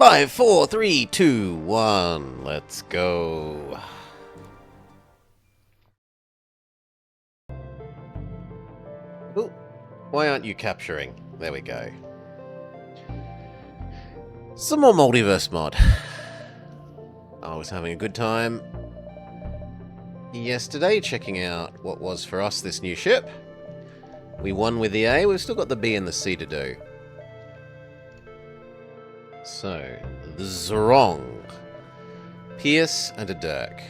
5, 4, 3, 2, 1. Let's go. Ooh, why aren't you capturing? There we go. Some more multiverse mod. I was having a good time yesterday checking out what was for us this new ship. We won with the A, we've still got the B and the C to do. So, the Zerong, Pierce, and a Dirk.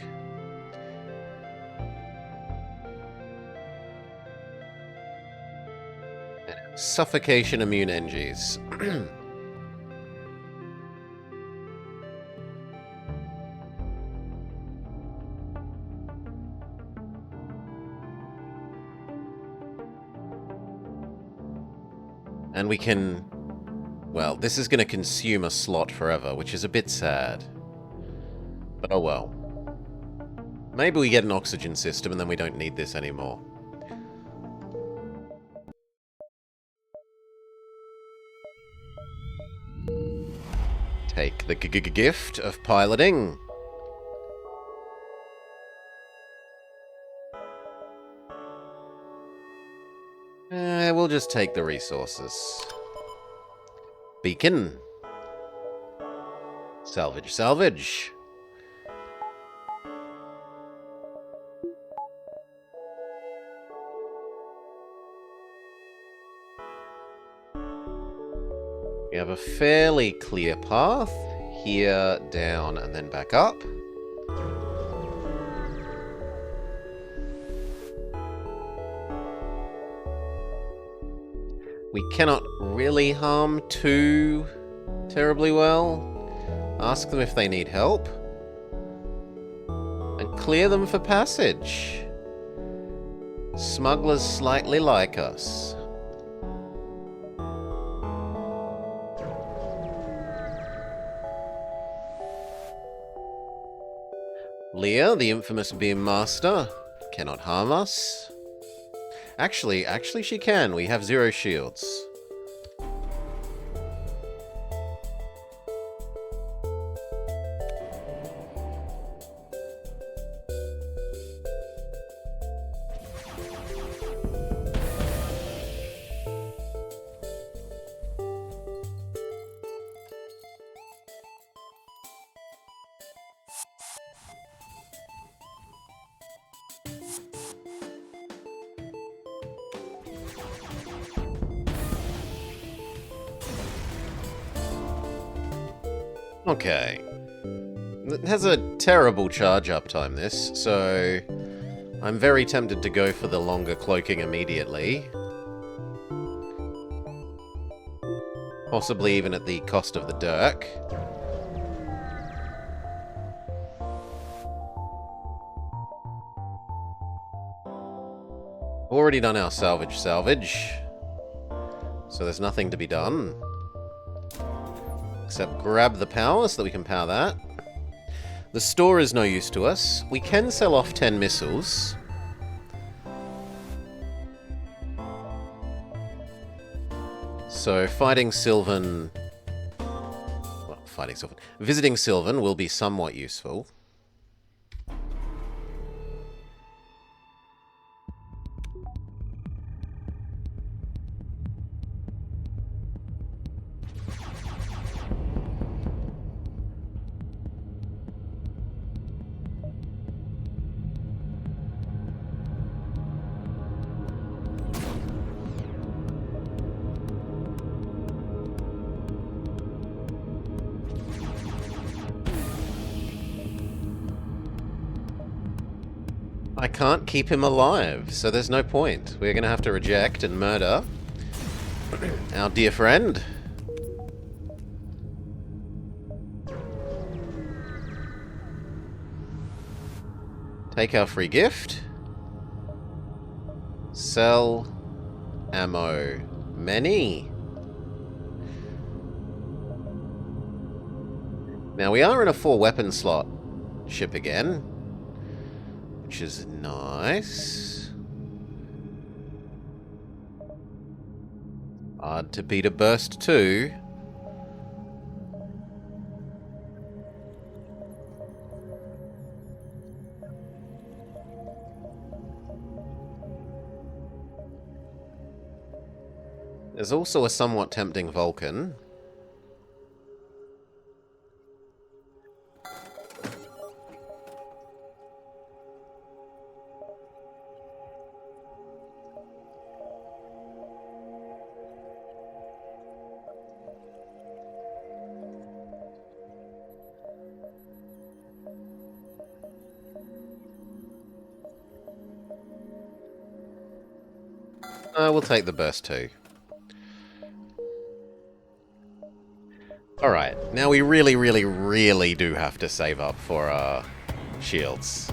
And suffocation immune NGs. And we can... Well, this is going to consume a slot forever, which is a bit sad. But oh well. Maybe we get an oxygen system and then we don't need this anymore. Take the gift of piloting. We'll just take the resources. Beacon. Salvage, salvage. We have a fairly clear path. Here, down, and then back up. We cannot really harm too terribly well. Ask them if they need help. And clear them for passage. Smugglers slightly like us. Leah, the infamous beam master, cannot harm us. Actually she can. We have 0 shields. Okay. It has a terrible charge up time, this, so I'm very tempted to go for the longer cloaking immediately. Possibly even at the cost of the Dirk. Already done our salvage, so there's nothing to be done. Except grab the power so that we can power that. The store is no use to us. We can sell off 10 missiles. So fighting Sylvan... Well, fighting Sylvan. Visiting Sylvan will be somewhat useful. I can't keep him alive, so there's no point. We're going to have to reject and murder our dear friend. Take our free gift. Sell ammo. Many. Now we are in a 4-weapon slot ship again, which is nice. Hard to beat a burst too. There's also a somewhat tempting Vulcan. We'll take the burst too. Alright, now we really, really, really do have to save up for our shields.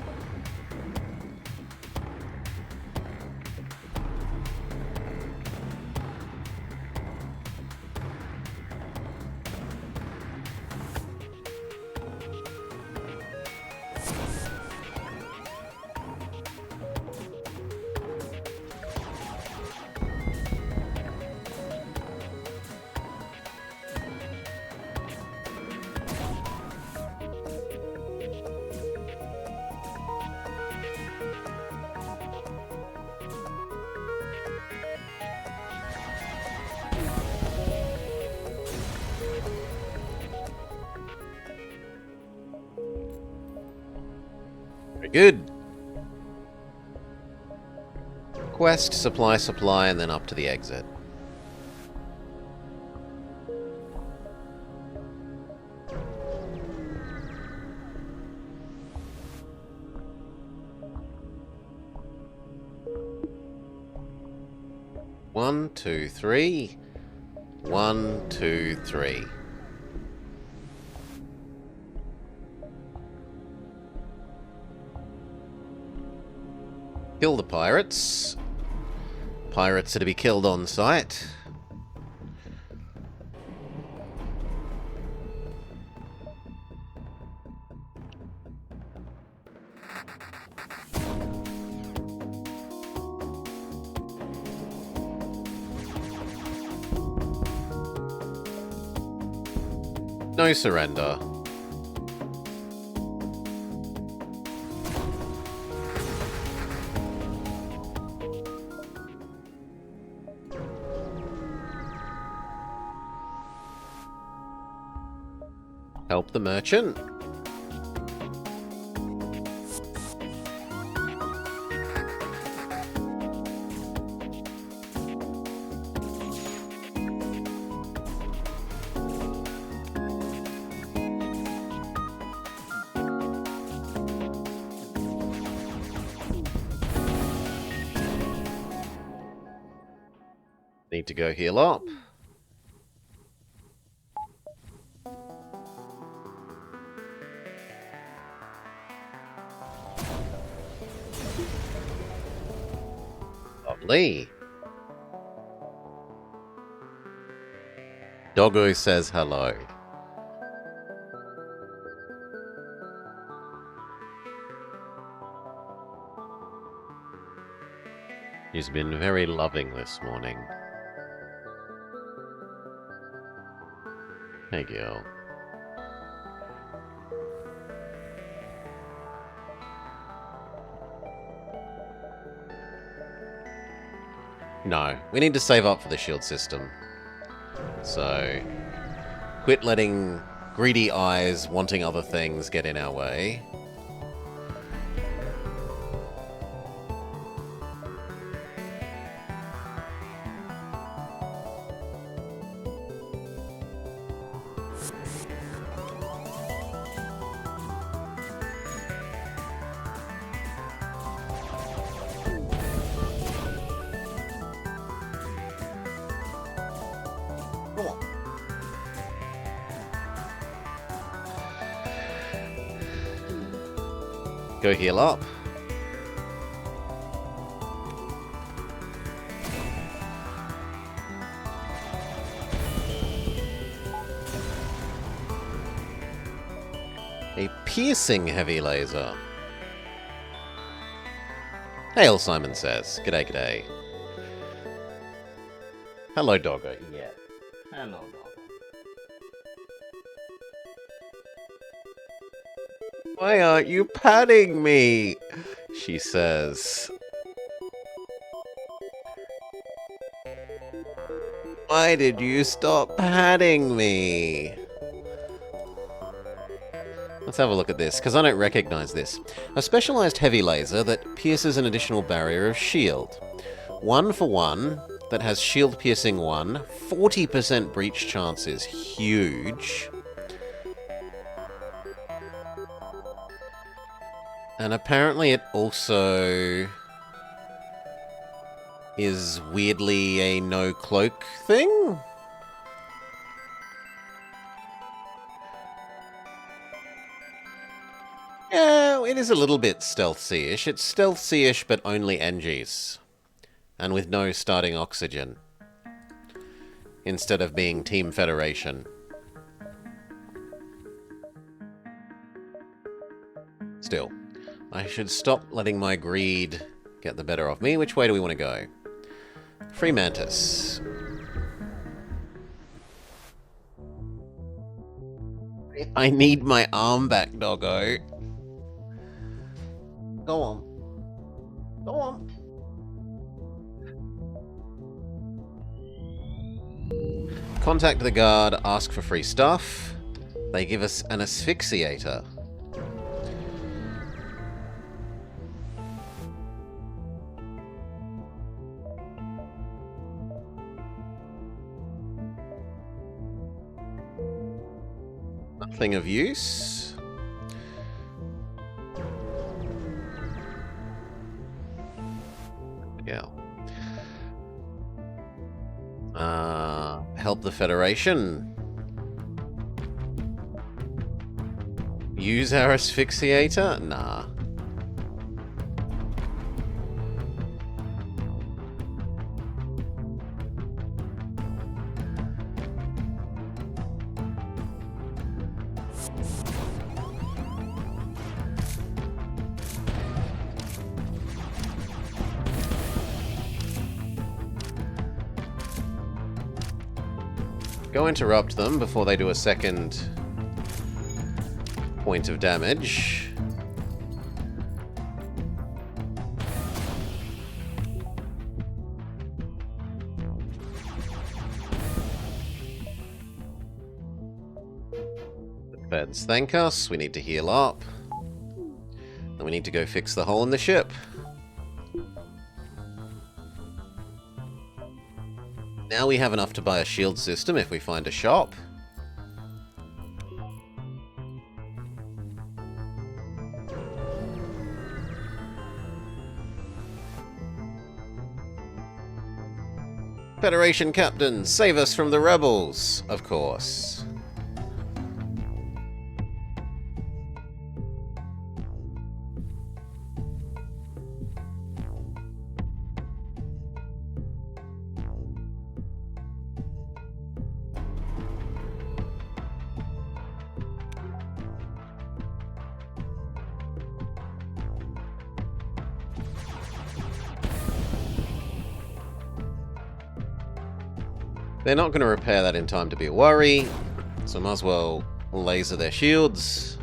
Very good. Quest, supply, and then up to the exit. One, two, three. 1, 2, 3. Kill the pirates. Pirates are to be killed on sight. No surrender. Help the merchant. Need to go heal up. Lovely. Doggo says hello. He's been very loving this morning. Hey, girl. No, we need to save up for the shield system. So, quit letting greedy eyes wanting other things get in our way. Go heal up. A piercing heavy laser. Hail, Simon says. G'day, g'day. Hello, doggo. Yeah. Hello, doggo. Why aren't you patting me? She says. Why did you stop patting me? Let's have a look at this, because I don't recognize this. A specialized heavy laser that pierces an additional barrier of shield. 1 for 1, that has shield piercing 1. 40% breach chance is huge. And apparently it also is weirdly a no-cloak thing? Yeah, it is a little bit stealthy-ish. It's stealthy-ish, but only NGs. And with no starting oxygen. Instead of being Team Federation. Still, I should stop letting my greed get the better of me. Which way do we want to go? Free Mantis. I need my arm back, doggo. Go on. Go on. Contact the guard, ask for free stuff. They give us an asphyxiator. Nothing of use. Yeah. Help the Federation. Use our asphyxiator? Nah. Go interrupt them before they do a second point of damage. The feds thank us. We need to heal up. And we need to go fix the hole in the ship. Now we have enough to buy a shield system if we find a shop. Federation Captain, save us from the rebels! Of course. They're not going to repair that in time to be a worry, so might as well laser their shields.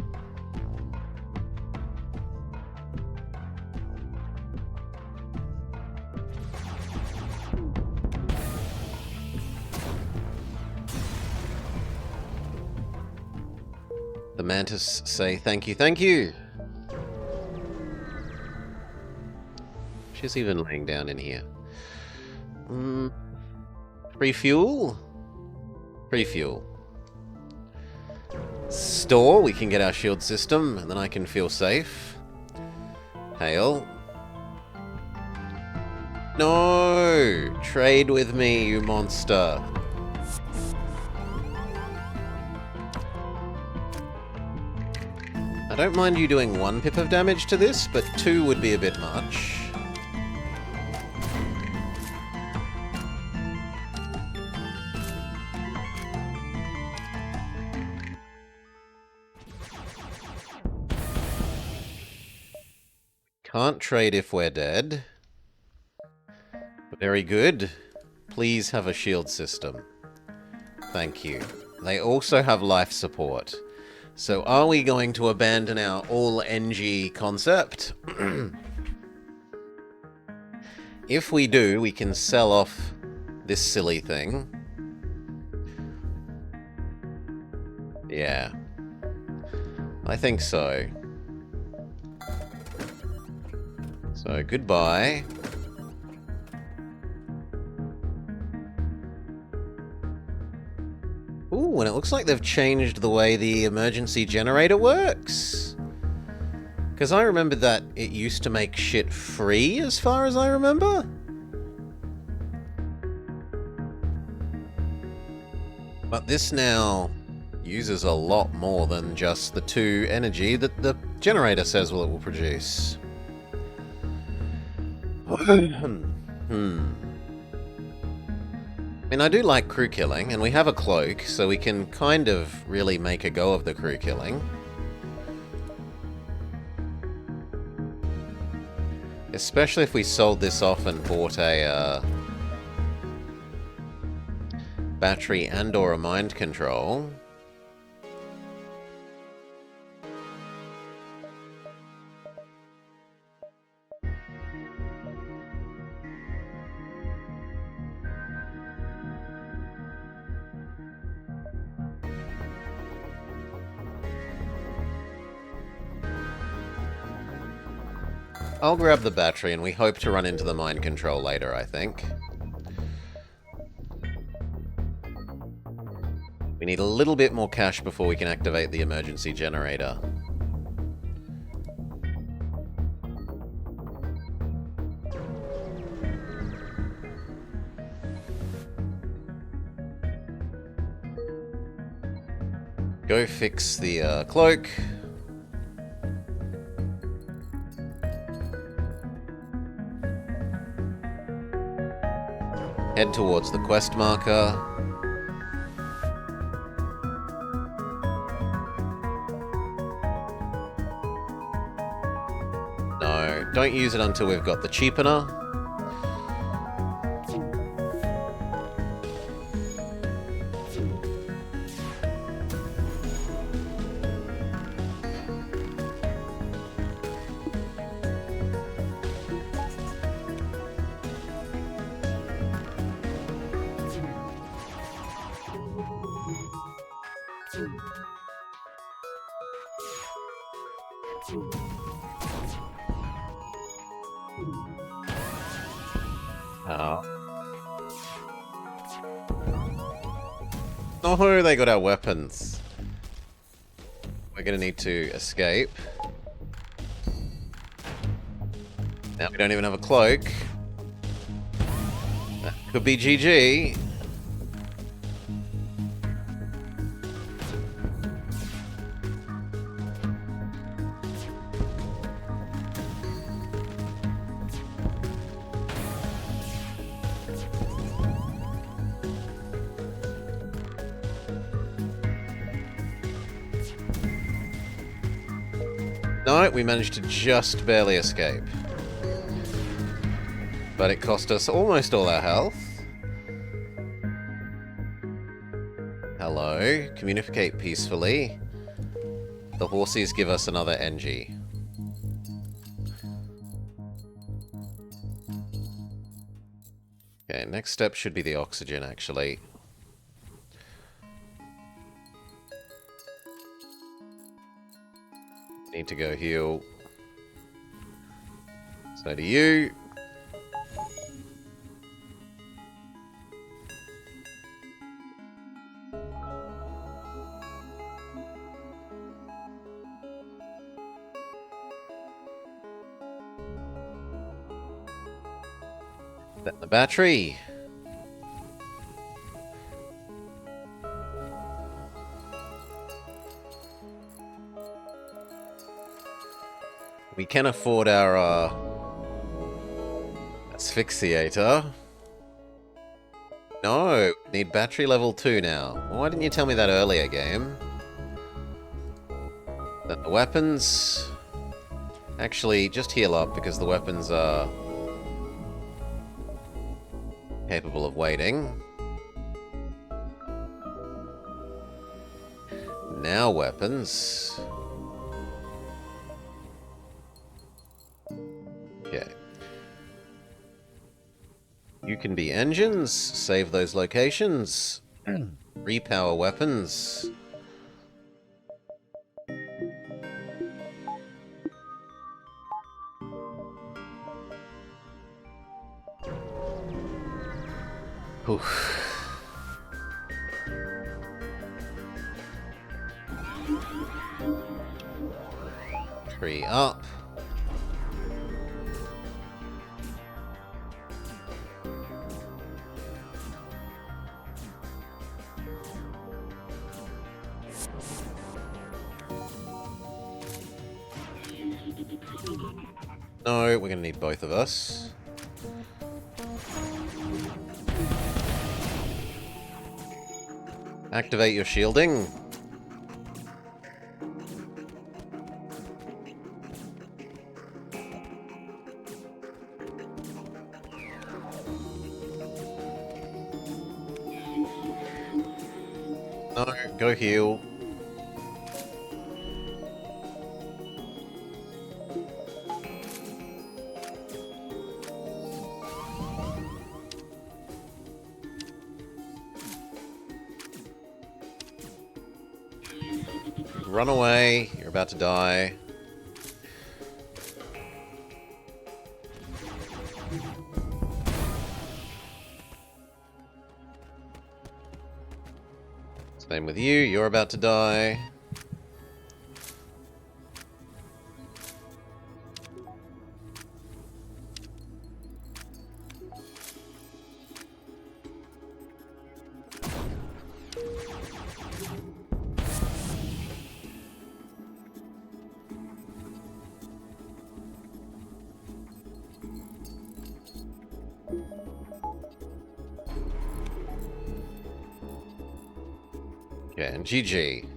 The Mantis say thank you, thank you. She's even laying down in here. Free fuel? Free fuel. Store, we can get our shield system, and then I can feel safe. Hail. No! Trade with me, you monster. I don't mind you doing 1 pip of damage to this, but 2 would be a bit much. Can't trade if we're dead. Very good. Please have a shield system. Thank you. They also have life support. So are we going to abandon our all-NG concept? If we do, we can sell off this silly thing. Yeah. I think so. So, goodbye. Ooh, and it looks like they've changed the way the emergency generator works. Because I remember that it used to make shit free, as far as I remember. But this now uses a lot more than just the 2 energy that the generator says it will produce. I mean, I do like crew killing, and we have a cloak, so we can kind of really make a go of the crew killing. Especially if we sold this off and bought a battery and/or a mind control. I'll grab the battery, and we hope to run into the mind control later, I think. We need a little bit more cash before we can activate the emergency generator. Go fix the cloak. Head towards the quest marker. No, don't use it until we've got the cheapener. Oh, they got our weapons. We're gonna need to escape. Now we don't even have a cloak. That could be GG. No, we managed to just barely escape. But it cost us almost all our health. Hello, communicate peacefully. The horsies give us another NG. Okay, next step should be the oxygen, actually. Need to go heal. So do you. Then the battery. We can afford our asphyxiator. No, need battery level 2 now. Why didn't you tell me that earlier, game? Then the weapons. Actually, just heal up because the weapons are capable of waiting. Now weapons. Okay. You can be engines, save those locations, repower weapons. Oof. Tree up. No, we're going to need both of us. Activate your shielding. No, go heal. Run away, you're about to die. Same with you, you're about to die. Yeah, and GG.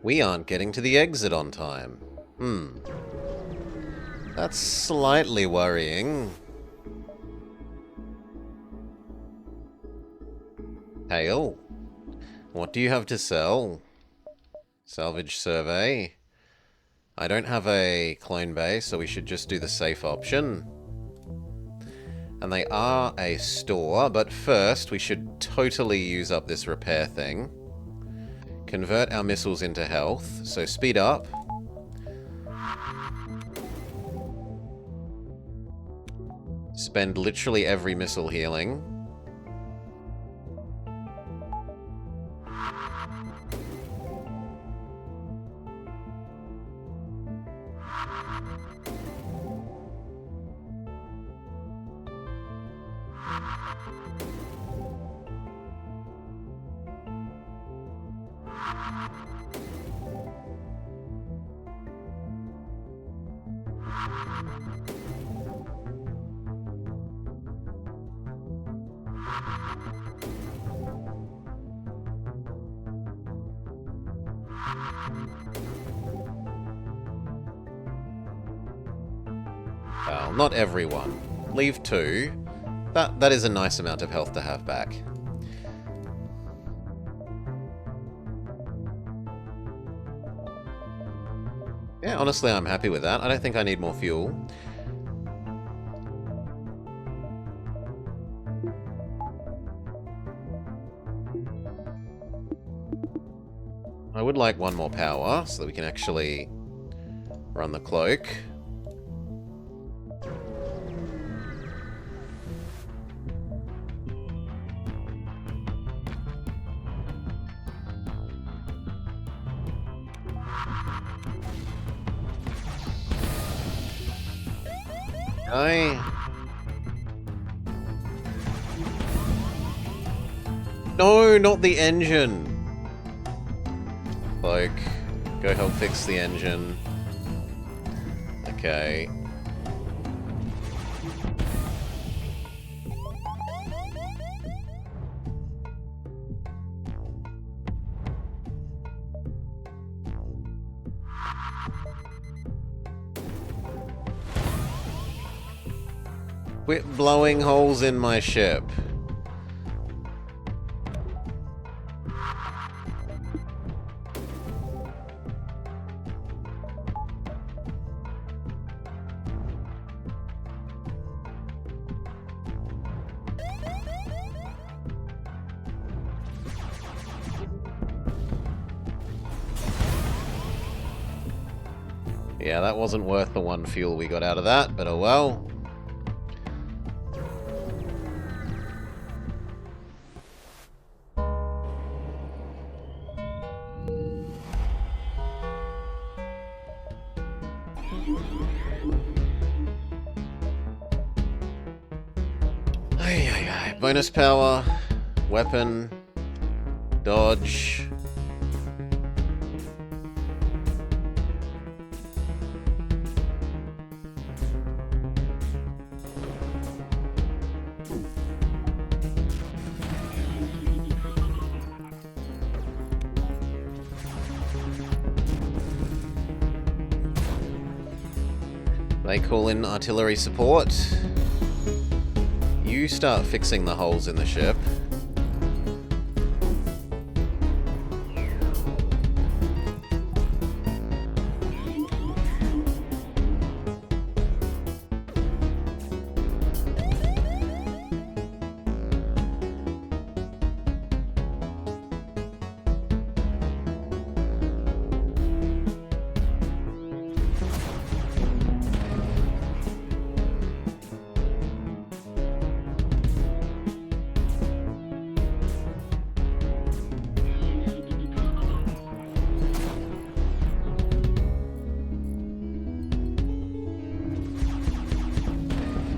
We aren't getting to the exit on time. That's slightly worrying. Hail. What do you have to sell? Salvage survey. I don't have a clone base, so we should just do the safe option. And they are a store, but first we should totally use up this repair thing. Convert our missiles into health, so speed up. Spend literally every missile healing. Well, not everyone. Leave 2. That is a nice amount of health to have back. Yeah, honestly, I'm happy with that. I don't think I need more fuel. I would like one more power so that we can actually run the cloak. No, not the engine! Cloak, go help fix the engine. Okay. Quit blowing holes in my ship. Yeah, that wasn't worth the 1 fuel we got out of that, but oh well. Bonus power, weapon, dodge. They call in artillery support. You start fixing the holes in the ship.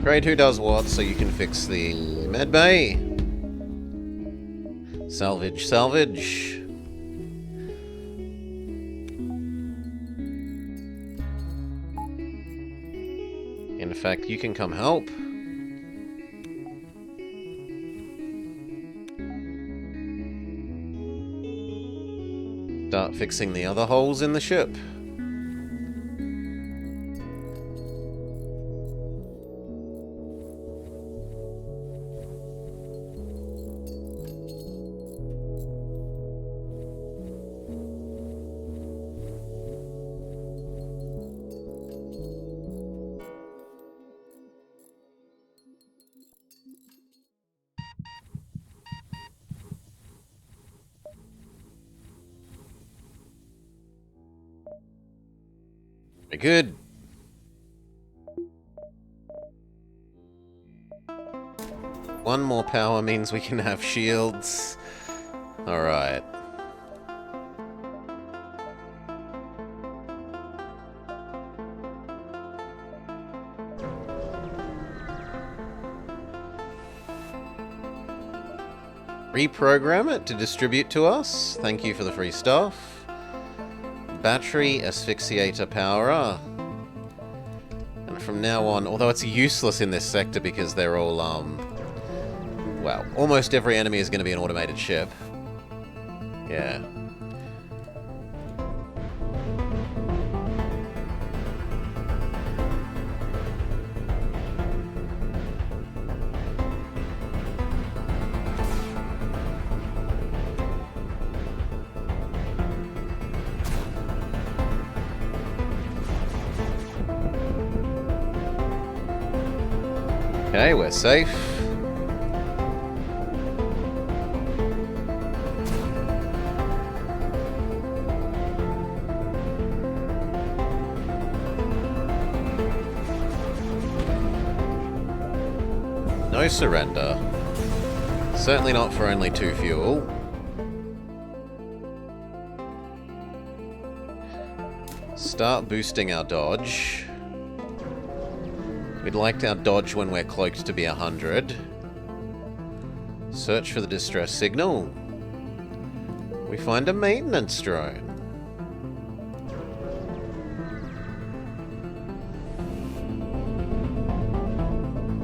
Grade who does what, so you can fix the medbay. Salvage, salvage. In fact, you can come help. Start fixing the other holes in the ship. Very good. One more power means we can have shields. Alright. Reprogram it to distribute to us. Thank you for the free stuff. Battery asphyxiator power. And from now on, although it's useless in this sector because they're all, well, almost every enemy is going to be an automated ship. Yeah. Okay, we're safe. No surrender. Certainly not for only 2 fuel. Start boosting our dodge. We'd like our dodge when we're cloaked to be 100. Search for the distress signal. We find a maintenance drone.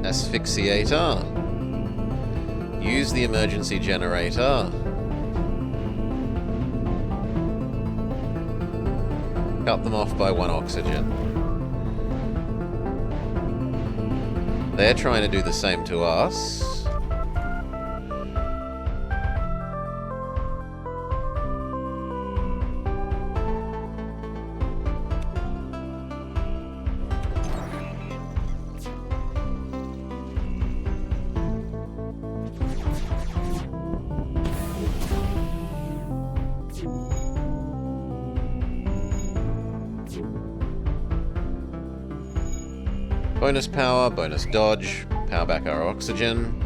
Asphyxiator. Use the emergency generator. Cut them off by 1 oxygen. They're trying to do the same to us. Bonus power, bonus dodge, power back our oxygen.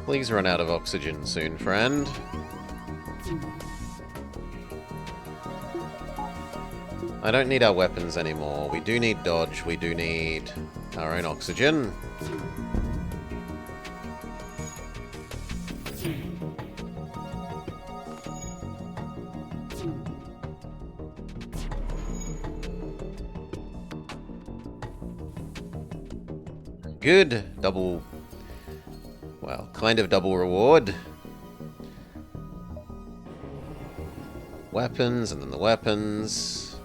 Please run out of oxygen soon, friend. I don't need our weapons anymore. We do need dodge. We do need our own oxygen. Good. Double... well, kind of double reward. Weapons, and then the weapons.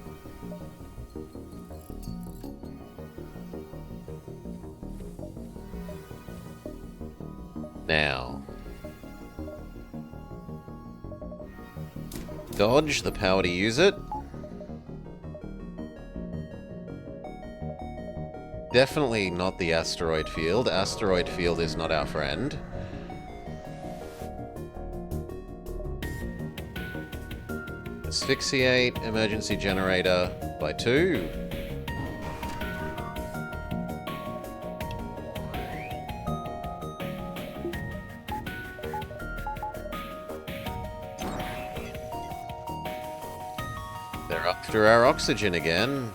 Now. Dodge, the power to use it. Definitely not the asteroid field. Asteroid field is not our friend. Asphyxiate, emergency generator by 2. They're after our oxygen again.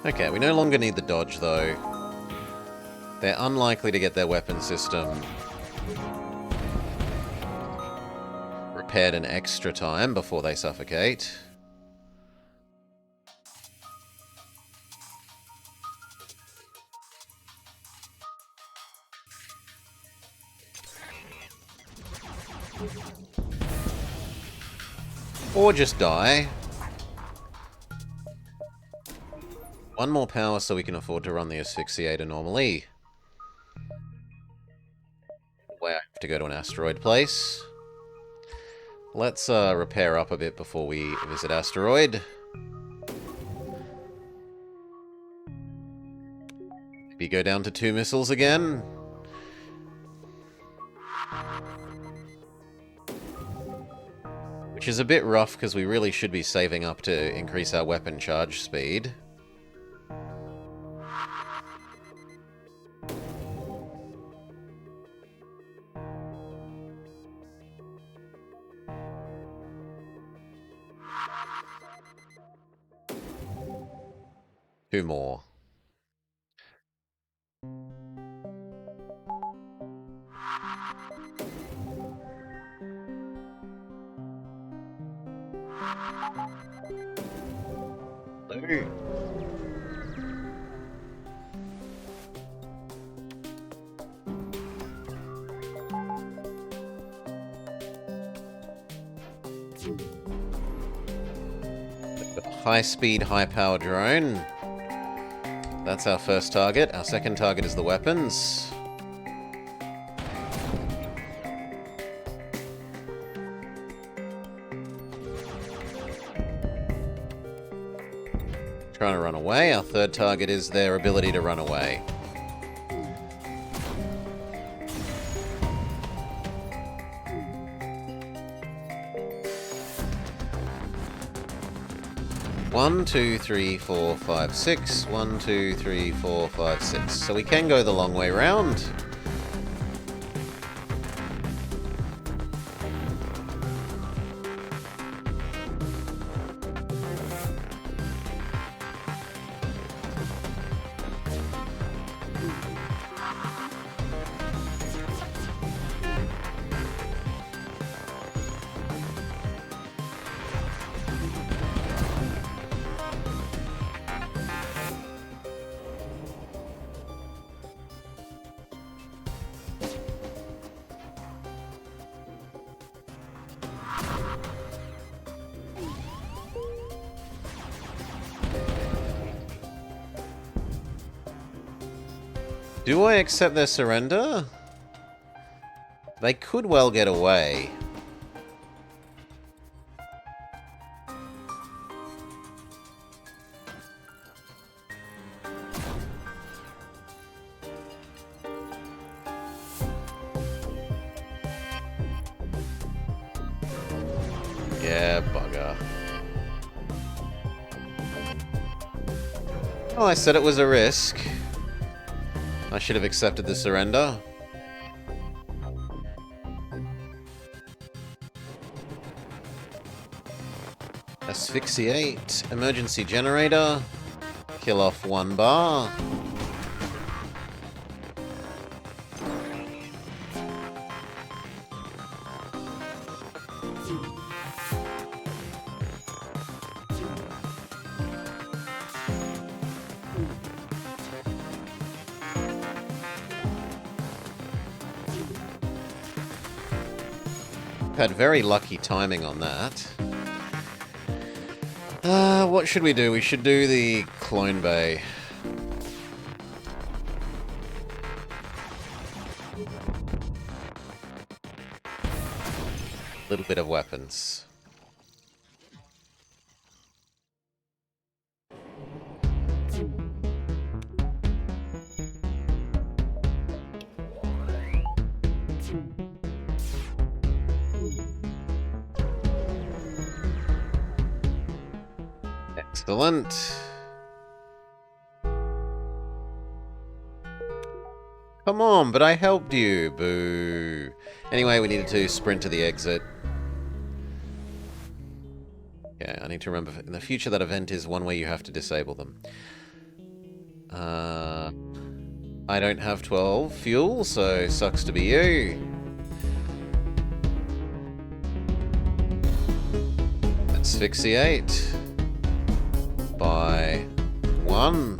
Okay, we no longer need the dodge, though. They're unlikely to get their weapon system repaired an extra time before they suffocate. Or just die. One more power so we can afford to run the asphyxiator normally. Where I have to go to an asteroid place. Let's repair up a bit before we visit asteroid. Maybe go down to 2 missiles again. Which is a bit rough because we really should be saving up to increase our weapon charge speed. Two more. No. High-speed, high-power drone. That's our first target. Our second target is the weapons. Trying to run away. Our third target is their ability to run away. One, two, three, four, five, six. 1, 2, 3, 4, 5, 6. So we can go the long way round. Do I accept their surrender? They could well get away. Yeah, bugger. Well, I said it was a risk. I should have accepted the surrender. Asphyxiate. Emergency generator. Kill off 1 bar. Had very lucky timing on that. What should we do? We should do the clone bay. Little bit of weapons. Excellent. Come on, but I helped you. Boo. Anyway, we needed to sprint to the exit. Okay, I need to remember, in the future that event is one where you have to disable them. I don't have 12 fuel, so sucks to be you. Asphyxiate. By 1.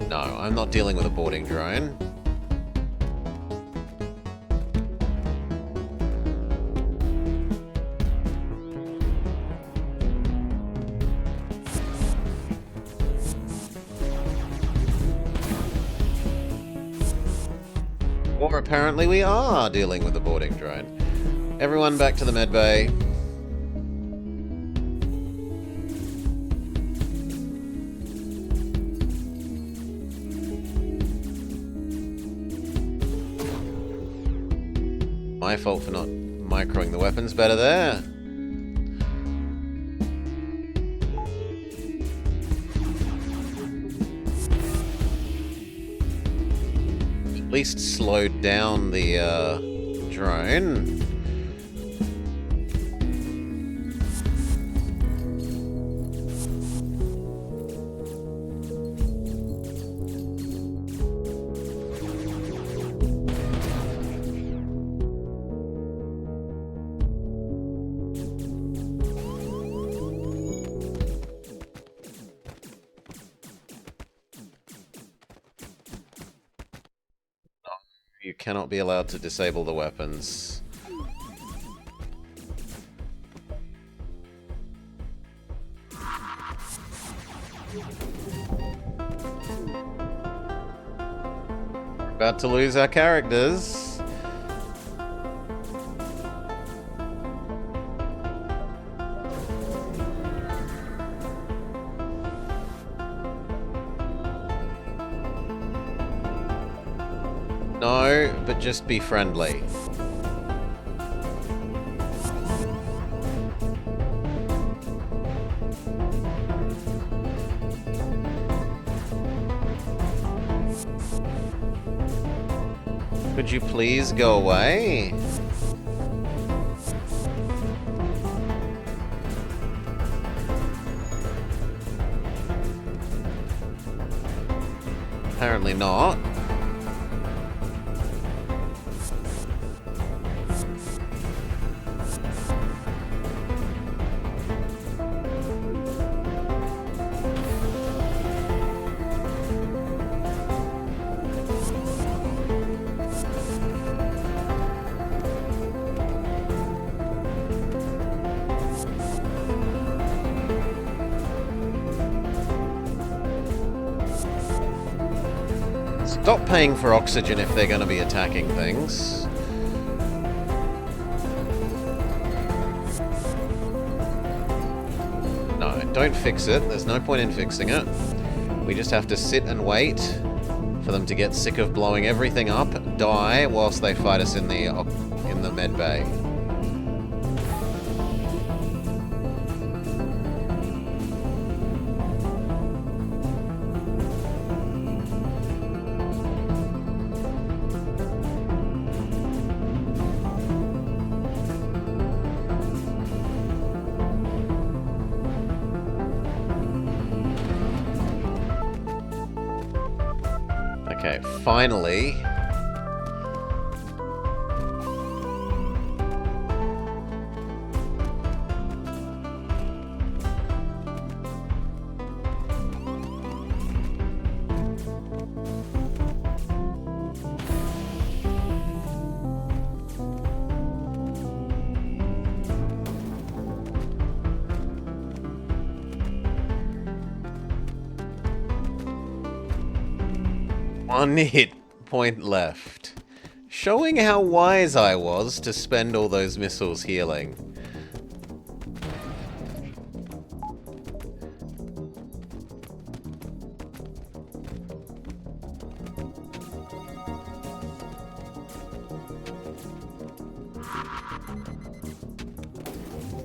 No, I'm not dealing with a boarding drone. Or apparently we are dealing with a boarding drone. Everyone back to the med bay. My fault for not microing the weapons better there. At least slowed down the drone. You cannot be allowed to disable the weapons. About to lose our characters. No, but just be friendly. Could you please go away? Apparently not. Stop paying for oxygen if they're going to be attacking things. No, don't fix it. There's no point in fixing it. We just have to sit and wait for them to get sick of blowing everything up, die, whilst they fight us in the med bay. Okay, finally. One hit point left. Showing how wise I was to spend all those missiles healing.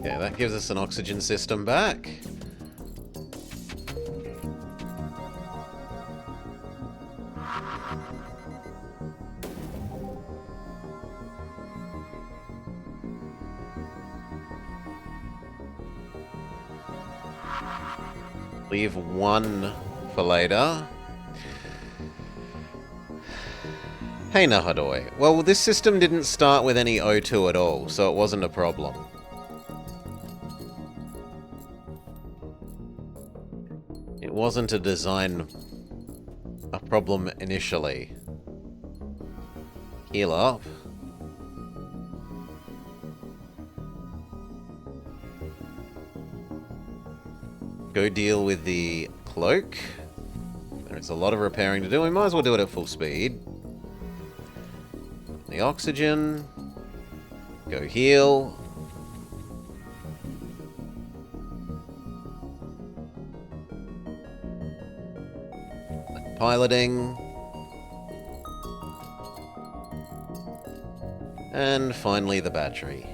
Yeah, that gives us an oxygen system back. Leave one for later. Hey Nahadoi. Well, this system didn't start with any O2 at all, so it wasn't a problem. It wasn't a problem initially. Heal up. Go deal with the cloak. There's a lot of repairing to do. We might as well do it at full speed. The oxygen. Go heal. Piloting. And finally the battery.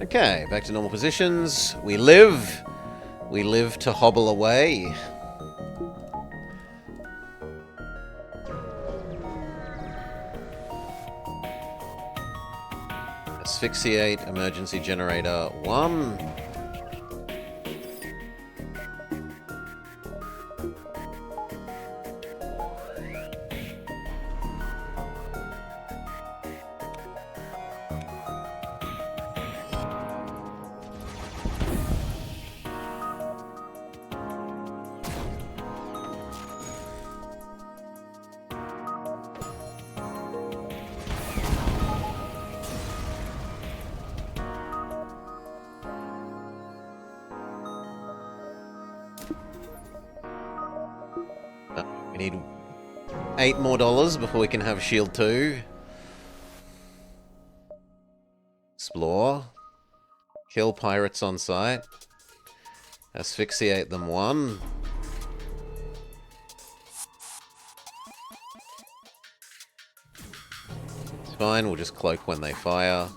Okay, back to normal positions. We live. We live to hobble away. Asphyxiate, emergency generator 1. We need $8 more before we can have Shield 2. Explore. Kill pirates on sight. Asphyxiate them 1. It's fine, we'll just cloak when they fire.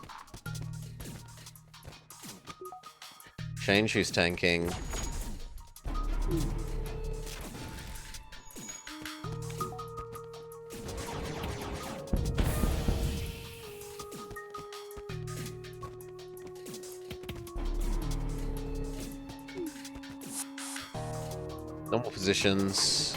Change who's tanking. Normal positions.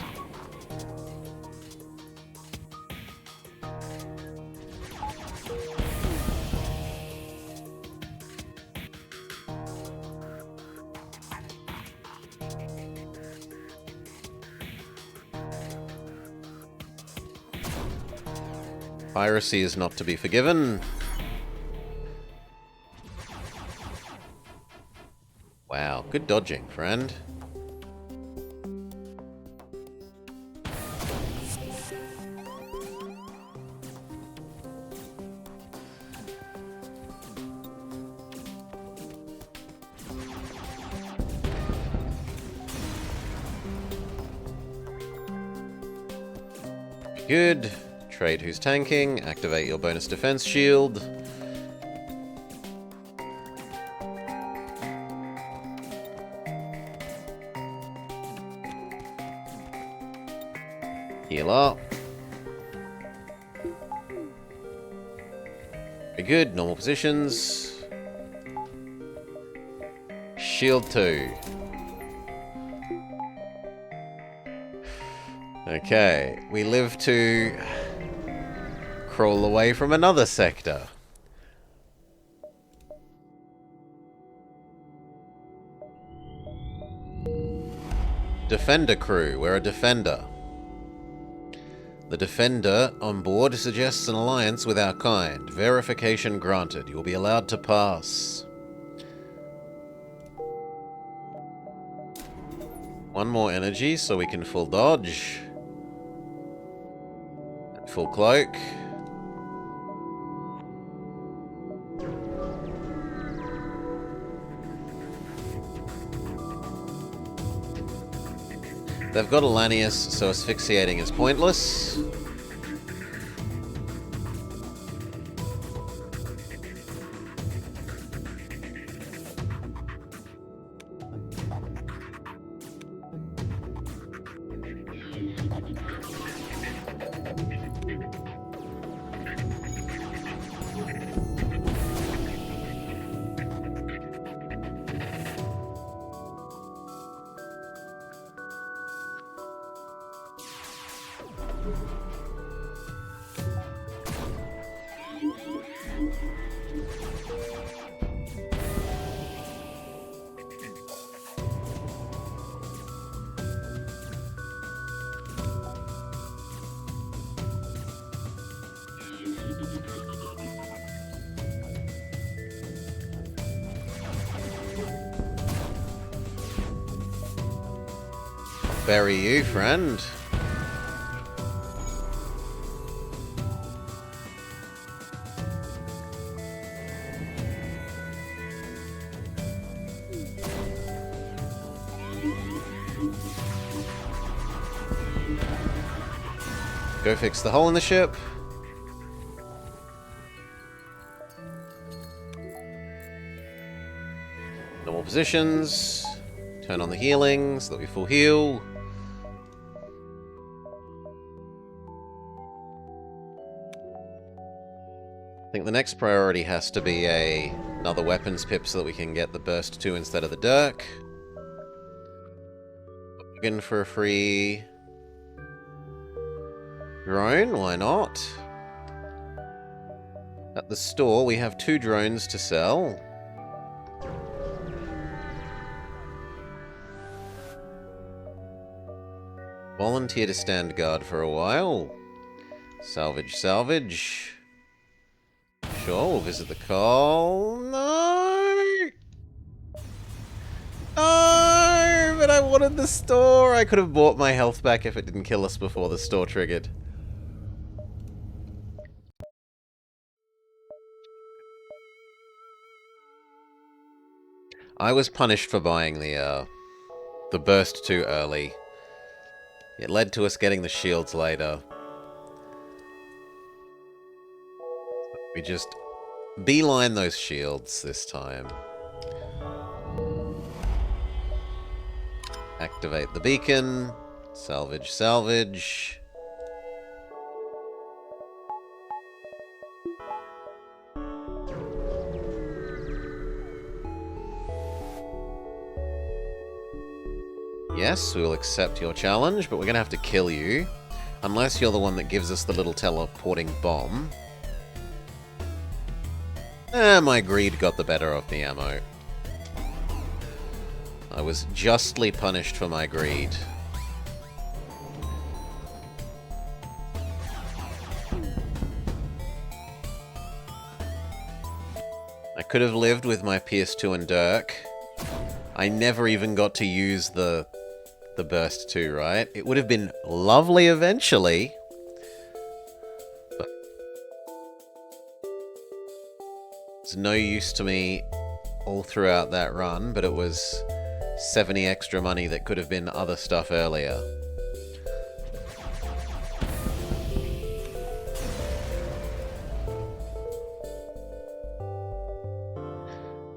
Piracy is not to be forgiven. Wow. Good dodging, friend. Good. Trade who's tanking. Activate your bonus defense shield. Heal up. Very good. Normal positions. Shield 2. Okay, we live to crawl away from another sector. Defender crew, we're a defender. The defender on board suggests an alliance with our kind. Verification granted. You will be allowed to pass. One more energy so we can full dodge. Full cloak. They've got Alanius, so asphyxiating is pointless. Bury you, friend. Go fix the hole in the ship. Normal positions. Turn on the healing so that we full heal. I think the next priority has to be another weapons pip so that we can get the burst 2 instead of the Dirk. Looking for a free drone, why not? At the store we have 2 drones to sell. Volunteer to stand guard for a while. Salvage, salvage. Sure, we'll visit the call. No! No! But I wanted the store! I could have bought my health back if it didn't kill us before the store triggered. I was punished for buying the burst too early. It led to us getting the shields later. We just beeline those shields this time. Activate the beacon. Salvage, salvage. Yes, we will accept your challenge, but we're going to have to kill you. Unless you're the one that gives us the little teleporting bomb. My greed got the better of me, ammo. I was justly punished for my greed. I could have lived with my PS2 and Dirk. I never even got to use the burst 2, right? It would have been lovely eventually. But it's no use to me all throughout that run, but it was 70 extra money that could have been other stuff earlier.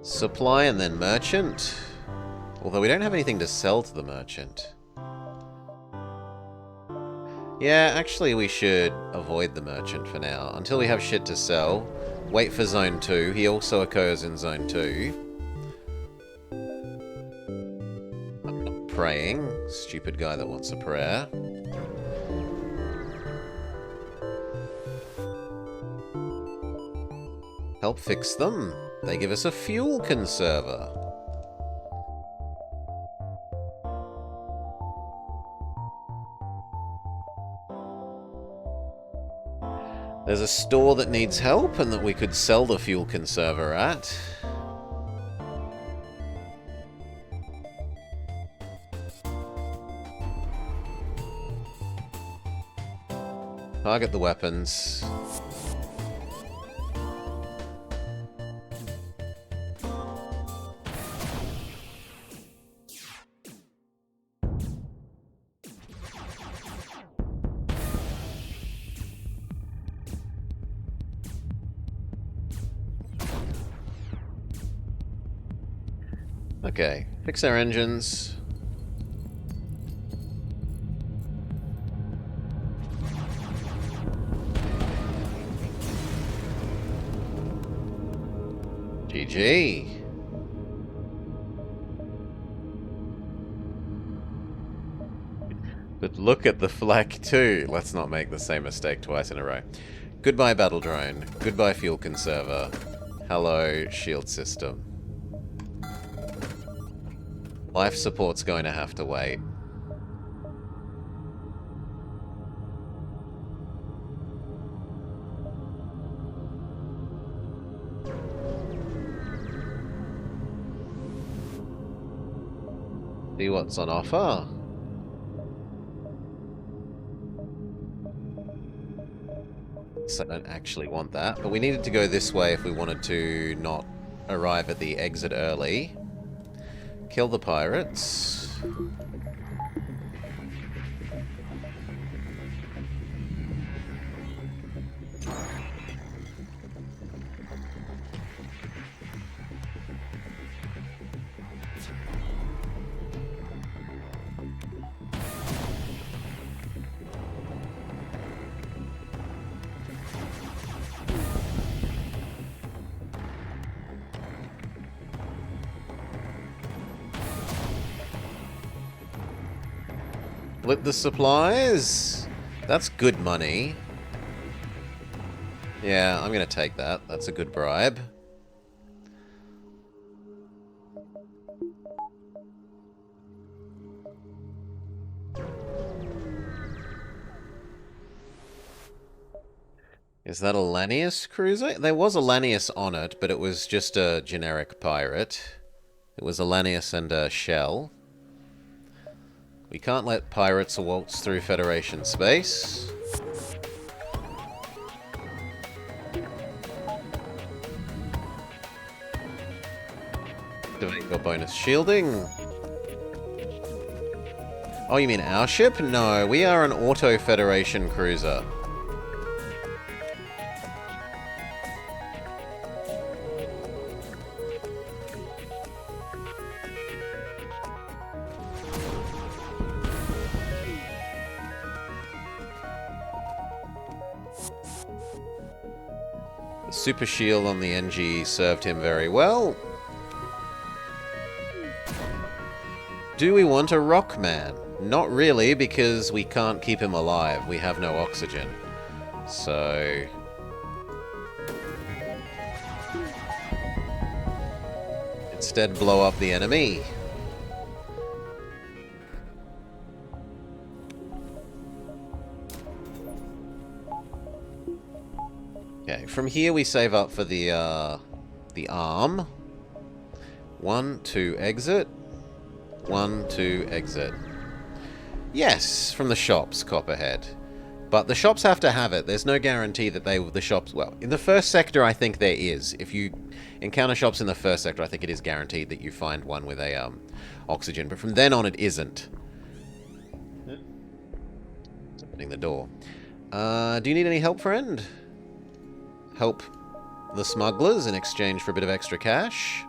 Supply and then merchant. Although we don't have anything to sell to the merchant. Yeah, actually we should avoid the merchant for now. Until we have shit to sell. Wait for Zone 2. He also occurs in Zone 2. I'm not praying. Stupid guy that wants a prayer. Help fix them. They give us a fuel conserver. There's a store that needs help and that we could sell the fuel conserver at. Target the weapons. Okay, fix our engines. GG. But look at the flak too. Let's not make the same mistake twice in a row. Goodbye battle drone. Goodbye fuel conserver. Hello shield system. Life support's going to have to wait. See what's on offer. So I don't actually want that, but we needed to go this way if we wanted to not arrive at the exit early. Kill the pirates. Flip the supplies. That's good money. Yeah, I'm gonna take that. That's a good bribe. Is that a Lanius cruiser? There was a Lanius on it, but it was just a generic pirate. It was a Lanius and a shell. We can't let pirates waltz through Federation space. Activate your bonus shielding. Oh, you mean our ship? No, we are an Auto Federation cruiser. The super shield on the NG served him very well. Do we want a Rockman? Not really, because we can't keep him alive. We have no oxygen. So... instead, blow up the enemy. Okay, from here we save up for the arm. 1, 2, exit. 1, 2, exit. Yes, from the shops, Copperhead. But the shops have to have it. There's no guarantee that the shops... Well, in the first sector, I think there is. If you encounter shops in the first sector, I think it is guaranteed that you find one with a oxygen. But from then on, it isn't. Opening the door. Do you need any help, friend? Help the smugglers in exchange for a bit of extra cash?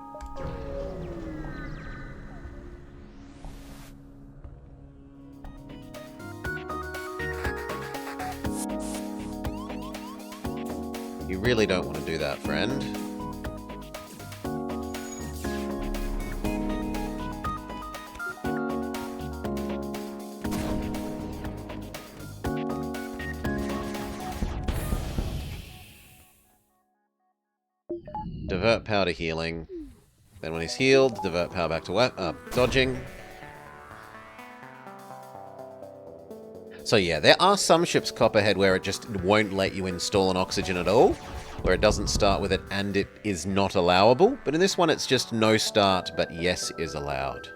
You really don't want to do that, friend. Divert power to healing. Then when he's healed, divert power back to dodging. So yeah, there are some ships, Copperhead, where it just won't let you install an oxygen at all, where it doesn't start with it and it is not allowable. But in this one, it's just no start, but yes is allowed.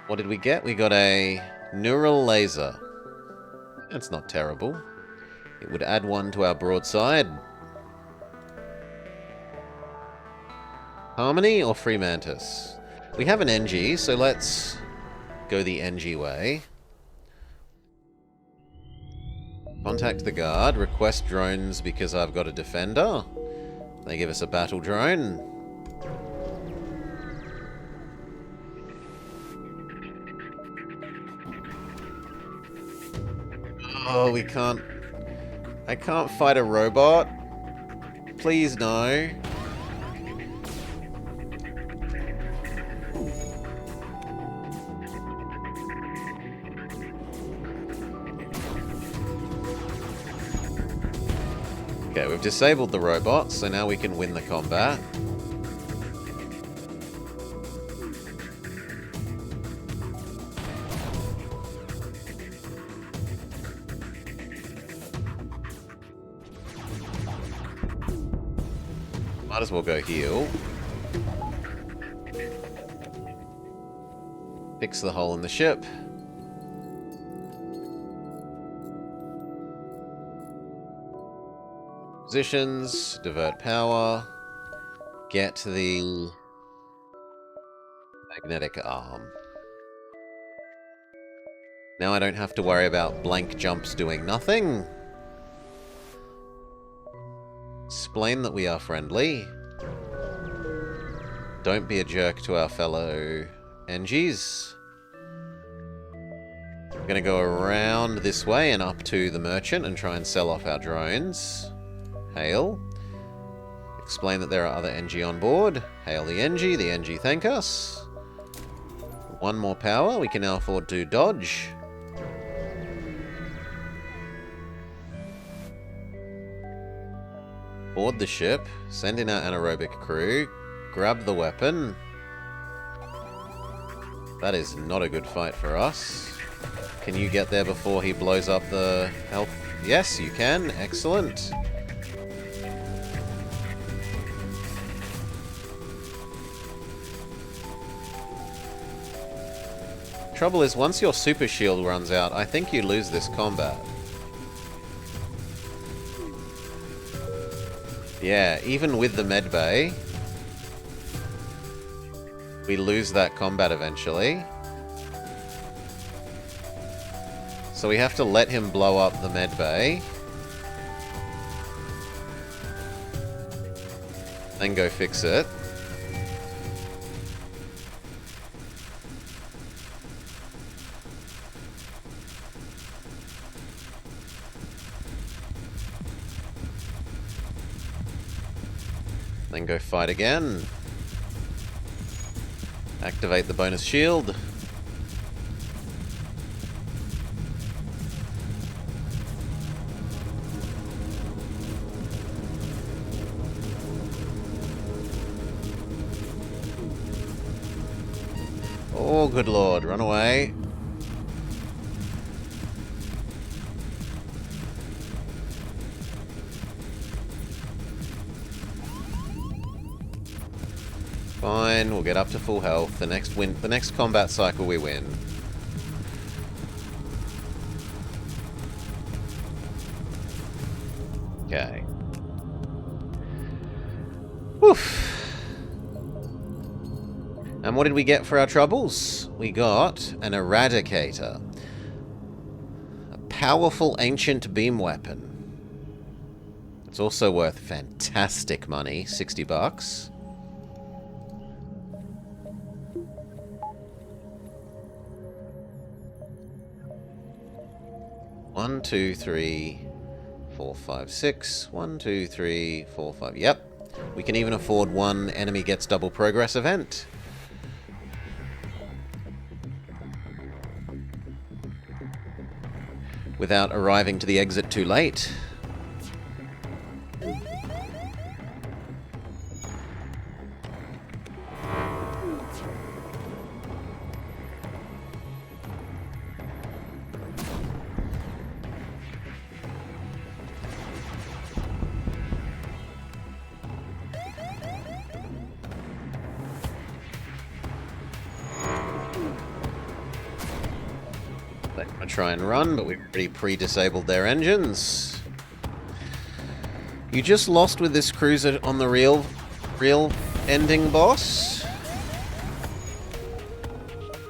What did we get? We got a neural laser. That's not terrible. It would add one to our broadside. Harmony or Free Mantis? We have an NG, so let's go the NG way. Contact the guard. Request drones because I've got a defender. They give us a battle drone. Oh, we can't... I can't fight a robot. Please, no. Okay, we've disabled the robots, so now we can win the combat. Might as well go heal. Fix the hole in the ship. Positions, divert power, get the magnetic arm. Now I don't have to worry about blank jumps doing nothing. Explain that we are friendly. Don't be a jerk to our fellow NGs. We're going to go around this way and up to the merchant and try and sell off our drones. Hail. Explain that there are other NG on board. Hail the NG thank us. One more power, we can now afford to dodge. Board the ship, send in our anaerobic crew, grab the weapon. That is not a good fight for us. Can you get there before he blows up the health? Yes, you can. Excellent. Trouble is, once your super shield runs out, I think you lose this combat. Yeah, even with the medbay, we lose that combat eventually. So we have to let him blow up the medbay. Then go fix it. Then go fight again. Activate the bonus shield. Oh, good lord, run away. Fine, we'll get up to full health. The next combat cycle we win. Okay. Woof. And what did we get for our troubles? We got an Eradicator. A powerful ancient beam weapon. It's also worth fantastic money, 60 bucks. One, two, three, 4, 5, 6. 1, 2, 3, 4, 5. Yep. We can even afford one enemy gets double progress event. Without arriving to the exit too late. They're going to try and run, but we've already pre-disabled their engines. You just lost with this cruiser on the real ending boss.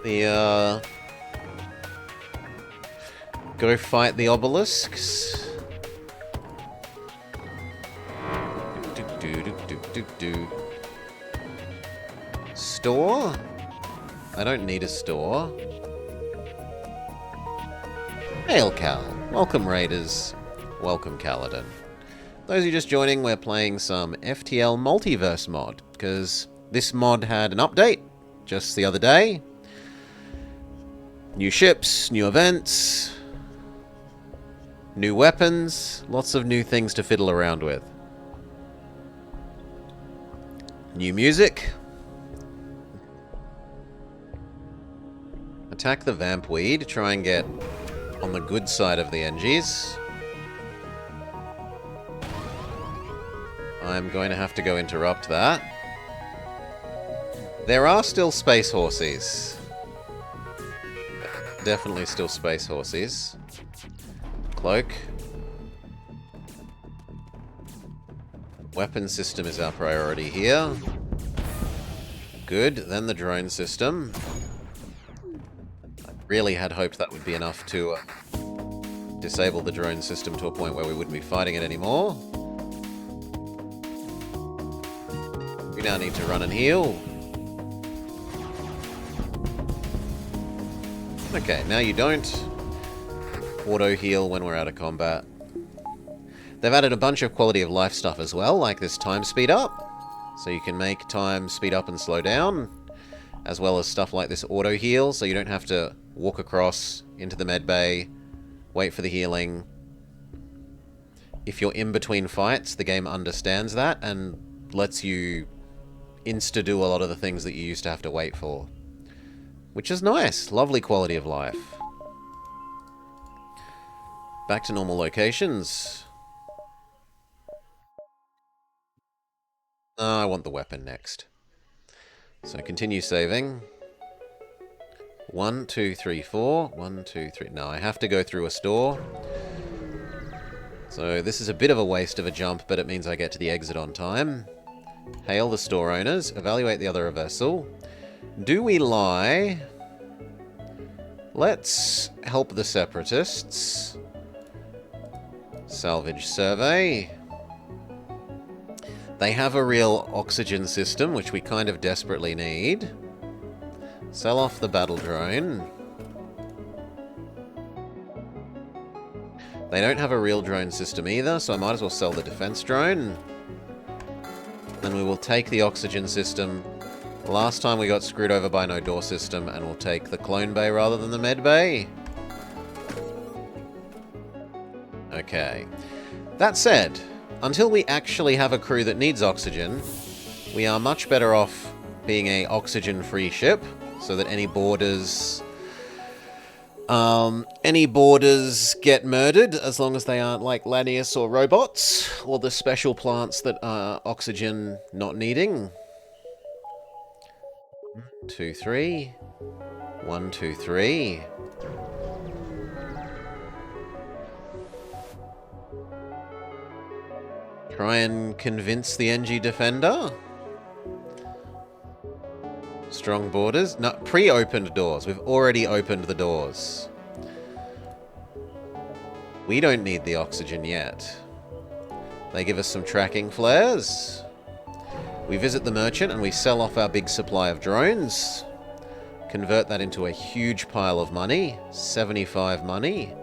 The, go fight the obelisks. Store? I don't need a store. Hail Cal. Welcome Raiders. Welcome Kaladin. Those of you just joining, we're playing some FTL Multiverse mod, because this mod had an update just the other day. New ships, new events, new weapons, lots of new things to fiddle around with. New music. Attack the Vampweed, try and get on the good side of the NGs. I'm going to have to go interrupt that. There are still space horses. Definitely still space horses. Cloak. Weapon system is our priority here. Good, then the drone system. I really had hoped that would be enough to disable the drone system to a point where we wouldn't be fighting it anymore. We now need to run and heal. Okay, now you don't auto-heal when we're out of combat. They've added a bunch of quality of life stuff as well, like this time speed up. So you can make time speed up and slow down, as well as stuff like this auto-heal, so you don't have to walk across into the med bay, wait for the healing. If you're in between fights, the game understands that and lets you insta-do a lot of the things that you used to have to wait for. Which is nice. Lovely quality of life. Back to normal locations. I want the weapon next. So continue saving. 1, 2, 3, 4. 1, 2, 3. No, I have to go through a store. So this is a bit of a waste of a jump, but it means I get to the exit on time. Hail the store owners. Evaluate the other vessel. Do we lie? Let's help the separatists. Salvage survey. They have a real oxygen system, which we kind of desperately need. Sell off the battle drone. They don't have a real drone system either, so I might as well sell the defense drone. Then we will take the oxygen system. Last time we got screwed over by no door system, and we'll take the clone bay rather than the med bay. Okay. That said, until we actually have a crew that needs oxygen, we are much better off being a oxygen-free ship, so that any boarders get murdered, as long as they aren't like Lanius or robots, or the special plants that are oxygen not needing. 2, 3. 1, 2, 3. Try and convince the NG defender. Strong borders. No, pre-opened doors. We've already opened the doors. We don't need the oxygen yet. They give us some tracking flares. We visit the merchant and we sell off our big supply of drones. Convert that into a huge pile of money. 75 money.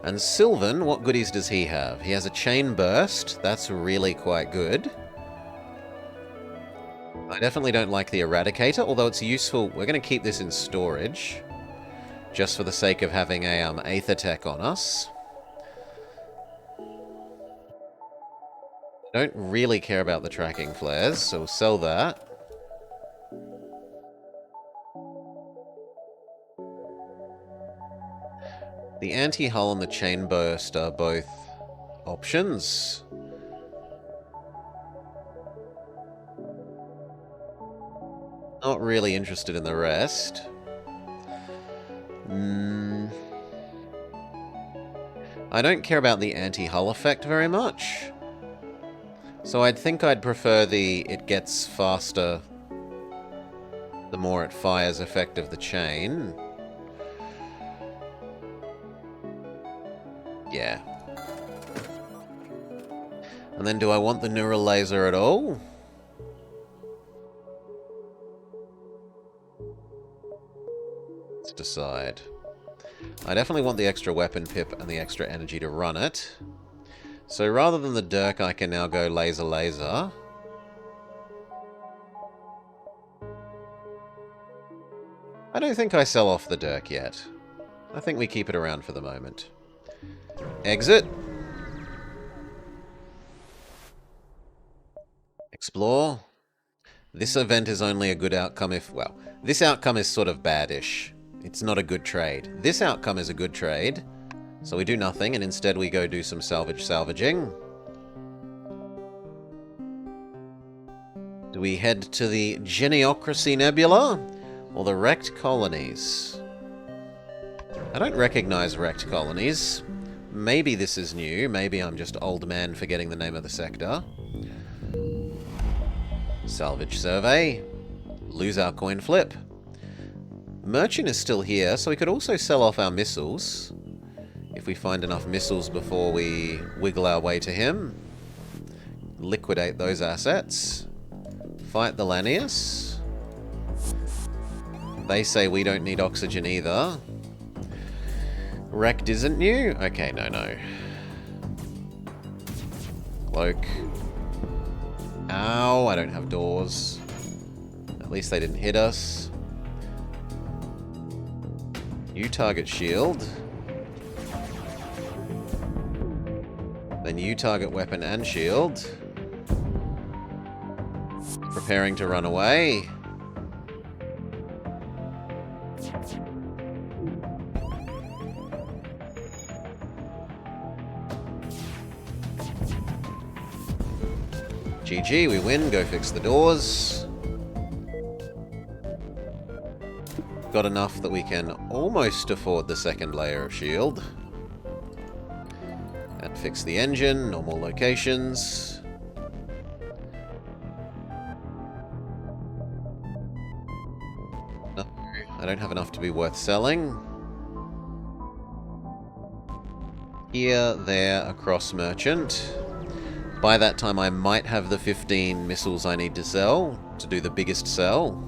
And Sylvan, what goodies does he have? He has a chain burst. That's really quite good. I definitely don't like the Eradicator, although it's useful. We're going to keep this in storage, just for the sake of having a Aether Tech on us. Don't really care about the tracking flares, so we'll sell that. The anti-hull and the chain burst are both options. Not really interested in the rest. I don't care about the anti-hull effect very much. So I'd think I'd prefer the it gets faster the more it fires effect of the chain. Yeah. And then do I want the neural laser at all? Let's decide. I definitely want the extra weapon pip and the extra energy to run it. So rather than the Dirk, I can now go laser laser. I don't think I sell off the Dirk yet. I think we keep it around for the moment. Exit. Explore. This event is only a good outcome if... Well, this outcome is sort of bad-ish. It's not a good trade. This outcome is a good trade. So we do nothing, and instead we go do some salvaging. Do we head to the Geniocracy Nebula? Or the wrecked colonies? I don't recognize wrecked colonies. Maybe this is new. Maybe I'm just old man forgetting the name of the sector. Salvage survey. Lose our coin flip. Merchant is still here, so we could also sell off our missiles. If we find enough missiles before we wiggle our way to him. Liquidate those assets. Fight the Lanius. They say we don't need oxygen either. Wrecked isn't new? Okay, no. Cloak. Ow, I don't have doors. At least they didn't hit us. New target shield. Then new target weapon and shield. Preparing to run away. GG, we win, go fix the doors. Got enough that we can almost afford the second layer of shield. And fix the engine, normal locations. No, I don't have enough to be worth selling. Here, there, across merchant. By that time I might have the 15 missiles I need to sell, to do the biggest sell.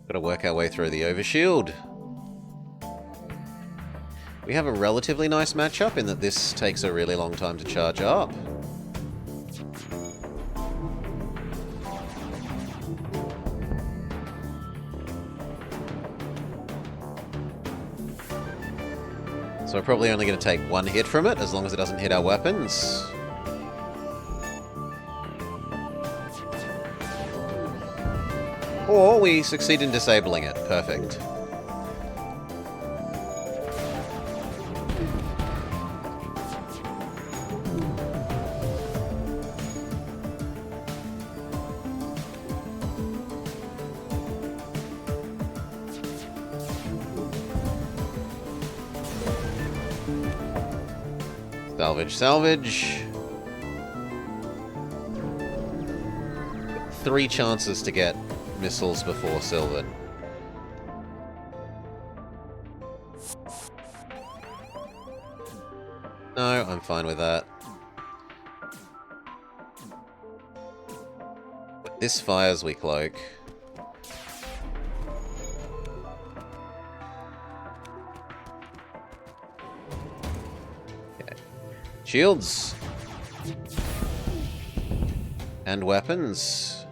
Gotta work our way through the overshield. We have a relatively nice matchup in that this takes a really long time to charge up. So we're probably only going to take one hit from it, as long as it doesn't hit our weapons. Or we succeed in disabling it. Perfect. Salvage, salvage. 3 chances to get missiles before Sylvan. No, I'm fine with that. But this fires we cloak. Okay. Shields. And weapons.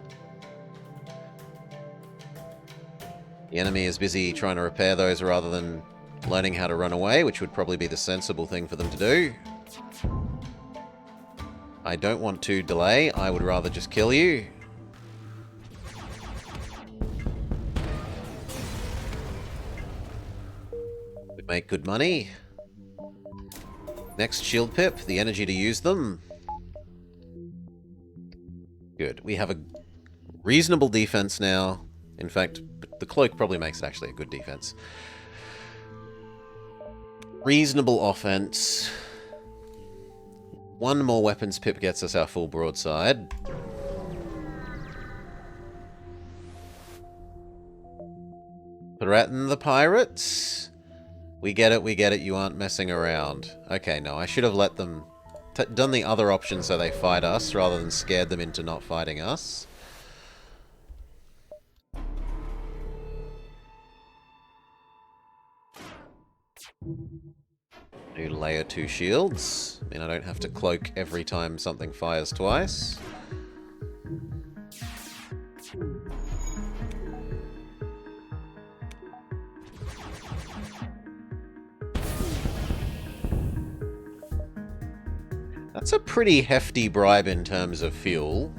The enemy is busy trying to repair those rather than learning how to run away, which would probably be the sensible thing for them to do. I don't want to delay. I would rather just kill you. We make good money. Next shield pip, the energy to use them. Good. We have a reasonable defense now. In fact, the cloak probably makes it actually a good defense. Reasonable offense. 1 more weapons pip gets us our full broadside. Threaten the pirates? We get it, you aren't messing around. Okay, no, I should have let them... done the other option so they fight us, rather than scared them into not fighting us. New layer 2 shields. I mean, I don't have to cloak every time something fires twice. That's a pretty hefty bribe in terms of fuel.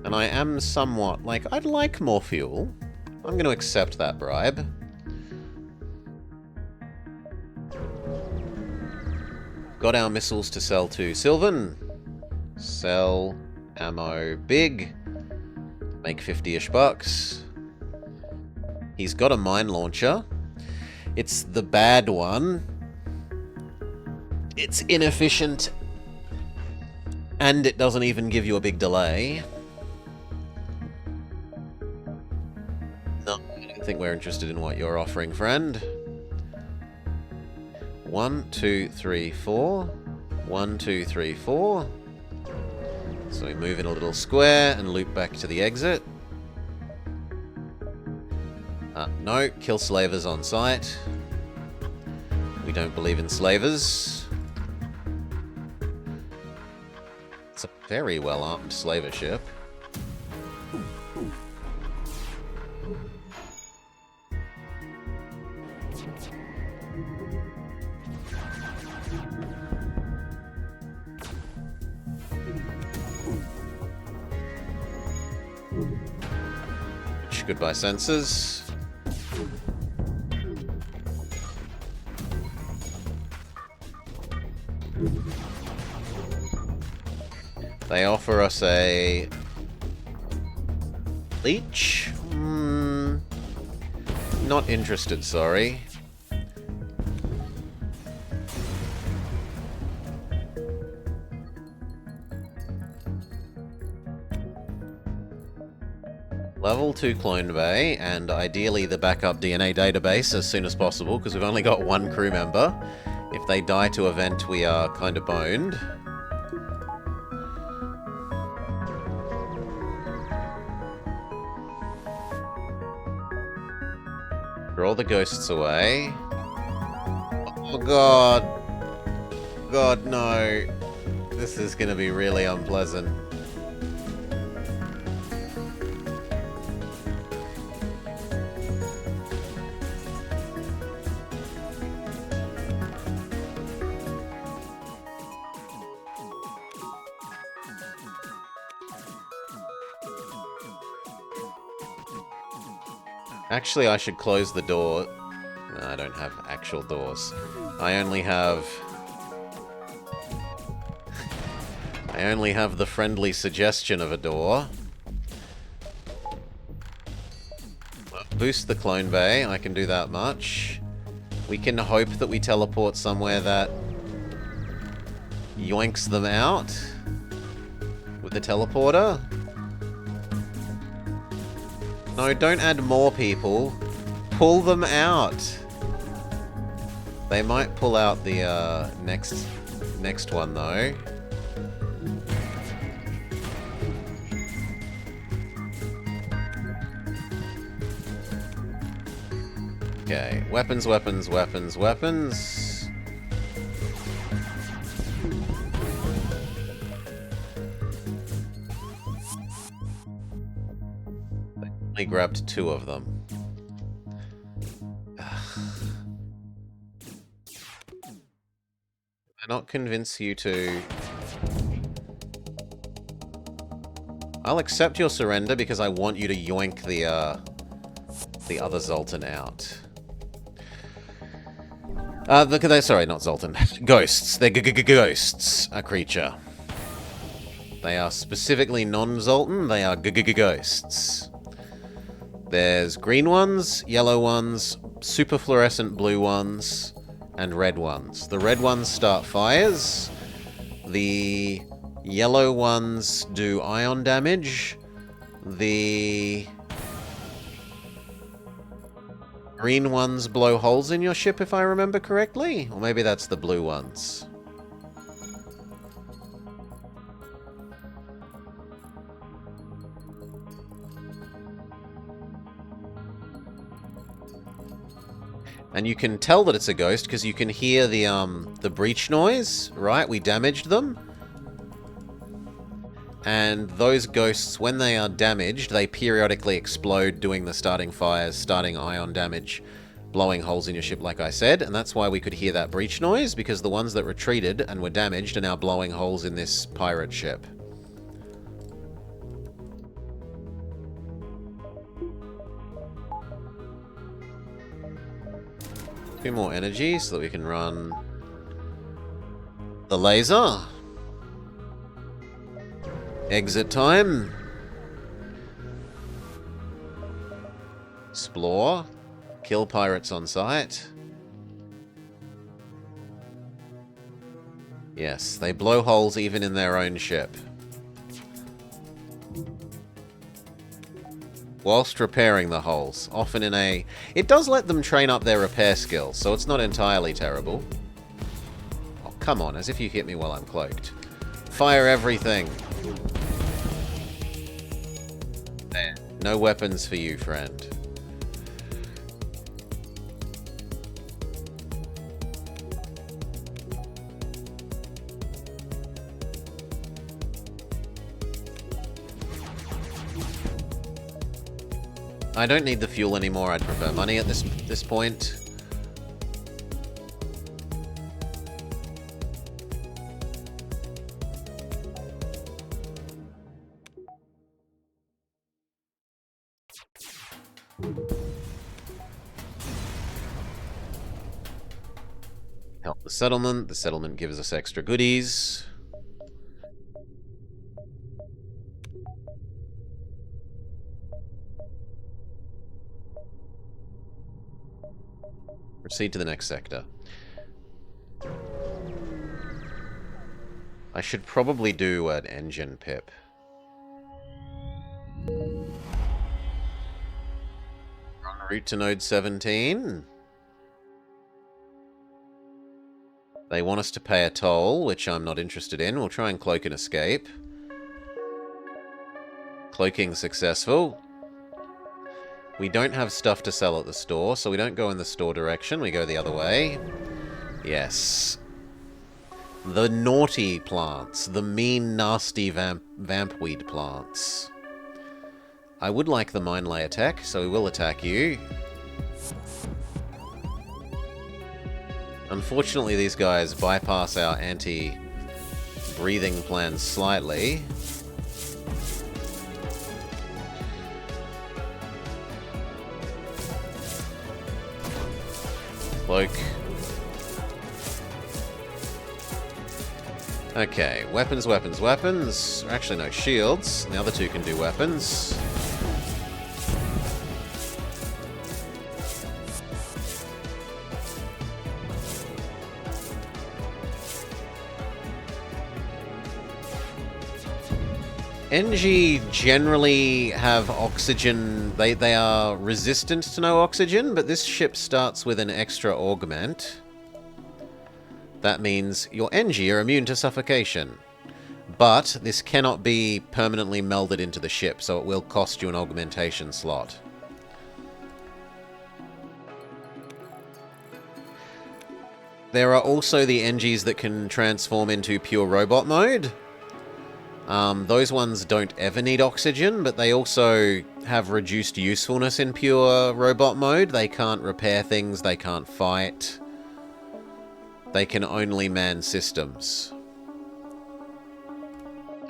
And I am somewhat, like, I'd like more fuel. I'm going to accept that bribe. Got our missiles to sell to Sylvan. Sell ammo big. Make 50-ish bucks. He's got a mine launcher. It's the bad one. It's inefficient. And it doesn't even give you a big delay. No, I don't think we're interested in what you're offering, friend. 1, 2, 3, 4. 1, 2, 3, 4. So we move in a little square and loop back to the exit. No, kill slavers on sight. We don't believe in slavers. It's a very well-armed slaver ship. Goodbye, sensors. They offer us a leech? Not interested, sorry. Level 2 clone bay, and ideally the backup DNA database as soon as possible, because we've only got 1 crew member. If they die to event, we are kind of boned. Draw the ghosts away. Oh god. God, no. This is going to be really unpleasant. Actually, I should close the door. No, I don't have actual doors. I only have the friendly suggestion of a door. Boost the clone bay, I can do that much. We can hope that we teleport somewhere that yoinks them out with the teleporter. No, don't add more people. Pull them out. They might pull out the next one though. Okay, weapons, weapons, weapons, weapons. I only grabbed 2 of them. I not convince you to... I'll accept your surrender because I want you to yoink the other Zoltan out. Sorry, not Zoltan. Ghosts. They're ghosts. A creature. They are specifically non-Zoltan. They are ghosts. There's green ones, yellow ones, super fluorescent blue ones, and red ones. The red ones start fires. The yellow ones do ion damage. The green ones blow holes in your ship, if I remember correctly. Or maybe that's the blue ones. And you can tell that it's a ghost because you can hear the breach noise, right? We damaged them. And those ghosts, when they are damaged, they periodically explode, doing the starting fires, starting ion damage, blowing holes in your ship, like I said. And that's why we could hear that breach noise, because the ones that retreated and were damaged are now blowing holes in this pirate ship. A few more energy so that we can run the laser. Exit time. Explore. Kill pirates on sight. Yes, they blow holes even in their own ship. Whilst repairing the holes, often in a... It does let them train up their repair skills, so it's not entirely terrible. Oh, come on, as if you hit me while I'm cloaked. Fire everything. There. No weapons for you, friend. I don't need the fuel anymore, I'd prefer money at this point. Help the settlement. The settlement gives us extra goodies. Proceed to the next sector. I should probably do an engine pip. En route to node 17. They want us to pay a toll, which I'm not interested in. We'll try and cloak and escape. Cloaking successful. We don't have stuff to sell at the store, so we don't go in the store direction. We go the other way. Yes. The naughty plants. The mean, nasty vampweed plants. I would like the mine layer tech, so we will attack you. Unfortunately, these guys bypass our anti-breathing plans slightly. Cloak. Okay, weapons, weapons, weapons. Actually, no, shields. The other two can do weapons. NG generally have oxygen. They are resistant to no oxygen, but this ship starts with an extra augment. That means your NG are immune to suffocation. But this cannot be permanently melded into the ship, so it will cost you an augmentation slot. There are also the NGs that can transform into pure robot mode. Those ones don't ever need oxygen, but they also have reduced usefulness in pure robot mode. They can't repair things, they can't fight. They can only man systems.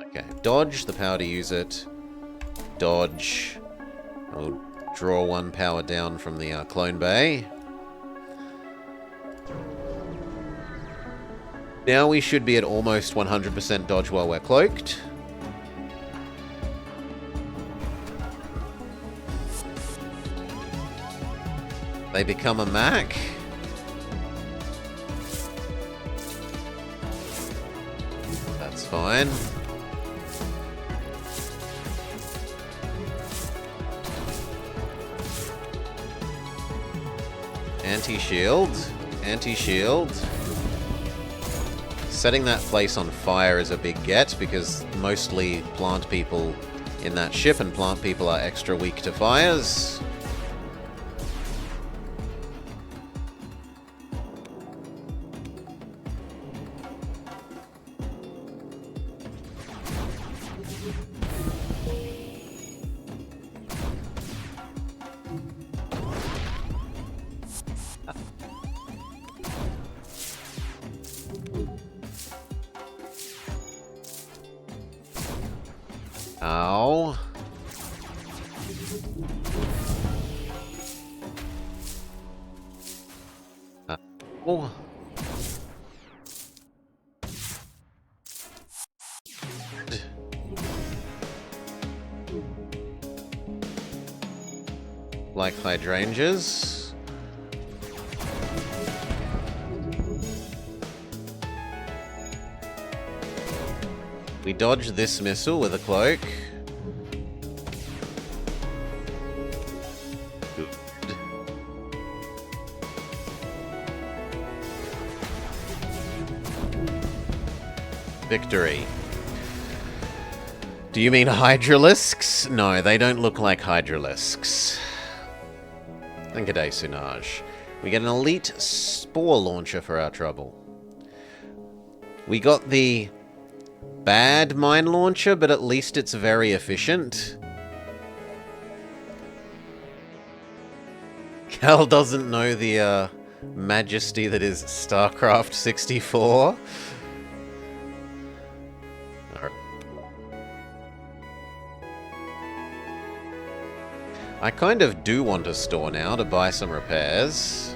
Okay, dodge, the power to use it. Dodge. I'll draw one power down from the clone bay. Now we should be at almost 100% dodge while we're cloaked. They become a Mac. That's fine. Anti-shield. Anti-shield. Setting that place on fire is a big get, because mostly plant people in that ship, and plant people are extra weak to fires. Ow. Oh. Like hydrangeas. We dodge this missile with a cloak. Good. Victory. Do you mean hydralisks? No, they don't look like hydralisks. And good day, Sunaj. We get an elite spore launcher for our trouble. We got the bad mine launcher, but at least it's very efficient. Cal doesn't know the majesty that is StarCraft 64. I kind of do want a store now to buy some repairs.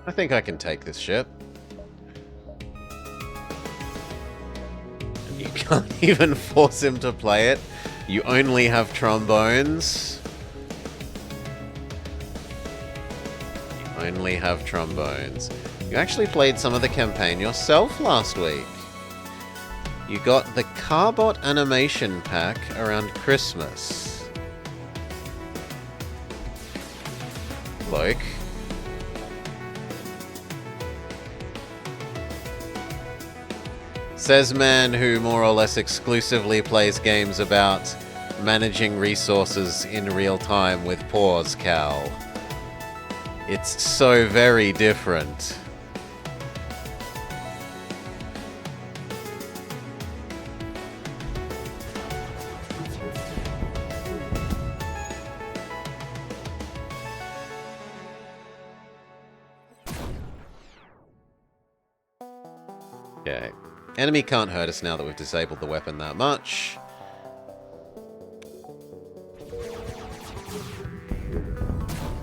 I think I can take this ship. You can't even force him to play it. You only have trombones. You only have trombones. You actually played some of the campaign yourself last week. You got the Carbot animation pack around Christmas. Cloak. Says man who more or less exclusively plays games about managing resources in real time with pause, Cal. It's so very different. Okay. Enemy can't hurt us now that we've disabled the weapon that much.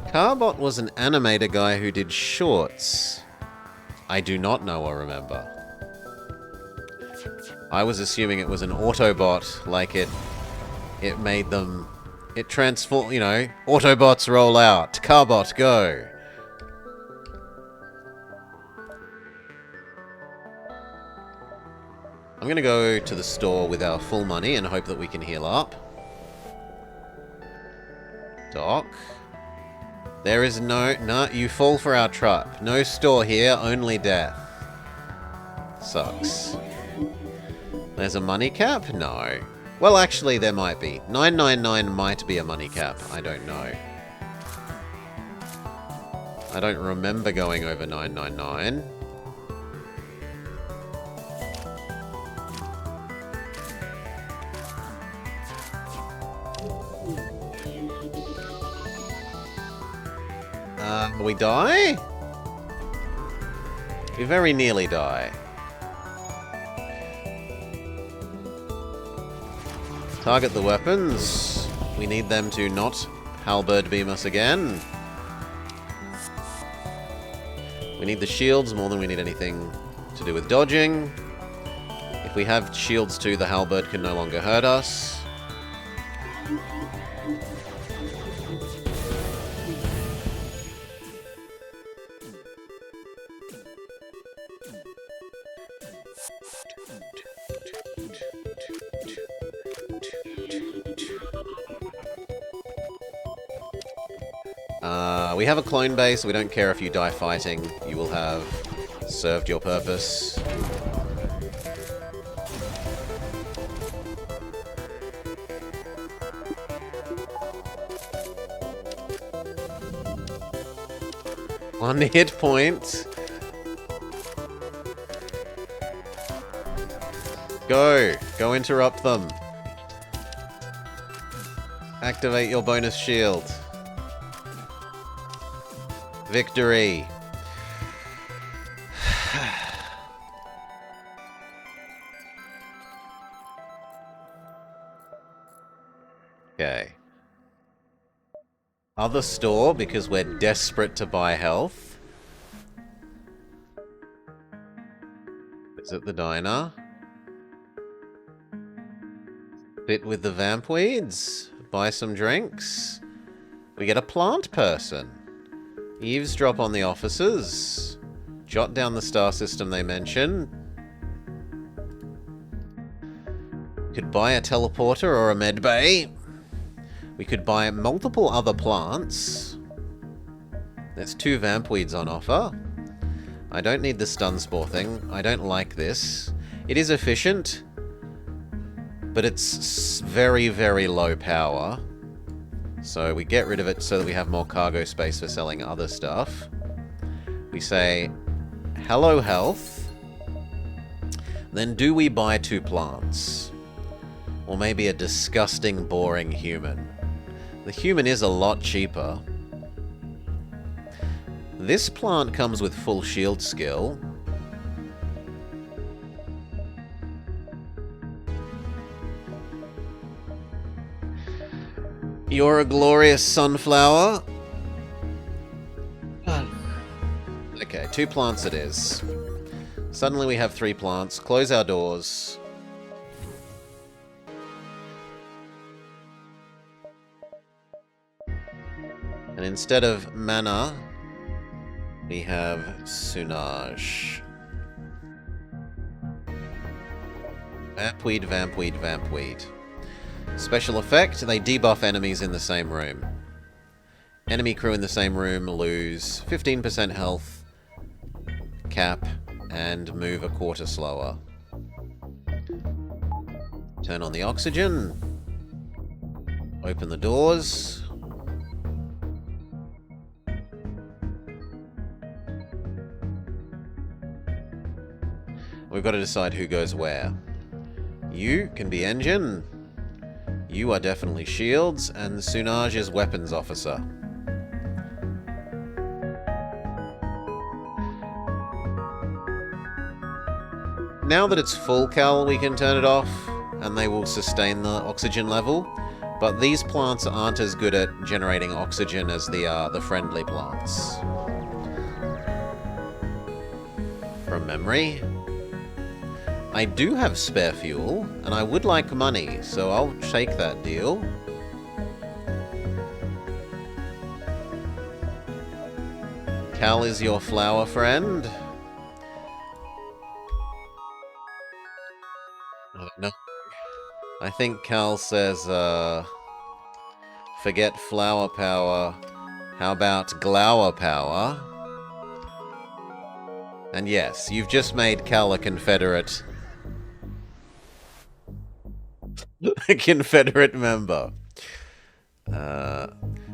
Carbot was an animator guy who did shorts. I do not know or remember. I was assuming it was an Autobot, like it made them... It transformed, you know, Autobots roll out, Carbot go. I'm going to go to the store with our full money and hope that we can heal up. Doc. There is no... No, you fall for our trap. No store here, only death. Sucks. There's a money cap? No. Well, actually, there might be. 999 might be a money cap. I don't know. I don't remember going over 999. We die? We very nearly die. Target the weapons. We need them to not halberd beam us again. We need the shields more than we need anything to do with dodging. If we have shields too, the halberd can no longer hurt us. We have a clone base. We don't care if you die fighting. You will have served your purpose. One hit point. Go. Go interrupt them. Activate your bonus shield. Victory. Okay. Other store, because we're desperate to buy health. Visit the diner. Fit with the vampweeds. Buy some drinks. We get a plant person. Eavesdrop on the officers. Jot down the star system they mention. Could buy a teleporter or a med bay. We could buy multiple other plants. There's 2 vampweeds on offer. I don't need the stun spore thing. I don't like this. It is efficient, but it's very, very low power. So we get rid of it so that we have more cargo space for selling other stuff. We say, hello health. Then do we buy 2 plants? Or maybe a disgusting, boring human. The human is a lot cheaper. This plant comes with full shield skill. You're a glorious sunflower. Okay, 2 plants it is. Suddenly we have 3 plants. Close our doors. And instead of mana, we have Sunage. Vampweed, vampweed, vampweed. Special effect, they debuff enemies in the same room. Enemy crew in the same room lose 15% health, cap, and move a quarter slower. Turn on the oxygen. Open the doors. We've got to decide who goes where. You can be engine. You are definitely shields, and Sunage is weapons officer. Now that it's full cal, we can turn it off, and they will sustain the oxygen level. But these plants aren't as good at generating oxygen as the friendly plants. From memory. I do have spare fuel, and I would like money, so I'll take that deal. Cal is your flower friend. I don't know. I think Cal says, forget flower power. How about glower power? And yes, you've just made Cal a Confederate. A Confederate member.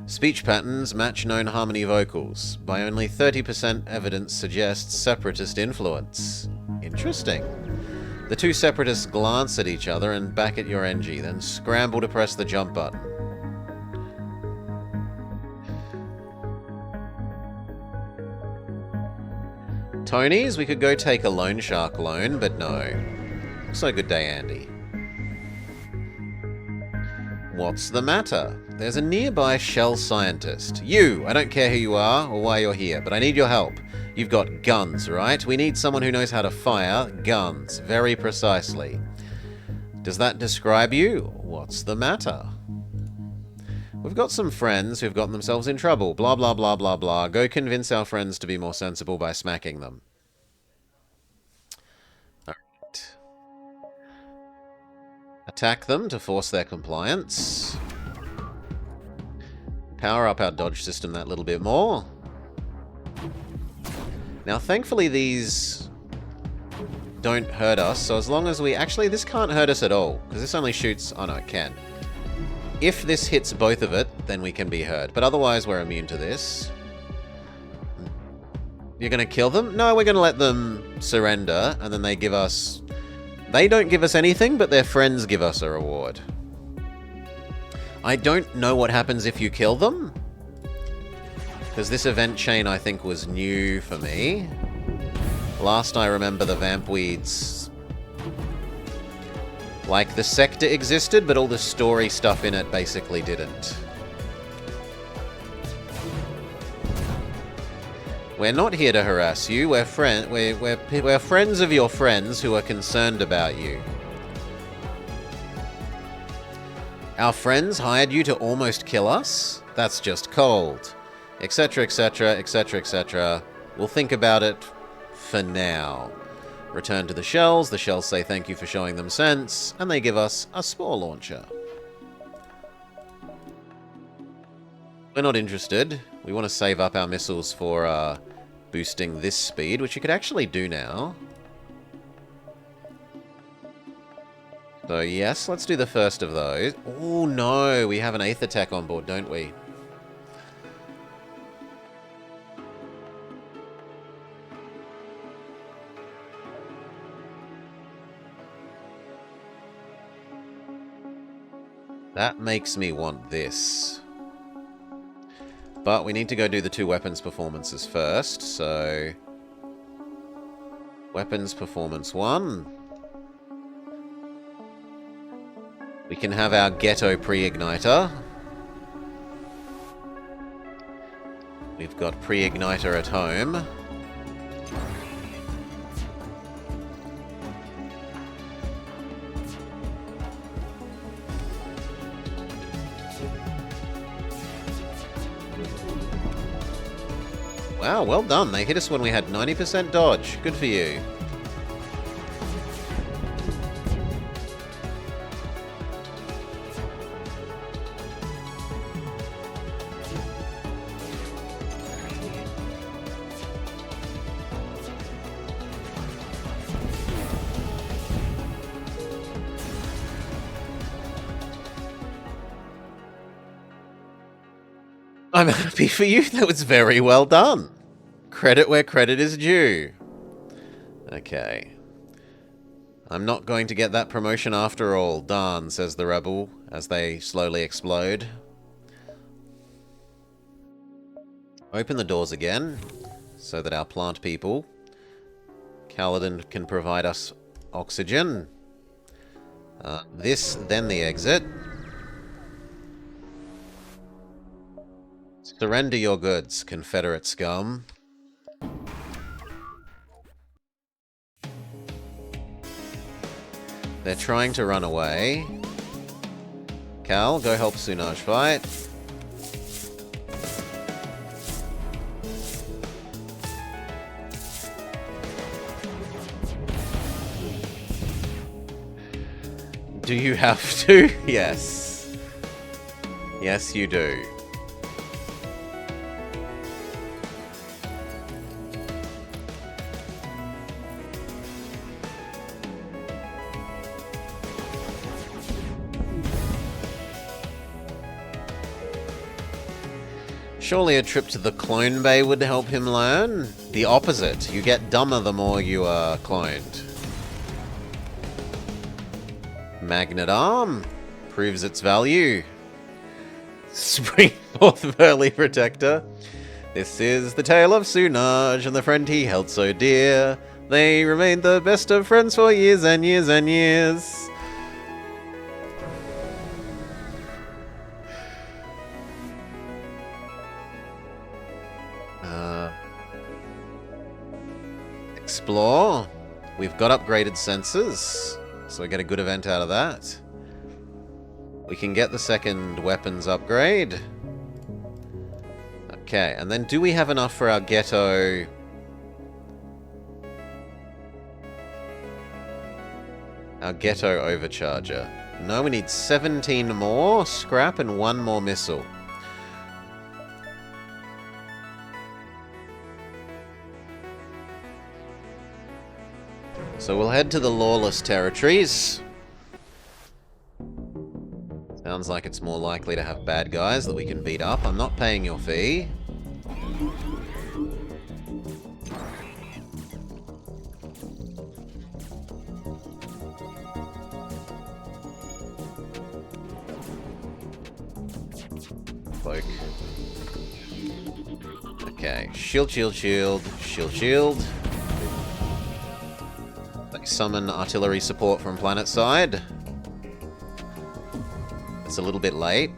Speech patterns match known harmony vocals. By only 30%, evidence suggests separatist influence. Interesting. The two separatists glance at each other and back at your NG, then scramble to press the jump button. Tony's, we could go take a loan shark loan, but no. So good day, Andy. What's the matter? There's a nearby shell scientist. You! I don't care who you are or why you're here, but I need your help. You've got guns, right? We need someone who knows how to fire guns, very precisely. Does that describe you? What's the matter? We've got some friends who've gotten themselves in trouble. Blah, blah, blah, blah, blah. Go convince our friends to be more sensible by smacking them. Alright. Attack them to force their compliance. Power up our dodge system that little bit more. Now, thankfully, these don't hurt us, so as long as we... Actually, this can't hurt us at all, because this only shoots... Oh, no, it can. If this hits both of it, then we can be hurt. But otherwise, we're immune to this. You're going to kill them? No, we're going to let them surrender, and then they give us... They don't give us anything, but their friends give us a reward. I don't know what happens if you kill them. Because this event chain, I think, was new for me. Last I remember, the Vampweeds... Like, the sector existed, but all the story stuff in it basically didn't. We're not here to harass you. We're friends of your friends who are concerned about you. Our friends hired you to almost kill us? That's just cold. Etc, etc, etc, etc. We'll think about it for now. Return to the shells. The shells say thank you for showing them sense, and they give us a spore launcher. We're not interested. We want to save up our missiles for boosting this speed, which you could actually do now. So yes, let's do the first of those. Oh no, we have an Aether Tech on board, don't we? That makes me want this. But we need to go do the 2 weapons performances first, so... Weapons performance 1. We can have our ghetto pre-igniter. We've got pre-igniter at home. Wow, well done. They hit us when we had 90% dodge. Good for you. I'm happy for you. That was very well done. Credit where credit is due. Okay. I'm not going to get that promotion after all, darn, says the rebel, as they slowly explode. Open the doors again, so that our plant people, Kaladin, can provide us oxygen. This, then the exit. Surrender your goods, Confederate scum. They're trying to run away. Cal, go help Sunaj fight. Do you have to? Yes. Yes, you do. Surely a trip to the clone bay would help him learn? The opposite. You get dumber the more you are cloned. Magnet arm. Proves its value. Springforth Burly Protector. This is the tale of Sunaj and the friend he held so dear. They remained the best of friends for years and years and years. Explore. We've got upgraded sensors, so we get a good event out of that. We can get the second weapons upgrade. Okay, and then do we have enough for our ghetto? Our ghetto overcharger. No, we need 17 more scrap and 1 more missile. So we'll head to the Lawless Territories. Sounds like it's more likely to have bad guys that we can beat up. I'm not paying your fee. Cloak. Okay, shield, shield, shield, shield, shield. They summon artillery support from planet side. It's a little bit late.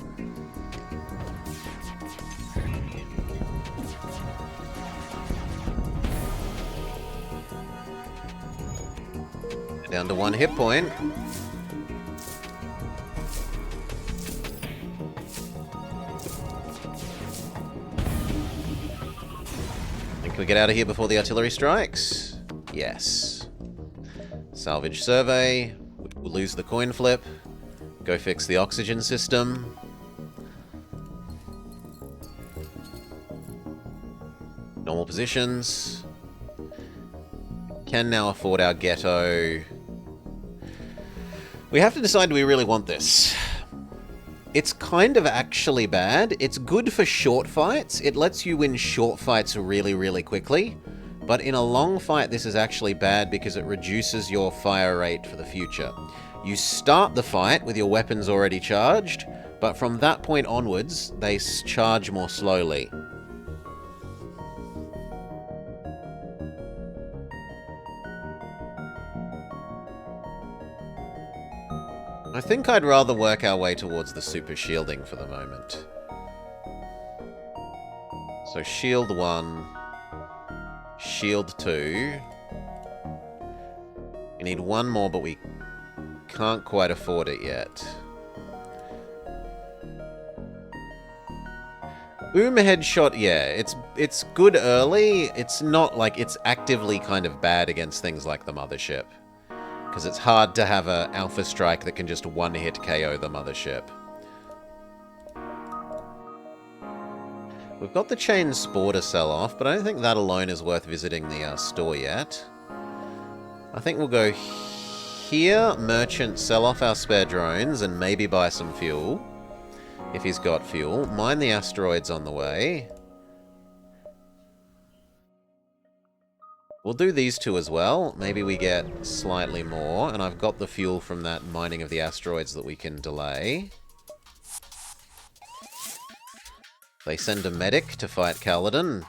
Down to 1 hit point. Think we get out of here before the artillery strikes? Yes. Salvage survey. We'll lose the coin flip. Go fix the oxygen system. Normal positions. Can now afford our ghetto. We have to decide, do we really want this? It's kind of actually bad. It's good for short fights. It lets you win short fights really, really quickly. But in a long fight, this is actually bad because it reduces your fire rate for the future. You start the fight with your weapons already charged, but from that point onwards, they charge more slowly. I think I'd rather work our way towards the super shielding for the moment. So shield 1, shield 2. We need 1 more, but we can't quite afford it yet. Headshot, yeah, it's good early. It's not like it's actively kind of bad against things like the mothership. Because it's hard to have an alpha strike that can just one-hit KO the mothership. We've got the chain spore to sell off, but I don't think that alone is worth visiting the store yet. I think we'll go here, merchant, sell off our spare drones, and maybe buy some fuel. If he's got fuel. Mine the asteroids on the way. We'll do these 2 as well. Maybe we get slightly more, and I've got the fuel from that mining of the asteroids that we can delay. They send a medic to fight Kaladin.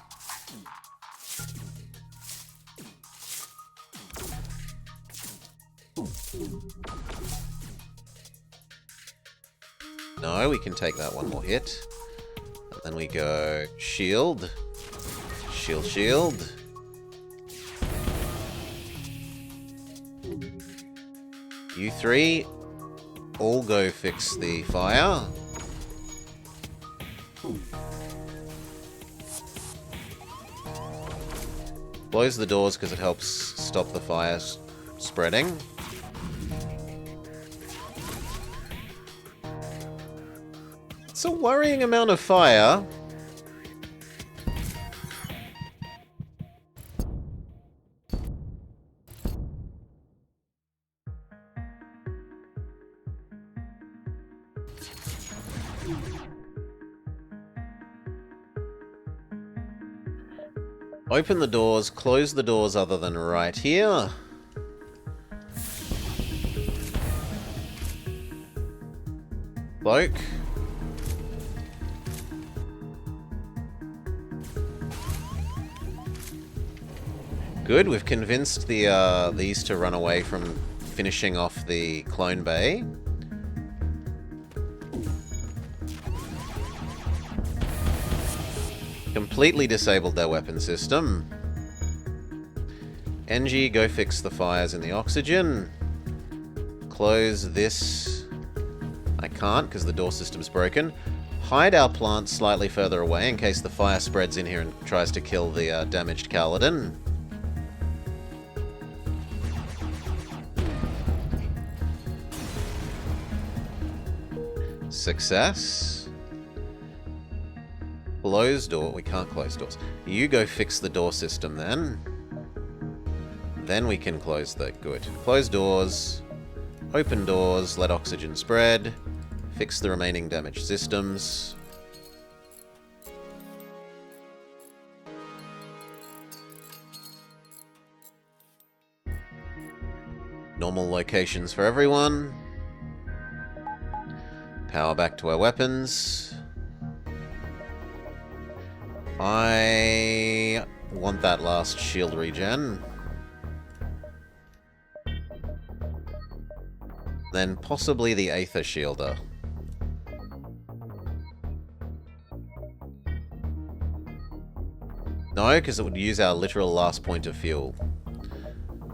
No, we can take that 1 more hit. And then we go shield. Shield, shield. You 3 all go fix the fire. Close the doors because it helps stop the fire spreading. It's a worrying amount of fire. Open the doors, close the doors other than right here. Cloak. Good, we've convinced these to run away from finishing off the clone bay. Completely disabled their weapon system. NG, go fix the fires in the oxygen. Close this. I can't because the door system's broken. Hide our plants slightly further away in case the fire spreads in here and tries to kill the damaged Kaladin. Success. Close door. We can't close doors. You go fix the door system then. Then we can close the... Good. Close doors. Open doors. Let oxygen spread. Fix the remaining damaged systems. Normal locations for everyone. Power back to our weapons. I want that last shield regen. Then possibly the Aether Shielder. No, because it would use our literal last point of fuel.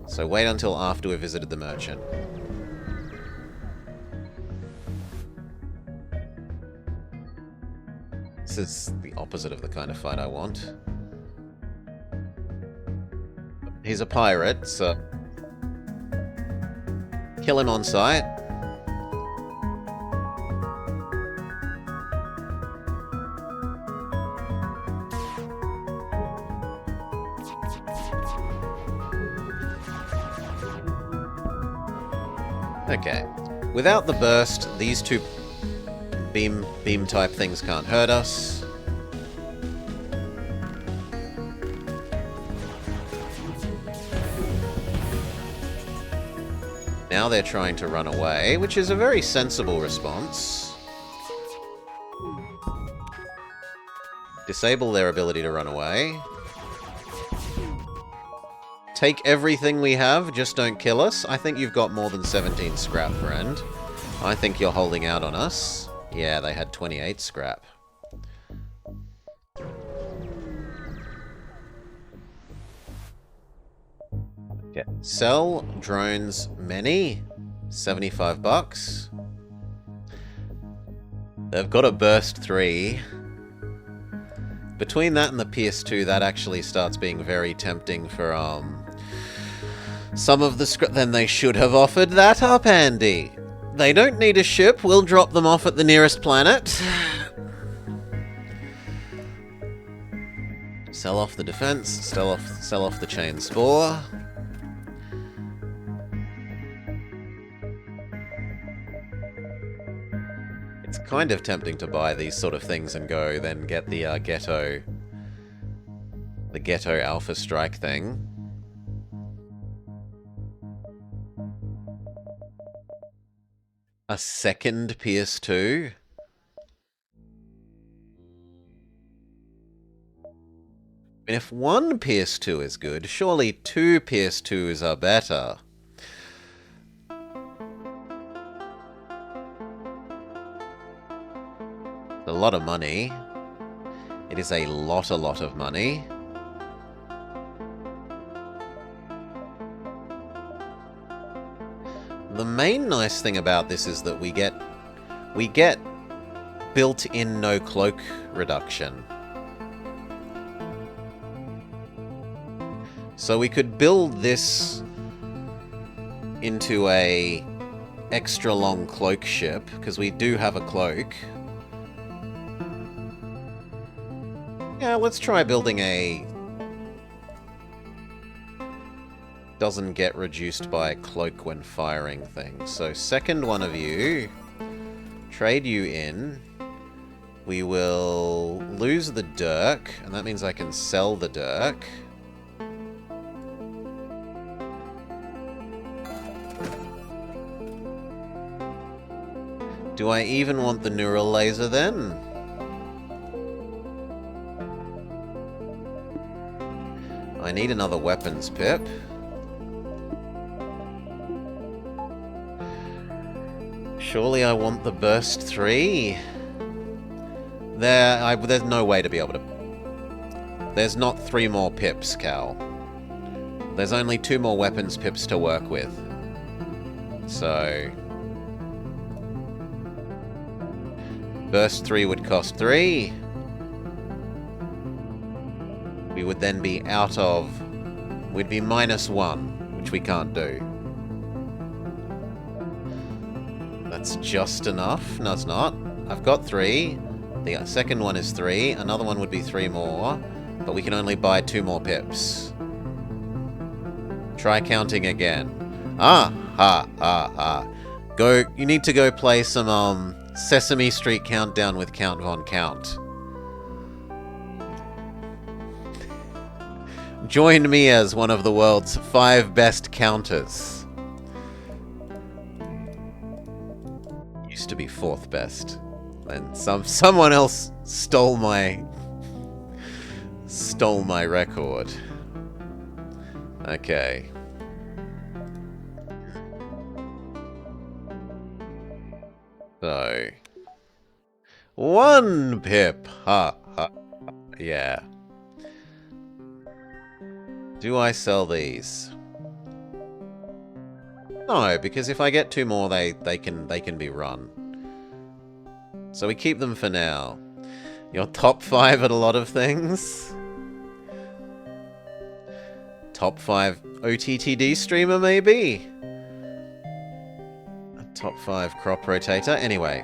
So wait until after we've visited the merchant. This is the opposite of the kind of fight I want. He's a pirate, so... Kill him on sight. Okay. Without the burst, these two beam type things can't hurt us. Now they're trying to run away, which is a very sensible response. Disable their ability to run away. Take everything we have, just don't kill us. I think you've got more than 17 scrap, friend. I think you're holding out on us. Yeah, they had 28 scrap. Okay. Sell drones many. 75 bucks. They've got a burst 3. Between that and the PS2, that actually starts being very tempting for some of the scrap. Then they should have offered that up, Andy. They don't need a ship. We'll drop them off at the nearest planet. Sell off the defense. Sell off the chain spore. It's kind of tempting to buy these sort of things and go, then get the ghetto Alpha Strike thing. A second PS2? And if one PS2 is good, surely two PS2s are better. A lot of money. It is a lot of money. The main nice thing about this is that we get built-in no cloak reduction. So we could build this into a extra long cloak ship, because we do have a cloak. Yeah, let's try building a... doesn't get reduced by cloak when firing thing. So second one of you, trade you in. We will lose the dirk, and that means I can sell the dirk. Do I even want the neural laser then? I need another weapons pip. Surely I want the burst 3. There's no way to be able to... There's not 3 more pips, Cal. There's only 2 more weapons pips to work with. So... Burst 3 would cost 3. We would then be out of... We'd be -1, which we can't do. That's just enough. No, it's not. I've got 3. The second one is 3. Another one would be 3 more. But we can only buy 2 more pips. Try counting again. Go. You need to go play some Sesame Street Countdown with Count Von Count. Join me as one of the world's 5 best counters. Used to be 4th best. And someone else stole my record. Okay. So 1 pip. Ha ha. Yeah. Do I sell these? No, because if I get 2 more, they can be run. So we keep them for now. You're top 5 at a lot of things. Top 5 OTTD streamer, maybe? A top 5 crop rotator. Anyway,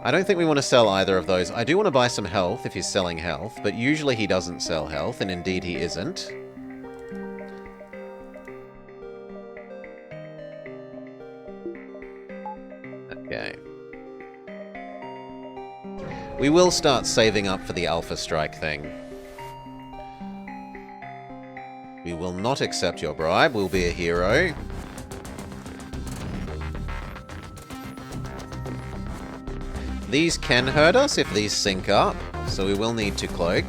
I don't think we want to sell either of those. I do want to buy some health if he's selling health, but usually he doesn't sell health, and indeed he isn't. Okay. We will start saving up for the Alpha Strike thing. We will not accept your bribe. We'll be a hero. These can hurt us if these sync up, so we will need to cloak.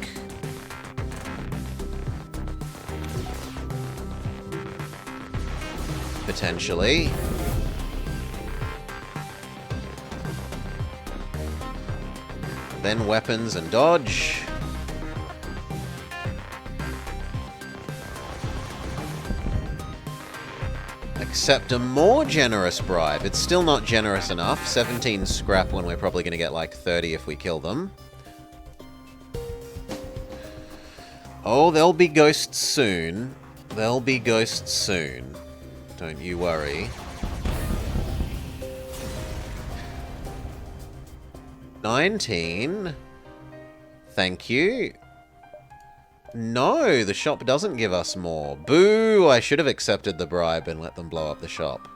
Potentially. Then weapons and dodge. Accept a more generous bribe. It's still not generous enough. 17 scrap when we're probably going to get like 30 if we kill them. Oh, there'll be ghosts soon. There'll be ghosts soon. Don't you worry. 19. Thank you. No, the shop doesn't give us more. Boo! I should have accepted the bribe and let them blow up the shop.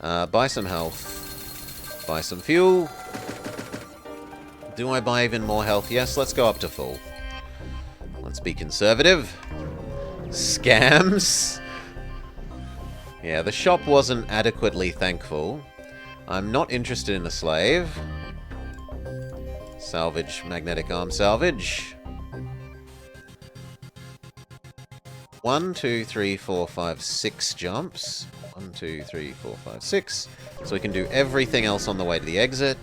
Buy some health. Buy some fuel. Do I buy even more health? Yes, let's go up to full. Let's be conservative. Scams. Yeah, the shop wasn't adequately thankful. I'm not interested in a slave. Salvage, magnetic arm salvage. 1, 2, 3, 4, 5, 6 jumps. 1, 2, 3, 4, 5, 6. So we can do everything else on the way to the exit.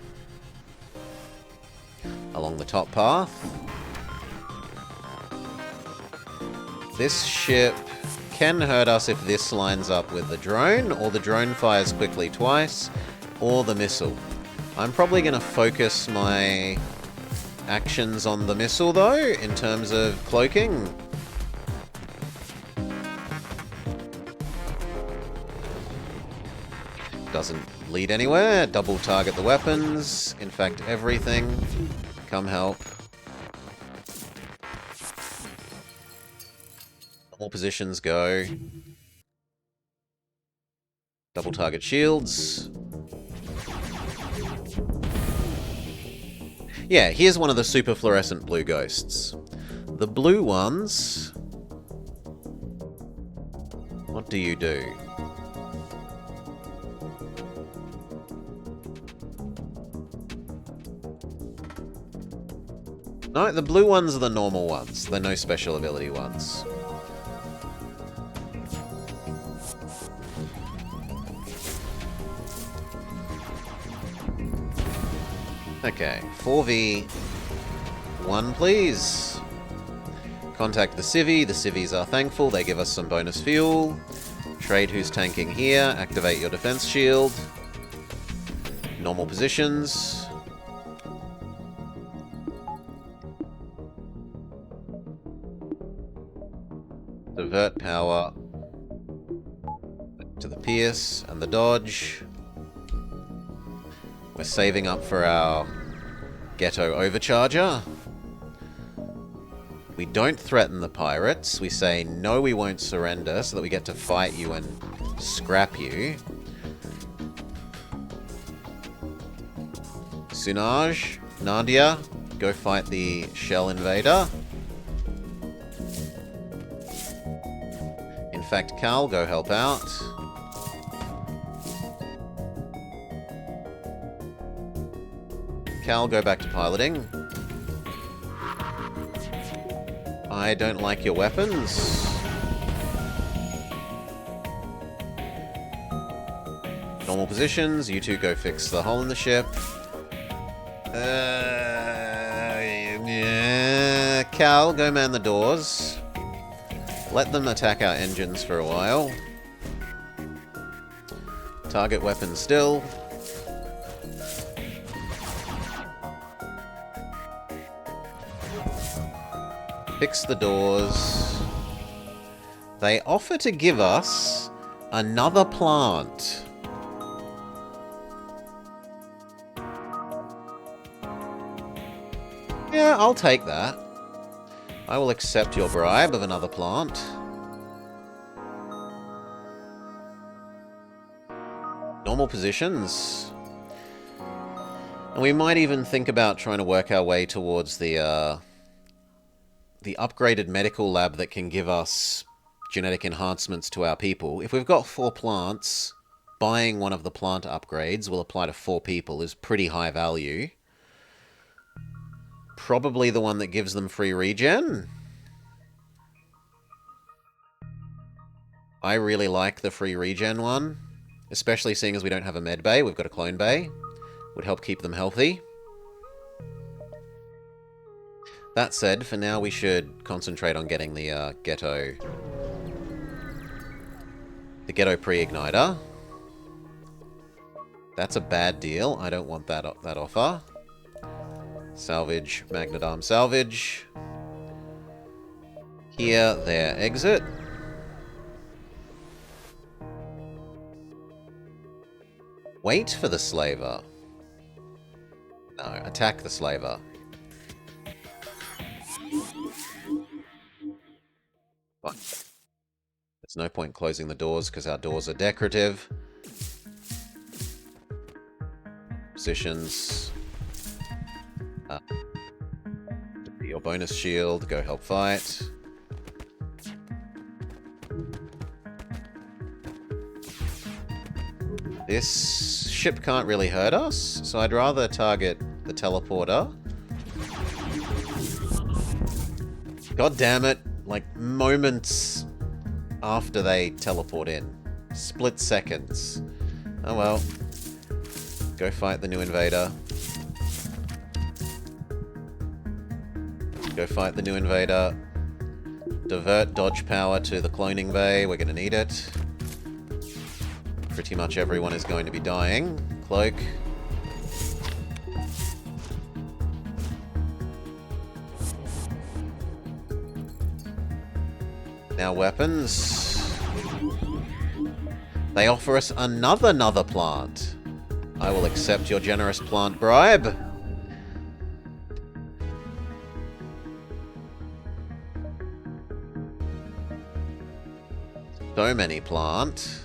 Along the top path. This ship can hurt us if this lines up with the drone, or the drone fires quickly twice, or the missile. I'm probably going to focus my actions on the missile, though, in terms of cloaking. Doesn't lead anywhere. Double target the weapons. In fact, everything. Come help. All positions go. Double target shields. Yeah, here's one of the super fluorescent blue ghosts. The blue ones... What do you do? No, the blue ones are the normal ones. They're no special ability ones. Okay, 4v1 please. Contact the civvy. The civvies are thankful. They give us some bonus fuel. Trade who's tanking here. Activate your defense shield. Normal positions. Divert power to the pierce and the dodge. We're saving up for our ghetto overcharger. We don't threaten the pirates. We say, no, we won't surrender, so that we get to fight you and scrap you. Sunaj, Nadia, go fight the Shell Invader. In fact, Cal, go help out. Cal, go back to piloting. I don't like your weapons. Normal positions. You two go fix the hole in the ship. Yeah. Cal, go man the doors. Let them attack our engines for a while. Target weapon still. Fix the doors. They offer to give us another plant. Yeah, I'll take that. I will accept your bribe of another plant. Normal positions. And we might even think about trying to work our way towards the upgraded medical lab that can give us genetic enhancements to our people. If we've got 4 plants, buying one of the plant upgrades will apply to 4 people is pretty high value. Probably the one that gives them free regen. I really like the free regen one, especially seeing as we don't have a med bay, we've got a clone bay. Would help keep them healthy. That said, for now we should concentrate on getting the ghetto pre-igniter. That's a bad deal. I don't want that offer. Salvage, magnet arm salvage. Here, there, exit. Wait for the slaver. No, attack the slaver. Fine. There's no point closing the doors because our doors are decorative. Positions. Your bonus shield, go help fight. This ship can't really hurt us, so I'd rather target the teleporter. God damn it, like moments after they teleport in. Split seconds. Oh well. Go fight the new invader. Go fight the new invader. Divert dodge power to the cloning bay. We're going to need it. Pretty much everyone is going to be dying. Cloak. Now weapons. They offer us another plant. I will accept your generous plant bribe. So many plant.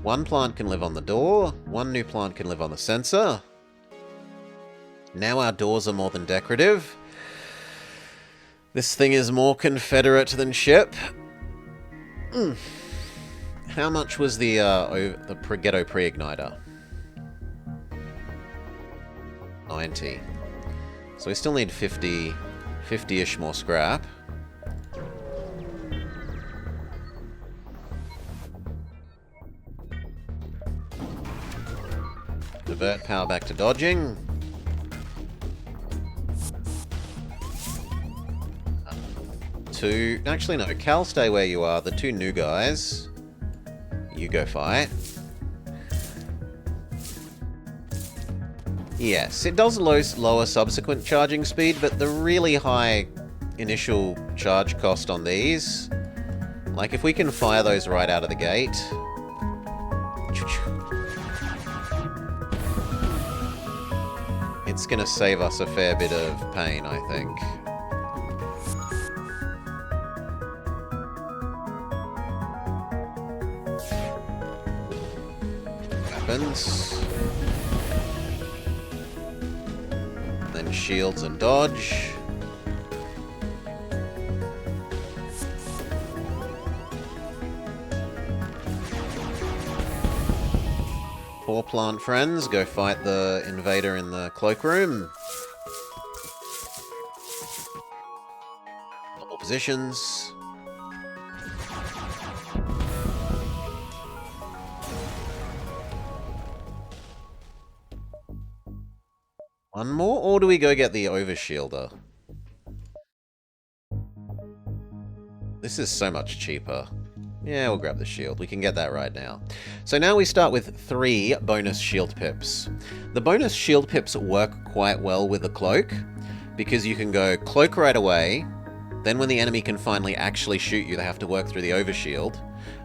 One plant can live on the door. One new plant can live on the sensor. Now our doors are more than decorative. This thing is more Confederate than ship. How much was the Ghetto Pre-Igniter? 90. So we still need 50-ish more scrap. Divert power back to dodging. Actually, no. Cal, stay where you are. The two new guys. You go fight. Yes, it does lower subsequent charging speed, but the really high initial charge cost on these... Like, if we can fire those right out of the gate... It's gonna save us a fair bit of pain, I think. Weapons. Then shields and dodge. Four plant friends, go fight the invader in the cloakroom. Double positions. One more, or do we go get the overshielder? This is so much cheaper. Yeah, we'll grab the shield. We can get that right now. So now we start with 3 bonus shield pips. The bonus shield pips work quite well with the cloak, because you can go cloak right away, then when the enemy can finally actually shoot you, they have to work through the overshield,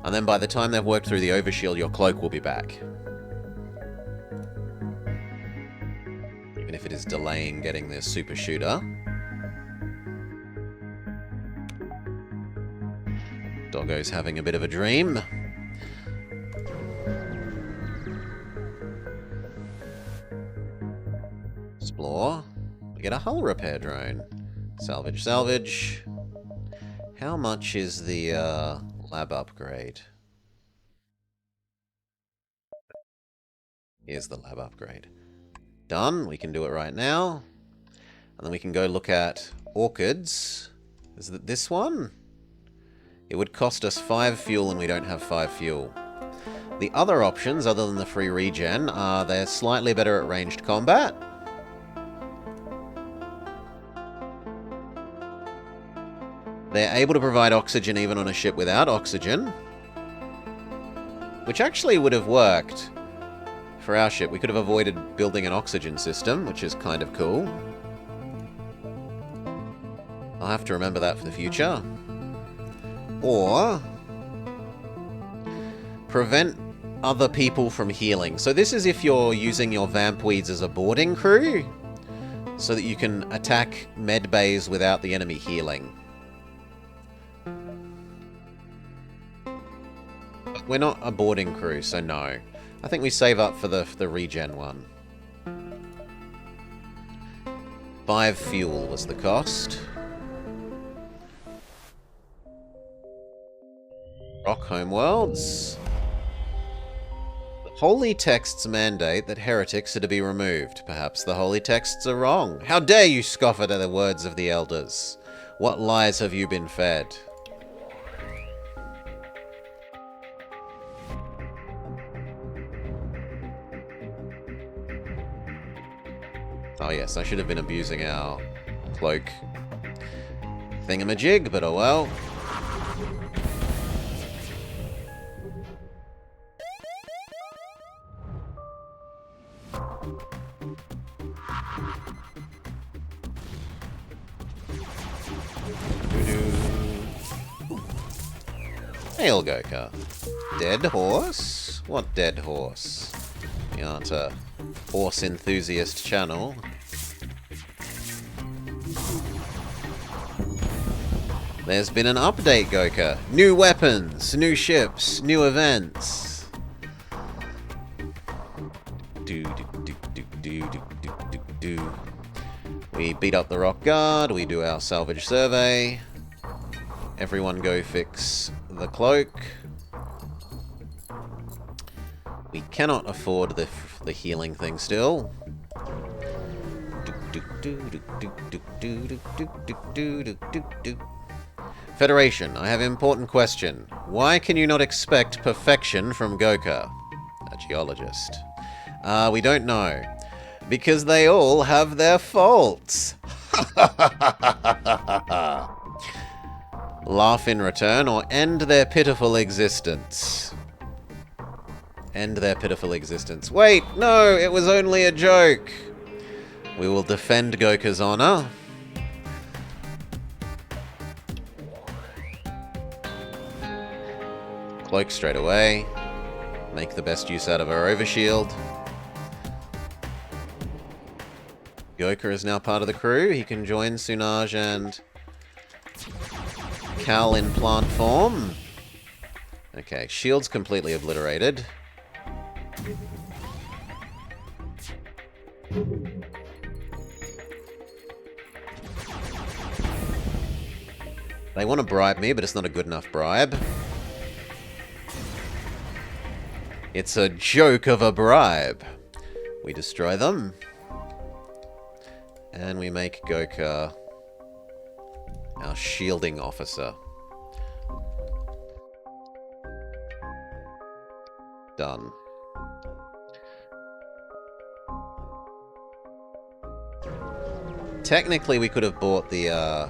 and then by the time they've worked through the overshield, your cloak will be back. Even if it is delaying getting the super shooter. Doggo's having a bit of a dream. Explore. We get a hull repair drone. Salvage, salvage. How much is the lab upgrade? Here's the lab upgrade. Done. We can do it right now. And then we can go look at orchids. Is it this one? It would cost us 5 fuel and we don't have 5 fuel. The other options, other than the free regen, are they're slightly better at ranged combat. They're able to provide oxygen even on a ship without oxygen. Which actually would have worked for our ship. We could have avoided building an oxygen system, which is kind of cool. I'll have to remember that for the future. Or prevent other people from healing. So this is if you're using your vampweeds as a boarding crew, so that you can attack med bays without the enemy healing. But we're not a boarding crew, so no. I think we save up for the regen one. 5 fuel was the cost. Rock homeworlds. The holy texts mandate that heretics are to be removed. Perhaps the holy texts are wrong. How dare you scoff at the words of the elders? What lies have you been fed? Oh yes, I should have been abusing our cloak thingamajig, but oh well. Hail Goka. Dead horse? What dead horse? You aren't a horse enthusiast channel. There's been an update, Goka. New weapons, new ships, new events. Do. We beat up the rock guard, we do our salvage survey. Everyone go fix the cloak. We cannot afford the healing thing still. Federation, I have an important question. Why can you not expect perfection from Goka? A geologist. We don't know. Because they all have their faults. Laugh in return or end their pitiful existence. End their pitiful existence. Wait, no, it was only a joke. We will defend Goka's honor. Cloak straight away. Make the best use out of our overshield. Goka is now part of the crew. He can join Sunaj and Cal in plant form. Okay, shield's completely obliterated. They want to bribe me, but it's not a good enough bribe. It's a joke of a bribe. We destroy them. And we make Goka our shielding officer. Done. Technically, we could have bought the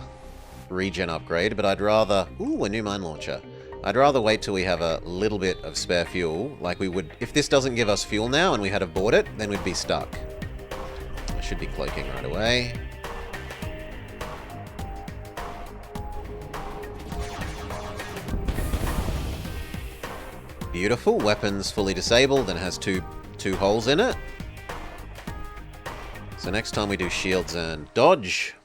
regen upgrade, but I'd rather... Ooh, a new mine launcher. I'd rather wait till we have a little bit of spare fuel, like we would... If this doesn't give us fuel now and we had have bought it, then we'd be stuck. I should be cloaking right away. Beautiful. Weapons fully disabled and has two holes in it. So next time we do shields and dodge.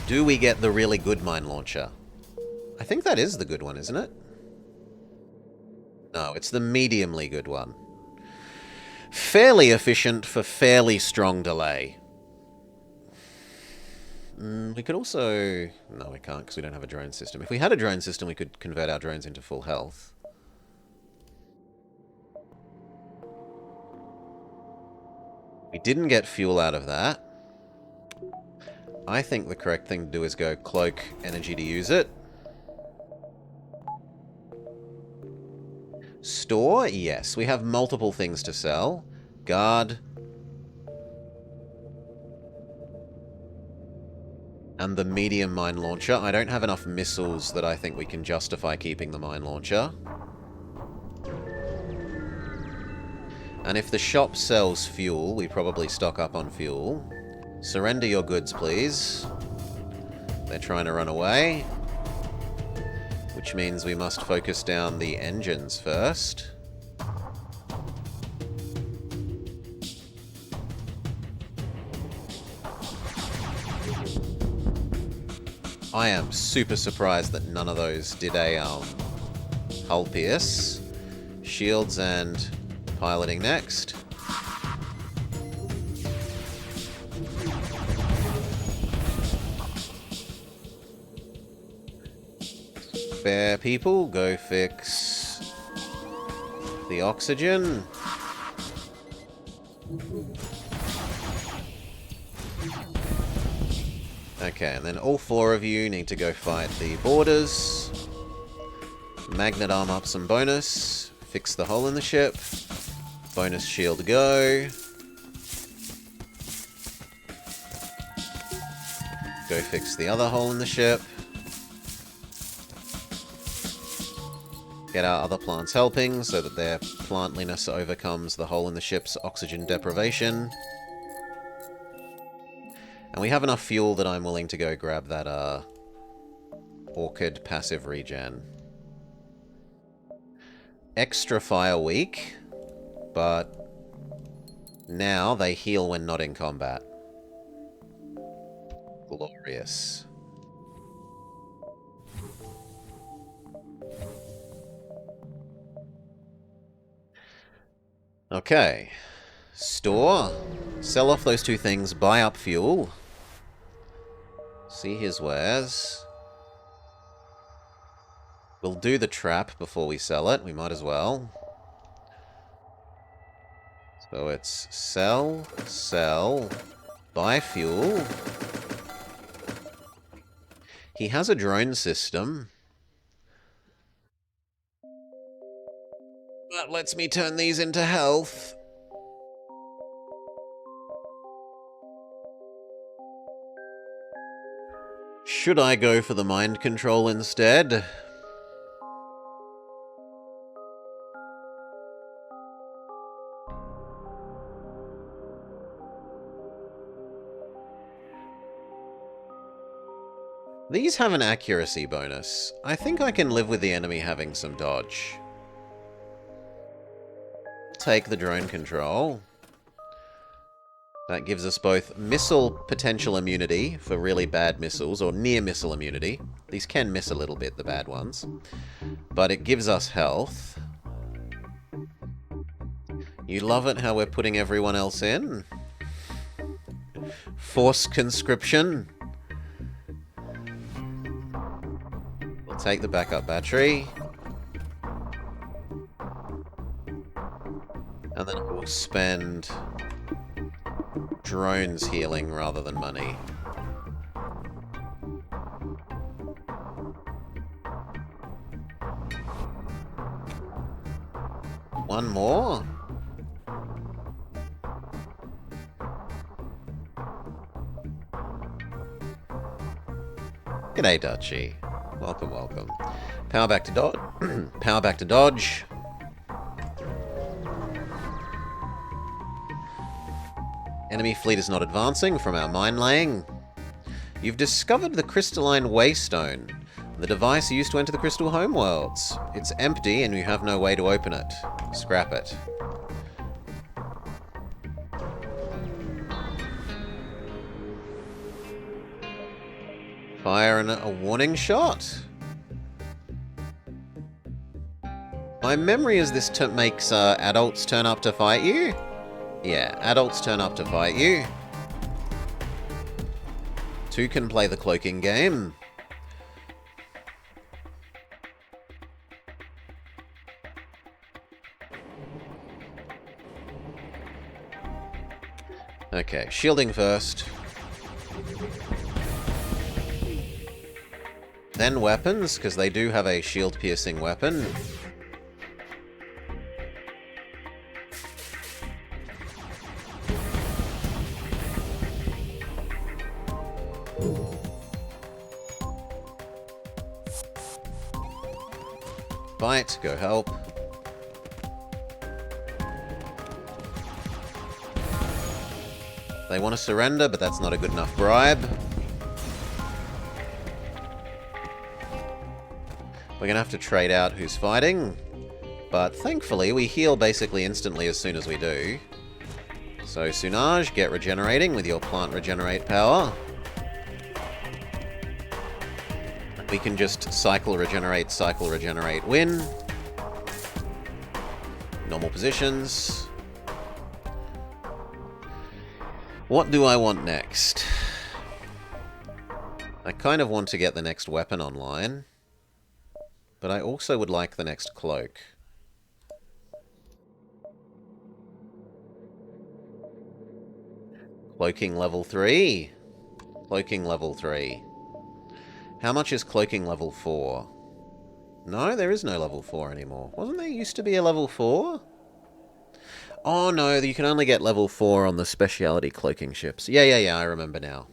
Do we get the really good mine launcher? I think that is the good one, isn't it? No, it's the mediumly good one. Fairly efficient for fairly strong delay. We could also... No, we can't because we don't have a drone system. If we had a drone system, we could convert our drones into full health. We didn't get fuel out of that. I think the correct thing to do is go cloak energy to use it. Store? Yes. We have multiple things to sell. Guard. And the medium mine launcher. I don't have enough missiles that I think we can justify keeping the mine launcher. And if the shop sells fuel, we probably stock up on fuel. Surrender your goods, please. They're trying to run away. Which means we must focus down the engines first. I am super surprised that none of those did a hull pierce. Shields and piloting next. Fair people, go fix the oxygen. Okay, and then all four of you need to go fight the borders. Magnet arm up some bonus. Fix the hole in the ship. Bonus shield go. Go fix the other hole in the ship. Get our other plants helping so that their plantliness overcomes the hole in the ship's oxygen deprivation. And we have enough fuel that I'm willing to go grab that orchid passive regen. Extra fire weak, but now they heal when not in combat. Glorious. Okay. Store. Sell off those two things. Buy up fuel. See his wares. We'll do the trap before we sell it. We might as well. So it's sell, sell, buy fuel. He has a drone system. That lets me turn these into health. Should I go for the mind control instead? These have an accuracy bonus. I think I can live with the enemy having some dodge. Take the drone control. That gives us both missile potential immunity for really bad missiles, or near missile immunity. These can miss a little bit, the bad ones. But it gives us health. You love it how we're putting everyone else in? Force conscription. We'll take the backup battery. And then we'll spend drones healing rather than money. One more? G'day, Dutchy. Welcome, welcome. Power back to dodge. Power back to dodge. Enemy fleet is not advancing from our mine laying. You've discovered the crystalline waystone, the device used to enter the crystal homeworlds. It's empty and you have no way to open it. Scrap it. Fire a warning shot. My memory is this makes adults turn up to fight you. Yeah, adults turn up to fight you. 2 can play the cloaking game. Okay, shielding first. Then weapons, because they do have a shield-piercing weapon. Fight, go help. They want to surrender, but that's not a good enough bribe. We're going to have to trade out who's fighting. But thankfully, we heal basically instantly as soon as we do. So, Sunaj, get regenerating with your plant regenerate power. We can just cycle, regenerate, win. Normal positions. What do I want next? I kind of want to get the next weapon online. But I also would like the next cloak. Cloaking level 3. Cloaking level 3. How much is cloaking level 4? No, there is no level 4 anymore. Wasn't there used to be a level 4? Oh no, you can only get level 4 on the specialty cloaking ships. Yeah, I remember now.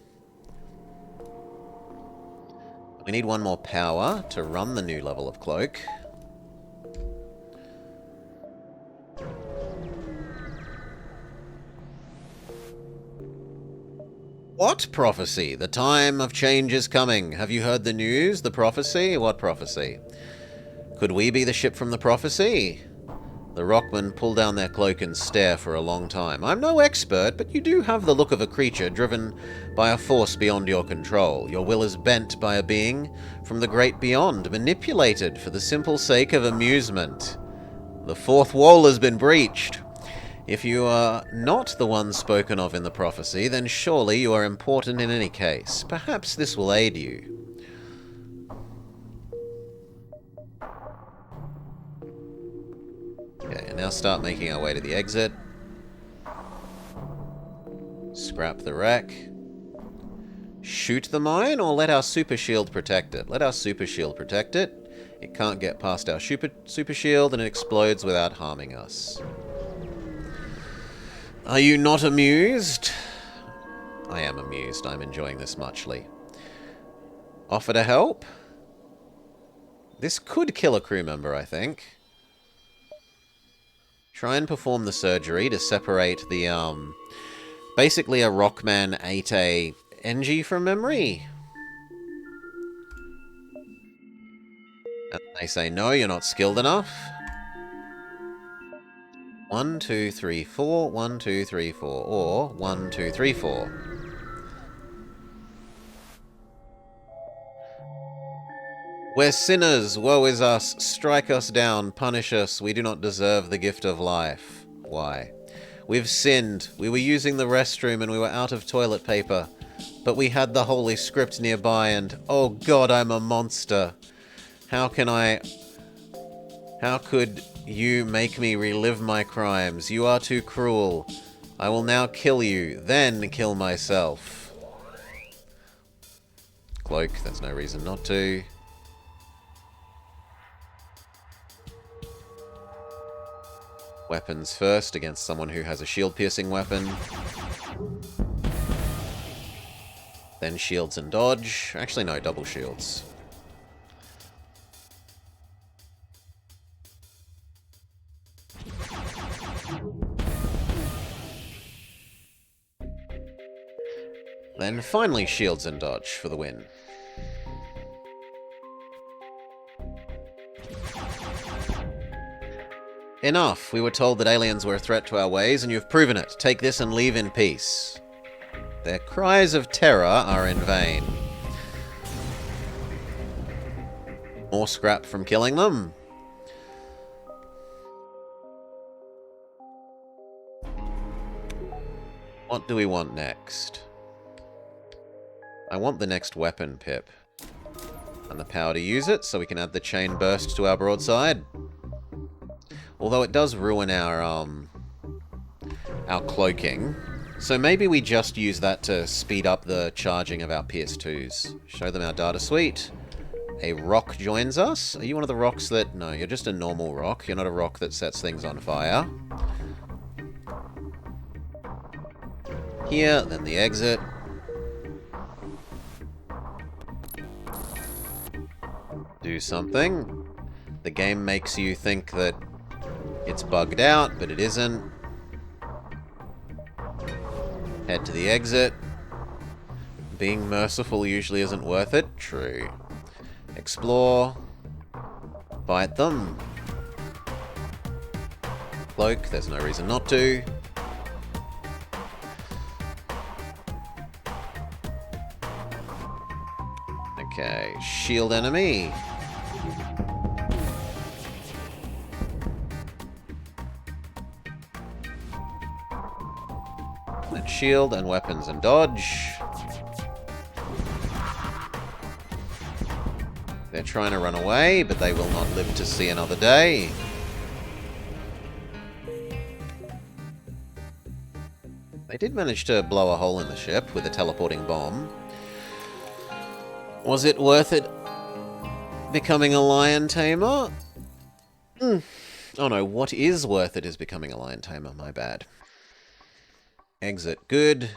We need 1 more power to run the new level of cloak. What prophecy? The time of change is coming. Have you heard the news? The prophecy? What prophecy? Could we be the ship from the prophecy? The Rockmen pull down their cloak and stare for a long time. I'm no expert, but you do have the look of a creature driven by a force beyond your control. Your will is bent by a being from the great beyond, manipulated for the simple sake of amusement. The fourth wall has been breached. If you are not the one spoken of in the prophecy, then surely you are important in any case. Perhaps this will aid you. Okay, and now start making our way to the exit. Scrap the wreck. Shoot the mine, or let our super shield protect it? Let our super shield protect it. It can't get past our super shield, and it explodes without harming us. Are you not amused? I am amused. I'm enjoying this muchly. Offer to help? This could kill a crew member, I think. Try and perform the surgery to separate the, basically a Rockman ate a NG from memory. And they say, no, you're not skilled enough. 1, 2, 3, 4, 1, 2, 3, 4, or 1, 2, 3, 4. We're sinners, woe is us, strike us down, punish us, we do not deserve the gift of life. Why? We've sinned, we were using the restroom and we were out of toilet paper, but we had the Holy Script nearby and, oh God, I'm a monster. How could you make me relive my crimes? You are too cruel. I will now kill you, then kill myself. Cloak, there's no reason not to. Weapons first against someone who has a shield-piercing weapon. Then shields and dodge. Actually, no, double shields. Then finally shields and dodge for the win. Enough! We were told that aliens were a threat to our ways, and you've proven it. Take this and leave in peace. Their cries of terror are in vain. More scrap from killing them. What do we want next? I want the next weapon pip. And the power to use it, so we can add the chain burst to our broadside. Although it does ruin our cloaking. So maybe we just use that to speed up the charging of our PS2s. Show them our data suite. A rock joins us. Are you one of the rocks that... No, you're just a normal rock. You're not a rock that sets things on fire. Here, then the exit. Do something. The game makes you think that it's bugged out, but it isn't. Head to the exit. Being merciful usually isn't worth it. True. Explore. Bite them. Cloak, there's no reason not to. Okay, shield enemy. Then shield and weapons and dodge. They're trying to run away, but they will not live to see another day. They did manage to blow a hole in the ship with a teleporting bomb. Was it worth it becoming a lion tamer? Oh no, what is worth it is becoming a lion tamer, my bad. Exit good.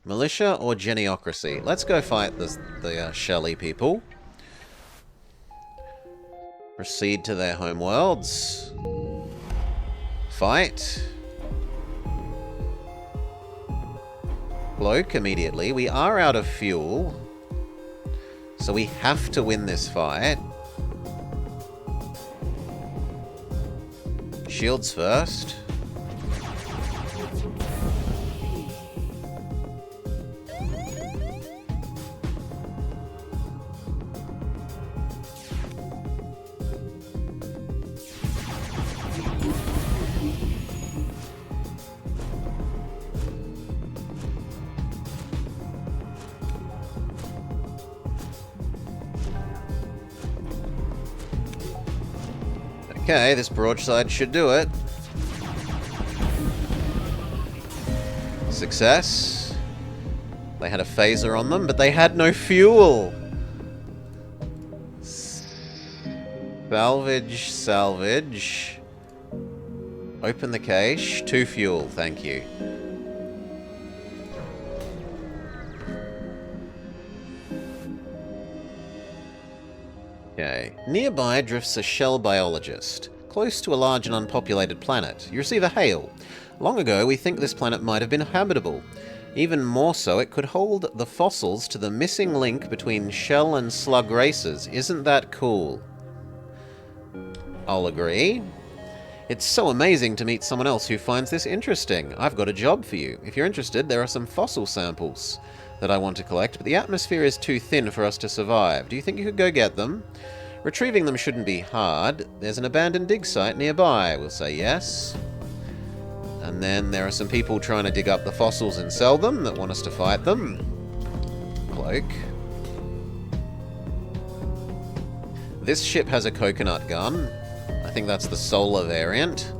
Militia or geniocracy? Let's go fight the Shelley people. Proceed to their home worlds. Fight. Cloak immediately. We are out of fuel. So we have to win this fight. shields first. Okay, this broadside should do it. Success. They had a phaser on them, but they had no fuel. Salvage, salvage. Open the cache. 2 fuel, thank you. Okay. Nearby drifts a shell biologist, close to a large and unpopulated planet. You receive a hail. Long ago, we think this planet might have been habitable. Even more so, it could hold the fossils to the missing link between shell and slug races. Isn't that cool? I'll agree. It's so amazing to meet someone else who finds this interesting. I've got a job for you. If you're interested, there are some fossil samples that I want to collect, but the atmosphere is too thin for us to survive. Do you think you could go get them? Retrieving them shouldn't be hard. There's an abandoned dig site nearby. We'll say yes. And then there are some people trying to dig up the fossils and sell them that want us to fight them. Cloak. This ship has a coconut gun. I think that's the solar variant.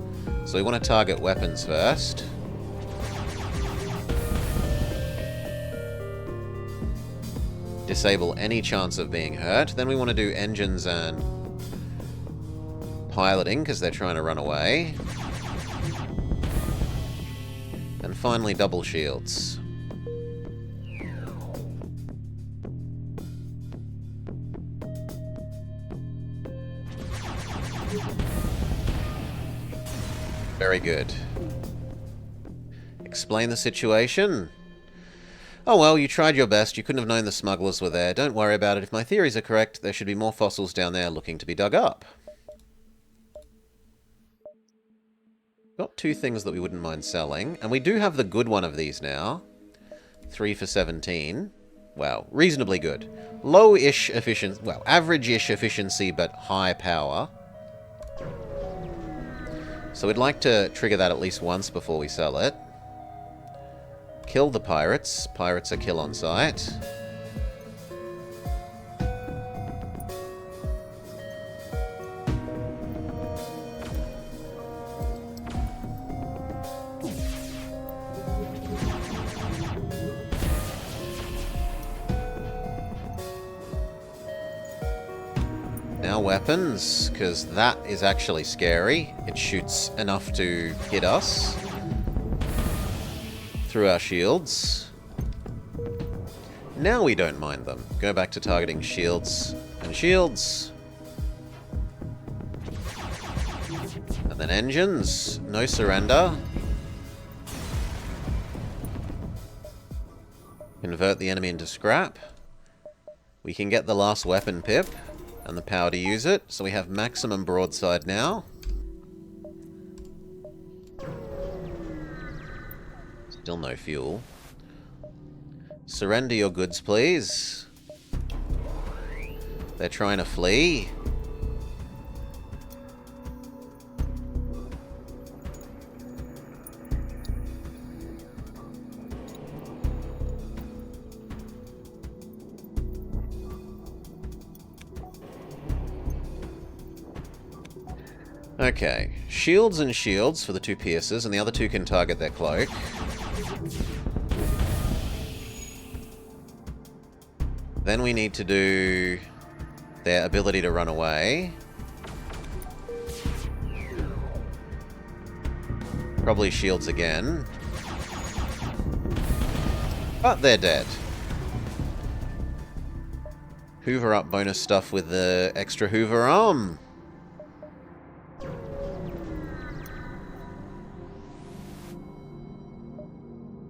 So we want to target weapons first. Disable any chance of being hurt. Then we want to do engines and piloting because they're trying to run away. And finally double shields. Very good. Explain the situation. Oh well, you tried your best. You couldn't have known the smugglers were there. Don't worry about it. If my theories are correct, there should be more fossils down there looking to be dug up. Got 2 things that we wouldn't mind selling. And we do have the good one of these now. 3 for 17. Wow, reasonably good. Low-ish efficiency, well, average-ish efficiency, but high power. So we'd like to trigger that at least once before we sell it. Kill the pirates. Pirates are kill on sight. Now weapons, because that is actually scary. It shoots enough to hit us through our shields. Now we don't mind them. Go back to targeting shields and shields. And then engines. No surrender. Convert the enemy into scrap. We can get the last weapon pip and the power to use it, so we have maximum broadside now. Still no fuel. Surrender your goods, please. They're trying to flee. Okay, shields and shields for the 2 piercers, and the other 2 can target their cloak. Then we need to do their ability to run away. Probably shields again. But they're dead. Hoover up bonus stuff with the extra Hoover arm.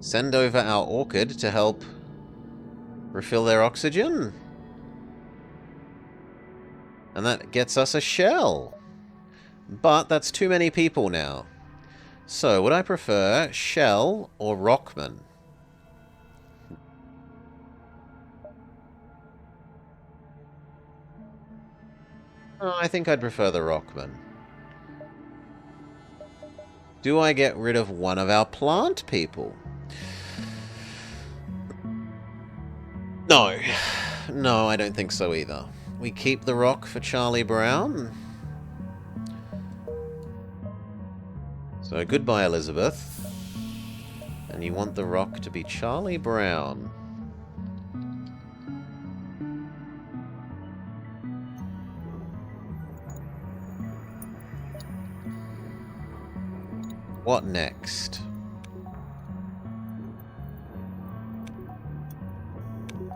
Send over our orchid to help refill their oxygen. And that gets us a shell. But that's too many people now. So, would I prefer Shell or Rockman? Oh, I think I'd prefer the Rockman. Do I get rid of one of our plant people? No. No, I don't think so either. We keep the rock for Charlie Brown. So goodbye, Elizabeth. And you want the rock to be Charlie Brown. What next?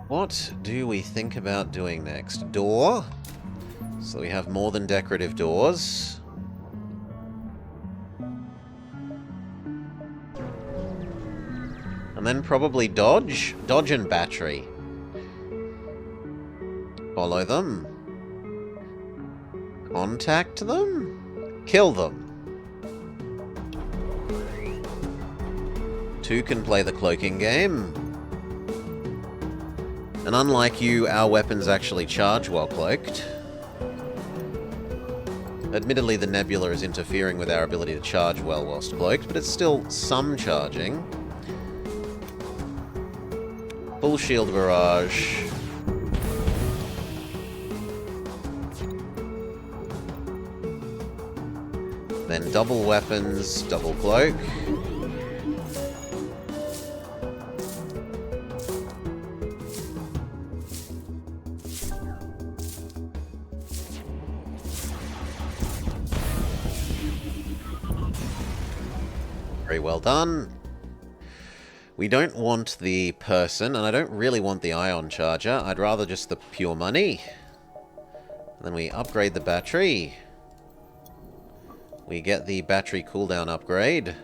What do we think about doing next? Door. So we have more than decorative doors. And then probably dodge. Dodge and battery. Follow them. Contact them. Kill them. 2 can play the cloaking game. And unlike you, our weapons actually charge while cloaked. Admittedly, the nebula is interfering with our ability to charge well whilst cloaked, but it's still some charging. Full shield barrage. Then double weapons, double cloak. Very well done. We don't want the person, and I don't really want the ion charger. I'd rather just the pure money. And then we upgrade the battery. We get the battery cooldown upgrade.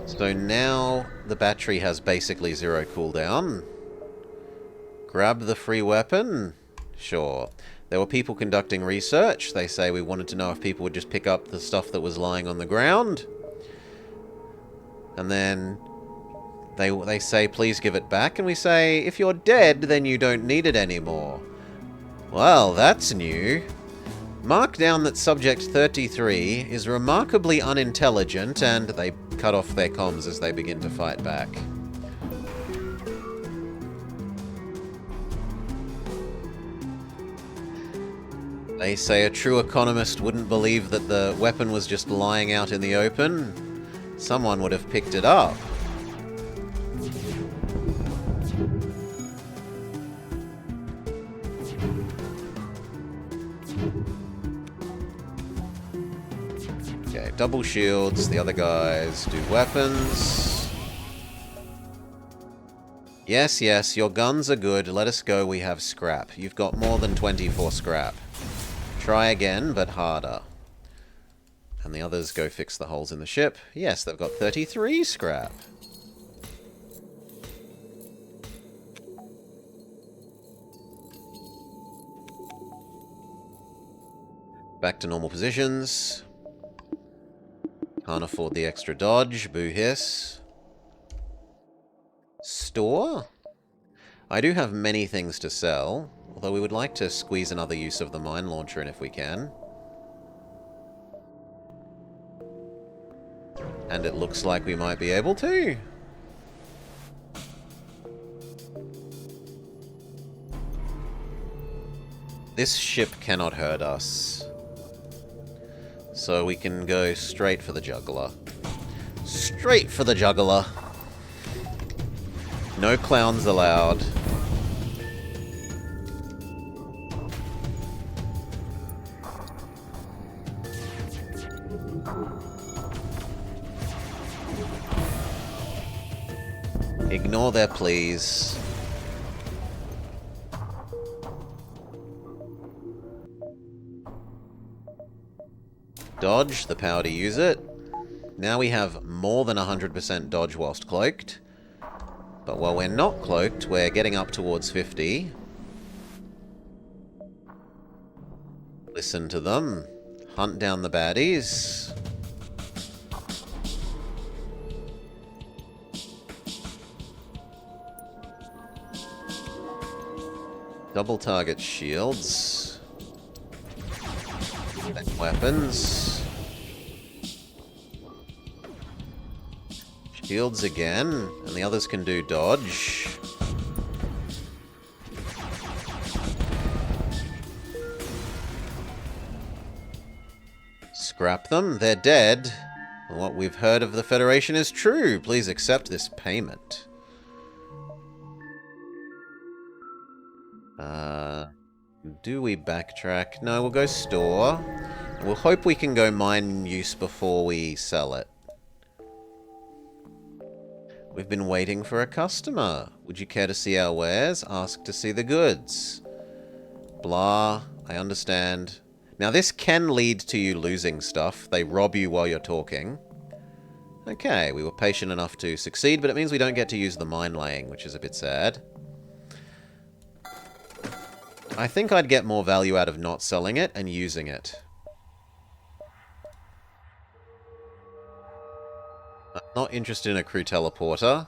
So now the battery has basically 0 cooldown. Grab the free weapon? Sure. There were people conducting research. They say we wanted to know if people would just pick up the stuff that was lying on the ground. And then they say, please give it back. And we say, if you're dead, then you don't need it anymore. Well, that's new. Mark down that Subject 33 is remarkably unintelligent, and they cut off their comms as they begin to fight back. They say a true economist wouldn't believe that the weapon was just lying out in the open. Someone would have picked it up. Okay, double shields. The other guys do weapons. Yes, yes, your guns are good. Let us go. We have scrap. You've got more than 24 scrap. Try again, but harder. And the others go fix the holes in the ship. Yes, they've got 33 scrap. Back to normal positions. Can't afford the extra dodge. Boo hiss. Store? I do have many things to sell. Although we would like to squeeze another use of the mine launcher in if we can. And it looks like we might be able to. This ship cannot hurt us. So we can go straight for the juggler. Straight for the juggler. No clowns allowed. Ignore their pleas. Dodge, the power to use it. Now we have more than 100% dodge whilst cloaked. But while we're not cloaked, we're getting up towards 50. Listen to them. Hunt down the baddies. Double target shields. And weapons. Shields again. And the others can do dodge. Scrap them. They're dead. What we've heard of the Federation is true. Please accept this payment. Do we backtrack? No, we'll go store. We'll hope we can go mine use before we sell it. We've been waiting for a customer. Would you care to see our wares? Ask to see the goods. Blah. I understand. Now this can lead to you losing stuff. They rob you while you're talking. Okay, we were patient enough to succeed, but it means we don't get to use the mine laying, which is a bit sad. I think I'd get more value out of not selling it and using it. I'm not interested in a crew teleporter.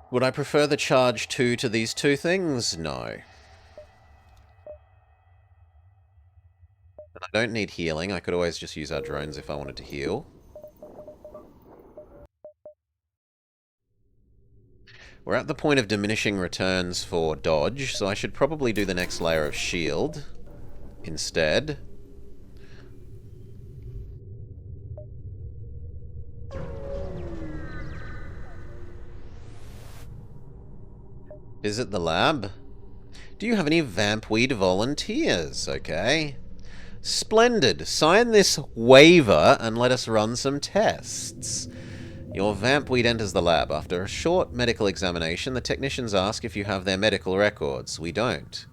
Would I prefer the charge 2 to these two things? No. And I don't need healing. I could always just use our drones if I wanted to heal. We're at the point of diminishing returns for dodge, so I should probably do the next layer of shield instead. Visit the lab. Do you have any Vampweed volunteers? Okay. Splendid. Sign this waiver and let us run some tests. Your Vampweed enters the lab. After a short medical examination, the technicians ask if you have their medical records. We don't.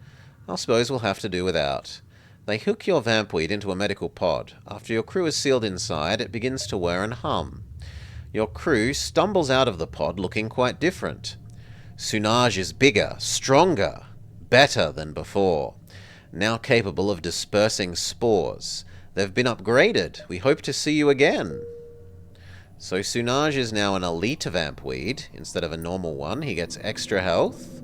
I suppose we'll have to do without. They hook your Vampweed into a medical pod. After your crew is sealed inside, it begins to whir and hum. Your crew stumbles out of the pod looking quite different. Sunage is bigger, stronger, better than before. Now capable of dispersing spores. They've been upgraded. We hope to see you again. So Sunage is now an elite Vampweed instead of a normal one. He gets extra health.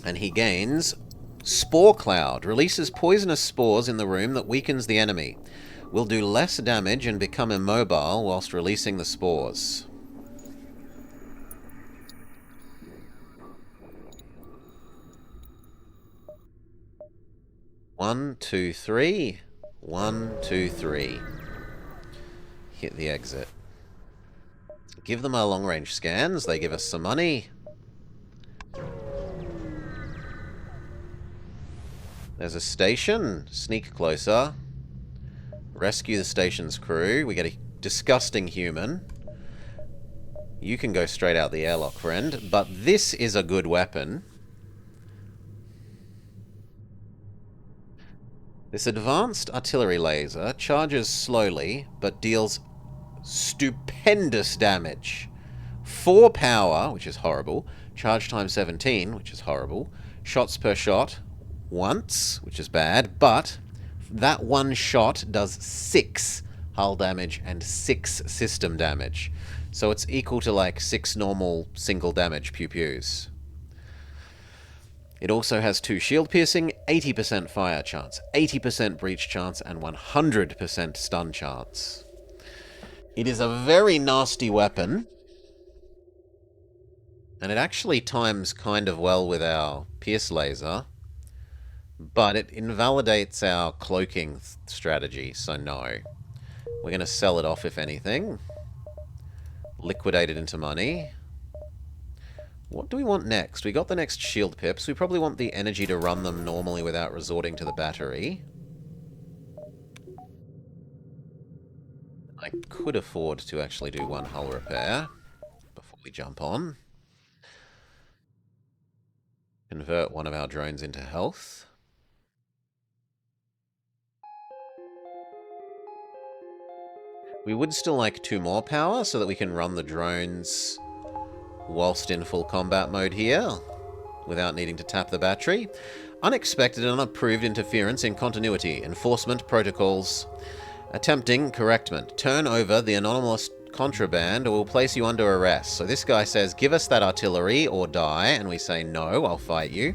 And he gains Spore Cloud. Releases poisonous spores in the room that weakens the enemy. Will do less damage and become immobile whilst releasing the spores. One, two, three. 1, 2, 3. Hit the exit. Give them our long-range scans. They give us some money. There's a station. Sneak closer. Rescue the station's crew. We get a disgusting human. You can go straight out the airlock, friend. But this is a good weapon. This advanced artillery laser charges slowly, but deals stupendous damage. 4 power, which is horrible. Charge time 17, which is horrible. Shots per shot, once, which is bad. But that one shot does 6 hull damage and 6 system damage. So it's equal to like 6 normal single damage pew-pews. It also has 2 shield piercing, 80% fire chance, 80% breach chance, and 100% stun chance. It is a very nasty weapon. And it actually times kind of well with our pierce laser. But it invalidates our cloaking strategy, so no. We're going to sell it off if anything. Liquidate it into money. What do we want next? We got the next shield pips. We probably want the energy to run them normally without resorting to the battery. I could afford to actually do 1 hull repair before we jump on. Convert one of our drones into health. We would still like 2 more power so that we can run the drones whilst in full combat mode here, without needing to tap the battery. Unexpected and unapproved interference in continuity. Enforcement protocols. Attempting correctment. Turn over the anomalous contraband or we'll place you under arrest. So this guy says, give us that artillery or die, and we say, no, I'll fight you.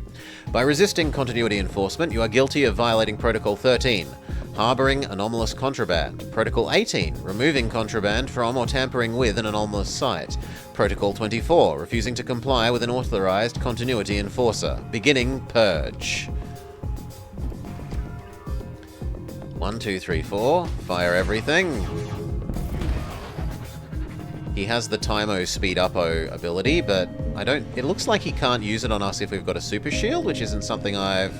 By resisting continuity enforcement, you are guilty of violating Protocol 13. Harboring anomalous contraband. Protocol 18. Removing contraband from or tampering with an anomalous site. Protocol 24. Refusing to comply with an authorized continuity enforcer. Beginning purge. 1, 2, 3, 4. Fire everything. He has the Tymo Speed Uppo ability, but it looks like he can't use it on us if we've got a super shield, which isn't something I've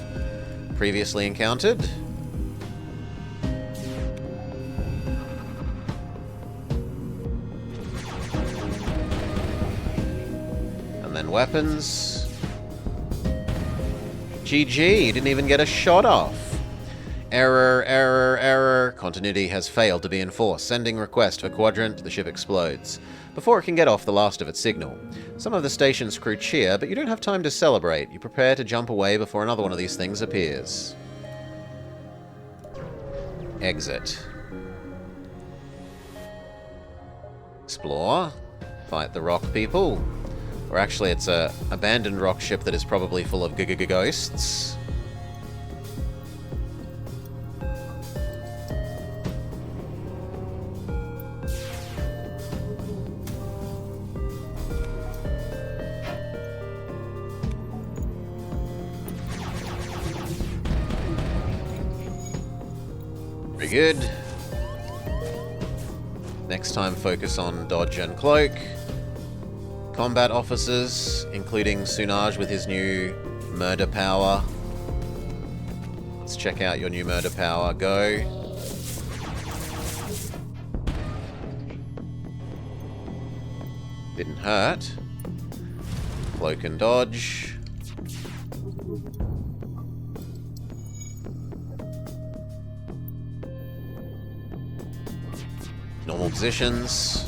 previously encountered. And then weapons. GG, didn't even get a shot off. Error, error, error. Continuity has failed to be enforced. Sending request for quadrant. The ship explodes. Before it can get off the last of its signal. Some of the station's crew cheer, but you don't have time to celebrate. You prepare to jump away before another one of these things appears. Exit. Explore. Fight the rock people. Or actually, it's a abandoned rock ship that is probably full of ghosts. Very good. Next time, focus on dodge and cloak. Combat officers, including Sunaj with his new murder power. Let's check out your new murder power. Go. Didn't hurt. Cloak and dodge. Normal positions.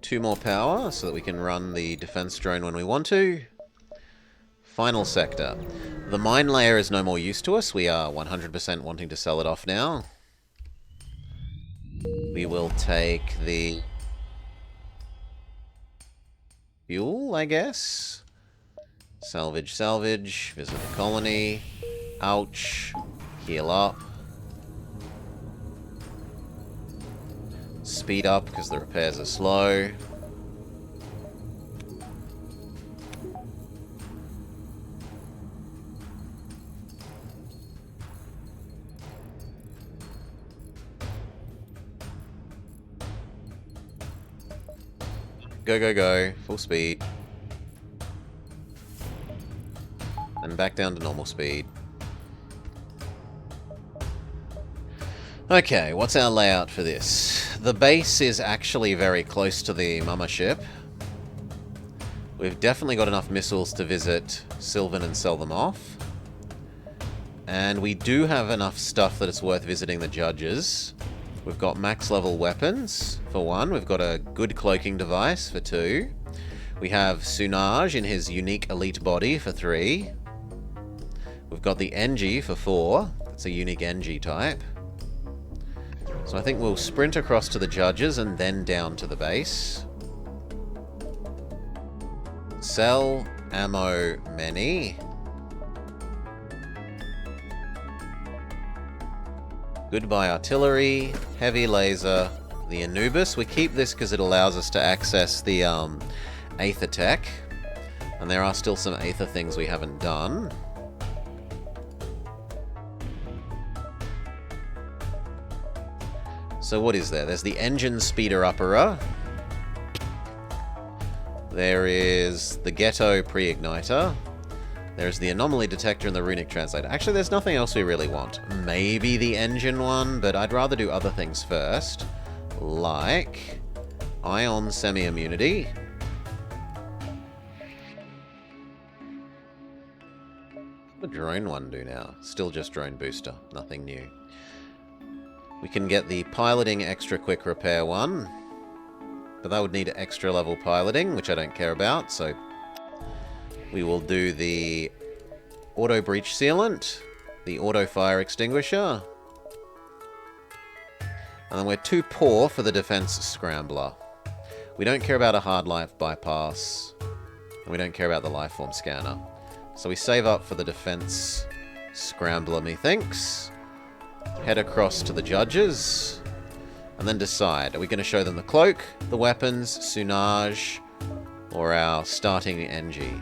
Two more power so that we can run the defense drone when we want to. Final sector. The mine layer is no more use to us. We are 100% wanting to sell it off now. We will take the fuel, I guess. Salvage, salvage. Visit the colony. Ouch. Heal up. Speed up because the repairs are slow. Go, go, go. Full speed. And back down to normal speed. Okay, what's our layout for this? The base is actually very close to the mama ship. We've definitely got enough missiles to visit Sylvan and sell them off. And we do have enough stuff that it's worth visiting the judges. We've got max level weapons, for one. We've got a good cloaking device, for 2. We have Sunaj in his unique elite body, for 3. We've got the NG for 4. That's a unique NG type. So I think we'll sprint across to the judges and then down to the base. Sell ammo many. Goodbye artillery, heavy laser, the Anubis. We keep this because it allows us to access the Aether tech. And there are still some Aether things we haven't done. So what is there? There's the engine speeder upperer. There is the ghetto pre-igniter. There's the anomaly detector and the runic translator. Actually, there's nothing else we really want. Maybe the engine one, but I'd rather do other things first. Like ion drone one do now? Still just drone booster, nothing new. We can get the piloting extra quick repair one, but that would need extra level piloting, which I don't care about, so we will do the auto breach sealant, the auto fire extinguisher, and then we're too poor for the defense scrambler. We don't care about a hard life bypass, and we don't care about the lifeform scanner. So we save up for the defense scrambler, methinks. Head across to the judges, and then decide. Are we going to show them the cloak, the weapons, Sunage, or our starting NG?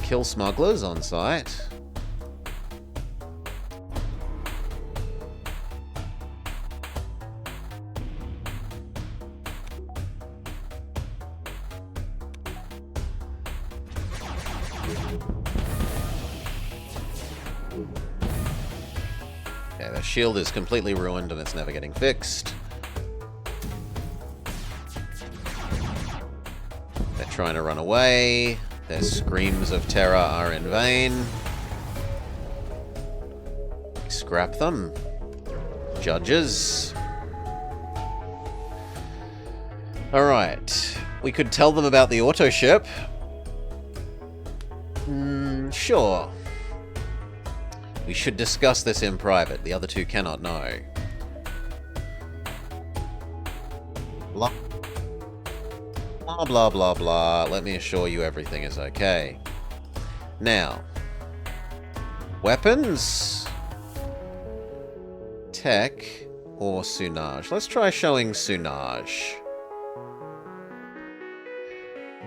Kill smugglers on sight. Okay, their shield is completely ruined and it's never getting fixed. They're trying to run away. Their screams of terror are in vain. Scrap them. Judges. Alright. We could tell them about the auto ship. Sure. We should discuss this in private. The other two cannot know. Blah. Blah, blah, blah, blah. Let me assure you everything is okay. Now. Weapons? Tech? Or Sunage? Let's try showing Sunage.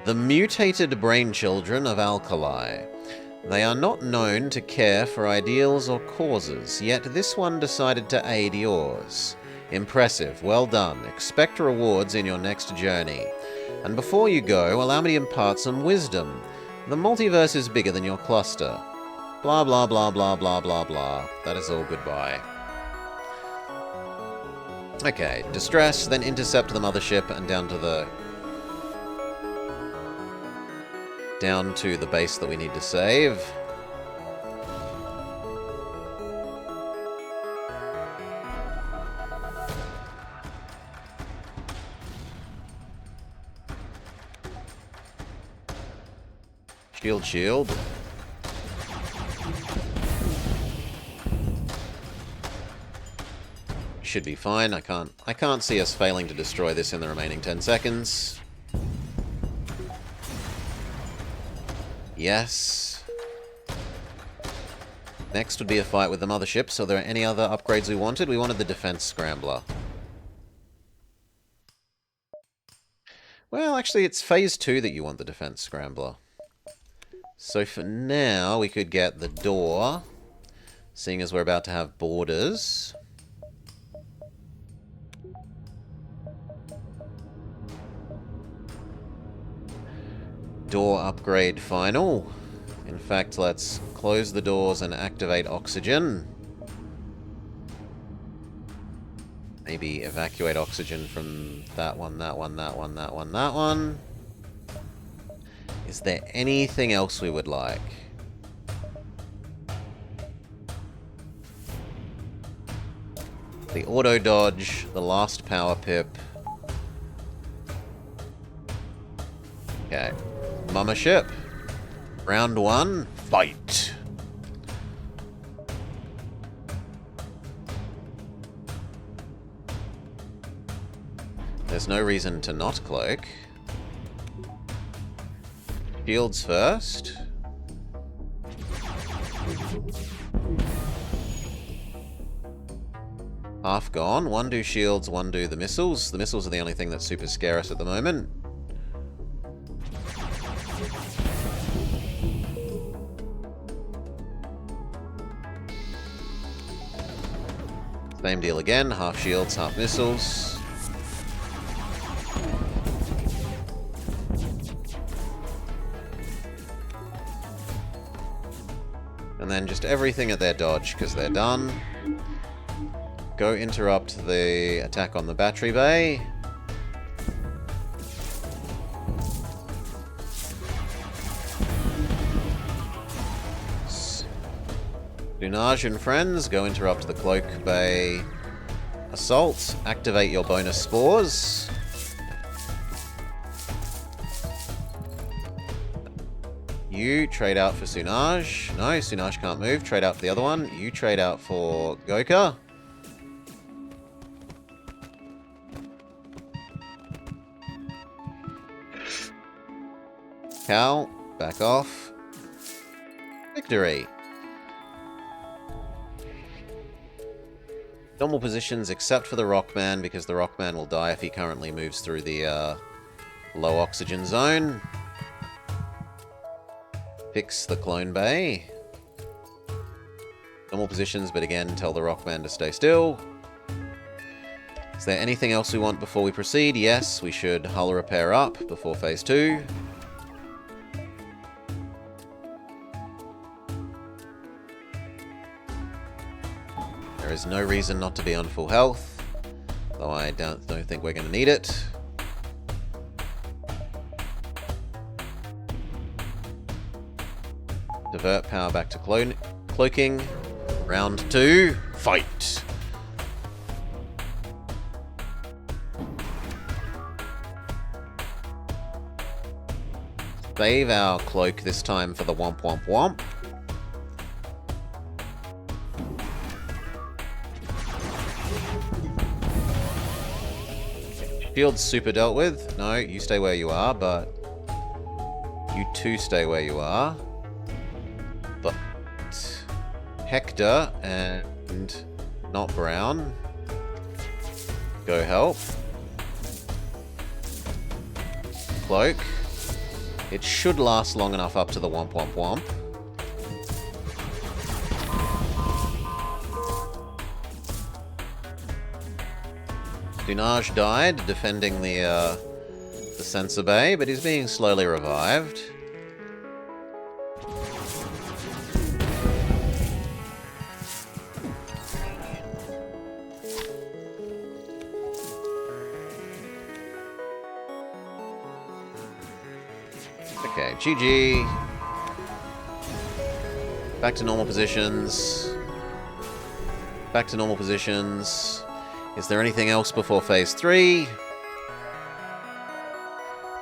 The mutated brain children of Alkali. They are not known to care for ideals or causes, yet this one decided to aid yours. Impressive, well done. Expect rewards in your next journey. And before you go, allow me to impart some wisdom. The multiverse is bigger than your cluster. Blah blah blah blah blah blah blah. That is all goodbye. Okay, distress, then intercept the mothership and down to the base that we need to save. Shield, shield. Should be fine. I can't see us failing to destroy this in the remaining 10 seconds. Yes. Next would be a fight with the mothership. So are there any other upgrades we wanted? We wanted the defense scrambler. Well, actually, it's phase 2 that you want the defense scrambler. So for now, we could get the door, seeing as we're about to have borders. Door upgrade final. In fact, let's close the doors and activate oxygen. Maybe evacuate oxygen from that one, that one, that one, that one, that one. Is there anything else we would like? The auto dodge, the last power pip. Okay. Mothership. Round 1, fight. There's no reason to not cloak. Shields first. Half gone. One do shields, one do the missiles. The missiles are the only thing that super scare us at the moment. Same deal again. Half shields, half missiles. And then just everything at their dodge, because they're done. Go interrupt the attack on the battery bay. Lunage and friends, go interrupt the Cloak Bay assault. Activate your bonus spores. You trade out for Sunaj. No, Sunaj can't move. Trade out for the other one. You trade out for Goka. Cal, back off. Victory. Normal positions except for the Rockman, because the Rockman will die if he currently moves through the low oxygen zone. Fix the Clone Bay. Normal positions, but again, tell the Rockman to stay still. Is there anything else we want before we proceed? Yes, we should hull repair up before Phase 2. There is no reason not to be on full health, though I don't think we're going to need it. Divert power back to cloaking. Round 2, fight! Save our cloak this time for the womp womp womp. Shield's super dealt with. No, you stay where you are, but you too stay where you are. But Hector and not Brown, go help. Cloak. It should last long enough up to the womp womp womp. Dunaj died defending the sensor bay, but he's being slowly revived. Okay, GG. Back to normal positions. Back to normal positions. Is there anything else before Phase 3?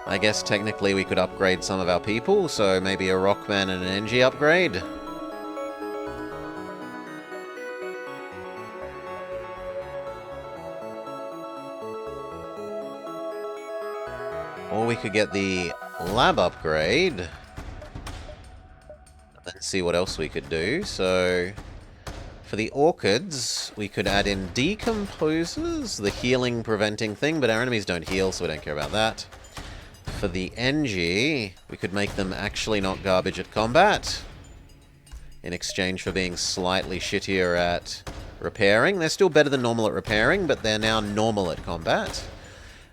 I guess technically we could upgrade some of our people, so maybe a Rockman and an NG upgrade. Or we could get the lab upgrade. And then see what else we could do. So for the orchids, we could add in decomposers, the healing preventing thing, but our enemies don't heal, so we don't care about that. For the NG, we could make them actually not garbage at combat, in exchange for being slightly shittier at repairing. They're still better than normal at repairing, but they're now normal at combat.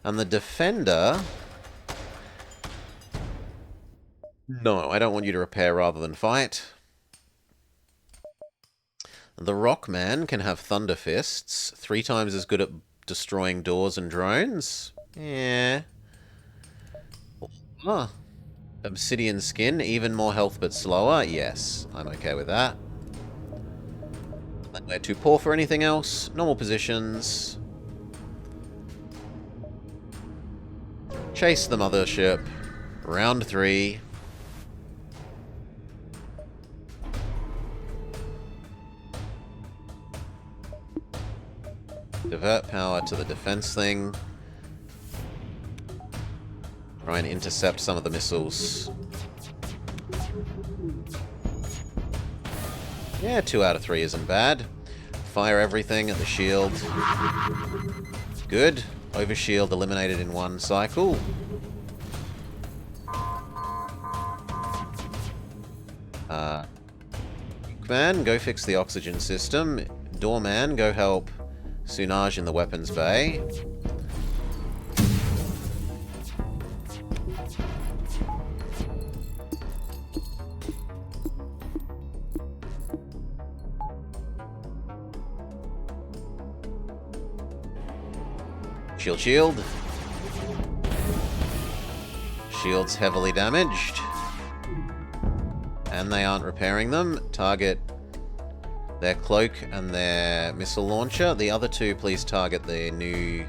And the defender... No, I don't want you to repair rather than fight. The Rockman can have Thunder Fists, 3 times as good at destroying doors and drones. Yeah. Huh. Obsidian Skin, even more health but slower. Yes, I'm okay with that. We're too poor for anything else. Normal positions. Chase the mothership. Round 3. Divert power to the defense thing. Try and intercept some of the missiles. Yeah, 2 out of 3 isn't bad. Fire everything at the shield. Good. Overshield eliminated in 1 cycle. Man, go fix the oxygen system. Doorman, go help Sunaj in the weapons bay. Shield, shield. Shield's heavily damaged. And they aren't repairing them. Target Their cloak and their missile launcher. The other two, please target the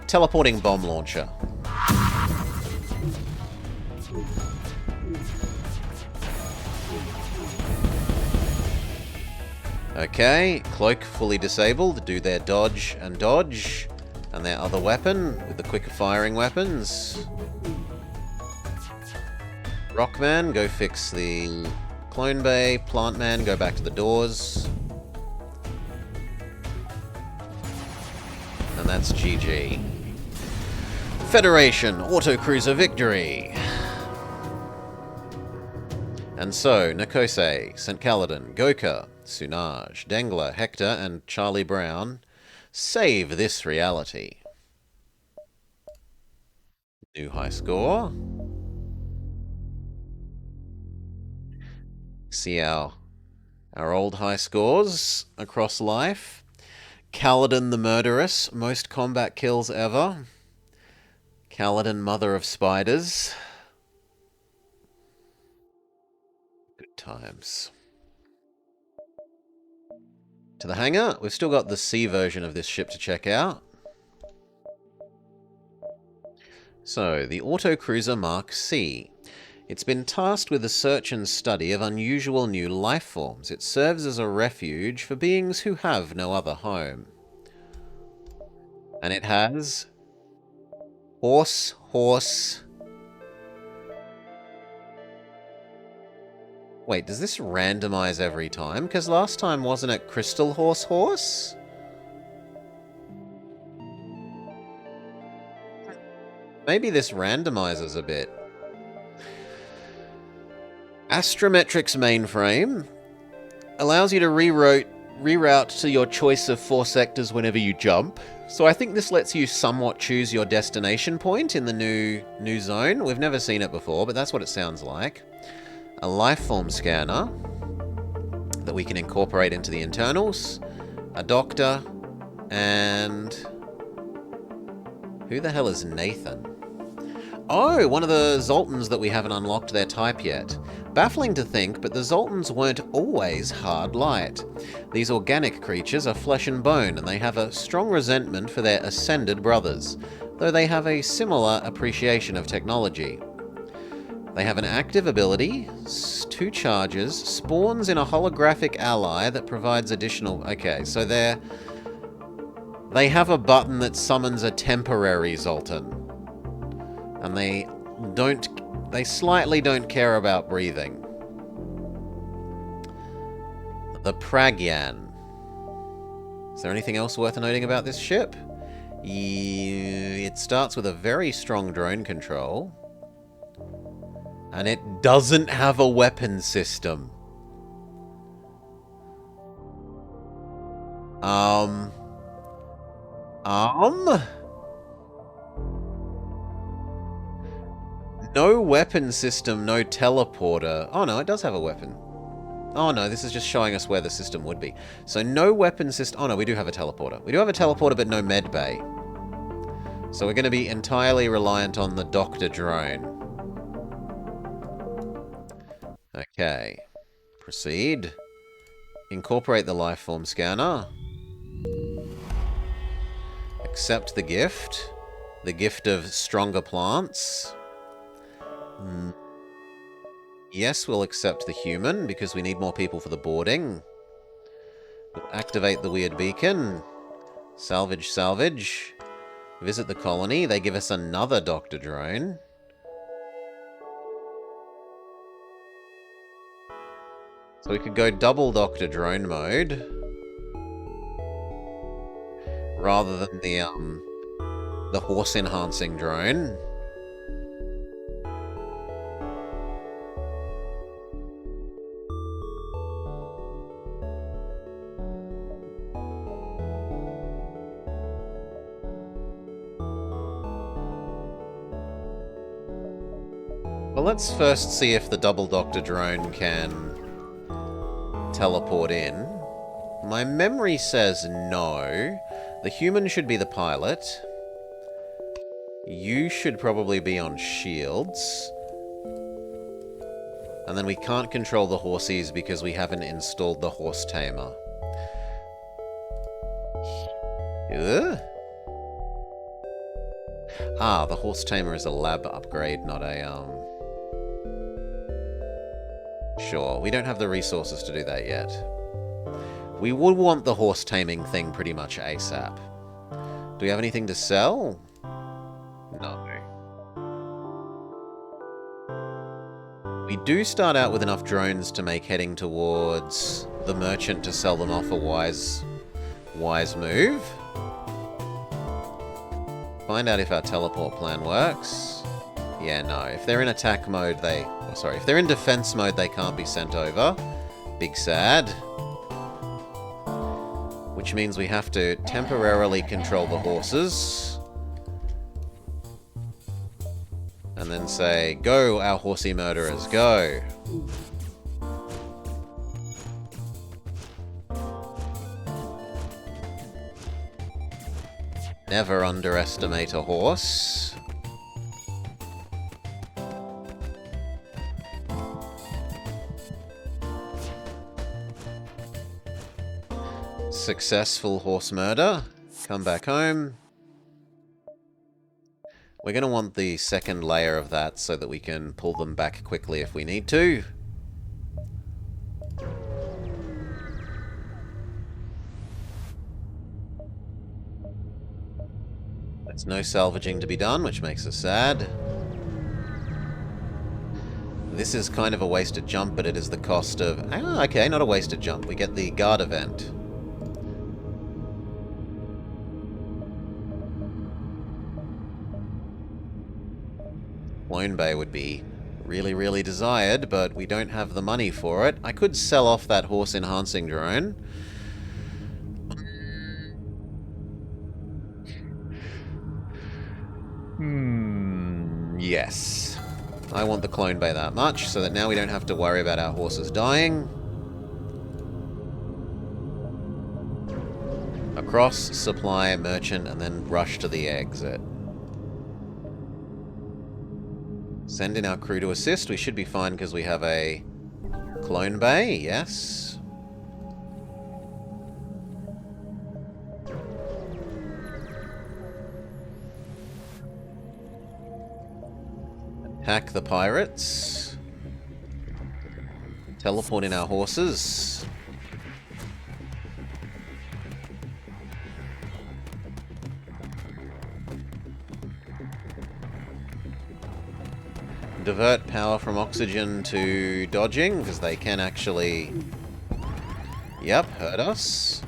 teleporting bomb launcher. Okay, cloak fully disabled. Do their dodge, and their other weapon with the quicker firing weapons. Rockman, go fix the clone bay. Plantman, go back to the doors. And that's GG. Federation Autocruiser victory! And so, Nikose, St. Caledon, Goka, Sunaj, Dengler, Hector, and Charlie Brown save this reality. New high score. See our old high scores across life. Caledon the Murderous, most combat kills ever. Caledon, Mother of Spiders. Good times. To the hangar. We've still got the C version of this ship to check out. So, the Autocruiser Mark C. It's been tasked with the search and study of unusual new life forms. It serves as a refuge for beings who have no other home. And it has... Horse. Wait, does this randomize every time? Because last time wasn't it Crystal Horse? Maybe this randomizes a bit. Astrometrics mainframe allows you to reroute to your choice of 4 sectors whenever you jump. So I think this lets you somewhat choose your destination point in the new zone. We've never seen it before, but that's what it sounds like. A lifeform scanner that we can incorporate into the internals. A doctor, and... who the hell is Nathan? Oh, one of the Zoltans that we haven't unlocked their type yet. Baffling to think, but the Zoltans weren't always hard light. These organic creatures are flesh and bone, and they have a strong resentment for their ascended brothers, though they have a similar appreciation of technology. They have an active ability, 2 charges, spawns in a holographic ally that provides additional... Okay, so they have a button that summons a temporary Zoltan. And they slightly don't care about breathing. The Pragyan. Is there anything else worth noting about this ship? It starts with a very strong drone control. And it doesn't have a weapon system. No weapon system, no teleporter. Oh no, it does have a weapon. Oh no, this is just showing us where the system would be. So no weapon system... Oh no, we do have a teleporter. We do have a teleporter, but no med bay. So we're going to be entirely reliant on the Doctor drone. Okay. Proceed. Incorporate the lifeform scanner. Accept the gift. The gift of stronger plants. Yes, we'll accept the human, because we need more people for the boarding. We'll activate the weird beacon. Salvage. Visit the colony. They give us another Doctor drone. So we could go double Doctor drone mode. Rather than the horse-enhancing drone. Well, let's first see if the double Doctor drone can teleport in. My memory says no. The human should be the pilot. You should probably be on shields. And then we can't control the horsies because we haven't installed the horse tamer. Ugh. Ah, the horse tamer is a lab upgrade, not a, Sure, we don't have the resources to do that yet. We would want the horse taming thing pretty much ASAP. Do we have anything to sell? No. We do start out with enough drones to make heading towards the merchant to sell them off a wise move. Find out if our teleport plan works. Yeah, no. If they're in attack mode, if they're in defense mode, they can't be sent over. Big sad. Which means we have to temporarily control the horses. And then say, go, our horsey murderers, go. Never underestimate a horse. Successful horse murder. Come back home. We're going to want the second layer of that so that we can pull them back quickly if we need to. There's no salvaging to be done, which makes us sad. This is kind of a wasted jump, but it is the cost of... Ah, okay, not a wasted jump. We get the guard event. Clone Bay would be really, really desired, but we don't have the money for it. I could sell off that horse enhancing drone. Yes. I want the Clone Bay that much, so that now we don't have to worry about our horses dying. Across, supply, merchant, and then rush to the exit. Send in our crew to assist. We should be fine because we have a Clone Bay, yes. Attack the pirates. Teleport in our horses. Divert power from oxygen to dodging, because they can actually... Yep, hurt us.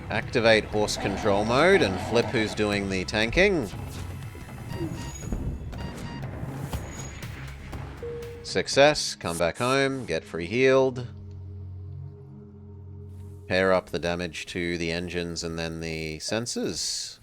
Activate horse control mode and flip who's doing the tanking. Success, come back home, get free healed. Pair up the damage to the engines and then the sensors.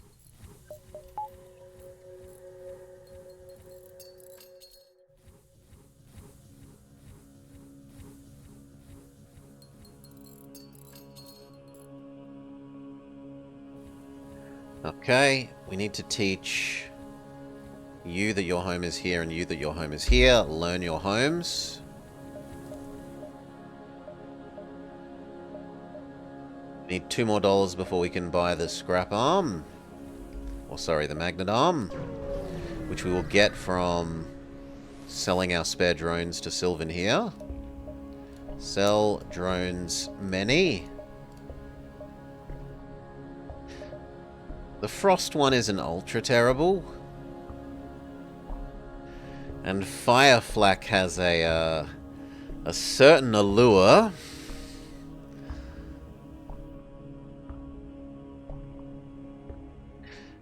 Okay, we need to teach you that your home is here and you that your home is here. Learn your homes. Need $2 more before we can buy the scrap arm. Or sorry, the magnet arm. Which we will get from selling our spare drones to Sylvan here. Sell drones many. The frost one isn't ultra terrible. And fire flak has a certain allure.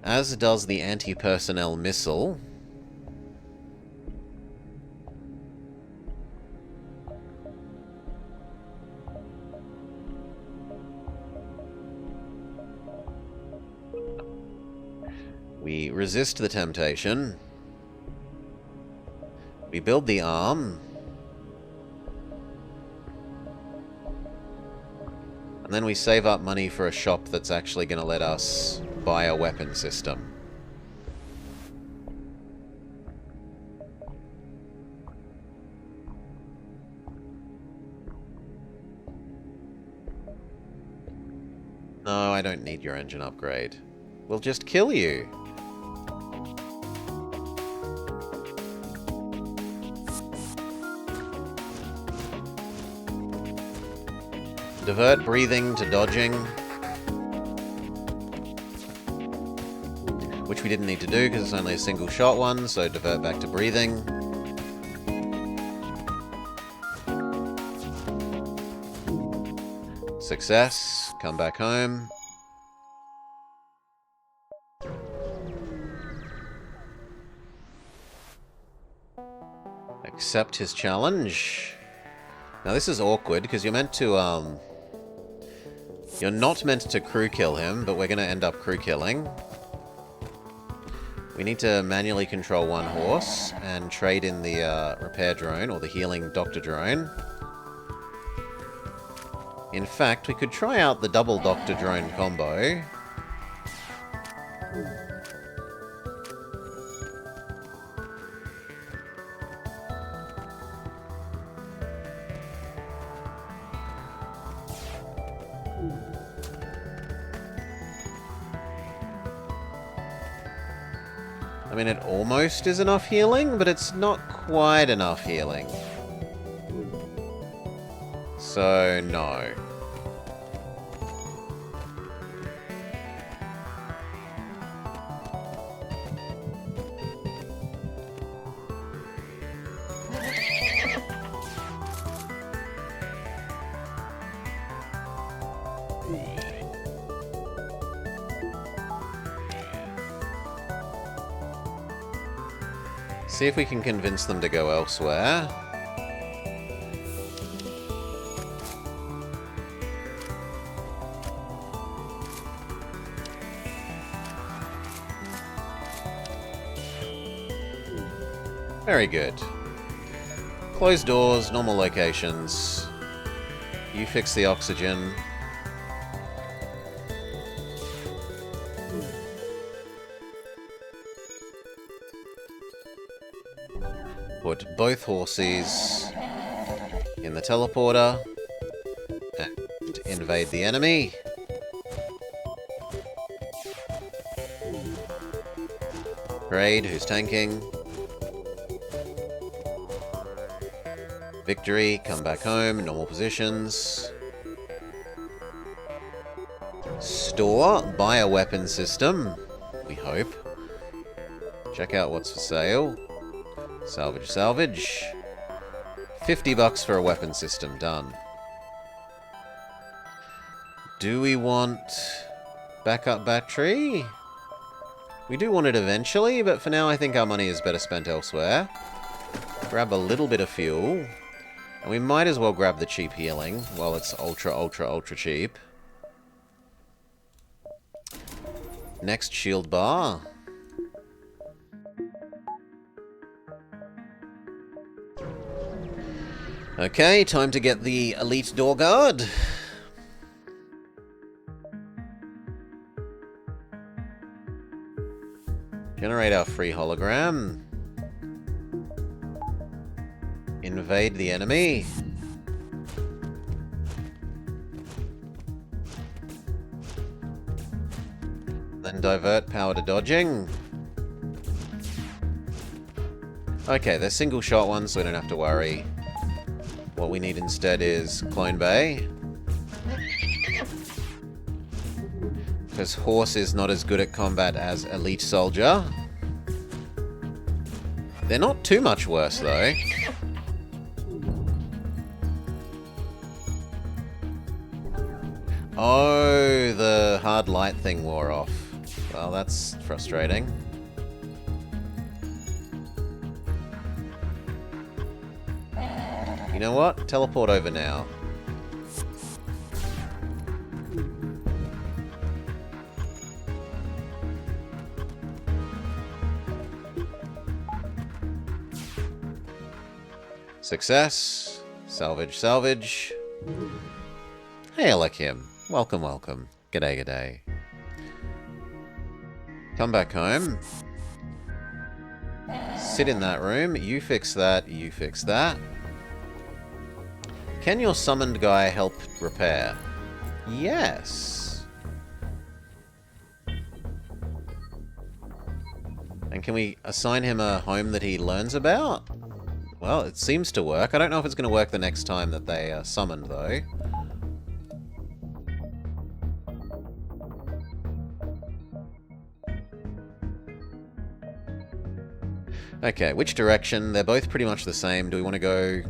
As does the anti-personnel missile. We resist the temptation. We build the arm. And then we save up money for a shop that's actually going to let us buy a weapon system. No, I don't need your engine upgrade. We'll just kill you. Divert breathing to dodging. Which we didn't need to do because it's only a single shot one, so divert back to breathing. Success. Come back home. Accept his challenge. Now this is awkward because you're meant to, you're not meant to crew kill him, but we're going to end up crew killing. We need to manually control one horse and trade in the repair drone or the healing doctor drone. In fact, we could try out the double doctor drone combo. I mean, it almost is enough healing, but it's not quite enough healing. So, no. See if we can convince them to go elsewhere. Very good. Closed doors, normal locations. You fix the oxygen. Put both horses in the teleporter and invade the enemy. Raid, who's tanking. Victory, come back home, normal positions. Store, buy a weapon system, we hope. Check out what's for sale. Salvage, salvage. $50 for a weapon system, done. Do we want backup battery? We do want it eventually, but for now I think our money is better spent elsewhere. Grab a little bit of fuel. And we might as well grab the cheap healing while it's ultra, ultra, ultra cheap. Next shield bar. Okay, time to get the elite door guard. Generate our free hologram. Invade the enemy. Then divert power to dodging. Okay, they're single shot ones, so we don't have to worry. What we need instead is Clone Bay. Because Horse is not as good at combat as Elite Soldier. They're not too much worse, though. Oh, the hard light thing wore off. Well, that's frustrating. You know what? Teleport over now. Success. Salvage, salvage. Hey, Alekim. Welcome, welcome. G'day, g'day. Come back home. Sit in that room. You fix that. You fix that. Can your summoned guy help repair? Yes. And can we assign him a home that he learns about? Well, it seems to work. I don't know if it's going to work the next time that they are summoned, though. Okay, which direction? They're both pretty much the same. Do we want to go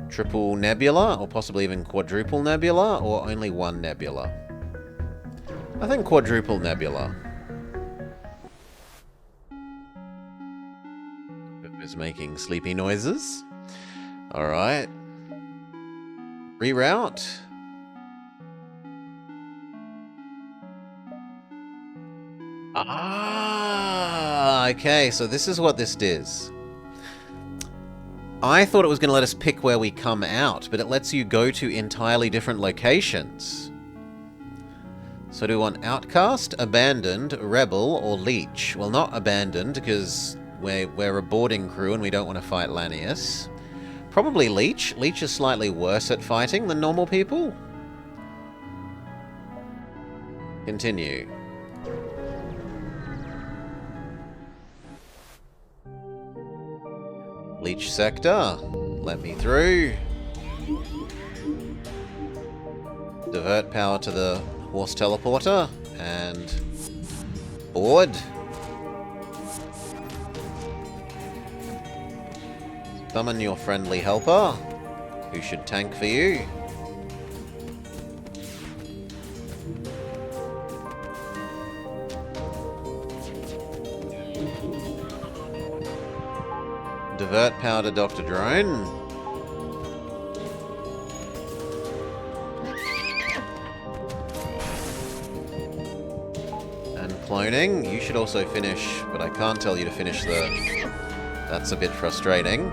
triple nebula, or possibly even quadruple nebula, or only one nebula? I think quadruple nebula. Is making sleepy noises. Alright. Reroute. Ah, okay, so this is what this does. I thought it was going to let us pick where we come out, but it lets you go to entirely different locations. So do we want Outcast, Abandoned, Rebel, or Leech? Well, not Abandoned, because we're a boarding crew and we don't want to fight Lanius. Probably Leech. Leech is slightly worse at fighting than normal people. Continue. Leech sector. Let me through. Divert power to the horse teleporter. And board. Summon your friendly helper, who should tank for you. Divert power to Dr. Drone. And cloning. You should also finish, but I can't tell you to finish the... That's a bit frustrating.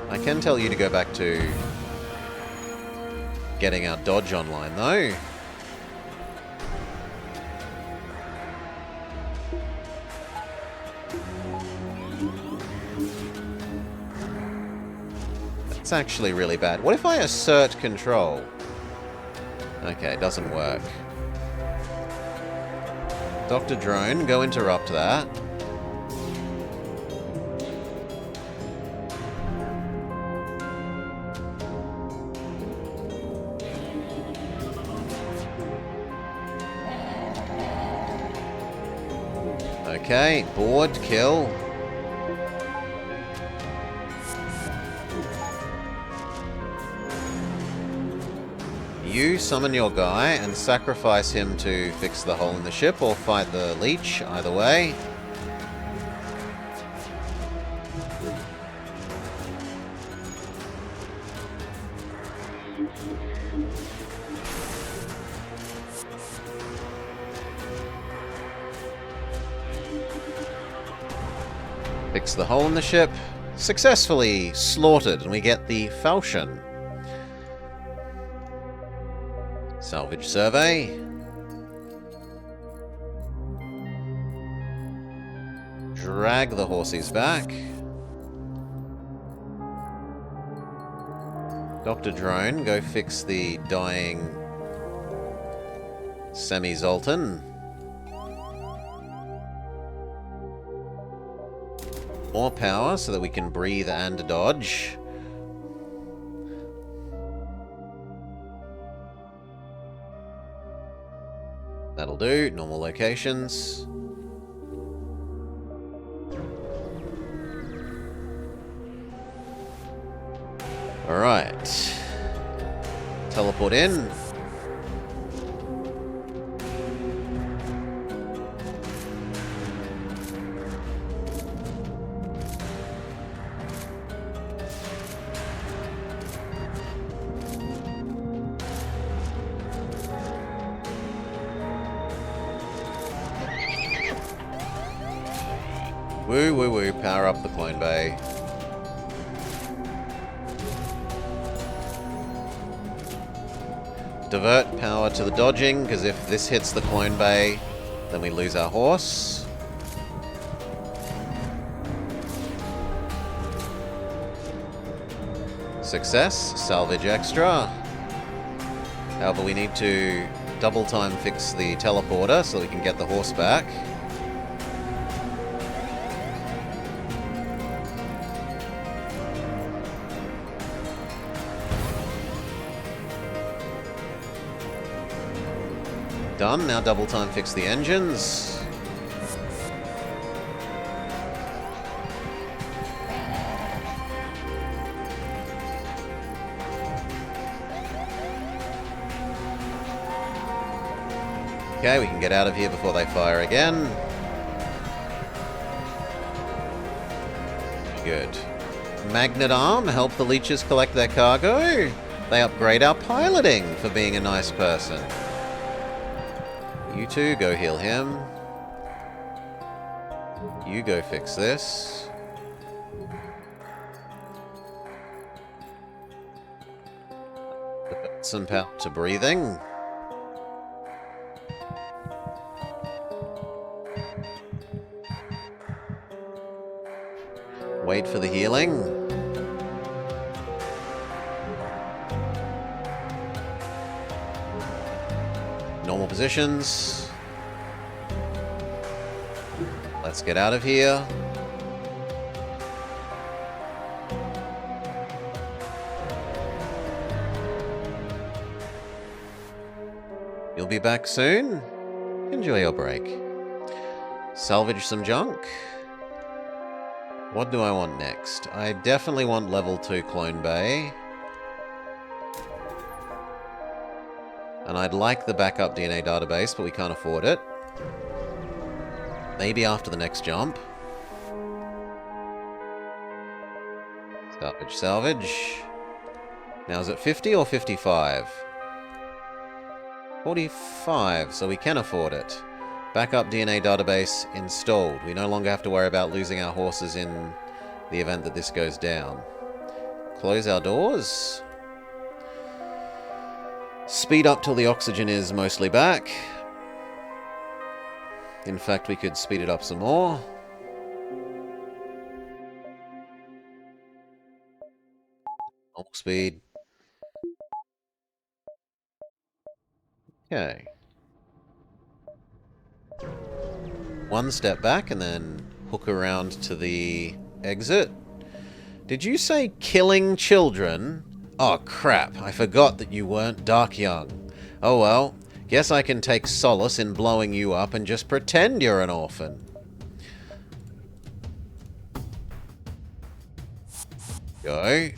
I can tell you to go back to getting our dodge online, though. That's actually really bad. What if I assert control? Okay, it doesn't work. Dr. Drone, go interrupt that. Okay, board, kill. You summon your guy and sacrifice him to fix the hole in the ship or fight the leech, either way. Fix the hole in the ship. Successfully slaughtered, and we get the falchion. Salvage survey. Drag the horses back. Dr. Drone, go fix the dying Semi-Zoltan. More power so that we can breathe and dodge. That'll do. Normal locations. Alright. Teleport in. Woo, woo, woo. Power up the clone bay. Divert power to the dodging, because if this hits the clone bay, then we lose our horse. Success. Salvage extra. However, we need to double time fix the teleporter so we can get the horse back. Done. Now double time fix the engines. Okay, we can get out of here before they fire again. Good. Magnet arm, help the leeches collect their cargo. They upgrade our piloting for being a nice person. You two, go heal him. You go fix this. Some power to breathing. Wait for the healing. Normal positions. Let's get out of here. You'll be back soon. Enjoy your break. Salvage some junk. What do I want next? I definitely want level 2 Clone Bay. And I'd like the backup DNA database, but we can't afford it. Maybe after the next jump. Salvage, salvage. Now is it 50 or 55? 45, so we can afford it. Backup DNA database installed. We no longer have to worry about losing our horses in the event that this goes down. Close our doors. Speed up till the oxygen is mostly back. In fact, we could speed it up some more. Normal speed. Okay. One step back and then hook around to the exit. Did you say killing children? Oh crap, I forgot that you weren't Dark Young. Oh well, guess I can take solace in blowing you up and just pretend you're an orphan. Go.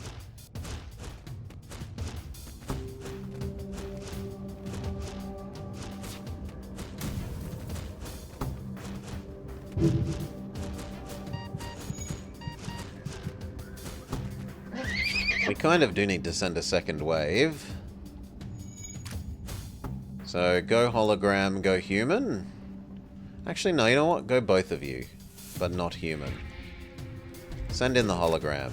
We kind of do need to send a second wave. So, go hologram, go human. Actually, no, you know what? Go both of you, but not human. Send in the hologram.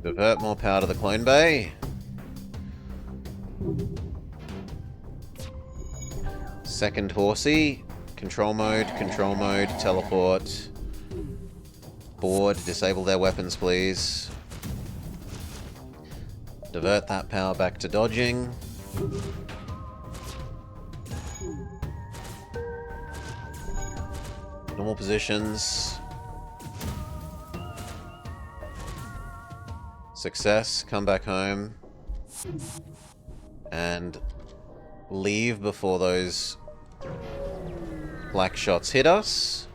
Divert more power to the clone bay. Second horsey. Control mode, teleport. Board, disable their weapons, please. Divert that power back to dodging. Normal positions. Success, come back home. And leave before those black shots hit us.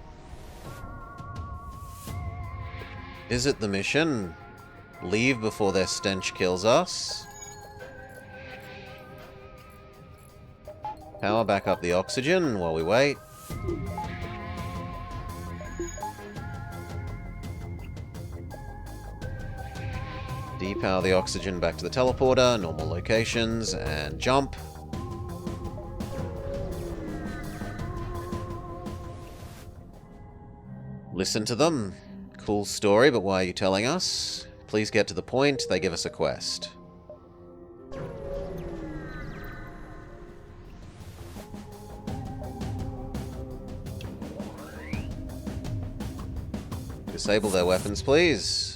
Is it the mission? Leave before their stench kills us. Power back up the oxygen while we wait. Depower the oxygen back to the teleporter, normal locations, and jump. Listen to them. Cool story, but why are you telling us? Please get to the point. They give us a quest. Disable their weapons, please.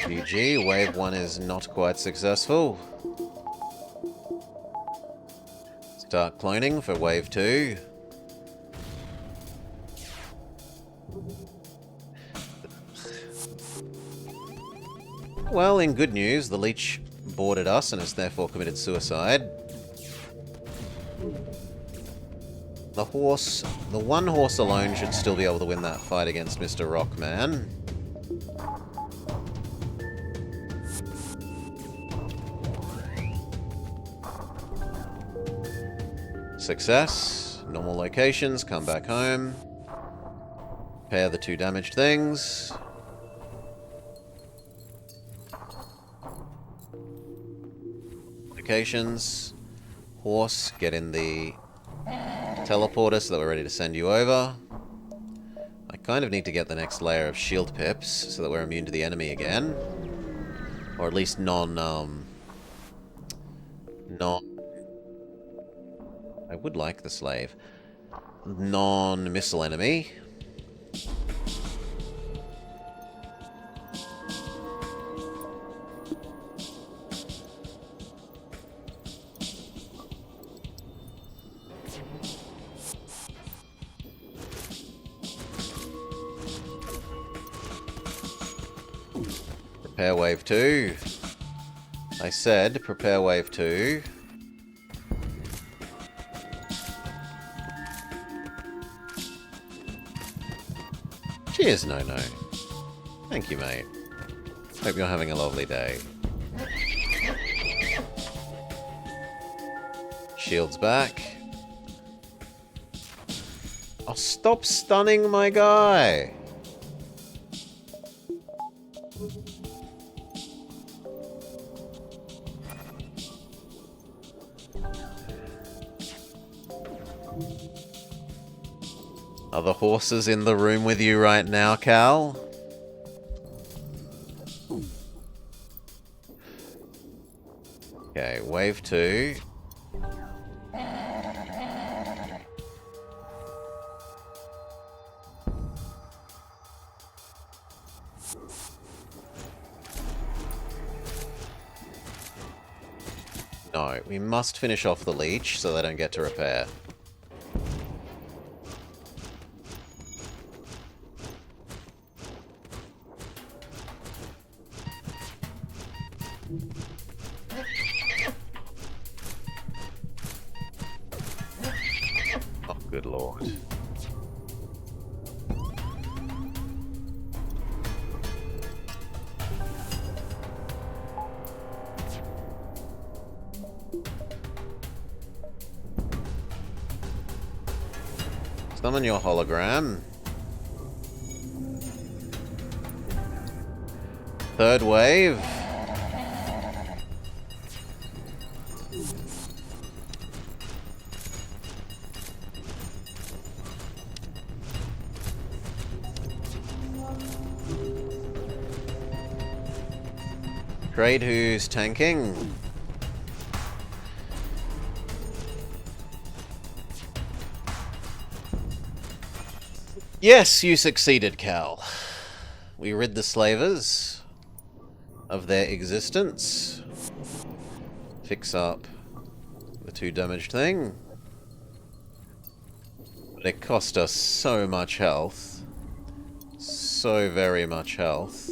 GG, wave 1 is not quite successful. Start cloning for wave 2. Well, in good news, the leech boarded us and has therefore committed suicide. The one horse alone should still be able to win that fight against Mr. Rockman. Success. Normal locations, come back home. Repair the 2 damaged things. Locations. Horse, get in the teleporter so that we're ready to send you over. I kind of need to get the next layer of shield pips so that we're immune to the enemy again. Or at least I would like the slave. Non-missile enemy. Prepare wave 2. I said prepare wave 2. Cheers, No. Thank you, mate. Hope you're having a lovely day. Shields back. Oh, stop stunning my guy! Are the horses in the room with you right now, Cal? Okay, wave 2. No, we must finish off the leech so they don't get to repair. Oh, good lord. Summon your hologram. Third wave. Trade who's tanking. Yes, you succeeded, Cal. We rid the slavers of their existence. Fix up the 2 damaged thing. But it cost us so much health. So very much health.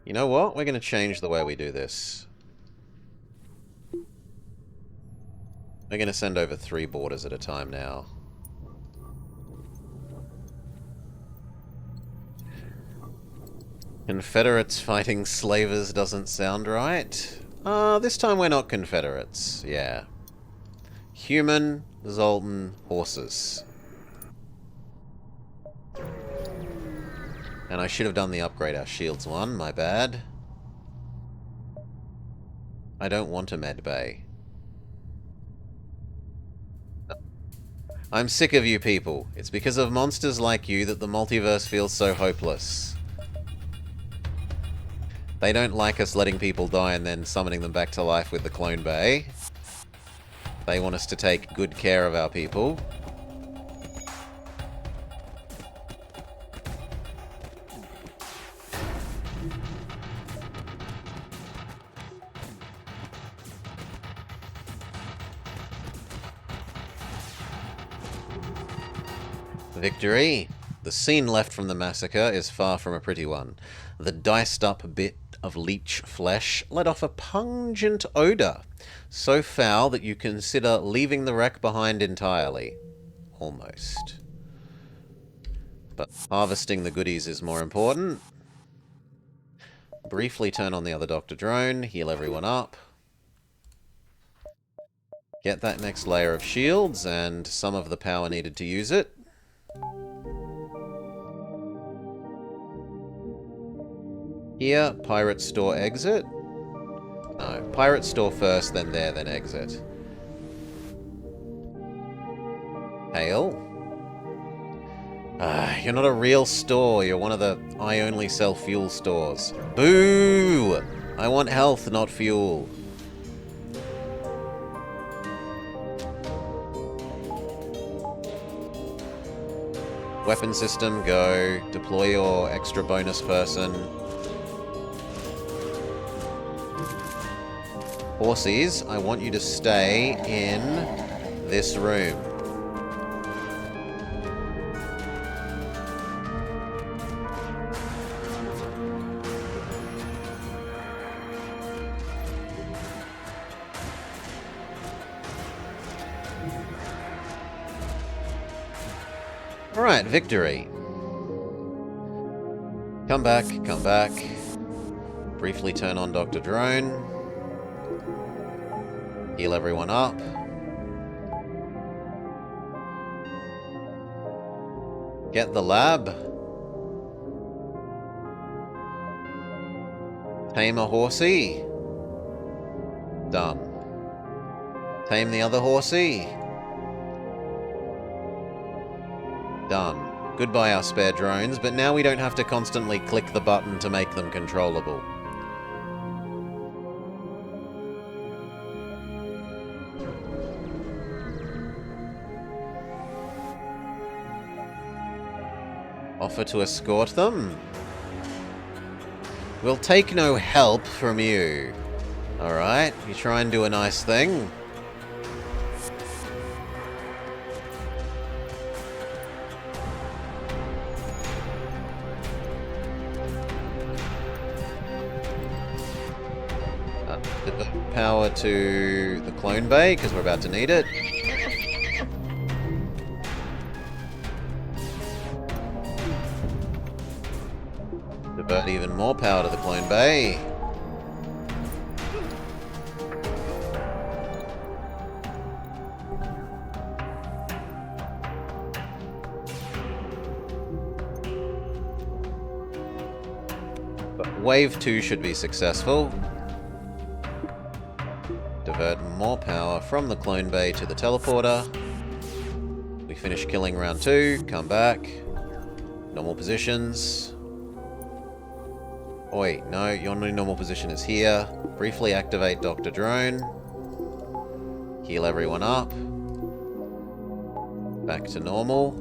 You know what? We're going to change the way we do this. We're going to send over 3 borders at a time now. Confederates fighting slavers doesn't sound right. This time we're not Confederates. Yeah. Human, Zoltan, horses. And I should have done the upgrade our shields one, my bad. I don't want a med bay. I'm sick of you people. It's because of monsters like you that the multiverse feels so hopeless. They don't like us letting people die and then summoning them back to life with the clone bay. They want us to take good care of our people. Victory! The scene left from the massacre is far from a pretty one. The diced-up bit of leech flesh let off a pungent odour, so foul that you consider leaving the wreck behind entirely. Almost. But harvesting the goodies is more important. Briefly turn on the other Doctor drone, heal everyone up. Get that next layer of shields and some of the power needed to use it. Here, pirate store exit. No, pirate store first, then there, then exit. Hail. You're not a real store. You're one of the I only sell fuel stores. Boo! I want health, not fuel. Weapon system, go. Deploy your extra bonus person. Horsies, I want you to stay in this room. Alright, victory. Come back, come back. Briefly turn on Dr. Drone. Heal everyone up. Get the lab. Tame a horsey. Done. Tame the other horsey. Done. Goodbye our spare drones, but now we don't have to constantly click the button to make them controllable. Offer to escort them? We'll take no help from you. Alright, you try and do a nice thing. Power to the clone bay, because we're about to need it. Divert even more power to the clone bay. But wave 2 should be successful. Divert more power from the clone bay to the teleporter. We finish killing round 2, come back. Normal positions. Oh wait, no, your new normal position is here. Briefly activate Dr. Drone. Heal everyone up. Back to normal.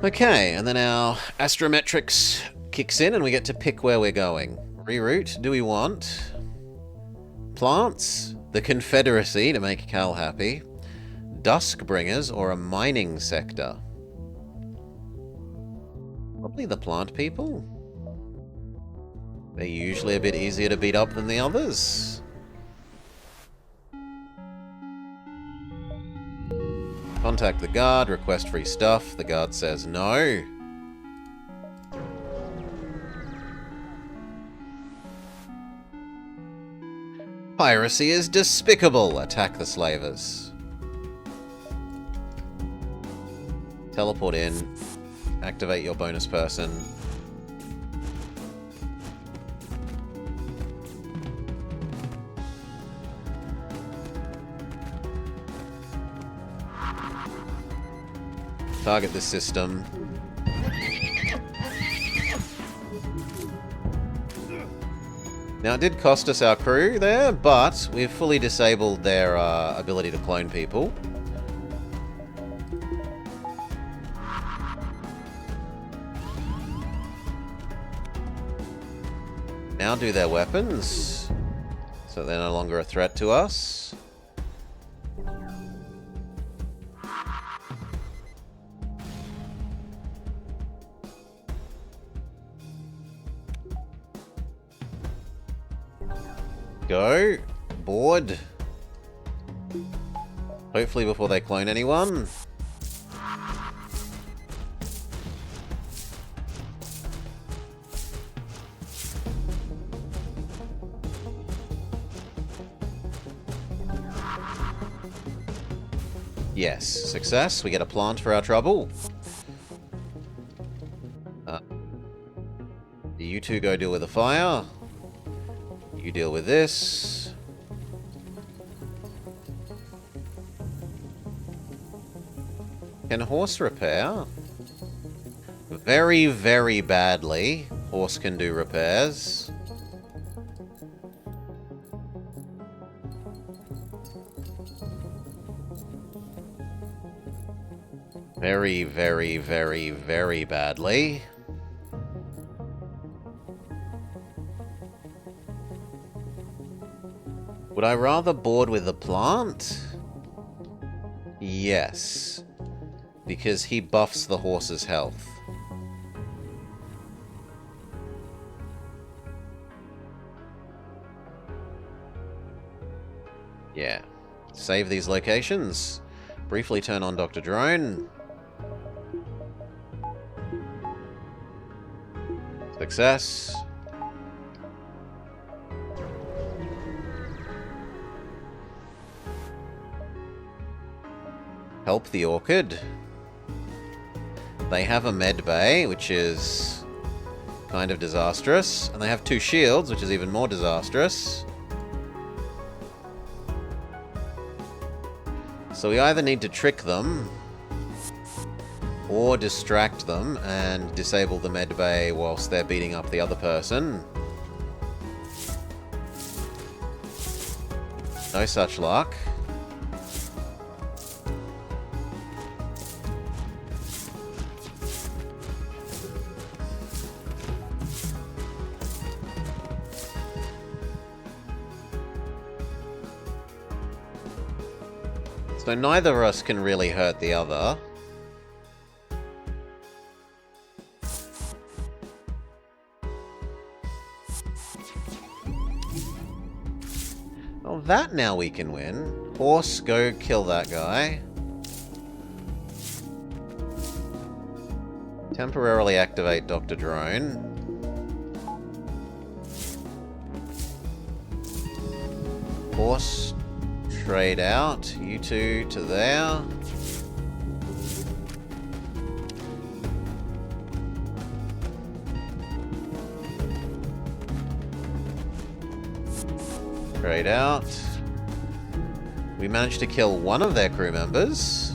Okay, and then our astrometrics kicks in and we get to pick where we're going. Reroute, do we want plants, the Confederacy to make Cal happy, Duskbringers, or a mining sector? The plant people? They're usually a bit easier to beat up than the others. Contact the guard, request free stuff. The guard says no. Piracy is despicable. Attack the slavers. Teleport in. Activate your bonus person. Target the system. Now, it did cost us our crew there, but we've fully disabled their ability to clone people. Now do their weapons, so they're no longer a threat to us. Go. Board. Hopefully before they clone anyone. Yes, success. We get a plant for our trouble. You two go deal with the fire. You deal with this. Can horse repair? Very, very badly. Horse can do repairs. Very, very, very, very badly. Would I rather board with the plant? Yes. Because he buffs the horse's health. Yeah. Save these locations. Briefly turn on Dr. Drone. Success. Help the orchid. They have a med bay, which is kind of disastrous. And they have 2 shields, which is even more disastrous. So we either need to trick them or distract them and disable the med bay whilst they're beating up the other person. No such luck. So neither of us can really hurt the other. Oh, that now we can win. Horse, go kill that guy. Temporarily activate Dr. Drone. Horse, trade out. You two to there. Trade out. We managed to kill one of their crew members.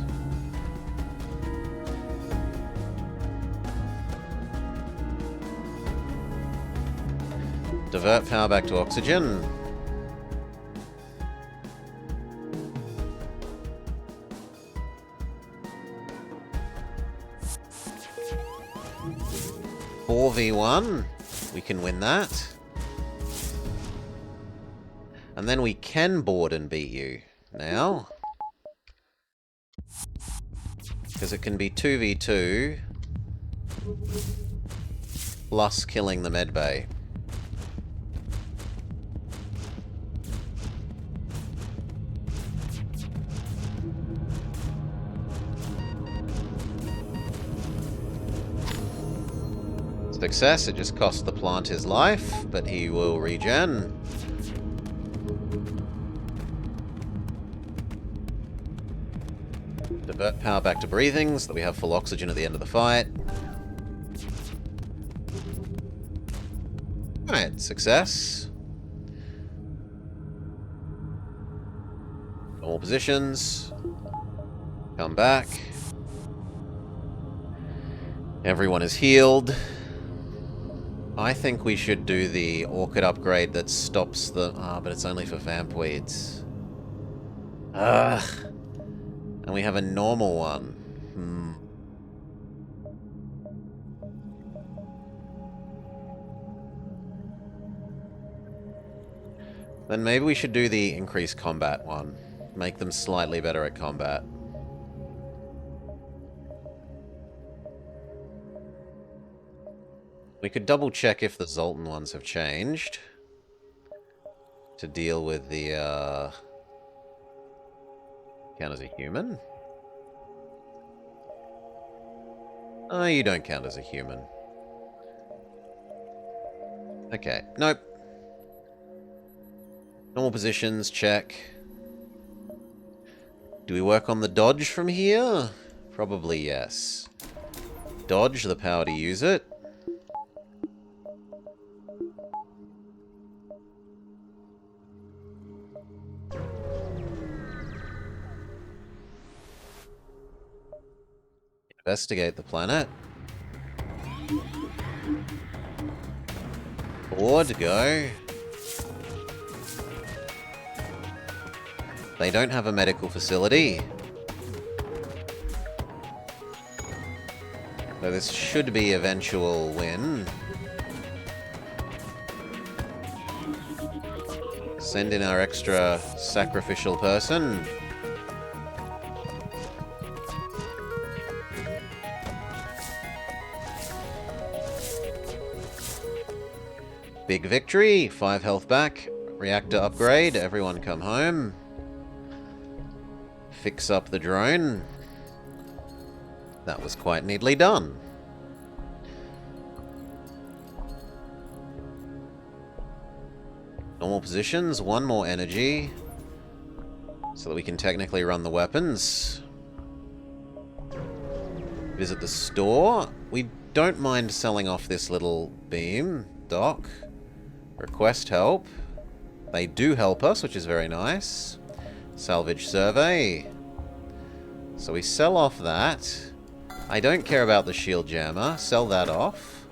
Divert power back to oxygen. Four v1. We can win that. And then we can board and beat you now. Because it can be 2v2. plus killing the medbay. Success, it just cost the plant his life, but he will regen. Divert power back to breathing so that we have full oxygen at the end of the fight. Alright, success. Normal positions. Come back. Everyone is healed. I think we should do the orchid upgrade that stops the... but it's only for vampweeds. Ugh. And we have a normal one. Then maybe we should do the increased combat one. Make them slightly better at combat. We could double check if the Zoltan ones have changed. To deal with the, count as a human? Oh, you don't count as a human. Okay, nope. Normal positions, check. Do we work on the dodge from here? Probably yes. Dodge, the power to use it. Investigate the planet. Board, go. They don't have a medical facility. So this should be eventual win. Send in our extra sacrificial person. Big victory, 5 health back, reactor upgrade, everyone come home. Fix up the drone. That was quite neatly done. Normal positions, 1 more energy, so that we can technically run the weapons. Visit the store. We don't mind selling off this little beam, dock. Request help. They do help us, which is very nice. Salvage survey. So we sell off that. I don't care about the shield jammer. Sell that off.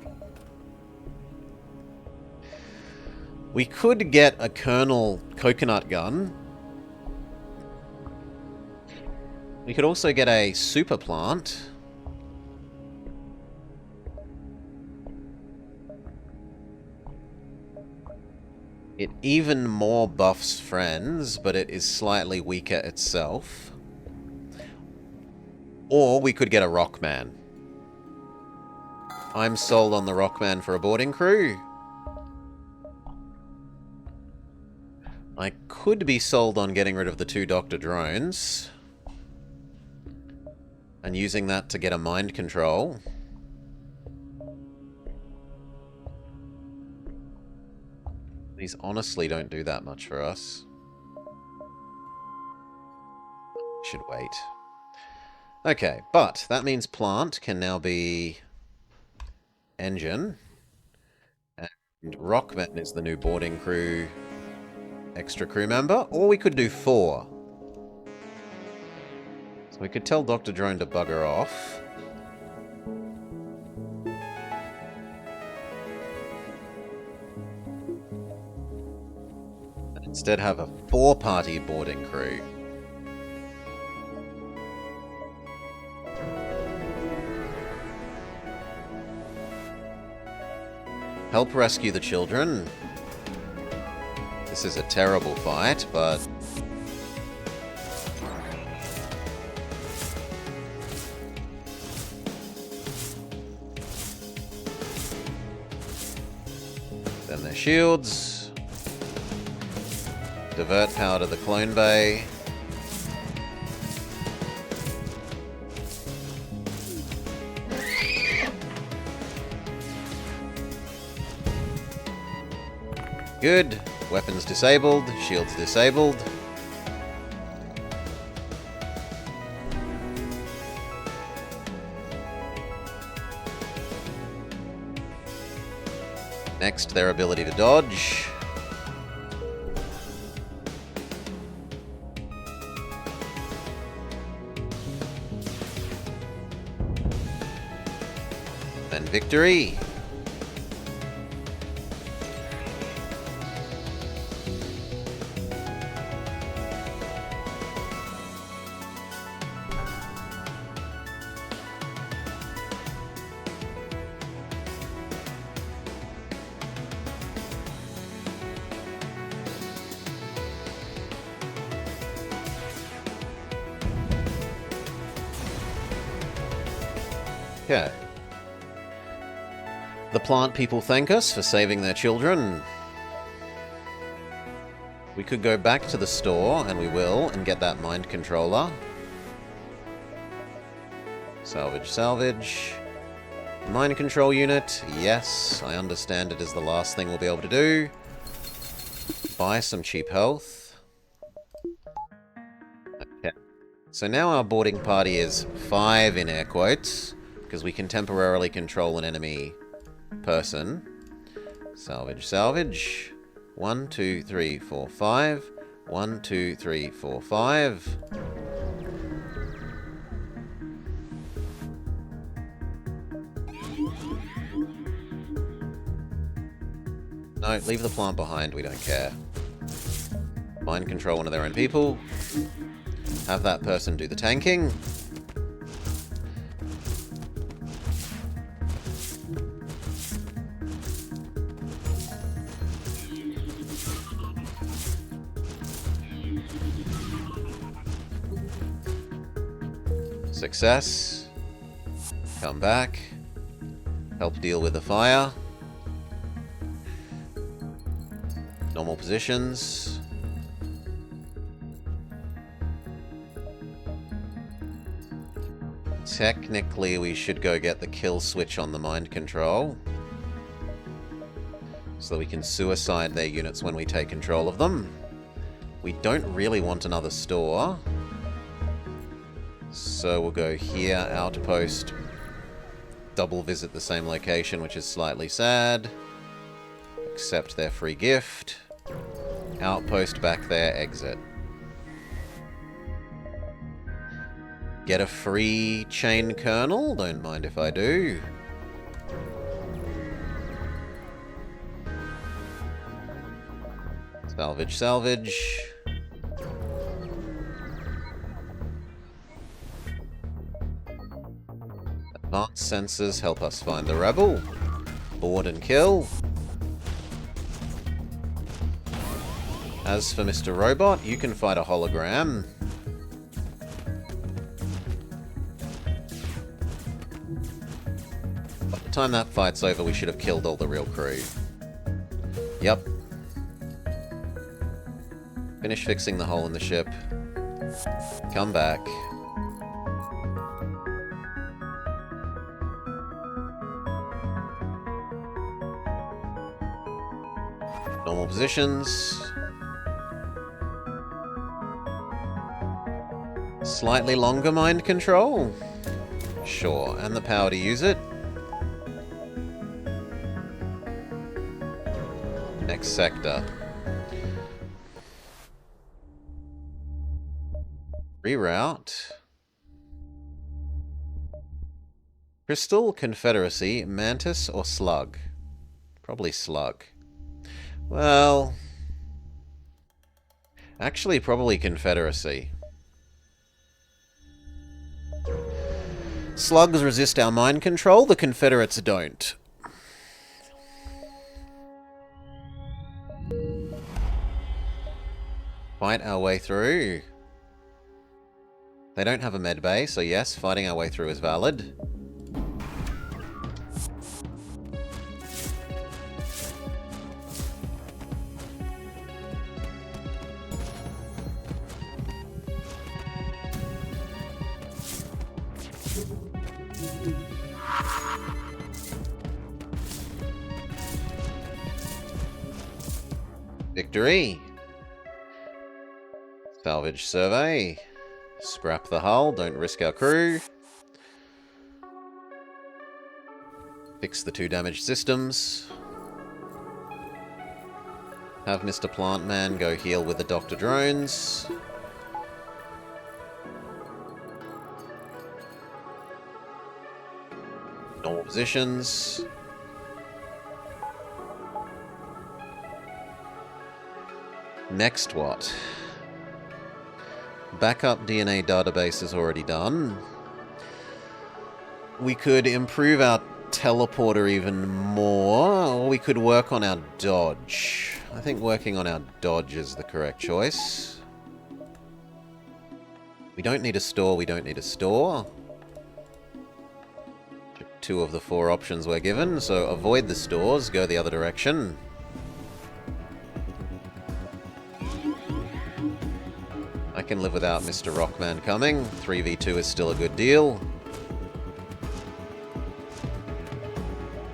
We could get a Colonel coconut gun. We could also get a super plant. It even more buffs friends, but it is slightly weaker itself. Or we could get a Rockman. I'm sold on the Rockman for a boarding crew. I could be sold on getting rid of the 2 Doctor drones. And using that to get a mind control. These honestly don't do that much for us. Should wait. Okay, but that means plant can now be engine. And Rockman is the new boarding crew extra crew member. Or we could do 4. So we could tell Dr. Drone to bugger off. Instead have a 4-party boarding crew. Help rescue the children. This is a terrible fight, but... Then their shields. Divert power to the clone bay. Good. Weapons disabled. Shields disabled. Next, their ability to dodge. Then victory. Okay. The plant people thank us for saving their children. We could go back to the store, and we will, and get that mind controller. Salvage, salvage. Mind control unit. Yes, I understand it is the last thing we'll be able to do. Buy some cheap health. Okay. So now our boarding party is 5 in air quotes, because we can temporarily control an enemy person. Salvage, salvage. 1, 2, 3, 4, 5. 1, 2, 3, 4, 5. No, leave the plant behind, we don't care. Mind control one of their own people. Have that person do the tanking. Success. Come back. Help deal with the fire. Normal positions. Technically, we should go get the kill switch on the mind control, so that we can suicide their units when we take control of them. We don't really want another store, so we'll go here, outpost, double visit the same location, which is slightly sad. Accept their free gift. Outpost back there, exit. Get a free chain kernel, don't mind if I do. Salvage, salvage. Advanced sensors help us find the rebel. Board and kill. As for Mr. Robot, you can fight a hologram. By the time that fight's over, we should have killed all the real crew. Yep. Finish fixing the hole in the ship. Come back. Normal positions. Slightly longer mind control? Sure, and the power to use it. Next sector. Reroute. Crystal, Confederacy, Mantis, or Slug? Probably Slug. Well... actually, probably Confederacy. Slugs resist our mind control, the Confederates don't. Fight our way through. They don't have a med bay, so yes, fighting our way through is valid. Victory! Salvage survey. Scrap the hull, don't risk our crew. Fix the 2 damaged systems. Have Mr. Plantman go heal with the Doctor drones. Normal positions. Next what? Backup DNA database is already done. We could improve our teleporter even more, or we could work on our dodge. I think working on our dodge is the correct choice. We don't need a store, we don't need a store. 2 of the 4 options we're given, so avoid the stores, go the other direction. I can live without Mr. Rockman coming. 3v2 is still a good deal.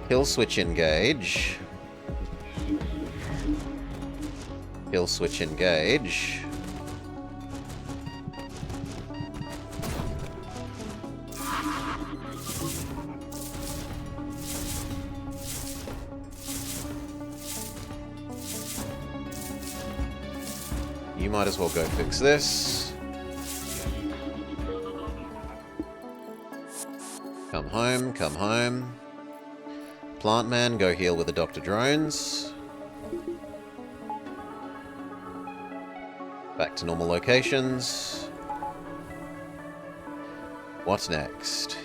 Kill switch engage. Kill switch engage. You might as well go fix this. Come home, come home. Plantman, go heal with the Doctor drones. Back to normal locations. What's next?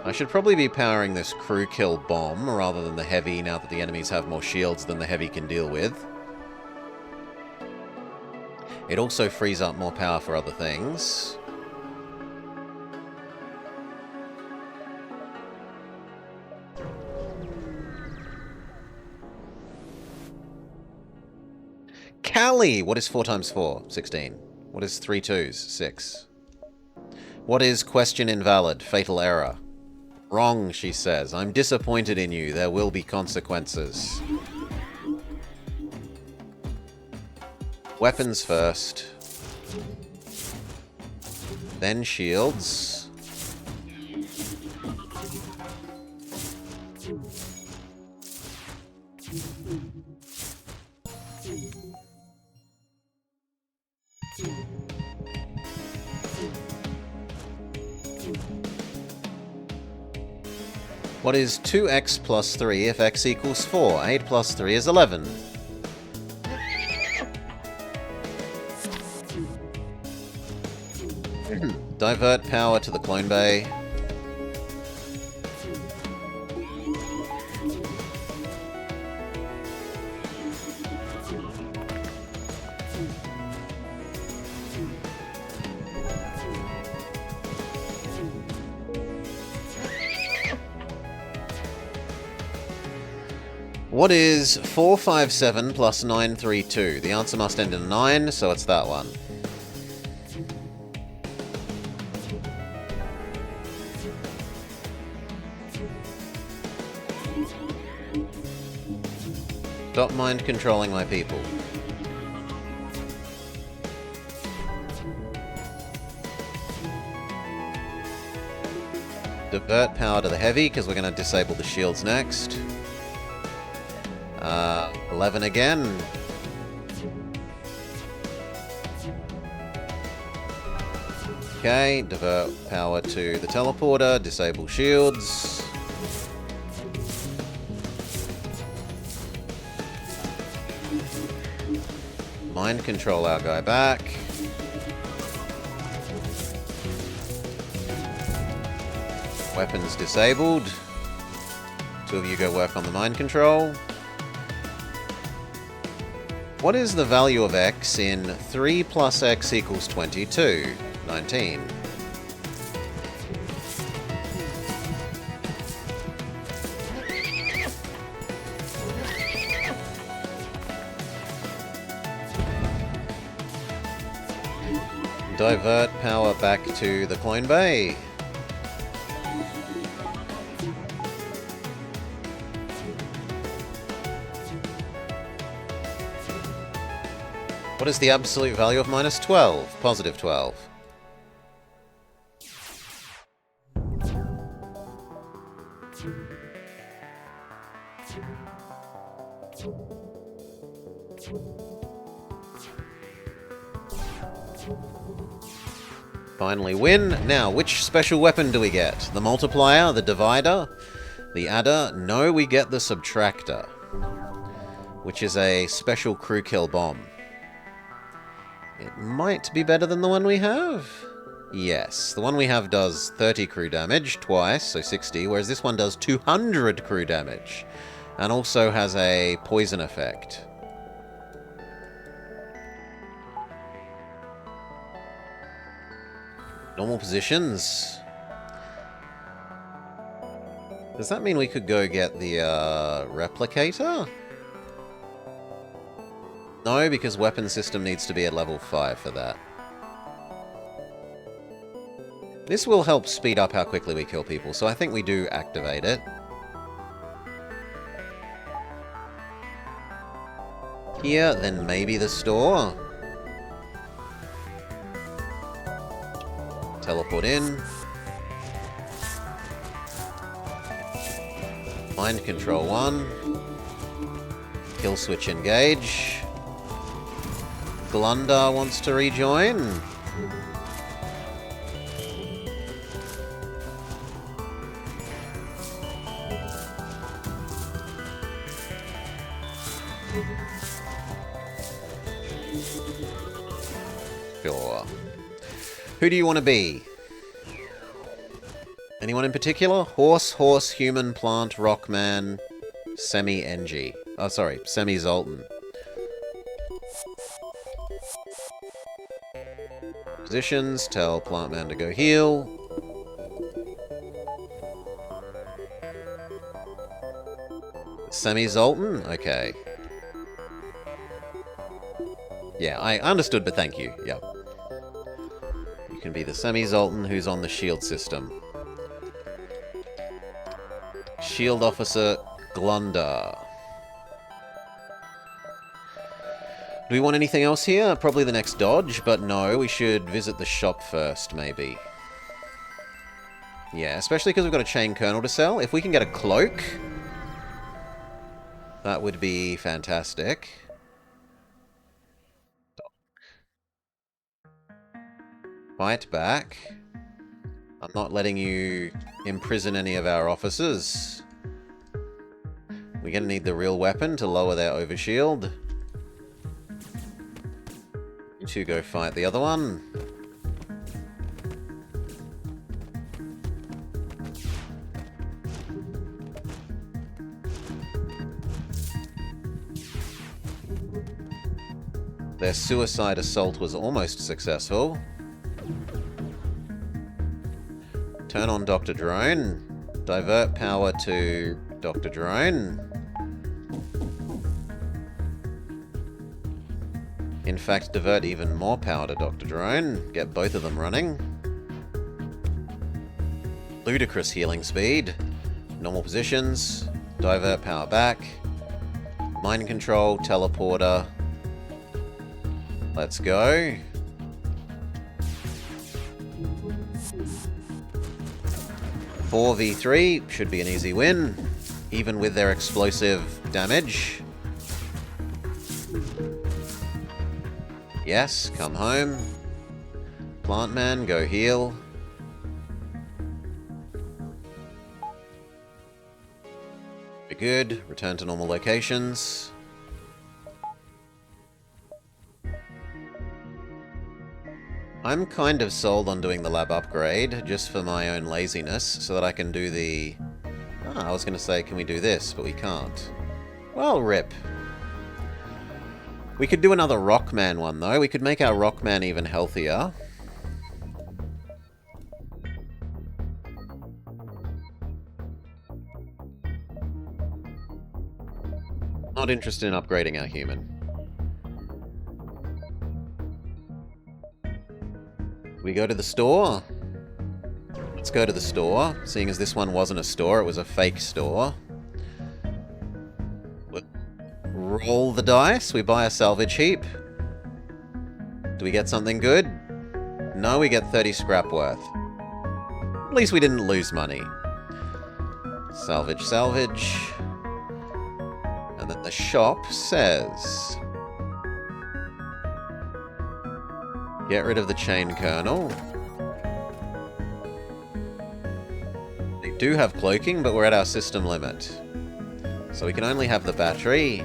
I should probably be powering this crew kill bomb rather than the heavy now that the enemies have more shields than the heavy can deal with. It also frees up more power for other things. Callie! What is 4 times 4? 16. What is 3 2s? 6. What is question invalid? Fatal error. Wrong, she says. I'm disappointed in you. There will be consequences. Weapons first. Then shields. What is 2x plus 3 if x equals 4? 8 plus 3 is 11. Divert power to the clone bay. What is 457 plus 932? The answer must end in 9, so it's that one. Stop mind controlling my people. Divert power to the heavy, because we're going to disable the shields next. 11 again. Okay, divert power to the teleporter, disable shields. Mind control our guy back. Weapons disabled. 2 of you go work on the mind control. What is the value of x in 3 plus x equals 22? 19. divert power back to the clone bay. What is the absolute value of minus 12? Positive 12. Finally win. Now, which special weapon do we get? The multiplier? The divider? The adder? No, we get the subtractor, which is a special crew kill bomb. It might be better than the one we have. Yes, the one we have does 30 crew damage twice, so 60, whereas this one does 200 crew damage, and also has a poison effect. Normal positions. Does that mean we could go get the replicator? No, because weapon system needs to be at level 5 for that. This will help speed up how quickly we kill people, so I think we do activate it. Here, then maybe the store. Teleport in. Mind control 1. Kill switch engage. Glunda wants to rejoin. Sure. Who do you want to be? Anyone in particular? Horse, human, plant, rockman, semi-Engie. Oh, sorry, semi-Zoltan. Positions, tell Plantman to go heal. Semi-Zoltan? Okay. Yeah, I understood, but thank you. Yep. You can be the Semi-Zoltan who's on the shield system. Shield Officer Glunda. Do we want anything else here? Probably the next dodge, but no, we should visit the shop first, maybe. Yeah, especially because we've got a chain kernel to sell. If we can get a cloak, that would be fantastic. Fight back. I'm not letting you imprison any of our officers. We're going to need the real weapon to lower their overshield. You two go fight the other one. Their suicide assault was almost successful. Turn on Dr. Drone. Divert power to Dr. Drone. In fact, divert even more power to Dr. Drone. Get both of them running. Ludicrous healing speed. Normal positions. Divert power back. Mind control, teleporter. Let's go. Four v3 should be an easy win, even with their explosive damage. Yes, come home. Plantman, go heal. Be good. Return to normal locations. I'm kind of sold on doing the lab upgrade, just for my own laziness, so that I can do the... Ah, I was going to say, can we do this? But we can't. Well, rip. We could do another Rockman one, though. We could make our Rockman even healthier. Not interested in upgrading our human. We go to the store. Let's go to the store, seeing as this one wasn't a store, it was a fake store. Roll the dice, we buy a salvage heap. Do we get something good? No, we get 30 scrap worth. At least we didn't lose money. Salvage, salvage. And then the shop says... Get rid of the chain kernel. They do have cloaking, but we're at our system limit. So we can only have the battery.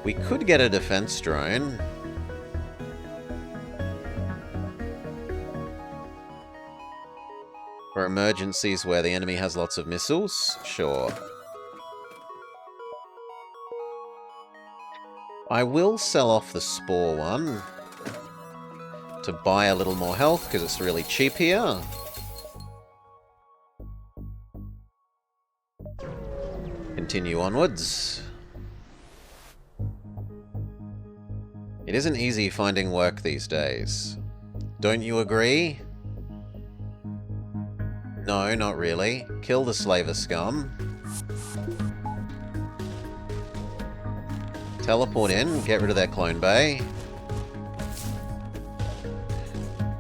We could get a defense drone. For emergencies where the enemy has lots of missiles? Sure. I will sell off the spore one to buy a little more health because it's really cheap here. Continue onwards. It isn't easy finding work these days. Don't you agree? No, not really. Kill the slaver scum. Teleport in, get rid of their clone bay.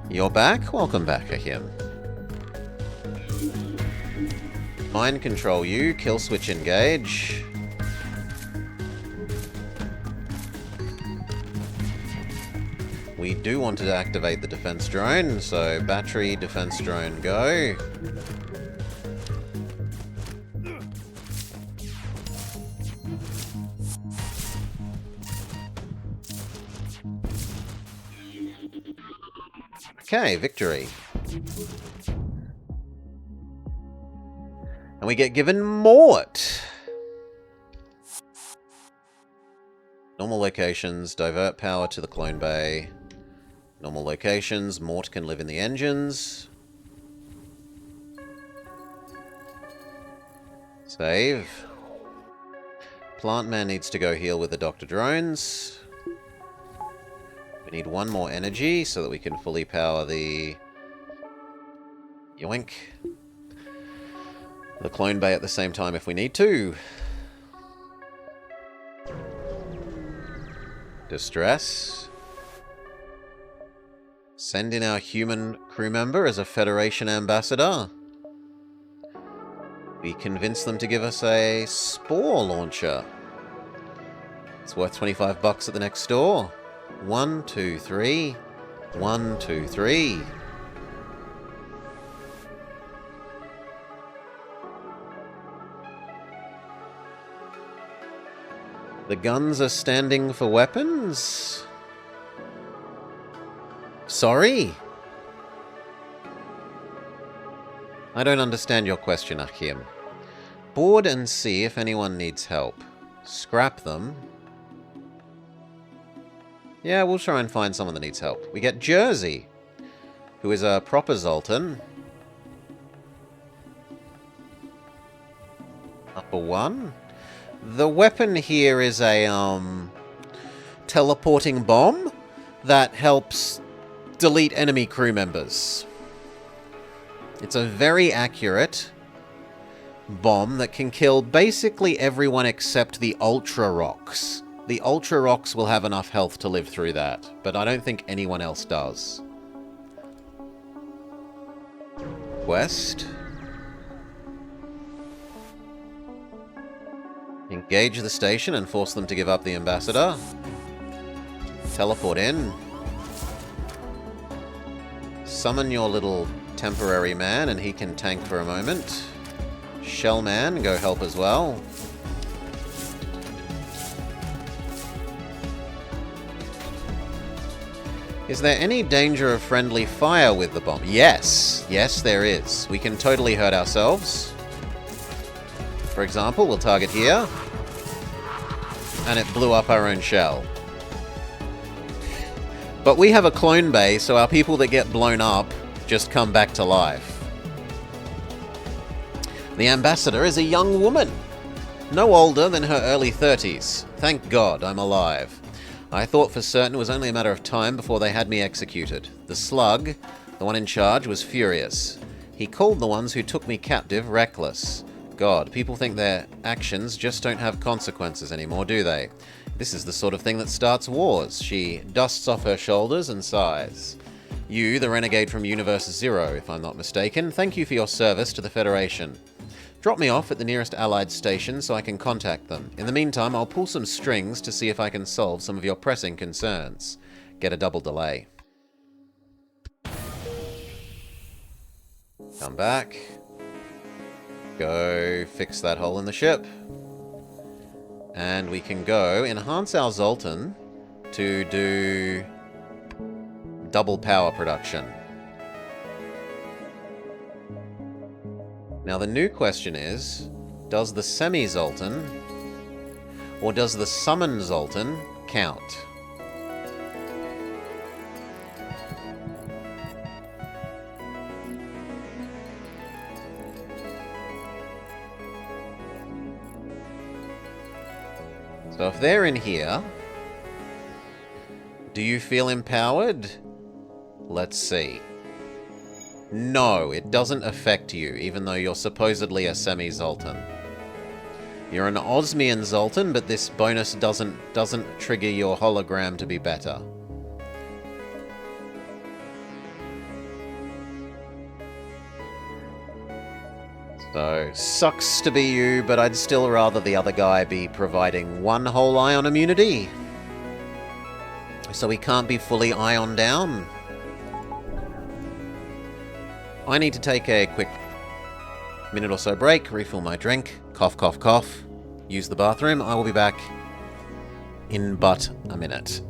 You're back? Welcome back, Ahim. Mind control you, kill switch engage. We do want to activate the defense drone, so battery, defense drone, go. Okay, victory. And we get given Mort. Normal locations, divert power to the clone bay. Normal locations, Mort can live in the engines. Save. Plant man needs to go heal with the Doctor drones. We need one more energy so that we can fully power the... Yoink. The clone bay at the same time if we need to. Distress. Send in our human crew member as a Federation ambassador. We convince them to give us a spore launcher. It's worth 25 bucks at the next store. 1, 2, 3. 1, 2, 3. The guns are standing for weapons? Sorry? I don't understand your question, Achim. Board and see if anyone needs help. Scrap them. Yeah, we'll try and find someone that needs help. We get Jersey, who is a proper Zoltan. Upper 1. The weapon here is a, teleporting bomb that helps delete enemy crew members. It's a very accurate bomb that can kill basically everyone except the Ultra Rocks. The Ultra Rocks will have enough health to live through that, but I don't think anyone else does. Quest. Engage the station and force them to give up the ambassador. Teleport in. Summon your little temporary man and he can tank for a moment. Shellman, go help as well. Is there any danger of friendly fire with the bomb? Yes. Yes, there is. We can totally hurt ourselves. For example, we'll target here. And it blew up our own shell. But we have a clone bay, so our people that get blown up just come back to life. The ambassador is a young woman. No older than her early 30s. Thank God I'm alive. I thought for certain it was only a matter of time before they had me executed. The slug, the one in charge, was furious. He called the ones who took me captive reckless. God, people think their actions just don't have consequences anymore, do they? This is the sort of thing that starts wars. She dusts off her shoulders and sighs. You, the renegade from Universe Zero, if I'm not mistaken, thank you for your service to the Federation. Drop me off at the nearest Allied station so I can contact them. In the meantime, I'll pull some strings to see if I can solve some of your pressing concerns. Get a double delay. Come back. Go fix that hole in the ship. And we can go enhance our Zoltan to do double power production. Now the new question is, does the semi-Zoltan or does the summon Zoltan count? So if they're in here, do you feel empowered? Let's see. No, it doesn't affect you, even though you're supposedly a semi-Zoltan. You're an Osmian Zoltan, but this bonus doesn't trigger your hologram to be better. So, sucks to be you, but I'd still rather the other guy be providing one whole ion immunity. So he can't be fully ion down. I need to take a quick minute or so break, refill my drink, cough, cough, cough, use the bathroom. I will be back in but a minute.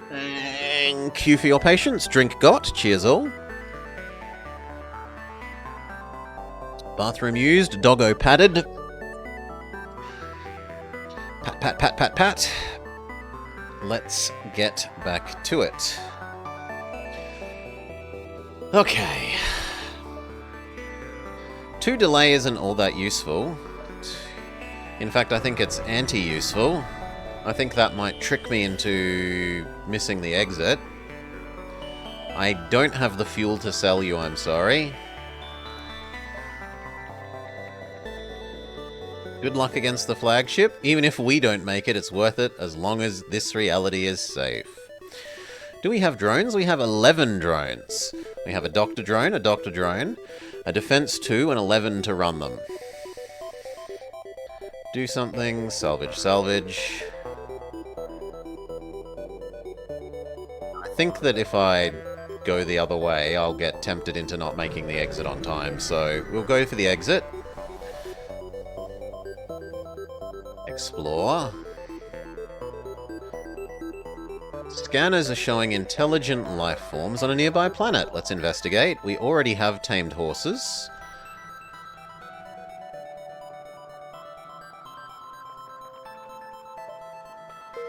Thank you for your patience. Drink got. Cheers all. Bathroom used. Doggo padded. Pat, pat, pat, pat, pat. Let's get back to it. Okay. 2 delay isn't all that useful. In fact, I think it's anti-useful. I think that might trick me into missing the exit. I don't have the fuel to sell you, I'm sorry. Good luck against the flagship. Even if we don't make it, it's worth it as long as this reality is safe. Do we have drones? We have 11 drones. We have a doctor drone, a defense 2, and 11 to run them. Do something. Salvage, salvage. I think that if I go the other way, I'll get tempted into not making the exit on time. So we'll go for the exit. Explore. Scanners are showing intelligent life forms on a nearby planet. Let's investigate. We already have tamed horses.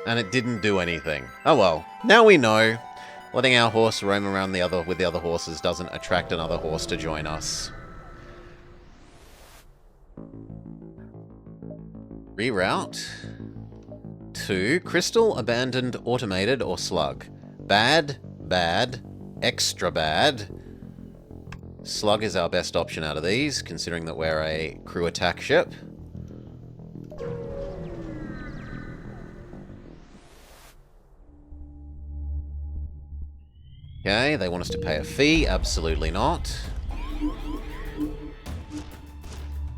And it didn't do anything. Oh well. Now we know. Letting our horse roam around with the other horses doesn't attract another horse to join us. Reroute to Crystal, Abandoned, Automated, or Slug. Bad, bad, extra bad. Slug is our best option out of these, considering that we're a crew attack ship. Okay, they want us to pay a fee. Absolutely not.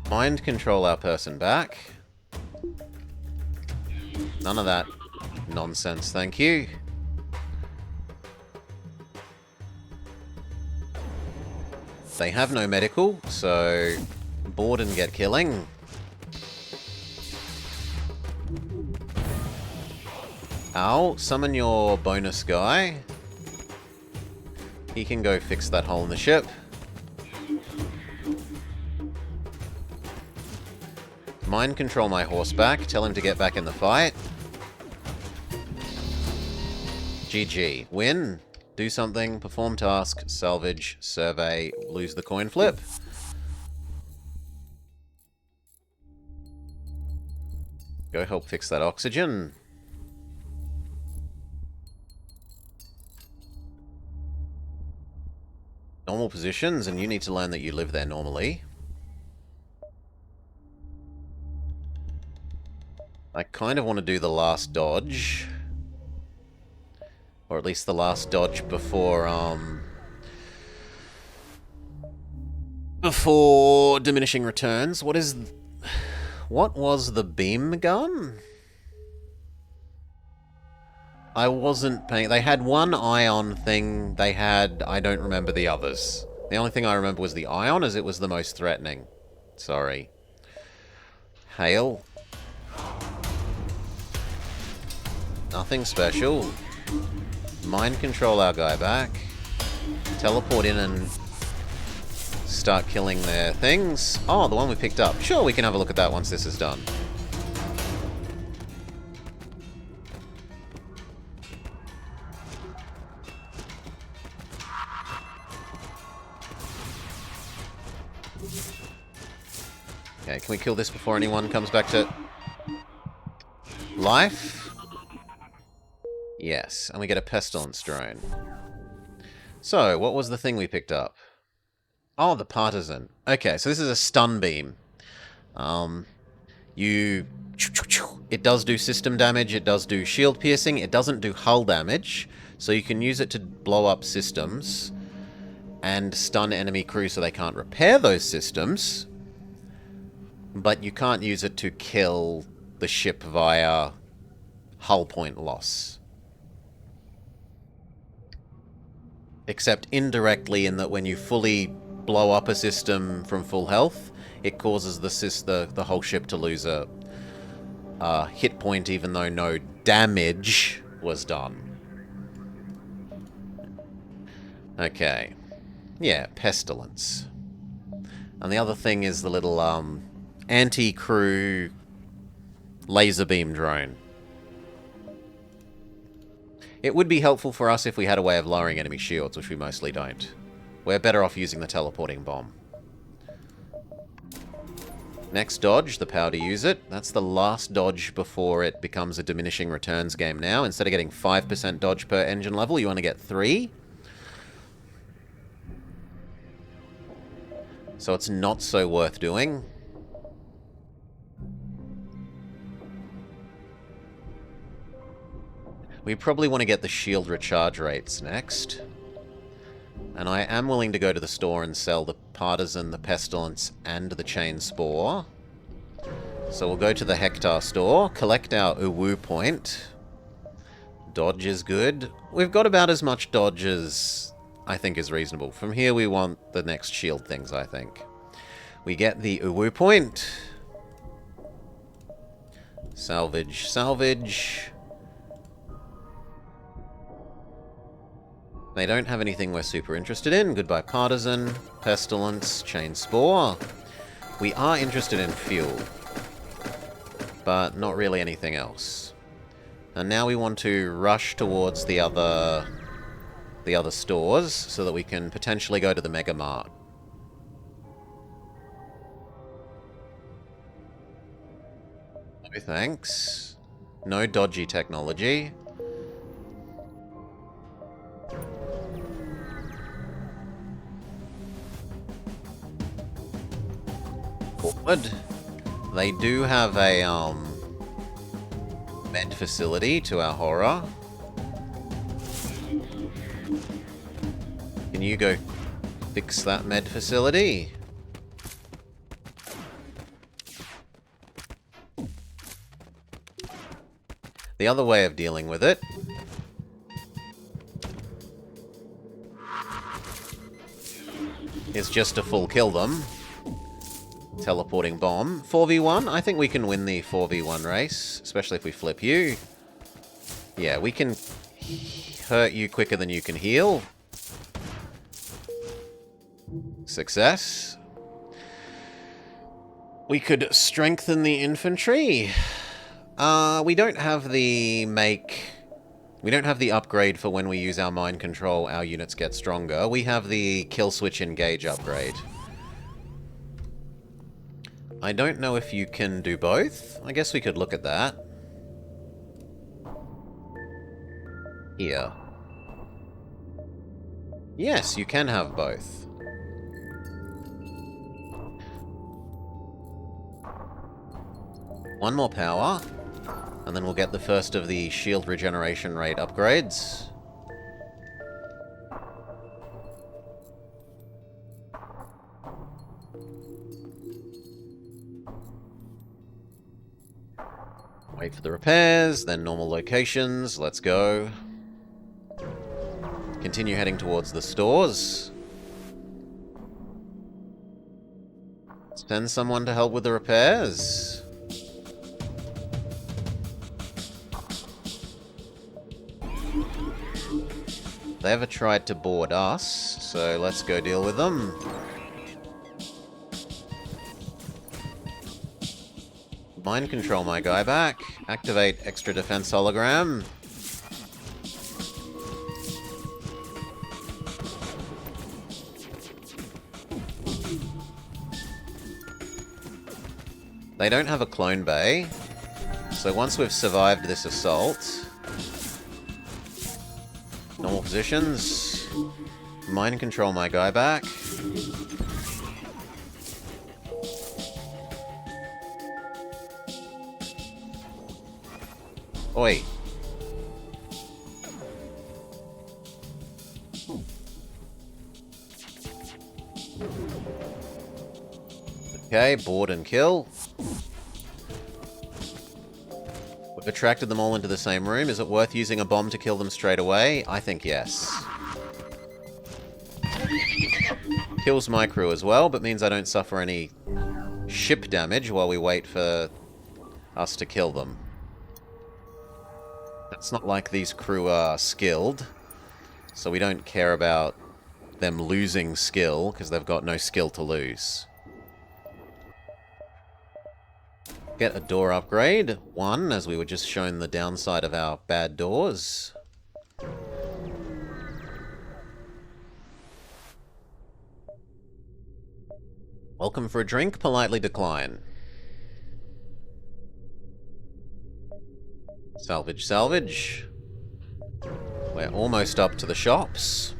Mind control our person back. None of that nonsense, thank you. They have no medical, so board and get killing. Ow, summon your bonus guy. He can go fix that hole in the ship. Mind control my horse back. Tell him to get back in the fight. GG. Win. Do something. Perform task. Salvage. Survey. Lose the coin flip. Go help fix that oxygen. Normal positions, and you need to learn that you live there normally. I kind of want to do the last dodge. Or at least the last dodge before, before diminishing returns. What was the beam gun? I wasn't paying... They had one ion thing. They had... I don't remember the others. The only thing I remember was the ion, as it was the most threatening. Sorry. Hail. Nothing special. Mind control our guy back. Teleport in and start killing their things. Oh, the one we picked up. Sure, we can have a look at that once this is done. Okay, can we kill this before anyone comes back to life? Yes, and we get a pestilence drone. So, what was the thing we picked up? Oh, the partisan. Okay, so this is a stun beam. It does do system damage, it does do shield piercing, it doesn't do hull damage, so you can use it to blow up systems and stun enemy crew so they can't repair those systems, but you can't use it to kill the ship via hull point loss. Except indirectly in that when you fully blow up a system from full health, it causes the whole ship to lose a hit point even though no damage was done. Okay. Yeah, pestilence. And the other thing is the little anti-crew laser beam drone. It would be helpful for us if we had a way of lowering enemy shields, which we mostly don't. We're better off using the teleporting bomb. Next dodge, the power to use it. That's the last dodge before it becomes a diminishing returns game now. Instead of getting 5% dodge per engine level, you want to get 3. So it's not so worth doing. We probably want to get the shield recharge rates next. And I am willing to go to the store and sell the Partisan, the Pestilence, and the Chain Spore. So we'll go to the Hector store, collect our Uwu point. Dodge is good. We've got about as much dodge as I think is reasonable. From here we want the next shield things, I think. We get the Uwu point. Salvage, salvage. They don't have anything we're super interested in. Goodbye Partisan, Pestilence, Chain Spore. We are interested in fuel, but not really anything else. And now we want to rush towards the other stores so that we can potentially go to the Mega Mart. No thanks. No dodgy technology. Forward. They do have a med facility, to our horror. Can you go fix that med facility? The other way of dealing with it is just to full kill them. Teleporting bomb. 4v1? I think we can win the 4v1 race, especially if we flip you. Yeah, we can hurt you quicker than you can heal. Success. We could strengthen the infantry. We don't have the we don't have the upgrade for when we use our mind control, our units get stronger. We have the kill switch engage upgrade. I don't know if you can do both. I guess we could look at that. Here. Yes, you can have both. One more power, and then we'll get the first of the shield regeneration rate upgrades. Wait for the repairs, then normal locations. Let's go. Continue heading towards the stores. Send someone to help with the repairs. They ever tried to board us, so let's go deal with them. Mind control my guy back. Activate extra defense hologram. They don't have a clone bay, so once we've survived this assault... Normal positions. Mind control my guy back. Oi. Okay, board and kill. We've attracted them all into the same room. Is it worth using a bomb to kill them straight away? I think yes. Kills my crew as well, but means I don't suffer any ship damage while we wait for us to kill them. It's not like these crew are skilled, so we don't care about them losing skill, because they've got no skill to lose. Get a door upgrade. 1, as we were just shown the downside of our bad doors. Welcome for a drink, politely decline. Salvage, salvage. We're almost up to the shops.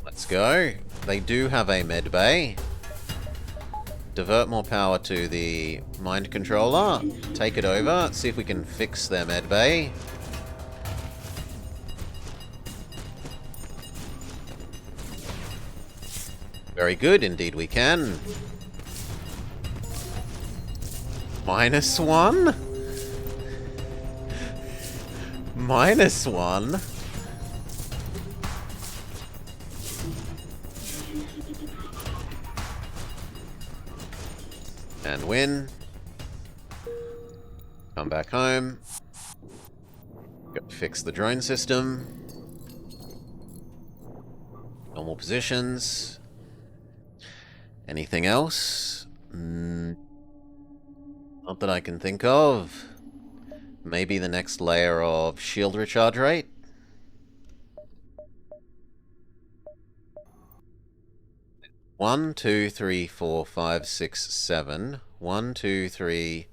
Let's go. They do have a med bay. Divert more power to the mind controller. Take it over. See if we can fix their med bay. Very good, indeed we can. -1? -1? And win. Come back home. Got to fix the drone system. Normal positions. Anything else? Not that I can think of. Maybe the next layer of shield recharge rate? One, two, three, four, five, six, 7. 1, 2, 3,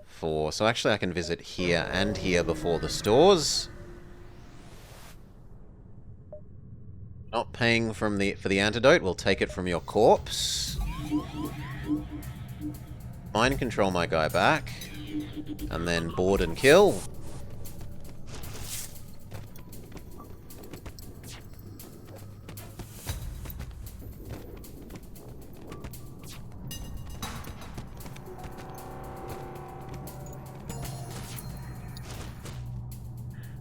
4. So actually I can visit here and here before the stores. Not paying for the antidote, we'll take it from your corpse. Mind control my guy back. And then board and kill.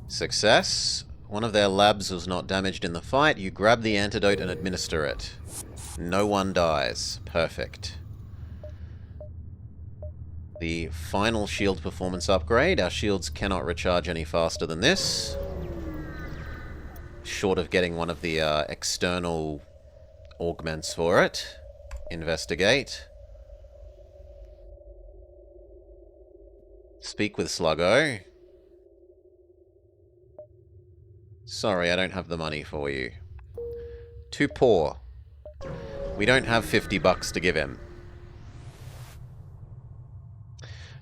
Success. One of their labs was not damaged in the fight. You grab the antidote and administer it. No one dies. Perfect. The final shield performance upgrade. Our shields cannot recharge any faster than this. Short of getting one of the external augments for it. Investigate. Speak with Sluggo. Sorry, I don't have the money for you. Too poor. We don't have $50 to give him.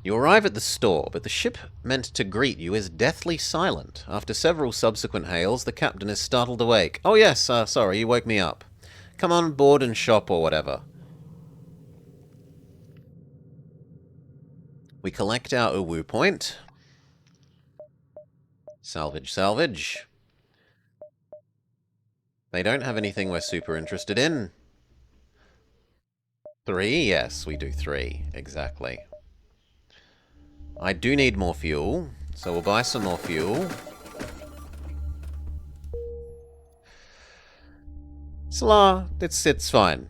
You arrive at the store, but the ship meant to greet you is deathly silent. After several subsequent hails, the captain is startled awake. Oh yes, sorry, you woke me up. Come on board and shop or whatever. We collect our Uwu point. Salvage, salvage. They don't have anything we're super interested in. 3? Yes, we do 3. Exactly. I do need more fuel, so we'll buy some more fuel. Sla, it's fine.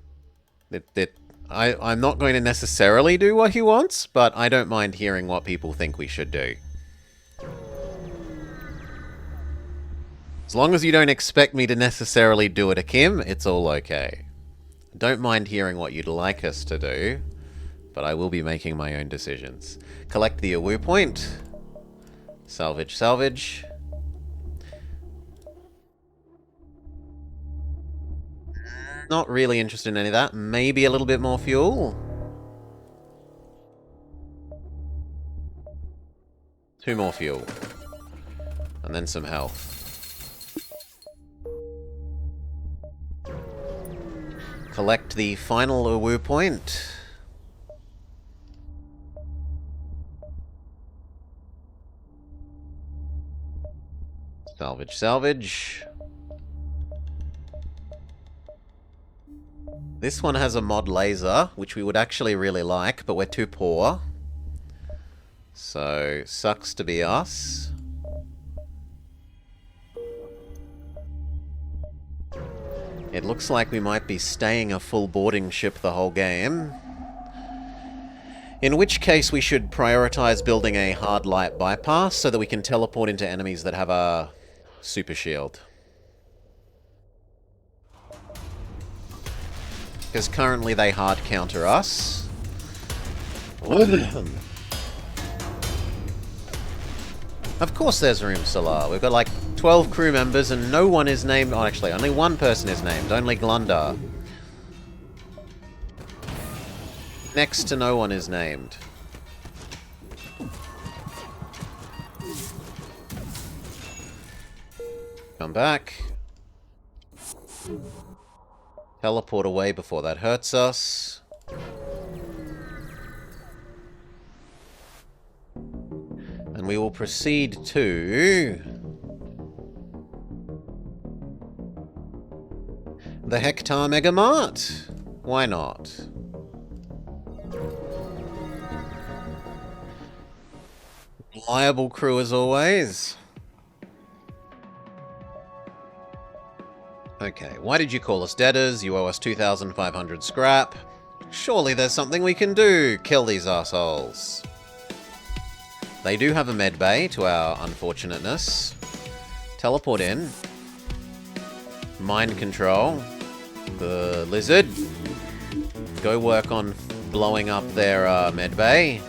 I'm not going to necessarily do what he wants, but I don't mind hearing what people think we should do. As long as you don't expect me to necessarily do it, Akim, it's all okay. Don't mind hearing what you'd like us to do, but I will be making my own decisions. Collect the Uwu point. Salvage, salvage. Not really interested in any of that. Maybe a little bit more fuel. 2 more fuel. And then some health. Collect the final Uwu point. Salvage, salvage. This one has a mod laser, which we would actually really like, but we're too poor. So, sucks to be us. It looks like we might be staying a full boarding ship the whole game. In which case we should prioritize building a hard light bypass so that we can teleport into enemies that have a super shield. Because currently they hard counter us. Of course there's room, Salar. We've got like 12 crew members and no one is named... Oh, actually, only one person is named. Only Glundar. Next to no one is named. Come back. Teleport away before that hurts us. And we will proceed to... the Hector Mega Mart. Why not? Reliable crew as always. Okay, why did you call us debtors? You owe us 2,500 scrap. Surely there's something we can do. Kill these assholes. They do have a med bay, to our unfortunateness. Teleport in. Mind control. The lizard. Go work on blowing up their med bay.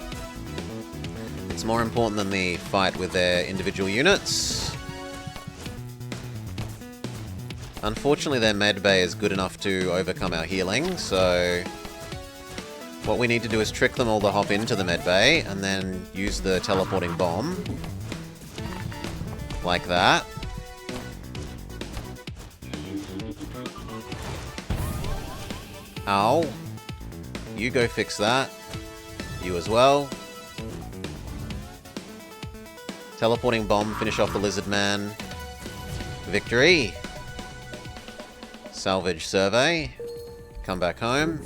It's more important than the fight with their individual units. Unfortunately, their med bay is good enough to overcome our healing, so what we need to do is trick them all to hop into the med bay and then use the teleporting bomb. Like that. Ow. You go fix that. You as well. Teleporting bomb, finish off the lizard man. Victory. Salvage survey. Come back home.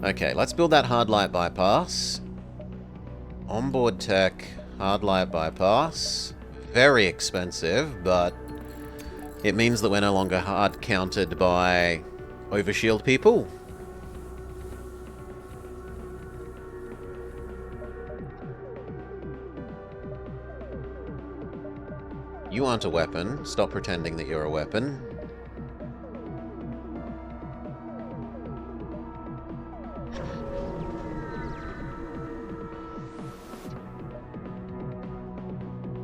Okay, let's build that hard light bypass. Onboard tech, hard light bypass. Very expensive, but it means that we're no longer hard counted by overshield people. You aren't a weapon. Stop pretending that you're a weapon.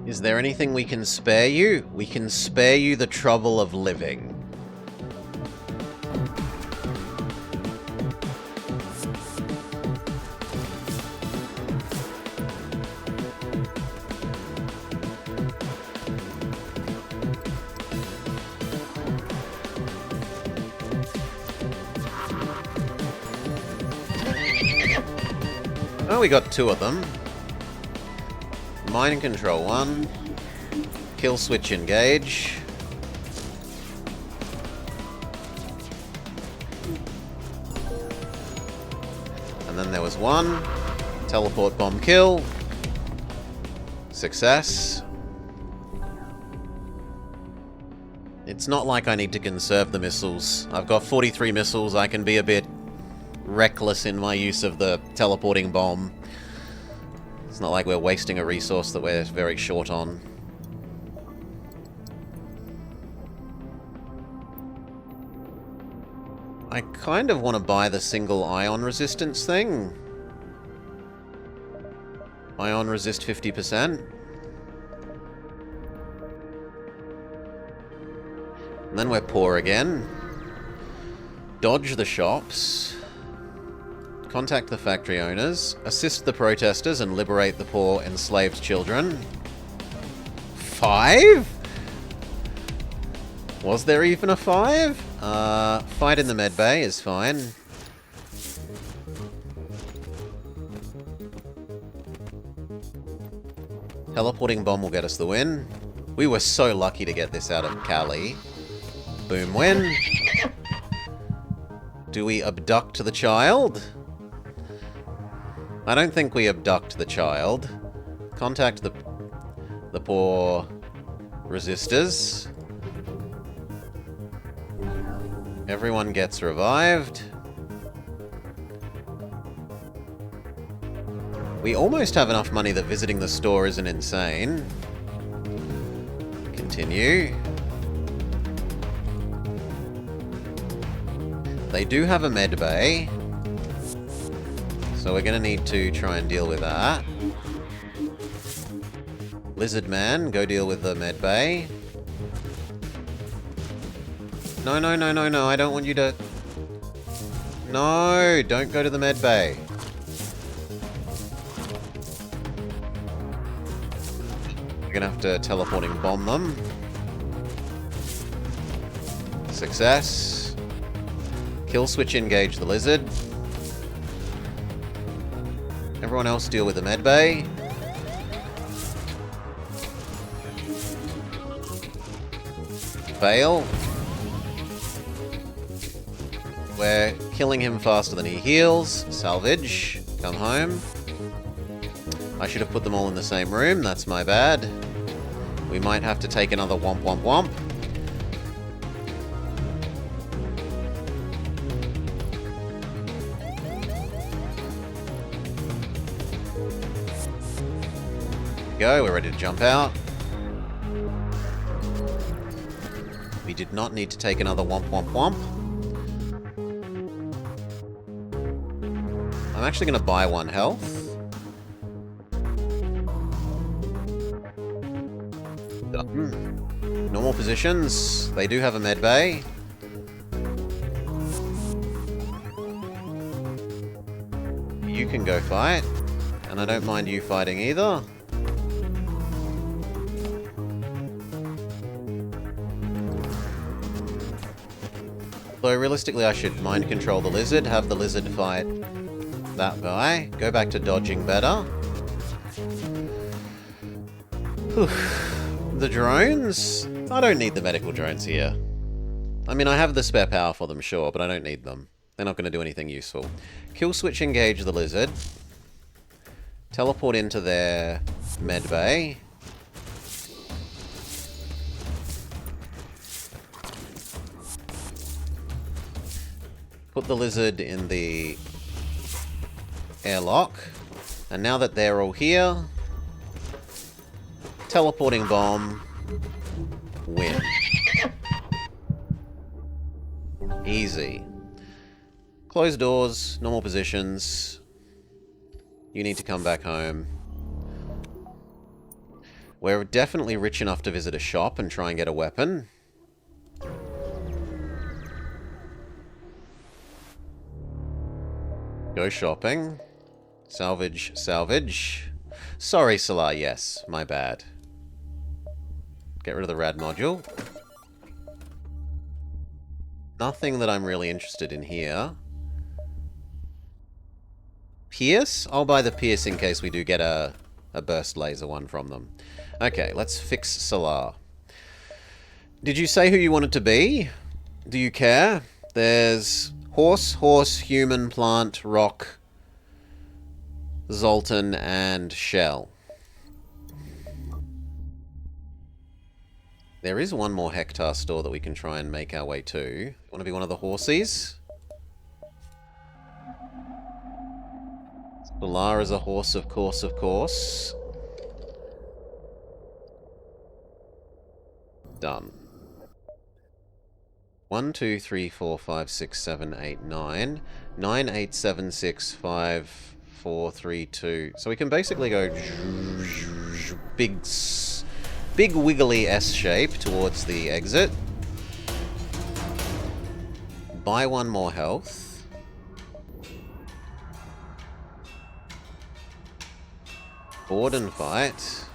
Is there anything we can spare you? We can spare you the trouble of living. Oh, we got two of them. Mind control 1. Kill switch engage. And then there was 1. Teleport bomb kill. Success. It's not like I need to conserve the missiles. I've got 43 missiles. I can be a bit reckless in my use of the teleporting bomb. It's not like we're wasting a resource that we're very short on. I kind of want to buy the single ion resistance thing. Ion resist 50%. And then we're poor again. Dodge the shops. Contact the factory owners. Assist the protesters and liberate the poor enslaved children. 5? Was there even a 5? Fight in the med bay is fine. Teleporting bomb will get us the win. We were so lucky to get this out of Cali. Boom, win. Do we abduct the child? I don't think we abduct the child. Contact the poor resistors. Everyone gets revived. We almost have enough money that visiting the store isn't insane. Continue. They do have a med bay. So we're going to need to try and deal with that. Lizard man, go deal with the med bay. No, no, no, no, no, I don't want you to... No, don't go to the med bay. We're going to have to teleporting bomb them. Success. Kill switch engage the lizard. Everyone else deal with the med bay. Fail. We're killing him faster than he heals. Salvage. Come home. I should have put them all in the same room. That's my bad. We might have to take another womp womp womp. Go, we're ready to jump out. We did not need to take another womp womp womp. I'm actually going to buy 1 health. Done. Normal positions. They do have a med bay. You can go fight. And I don't mind you fighting either. Though realistically I should mind control the lizard, have the lizard fight that guy. Go back to dodging better. Whew. The drones? I don't need the medical drones here. I mean, I have the spare power for them, sure, but I don't need them. They're not going to do anything useful. Kill switch engage the lizard. Teleport into their med bay. Put the lizard in the airlock. And now that they're all here, teleporting bomb, win. Easy. Close doors, normal positions. You need to come back home. We're definitely rich enough to visit a shop and try and get a weapon. Go shopping. Salvage, salvage. Sorry, Salah, yes, my bad. Get rid of the rad module. Nothing that I'm really interested in here. Pierce? I'll buy the pierce in case we do get a burst laser one from them. Okay, let's fix Salah. Did you say who you wanted to be? Do you care? There's horse, human, plant, rock, Zoltan, and shell. There is one more hectare store that we can try and make our way to. Want to be one of the horsies? Solar is a horse, of course, of course. Done. 1, 2, 3, 4, 5, 6, 7, 8, 9. 9, 8, 7, 6, 5, 4, 3, 2. So we can basically go big wiggly S shape towards the exit. Buy 1 more health. Board and fight.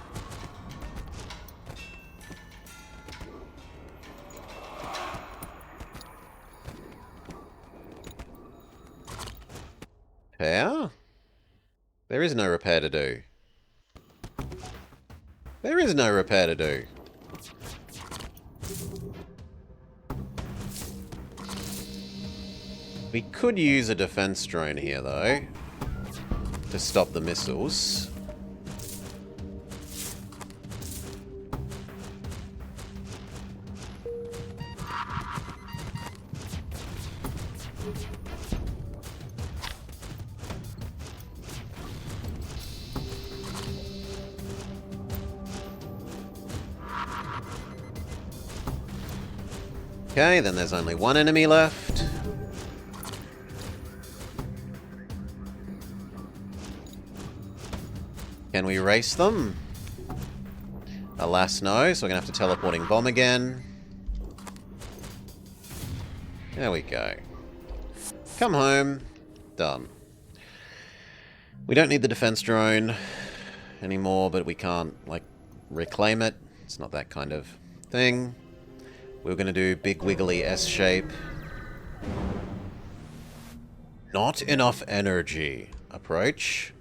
Repair? There is no repair to do. There is no repair to do. We could use a defense drone here, though, to stop the missiles. Okay, then there's only 1 enemy left. Can we race them? Alas, no, so we're going to have to teleporting bomb again. There we go. Come home. Done. We don't need the defense drone anymore, but we can't, like, reclaim it. It's not that kind of thing. We're going to do big wiggly S shape. Not enough energy. Approach.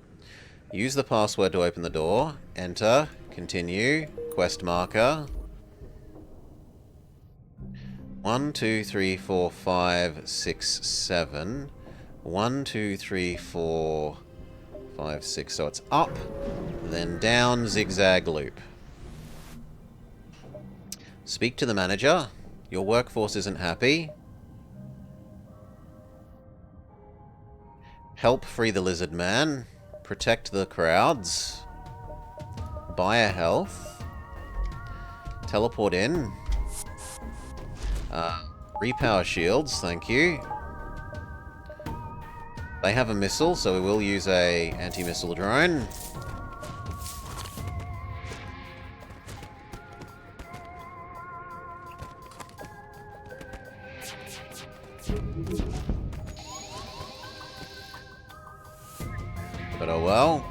Use the password to open the door. Enter. Continue. Quest marker. 1, 2, 3, 4, 5, 6, 7. 1, 2, 3, 4, 5, 6. So it's up, then down, zigzag loop. Speak to the manager. Your workforce isn't happy. Help free the lizard man. Protect the crowds. Buy a health. Teleport in. Repower shields, thank you. They have a missile, so we will use a anti-missile drone. But oh well.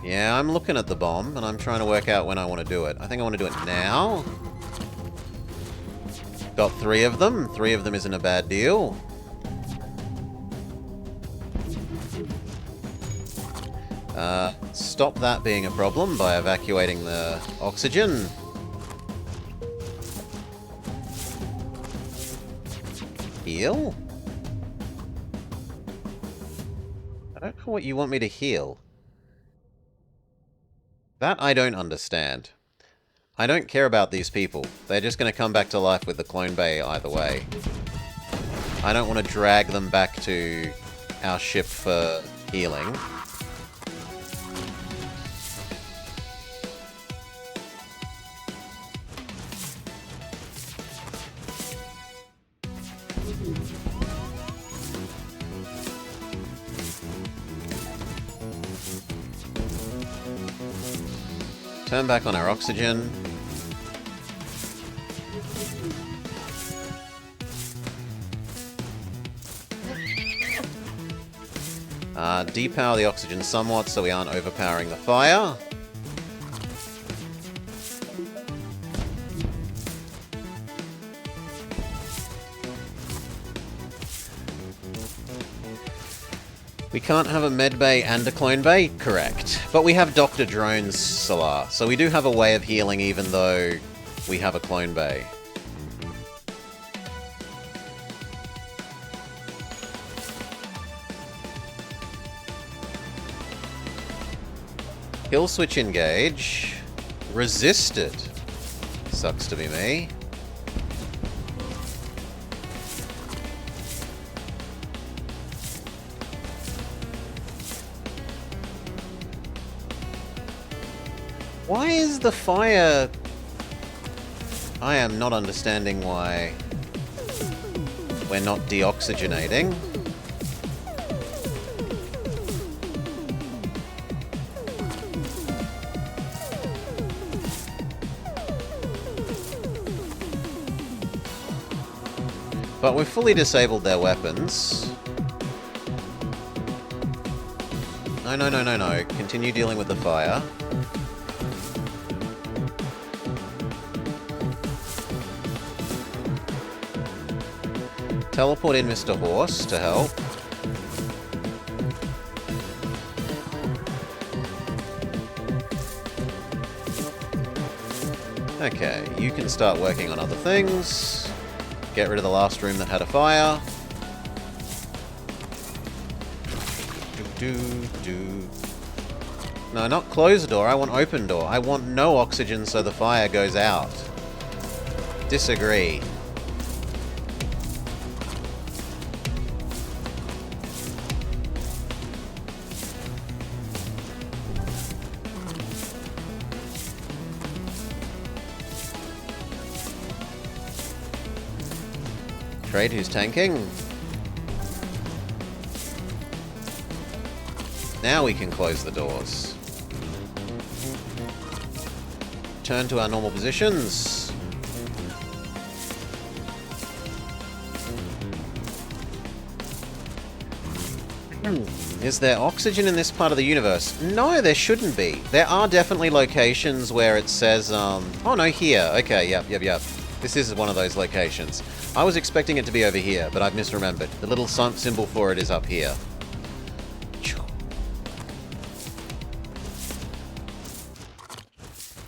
Yeah, I'm looking at the bomb, and I'm trying to work out when I want to do it. I think I want to do it now. Got 3 of them. 3 of them isn't a bad deal. Stop that being a problem by evacuating the oxygen. Heal? I don't know what you want me to heal. That I don't understand. I don't care about these people. They're just going to come back to life with the clone bay either way. I don't want to drag them back to our ship for healing. Turn back on our oxygen. Depower the oxygen somewhat so we aren't overpowering the fire. We can't have a med bay and a clone bay? Correct. But we have Dr. Drone's Solar, so we do have a way of healing even though we have a clone bay. Kill switch engage. Resisted. Sucks to be me. Why is the fire... I am not understanding why we're not deoxygenating. But we've fully disabled their weapons. No, no, no, no, no. Continue dealing with the fire. Teleport in Mr. Horse to help. Okay, you can start working on other things. Get rid of the last room that had a fire. No, not close door. I want open door. I want no oxygen so the fire goes out. Disagree. Trade who's tanking. Now we can close the doors. Turn to our normal positions. Is there oxygen in this part of the universe? No, there shouldn't be. There are definitely locations where it says, oh no, here. Okay, yep. This is one of those locations. I was expecting it to be over here, but I've misremembered. The little symbol for it is up here.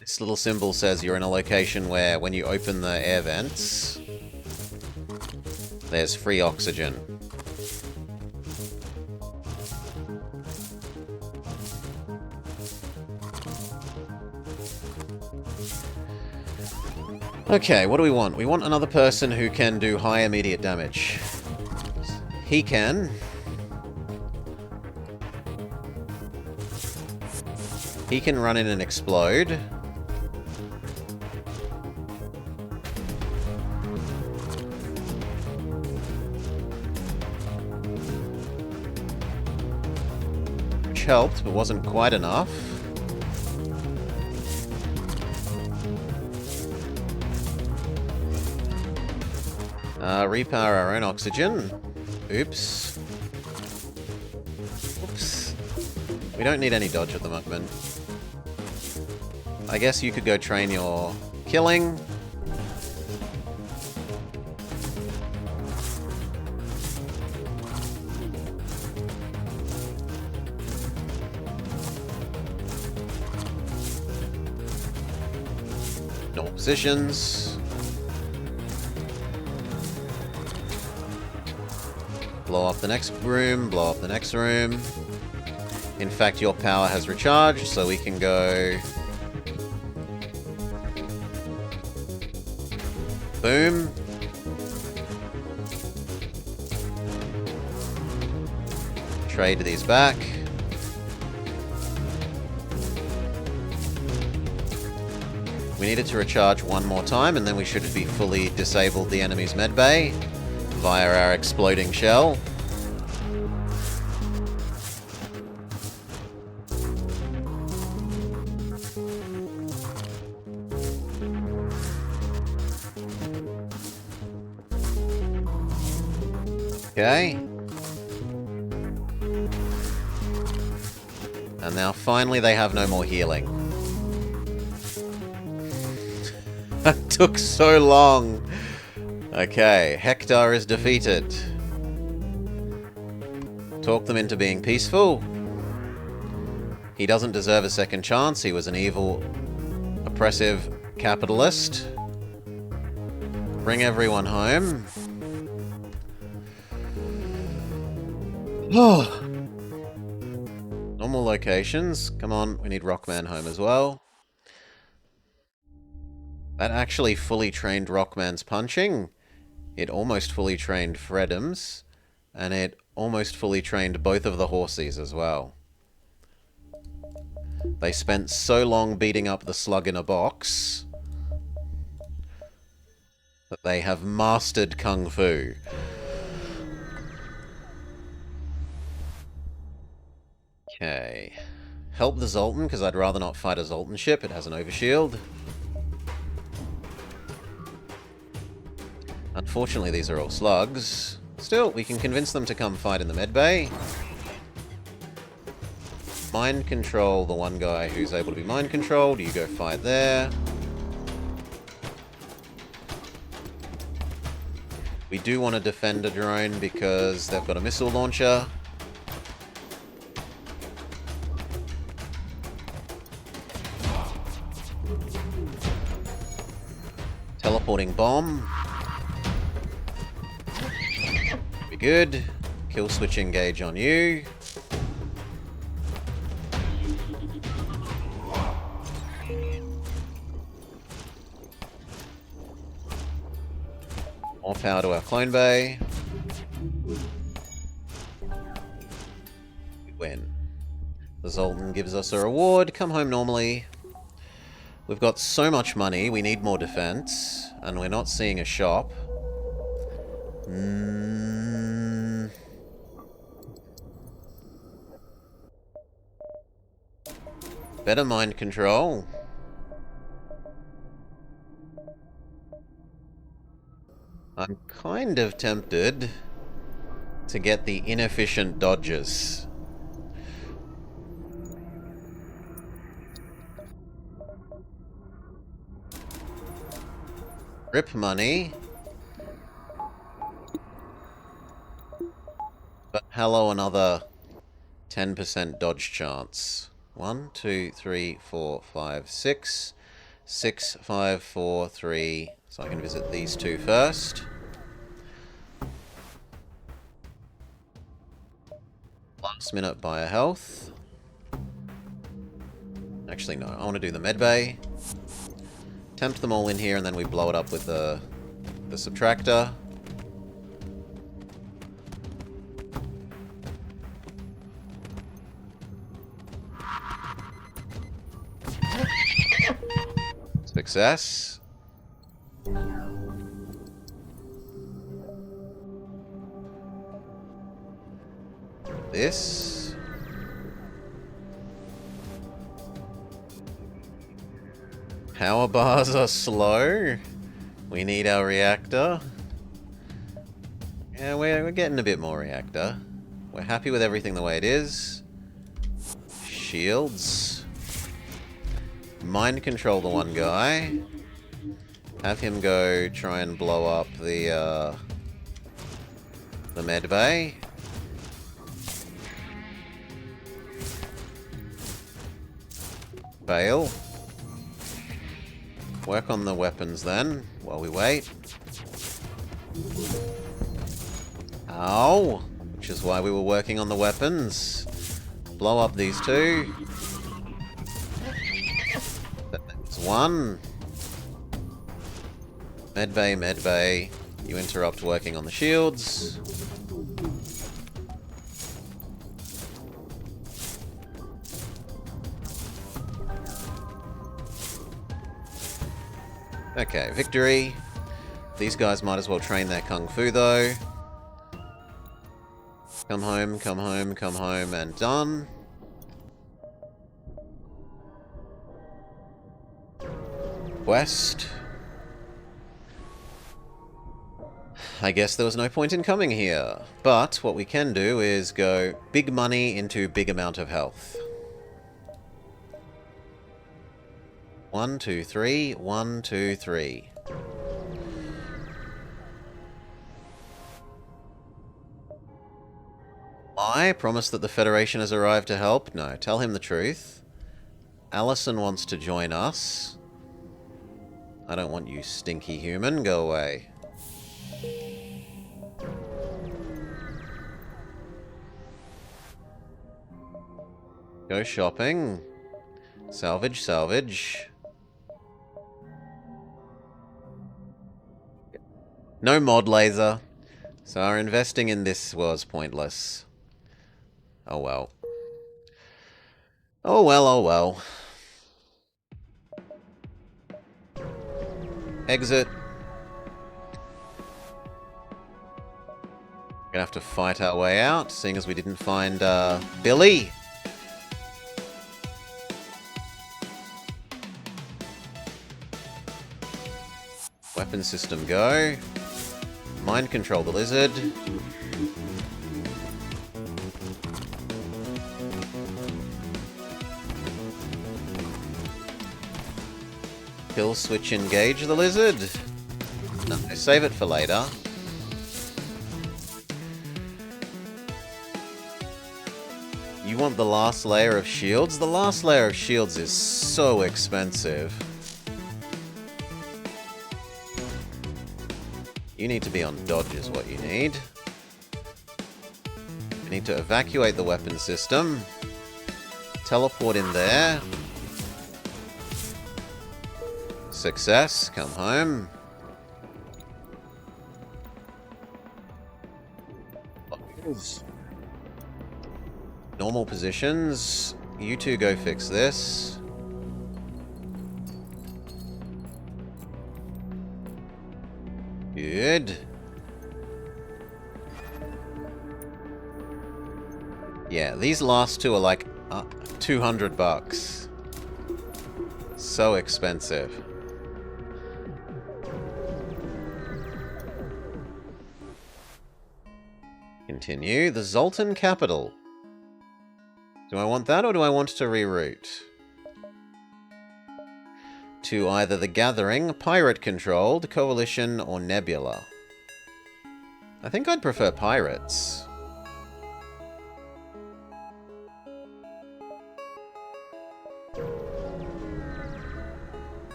This little symbol says you're in a location where when you open the air vents, there's free oxygen. Okay, what do we want? We want another person who can do high immediate damage. He can. He can run in and explode. Which helped, but wasn't quite enough. Repower our own oxygen. Oops. Oops. We don't need any dodge at the moment. I guess you could go train your killing. Normal positions. Blow up the next room, blow up the next room. In fact, your power has recharged, so we can go... Boom. Trade these back. We needed to recharge one more time, and then we should be fully disabled the enemy's medbay via our exploding shell. Okay. And now finally they have no more healing. That took so long. Okay, Hector is defeated. Talk them into being peaceful. He doesn't deserve a second chance. He was an evil, oppressive capitalist. Bring everyone home. Oh. Normal locations. Come on, we need Rockman home as well. That actually fully trained Rockman's punching. It almost fully trained Fredham's. And it almost fully trained both of the horsies as well. They spent so long beating up the slug in a box that they have mastered Kung Fu. Okay. Help the Zoltan, because I'd rather not fight a Zoltan ship. It has an overshield. Unfortunately, these are all slugs. Still, we can convince them to come fight in the medbay. Mind control the one guy who's able to be mind controlled. You go fight there. We do want to defend a drone because they've got a missile launcher. Teleporting bomb. Be good. Kill switch engage on you. More power to our clone bay. We win. The Zoltan gives us a reward. Come home normally. We've got so much money, we need more defense, and we're not seeing a shop. Better mind control. I'm kind of tempted to get the inefficient dodges. Rip money. But hello, another 10% dodge chance. 1, 2, 3, 4, 5, 6. 6, 5, 4, 3. So I can visit these two first. Last minute buy a health. Actually, no. I want to do the medbay. Tempt them all in here, and then we blow it up with the subtractor. Success. This. Power bars are slow. We need our reactor. Yeah, we're getting a bit more reactor. We're happy with everything the way it is. Shields. Mind control the one guy. Have him go try and blow up the med bay. Fail. Work on the weapons then, while we wait. Ow! Which is why we were working on the weapons. Blow up these two. That's one. Medbay, medbay. You interrupt working on the shields. Okay, victory. These guys might as well train their kung fu though. Come home, come home, come home, and done. Quest. I guess there was no point in coming here. But what we can do is go big money into big amount of health. 1, 2, 3. 1, 2, 3. I promise that the Federation has arrived to help? No, tell him the truth. Allison wants to join us. I don't want you, stinky human. Go away. Go shopping. Salvage, salvage. No mod laser. So our investing in this was pointless. Oh well. Oh well, oh well. Exit. Gonna have to fight our way out, seeing as we didn't find Billy. Weapon system go. Mind control the lizard. Kill switch engage the lizard. No, save it for later. You want the last layer of shields? The last layer of shields is so expensive. You need to be on dodge is what you need. You need to evacuate the weapon system. Teleport in there. Success. Come home. Normal positions. You two go fix this. Good. Yeah, these last two are like $200. So expensive. Continue. The Zoltan capital. Do I want that or do I want to reroute? To either the Gathering, Pirate-controlled, Coalition, or Nebula. I think I'd prefer Pirates.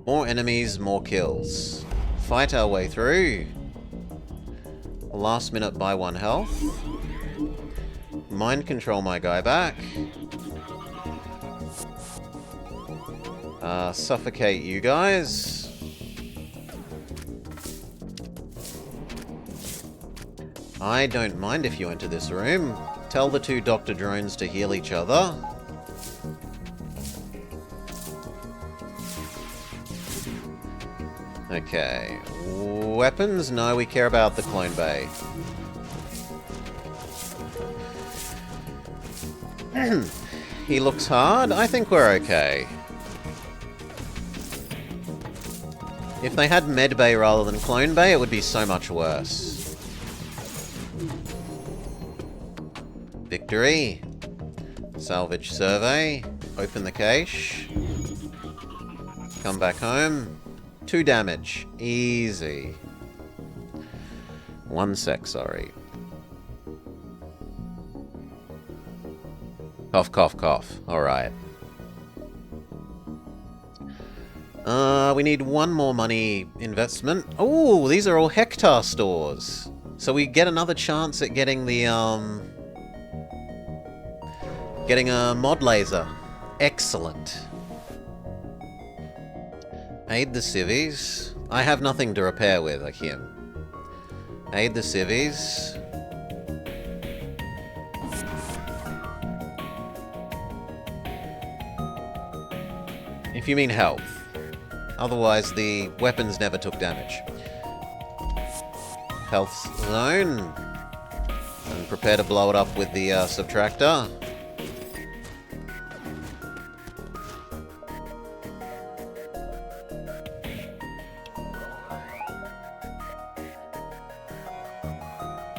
More enemies, more kills. Fight our way through. Last minute buy 1 health. Mind control my guy back. Suffocate you guys. I don't mind if you enter this room. Tell the two Dr. Drones to heal each other. Okay. Weapons? No, we care about the clone bay. He looks hard. I think we're okay. If they had med bay rather than clone bay, it would be so much worse. Victory. Salvage survey. Open the cache. Come back home. 2 damage. Easy. 1 sec, sorry. Cough, cough, cough. Alright. We need 1 more money investment. Oh, these are all hectare stores. So we get another chance at getting the, getting a mod laser. Excellent. Aid the civvies. I have nothing to repair with, Akim. Aid the civvies. If you mean health. Otherwise, the weapons never took damage. Health zone. And prepare to blow it up with the subtractor.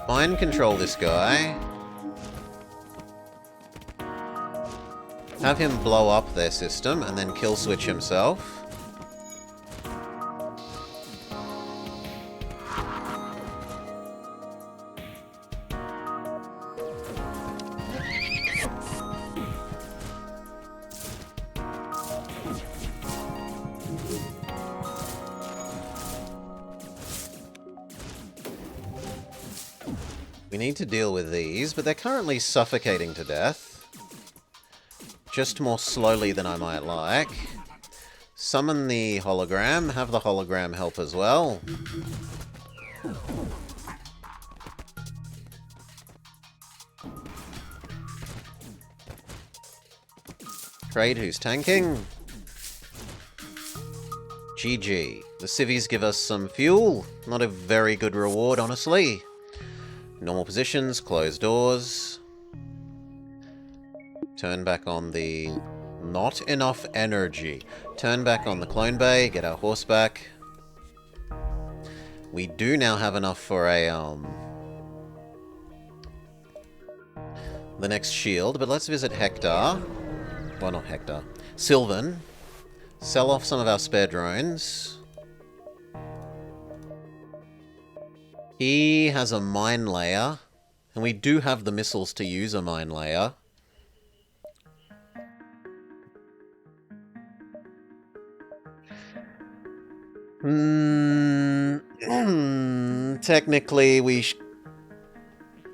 Mind control this guy. Have him blow up their system and then kill switch himself. We need to deal with these, but they're currently suffocating to death. Just more slowly than I might like. Summon the hologram. Have the hologram help as well. Trade who's tanking. GG. The civvies give us some fuel. Not a very good reward, honestly. Normal positions, close doors. Turn back on the... Not enough energy. Turn back on the clone bay, get our horse back. We do now have enough for a, the next shield, but let's visit Hector. Well, not Hector. Sylvan. Sell off some of our spare drones. He has a mine layer, and we do have the missiles to use a mine layer. Technically,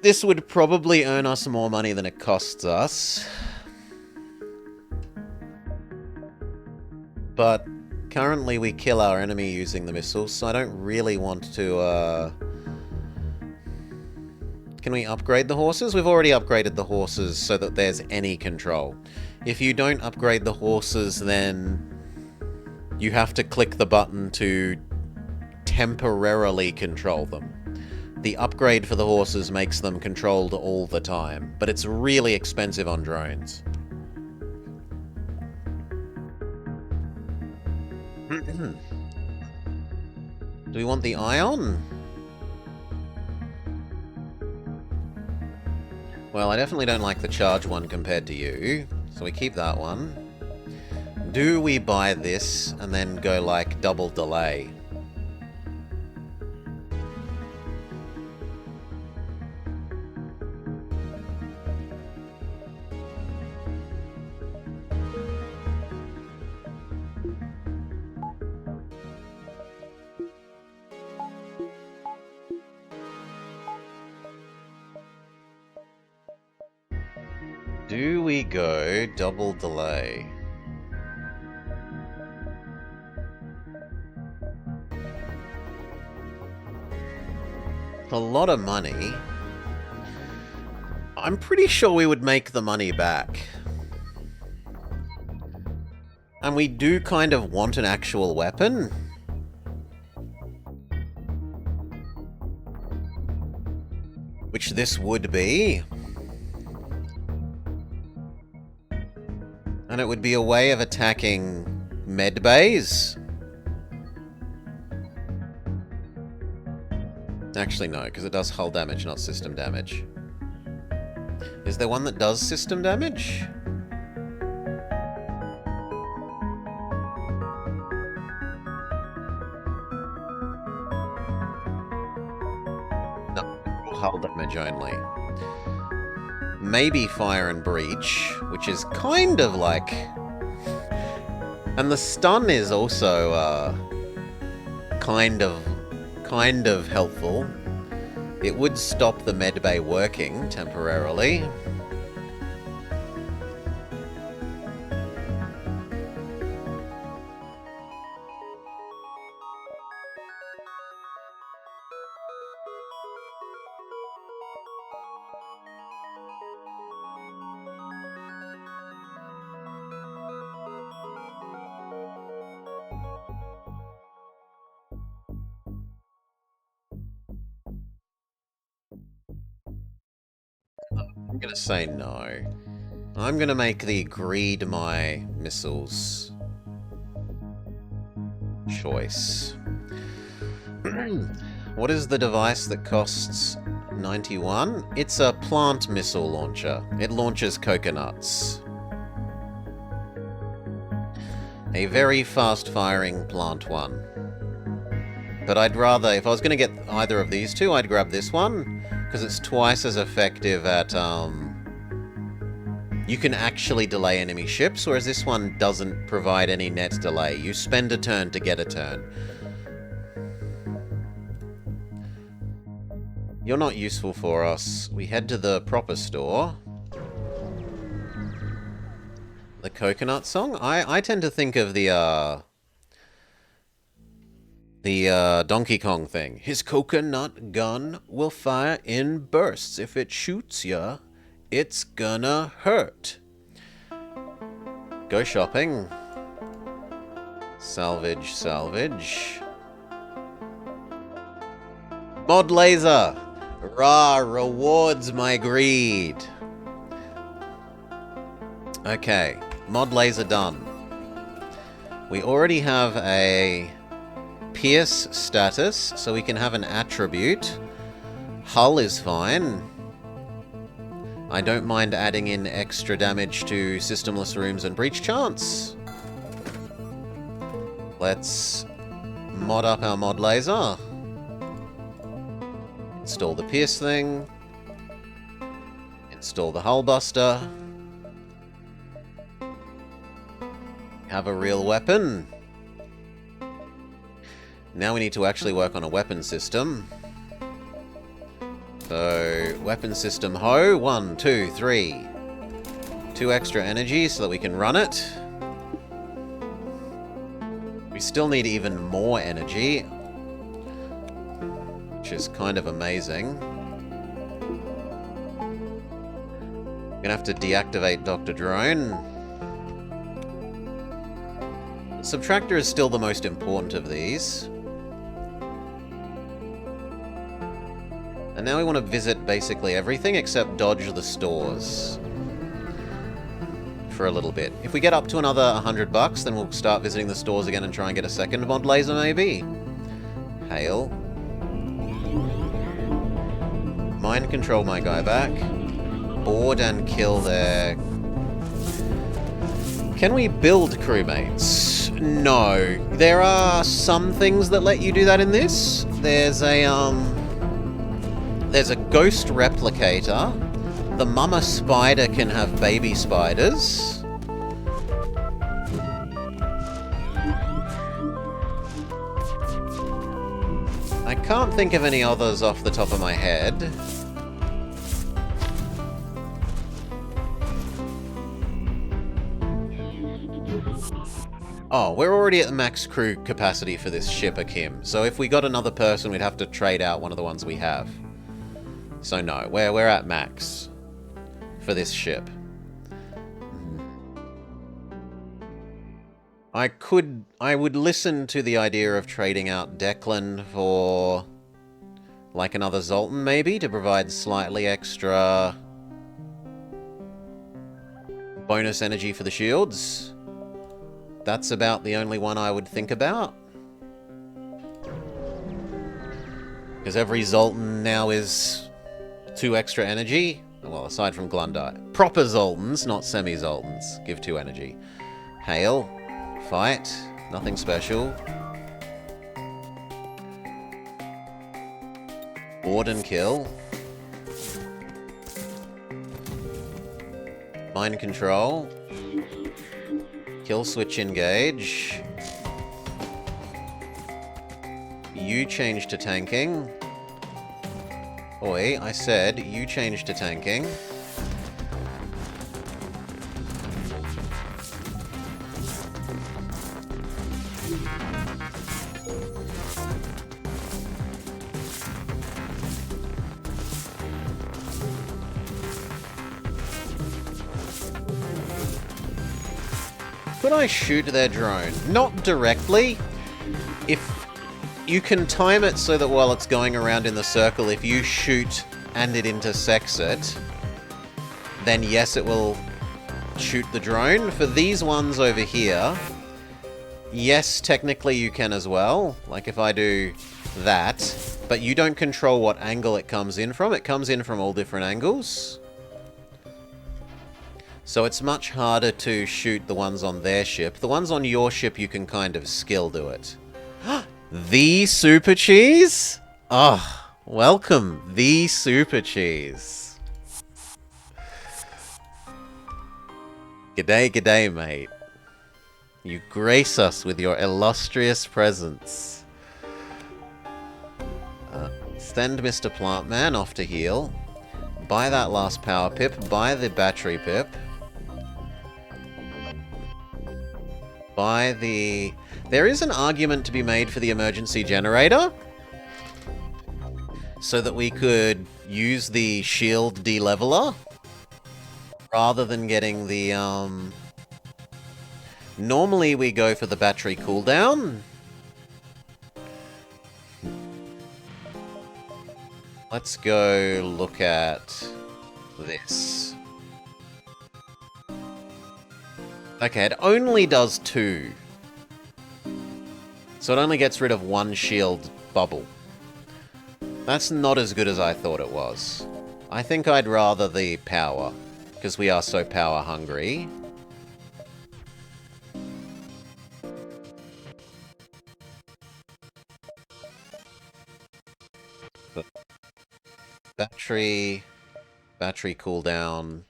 this would probably earn us more money than it costs us. But currently we kill our enemy using the missiles, so I don't really want to, Can we upgrade the horses? We've already upgraded the horses so that there's any control. If you don't upgrade the horses, then you have to click the button to temporarily control them. The upgrade for the horses makes them controlled all the time, but it's really expensive on drones. Do we want the ion? Well, I definitely don't like the charge one compared to you, so we keep that one. Do we buy this and then go like double delay? Do we go double delay? A lot of money. I'm pretty sure we would make the money back. And we do kind of want an actual weapon. Which this would be. And it would be a way of attacking med bays. Actually, no, because it does hull damage, not system damage. Is there one that does system damage? No, hull damage only. Maybe fire and breach, which is kind of like... And the stun is also, kind of helpful. It would stop the medbay working temporarily. I'm gonna say no. I'm gonna make the greed my missiles choice. What is the device that costs 91? It's a plant missile launcher. It launches coconuts. A very fast-firing plant one. But I'd rather, if I was going to get either of these two, I'd grab this one, because it's twice as effective at, you can actually delay enemy ships, whereas this one doesn't provide any net delay. You spend a turn to get a turn. You're not useful for us. We head to the proper store. The coconut song? I tend to think of the Donkey Kong thing. His coconut gun will fire in bursts. If it shoots ya, it's gonna hurt. Go shopping. Salvage, salvage. Mod laser! Rah, rewards my greed. Okay, mod laser done. We already have a Pierce status, so we can have an attribute. Hull is fine. I don't mind adding in extra damage to systemless rooms and breach chance. Let's mod up our mod laser. Install the Pierce thing. Install the Hull Buster. Have a real weapon. Now we need to actually work on a weapon system. So, weapon system ho. 1, 2, 3. 2 extra energy so that we can run it. We still need even more energy, which is kind of amazing. I'm gonna have to deactivate Dr. Drone. Subtractor is still the most important of these. And now we want to visit basically everything except dodge the stores. For a little bit. If we get up to another $100, then we'll start visiting the stores again and try and get a second mod laser maybe. Hail. Mind control my guy back. Board and kill their... Can we build crewmates? No. There are some things that let you do that in this. There's a ghost replicator. The mama spider can have baby spiders. I can't think of any others off the top of my head. Oh, we're already at the max crew capacity for this ship, Akim. So if we got another person, we'd have to trade out one of the ones we have. So no, we're at max for this ship. I would listen to the idea of trading out Declan for like another Zoltan maybe to provide slightly extra bonus energy for the shields. That's about the only one I would think about. Because every Zoltan now is 2 extra energy. Well, aside from Glundite. Proper Zoltans, not semi-Zoltans, give 2 energy. Hail. Fight. Nothing special. Board and kill. Mind control. Kill switch engage. You change to tanking. Oi, I said you change to tanking. Could I shoot their drone? Not directly. If you can time it so that while it's going around in the circle, if you shoot and it intersects it, then yes, it will shoot the drone. For these ones over here, yes, technically you can as well. Like if I do that, but you don't control what angle it comes in from. It comes in from all different angles. So it's much harder to shoot the ones on their ship. The ones on your ship, you can kind of skill do it. The Super Cheese? Oh, welcome, the Super Cheese. G'day, g'day, mate. You grace us with your illustrious presence. Send Mr. Plantman off to heal. Buy that last power pip. Buy the battery pip. Buy the... There is an argument to be made for the emergency generator. So that we could use the shield de-leveler. Rather than getting the, Normally we go for the battery cooldown. Let's go look at this. Okay, it only does 2. So it only gets rid of 1 shield bubble. That's not as good as I thought it was. I think I'd rather the power, because we are so power hungry. But battery cooldown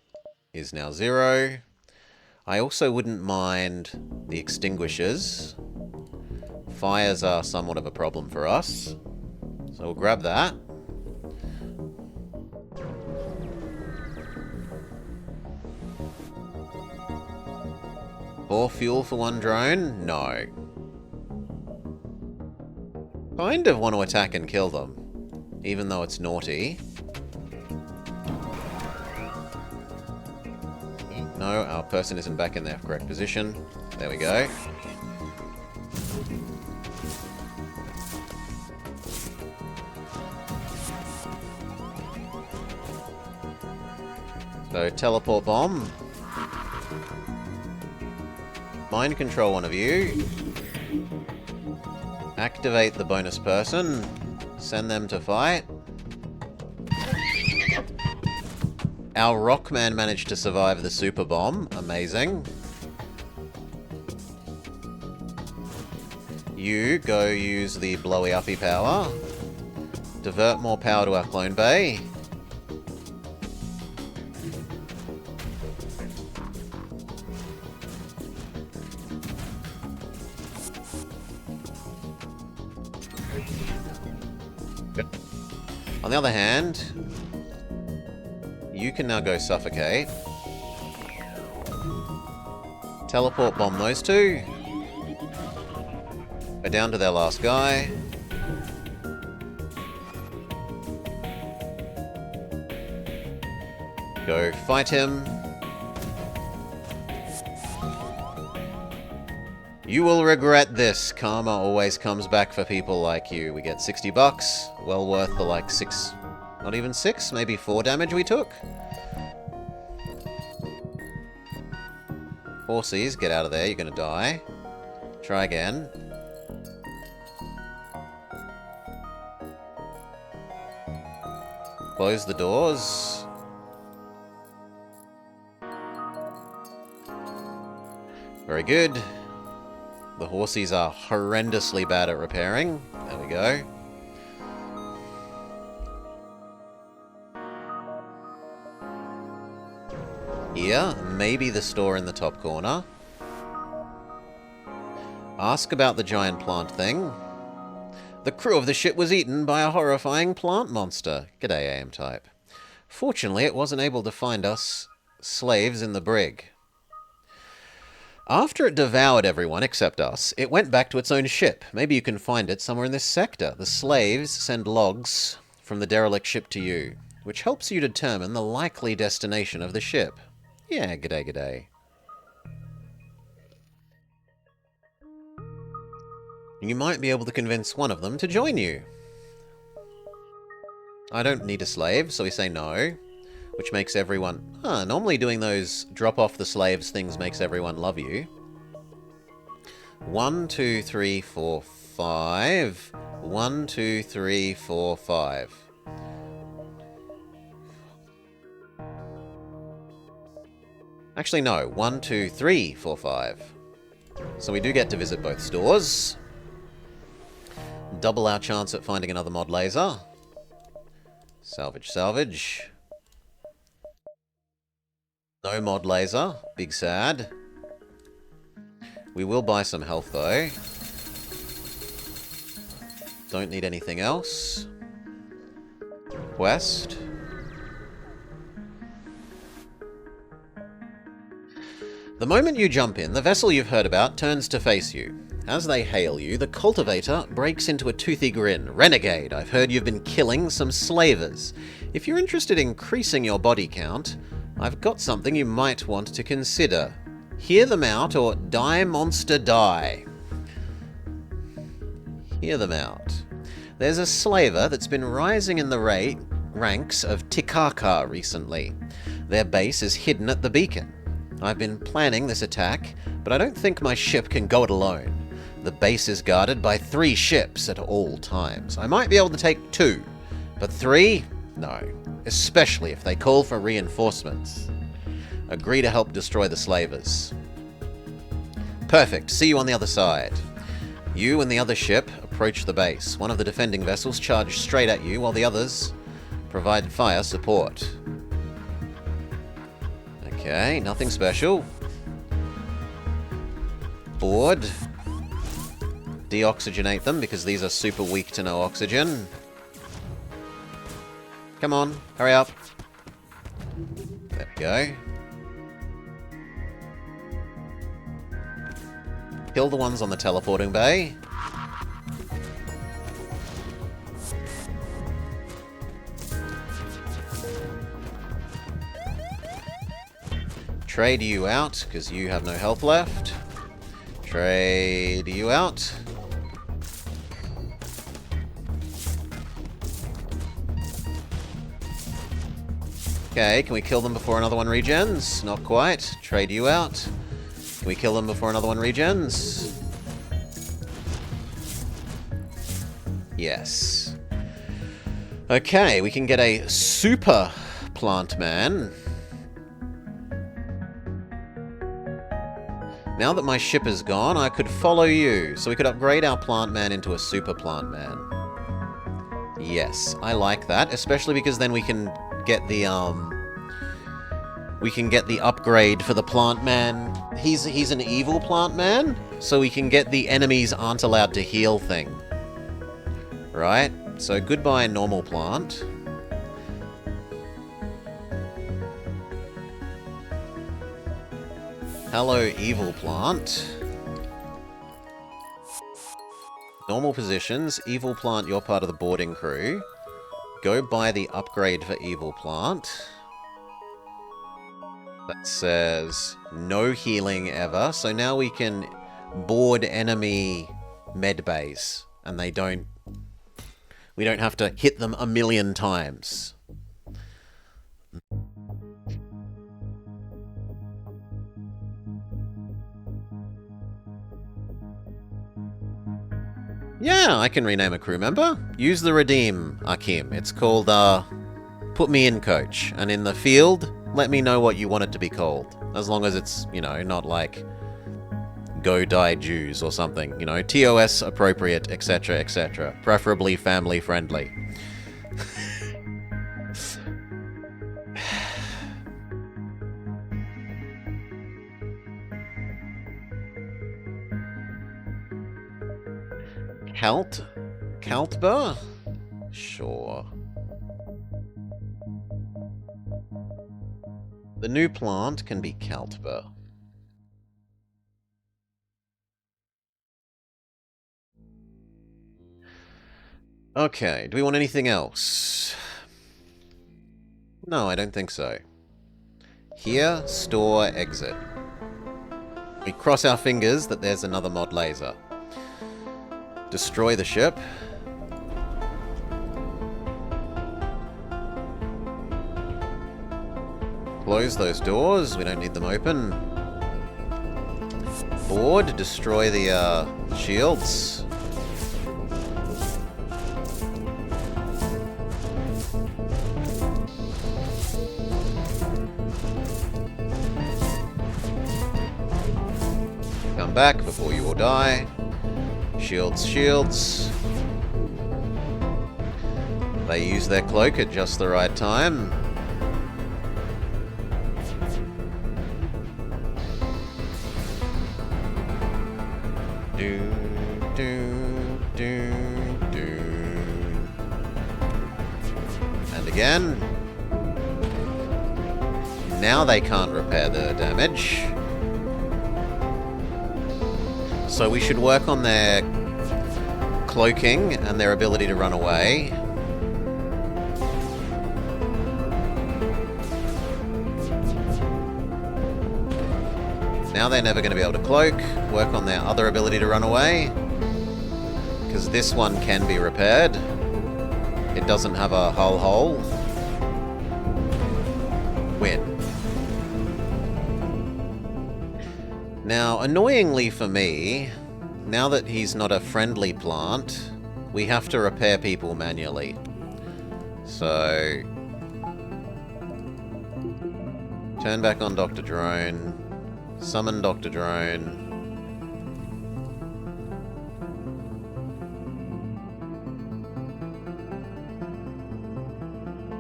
is now 0. I also wouldn't mind the extinguishers. Fires are somewhat of a problem for us. So we'll grab that. Or fuel for 1 drone? No. Kind of want to attack and kill them. Even though it's naughty. No, our person isn't back in their correct position. There we go. So, teleport bomb. Mind control one of you. Activate the bonus person. Send them to fight. Our Rockman managed to survive the super bomb. Amazing. You go use the blowy uppy power. Divert more power to our clone bay. On the other hand, you can now go suffocate. Teleport bomb those 2. We're down to their last guy. Go fight him. You will regret this. Karma always comes back for people like you. We get 60 bucks. Well worth the like 6... Not even 6, maybe 4 damage we took. Horsies, get out of there. You're gonna die. Try again. Close the doors. Very good. The horsies are horrendously bad at repairing. There we go. Here, maybe the store in the top corner. Ask about the giant plant thing. The crew of the ship was eaten by a horrifying plant monster. G'day, AM type. Fortunately, it wasn't able to find us slaves in the brig. After it devoured everyone except us, it went back to its own ship. Maybe you can find it somewhere in this sector. The slaves send logs from the derelict ship to you, which helps you determine the likely destination of the ship. Yeah, g'day, g'day. You might be able to convince one of them to join you. I don't need a slave, so we say no. Which makes everyone... normally doing those drop off the slaves things makes everyone love you. 1, 2, 3, 4, 5. 1, 2, 3, 4, 5. Actually, no. 1, 2, 3, 4, 5. So we do get to visit both stores. Double our chance at finding another mod laser. Salvage, salvage. No mod laser. Big sad. We will buy some health, though. Don't need anything else. Quest. The moment you jump in, the vessel you've heard about turns to face you. As they hail you, the cultivator breaks into a toothy grin. Renegade, I've heard you've been killing some slavers. If you're interested in increasing your body count, I've got something you might want to consider. Hear them out or die monster die. Hear them out. There's a slaver that's been rising in the ranks of Tikaka recently. Their base is hidden at the beacon. I've been planning this attack, but I don't think my ship can go it alone. The base is guarded by 3 ships at all times. I might be able to take 2, but 3? No. Especially if they call for reinforcements. Agree to help destroy the slavers. Perfect. See you on the other side. You and the other ship approach the base. One of the defending vessels charge straight at you, while the others provide fire support. Okay, nothing special. Board. Deoxygenate them, because these are super weak to no oxygen. Come on, hurry up. There we go. Kill the ones on the teleporting bay. Trade you out, because you have no health left. Trade you out. Okay, can we kill them before another one regens? Not quite. Trade you out. Can we kill them before another one regens? Yes. Okay, we can get a super plant man. Now that my ship is gone, I could follow you. So we could upgrade our plant man into a super plant man. Yes, I like that, especially because then we can get the upgrade for the plant man. He's an evil plant man, so we can get the enemies aren't allowed to heal thing. Right? So goodbye normal plant. Hello evil plant. Normal positions. Evil plant, you're part of the boarding crew. Go buy the upgrade for evil plant. That says no healing ever. So now we can board enemy med bays. And we don't have to hit them 1,000,000 times. Yeah, I can rename a crew member. Use the redeem, Akim. It's called, put me in, coach. And in the field, let me know what you want it to be called. As long as it's, you know, not like go die Jews or something. You know, TOS appropriate, etc., etc. Preferably family friendly. Kaltba? Sure. The new plant can be Kaltba. Okay, do we want anything else? No, I don't think so. Here, store, exit. We cross our fingers that there's another mod laser. Destroy the ship. Close those doors, we don't need them open. Board, destroy the shields. Come back before you all die. Shields, shields. They use their cloak at just the right time. And again. Now they can't repair the damage. So we should work on their cloaking and their ability to run away. Now they're never going to be able to cloak. Work on their other ability to run away. Because this one can be repaired. It doesn't have a hull hole. Win. Now, annoyingly for me, now that he's not a friendly plant, we have to repair people manually. So... turn back on Dr. Drone. Summon Dr. Drone.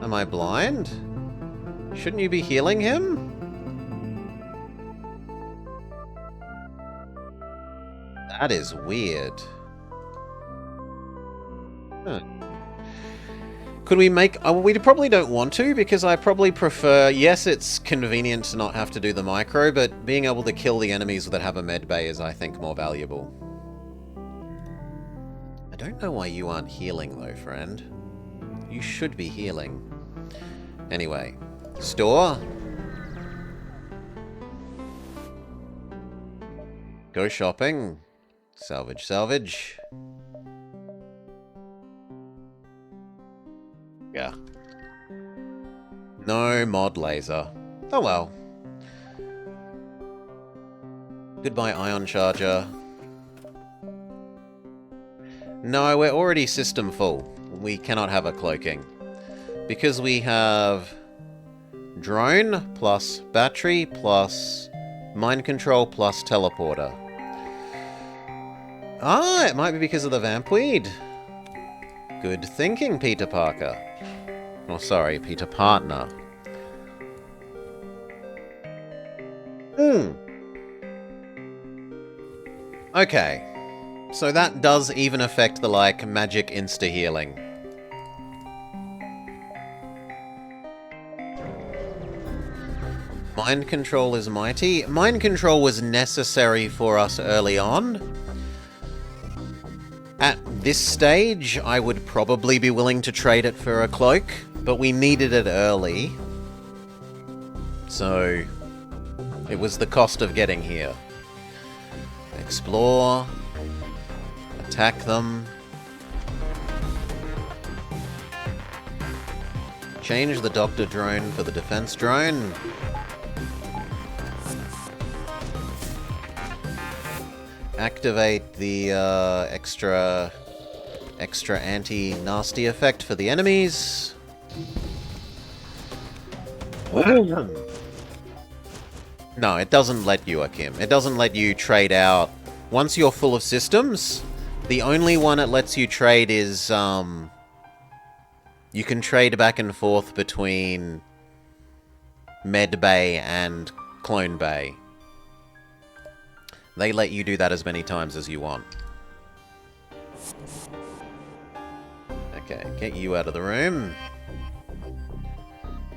Am I blind? Shouldn't you be healing him? That is weird. Huh. Could we make... we probably don't want to, because I probably prefer... yes, it's convenient to not have to do the micro, but being able to kill the enemies that have a med bay is, I think, more valuable. I don't know why you aren't healing, though, friend. You should be healing. Anyway. Store. Go shopping. Salvage, salvage. Yeah. No mod laser. Oh well. Goodbye, ion charger. No, we're already system full. We cannot have a cloaking. Because we have drone plus battery plus mind control plus teleporter. Ah, it might be because of the vampweed. Good thinking, Peter Parker. Oh, sorry, Peter Partner. Okay. So that does even affect the, like, magic insta-healing. Mind control is mighty. Mind control was necessary for us early on. At this stage, I would probably be willing to trade it for a cloak, but we needed it early. So, it was the cost of getting here. Explore. Attack them. Change the doctor drone for the defense drone. Activate the extra anti-nasty effect for the enemies. No, it doesn't let you, Akim. It doesn't let you trade out. Once you're full of systems, the only one it lets you trade is, you can trade back and forth between Med Bay and Clone Bay. They let you do that as many times as you want. Okay, get you out of the room.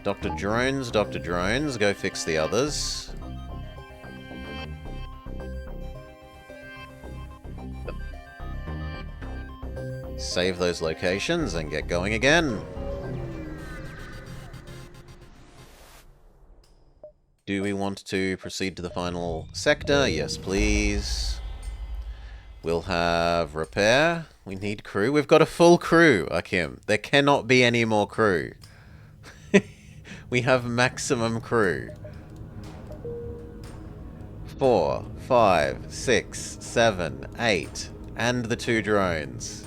Dr. Drones, go fix the others. Save those locations and get going again. Do we want to proceed to the final sector? Yes, please. We'll have repair. We need crew. We've got a full crew, Akim. There cannot be any more crew. We have maximum crew. 4, 5, 6, 7, 8. And the 2 drones.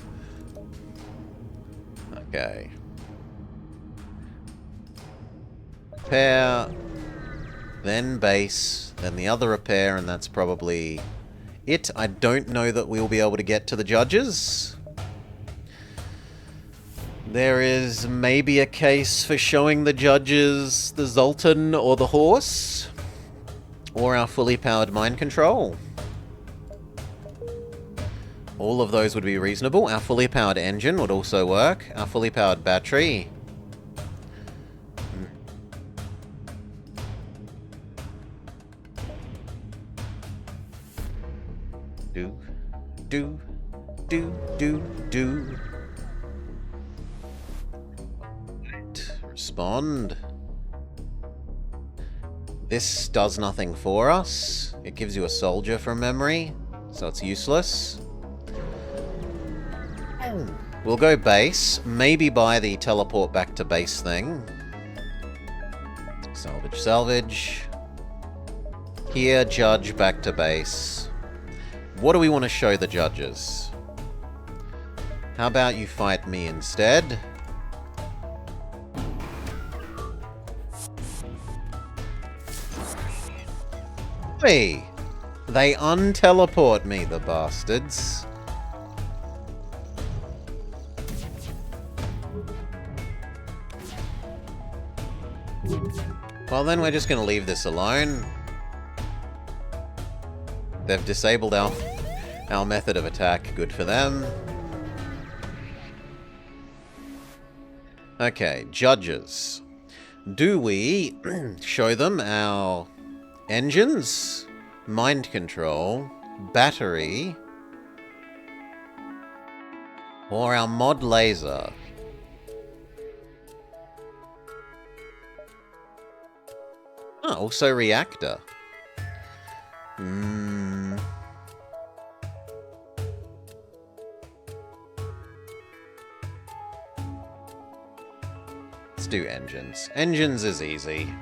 Okay. Repair. Then base. Then the other repair, and that's probably it. I don't know that we'll be able to get to the judges. There is maybe a case for showing the judges the Zoltan or the horse. Or our fully powered mind control. All of those would be reasonable. Our fully powered engine would also work. Our fully powered battery. Do. Right. Respond. This does nothing for us. It gives you a soldier from memory, so it's useless. We'll go base. Maybe buy the teleport back to base thing. Salvage. Here, judge back to base. What do we want to show the judges? How about you fight me instead? Hey! They unteleport me, the bastards. Well, then we're just going to leave this alone. They've disabled our method of attack. Good for them. Okay, judges. Do we show them our engines, mind control, battery, or our mod laser? Oh, also reactor. Let's do engines. Engines is easy.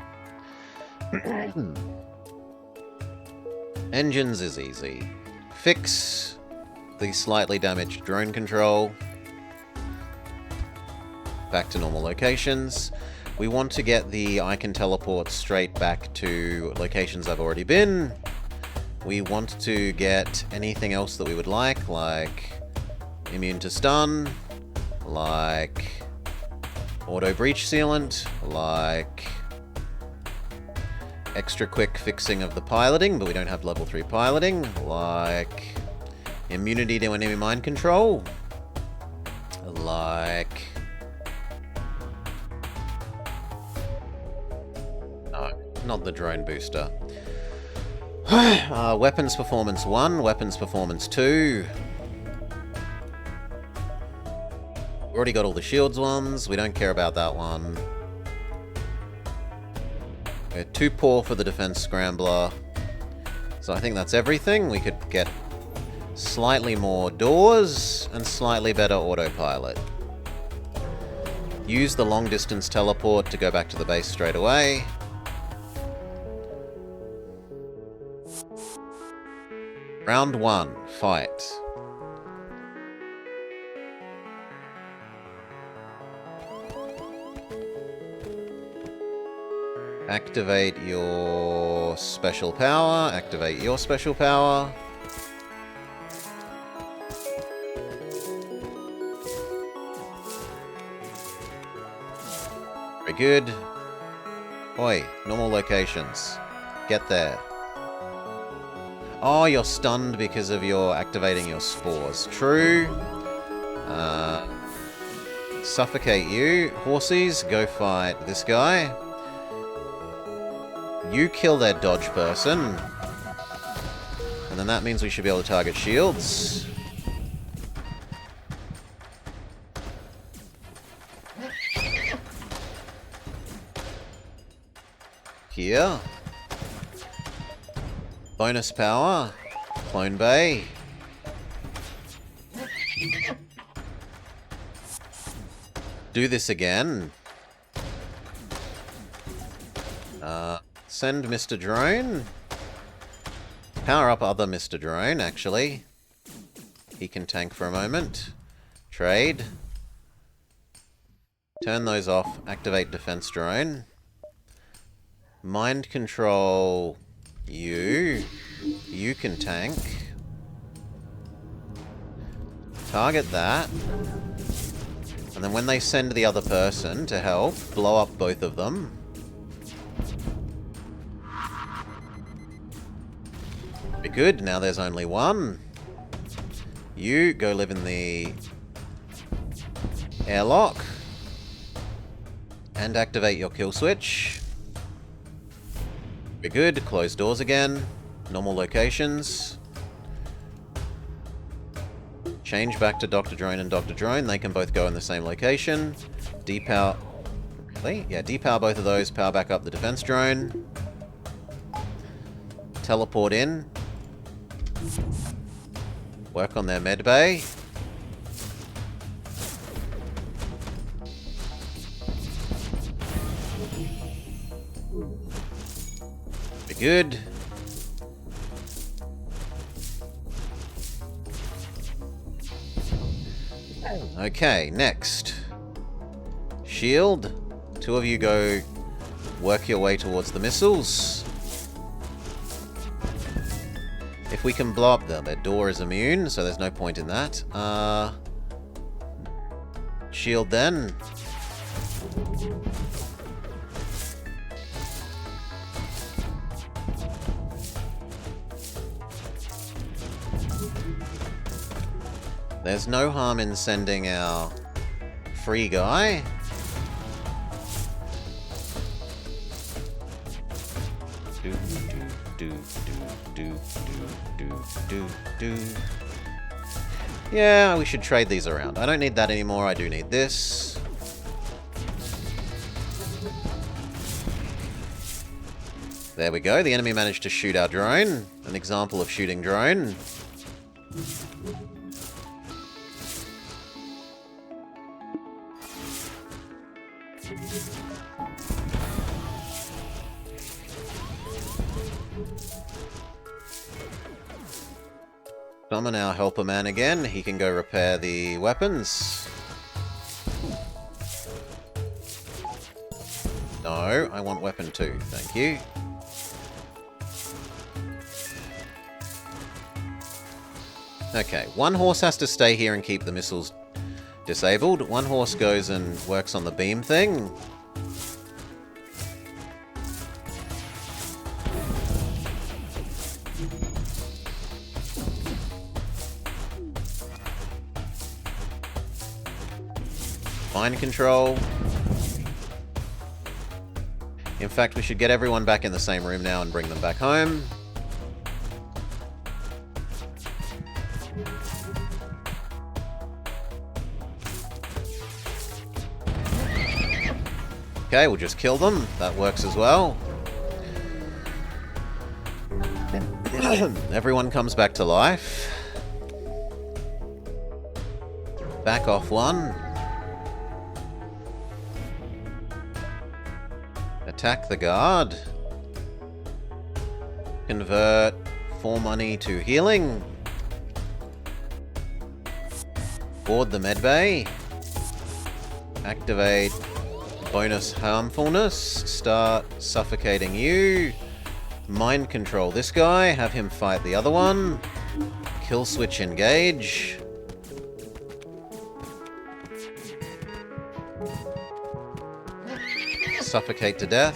Engines is easy. Fix the slightly damaged drone control. Back to normal locations. We want to get the I can teleport straight back to locations I've already been. We want to get anything else that we would like immune to stun, like auto breach sealant, like extra quick fixing of the piloting, but we don't have level 3 piloting, like immunity to enemy mind control, like... No, not the drone booster. Weapons performance 1, weapons performance 2. Already got all the shields ones. We don't care about that one. We're too poor for the defense scrambler. So I think that's everything. We could get slightly more doors and slightly better autopilot. Use the long distance teleport to go back to the base straight away. Round 1, fight. Activate your special power. Activate your special power. Very good. Oi, normal locations. Get there. Oh, you're stunned because of your activating your spores. True. Suffocate you. Horsies, go fight this guy. You kill their dodge person. And then that means we should be able to target shields. Here. Bonus power. Clone Bay. Do this again. Send Mr. Drone. Power up other Mr. Drone, actually. He can tank for a moment. Trade. Turn those off. Activate Defense Drone. Mind control you. You can tank. Target that. And then when they send the other person to help, blow up both of them. Very good, now there's only one. You go live in the airlock. And activate your kill switch. Very good, close doors again. Normal locations. Change back to Dr. Drone and Dr. Drone. They can both go in the same location. Depower... Really? Yeah, depower both of those. Power back up the defense drone. Teleport in. Work on their med bay. Very good. Okay, next. Shield. Two of you go work your way towards the missiles. If we can blow up their door is immune, so there's no point in that. Shield then. There's no harm in sending our free guy. Yeah, we should trade these around. I don't need that anymore, I do need this. There we go, the enemy managed to shoot our drone. An example of shooting drone. Summon our helper man again. He can go repair the weapons. No, I want weapon 2. Thank you. Okay, one horse has to stay here and keep the missiles disabled. One horse goes and works on the beam thing. Mind control. In fact, we should get everyone back in the same room now and bring them back home. Okay, we'll just kill them. That works as well. Everyone comes back to life. Back off one. Attack the guard. Convert 4 money to healing. Board the medbay. Activate bonus harmfulness. Start suffocating you. Mind control this guy. Have him fight the other one. Kill switch engage. Suffocate to death.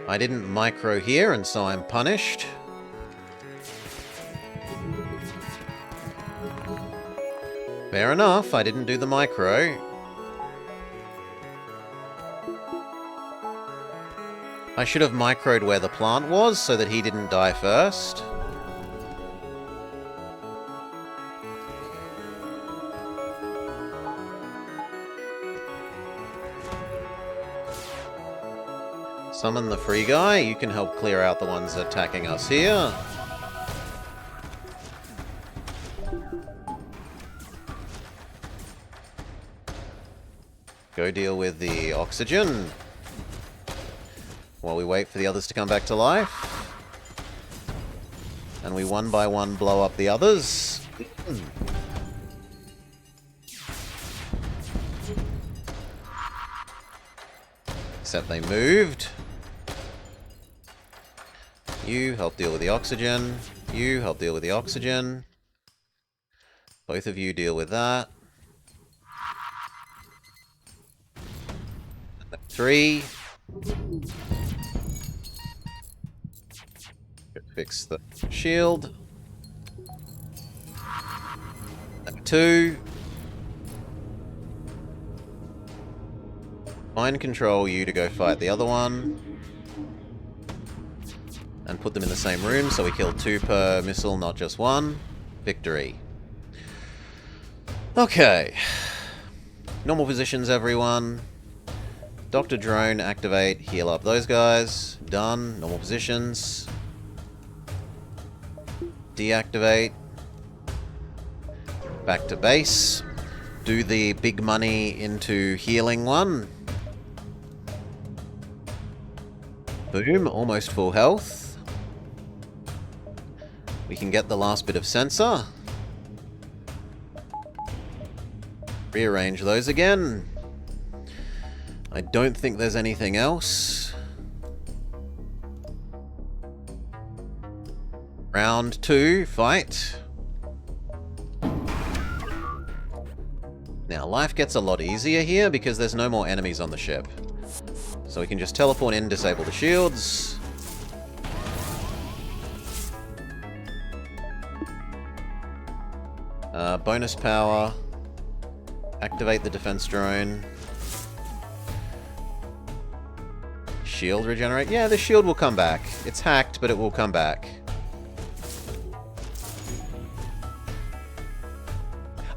I didn't micro here, and so I'm punished. Fair enough, I didn't do the micro. I should have microed where the plant was so that he didn't die first. Summon the free guy. You can help clear out the ones attacking us here. Go deal with the oxygen while we wait for the others to come back to life. And we one by one blow up the others. Except they moved. You help deal with the oxygen. You help deal with the oxygen. Both of you deal with that. 3. Fix the shield. 2. Mind control you to go fight the other one. And put them in the same room, so we kill 2 per missile, not just 1. Victory. Okay. Normal positions, everyone. Dr. Drone, activate, heal up those guys. Done. Normal positions. Deactivate. Back to base. Do the big money into healing one. Boom, almost full health. We can get the last bit of sensor. Rearrange those again. I don't think there's anything else. Round 2, fight. Now, life gets a lot easier here because there's no more enemies on the ship. So we can just teleport in, disable the shields. Bonus power. Activate the defense drone. Shield regenerate. Yeah, the shield will come back. It's hacked, but it will come back.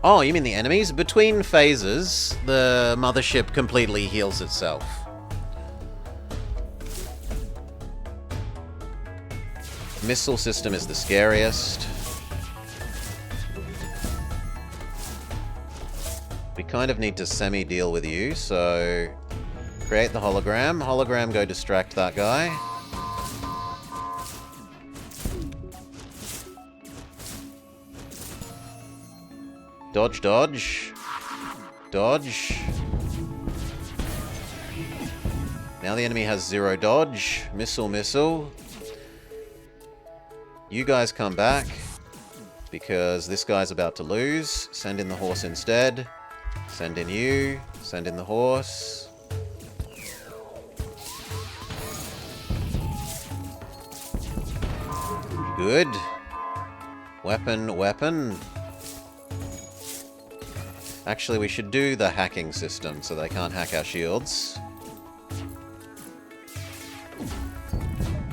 Oh, you mean the enemies? Between phases, the mothership completely heals itself. Missile system is the scariest. We kind of need to semi-deal with you, so... Create the hologram. Hologram, go distract that guy. Dodge, dodge. Dodge. Now the enemy has 0 dodge. Missile, missile. You guys come back, because this guy's about to lose. Send in the horse instead. Send in you. Send in the horse. Good. Weapon, weapon. Actually, we should do the hacking system so they can't hack our shields.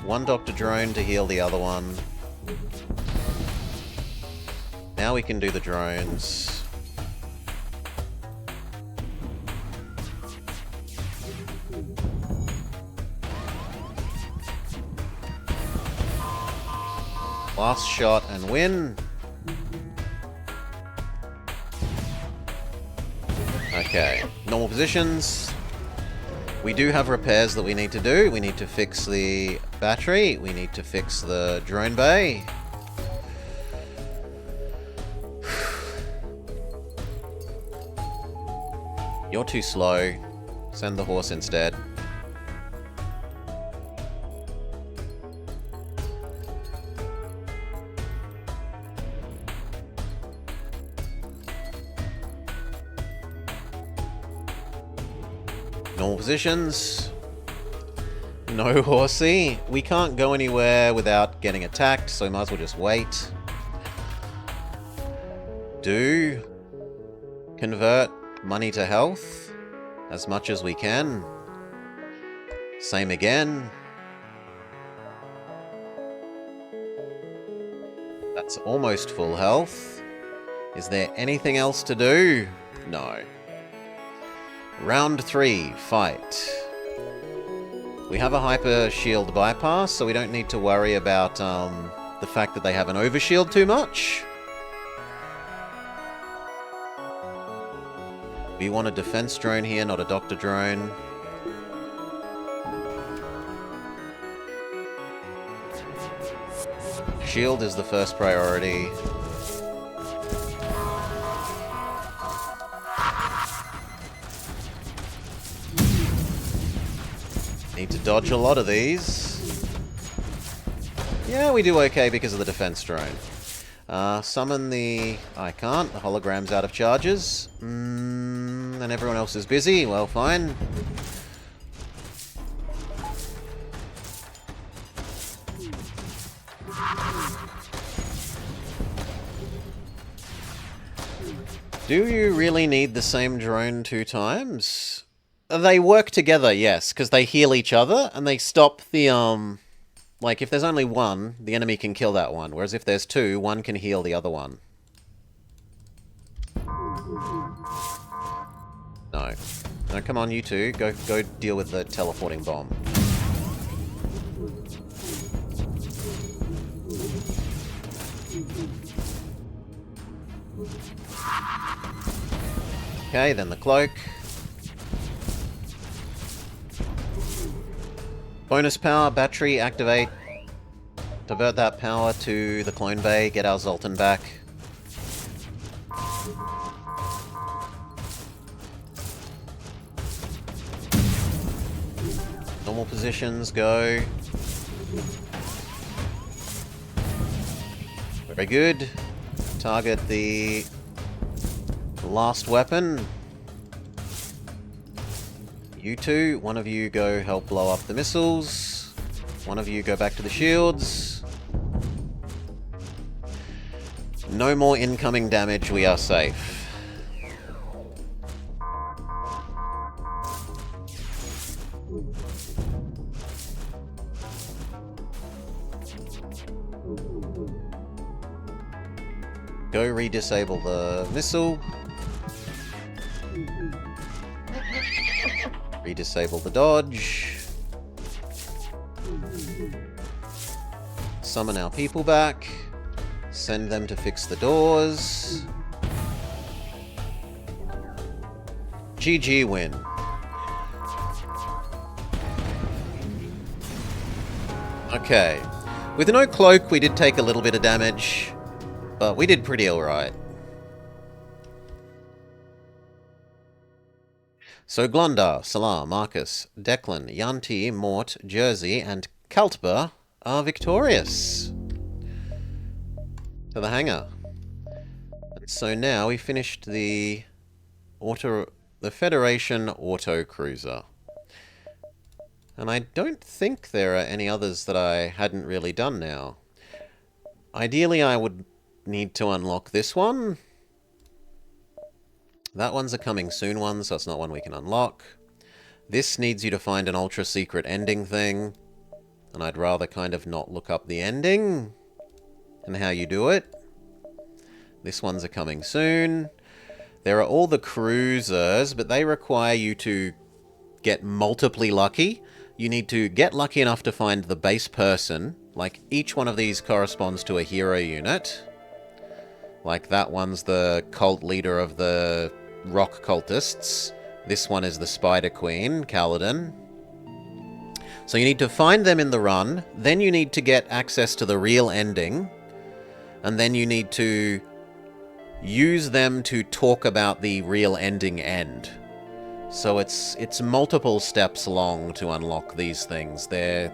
1 Dr. Drone to heal the other one. Now we can do the drones. Last shot and win. Okay, normal positions. We do have repairs that we need to do. We need to fix the battery. We need to fix the drone bay. You're too slow. Send the horse instead. Normal positions. No horsey. We can't go anywhere without getting attacked, so we might as well just wait. Do convert money to health as much as we can. Same again. That's almost full health. Is there anything else to do? No. Round 3, fight. We have a hyper shield bypass, so we don't need to worry about the fact that they have an overshield too much. We want a defense drone here, not a doctor drone. Shield is the first priority. Need to dodge a lot of these. Yeah, we do okay because of the defense drone. Summon the... I can't. The hologram's out of charges. And everyone else is busy. Well, fine. Do you really need the same drone 2 times? They work together, yes, because they heal each other, and they stop the, like, if there's only one, the enemy can kill that one, whereas if there's 2, one can heal the other one. No. No, come on, you two. Go deal with the teleporting bomb. Okay, then the cloak. Bonus power, battery, activate. Divert that power to the clone bay, get our Zoltan back. Normal positions, go. Very good. Target the last weapon. You two, one of you go help blow up the missiles. One of you go back to the shields. No more incoming damage, we are safe. Go re-disable the missile. Re-disable the dodge. Summon our people back. Send them to fix the doors. GG win. Okay. With no cloak, we did take a little bit of damage, but we did pretty alright. So Glondar, Salar, Marcus, Declan, Yanti, Mort, Jersey, and Kaltba are victorious. To the hangar. And so now we finished the Federation Auto Cruiser. And I don't think there are any others that I hadn't really done now. Ideally, I would need to unlock this one. That one's a coming soon one, so it's not one we can unlock. This needs you to find an ultra secret ending thing. And I'd rather kind of not look up the ending and how you do it. This one's a coming soon. There are all the cruisers, but they require you to get multiply lucky. You need to get lucky enough to find the base person, Like, each one of these corresponds to a hero unit. Like, that one's the cult leader of the rock cultists. This one is the Spider Queen, Kaladin. So you need to find them in the run, then you need to get access to the real ending, and then you need to use them to talk about the real ending end. So it's multiple steps long to unlock these things. They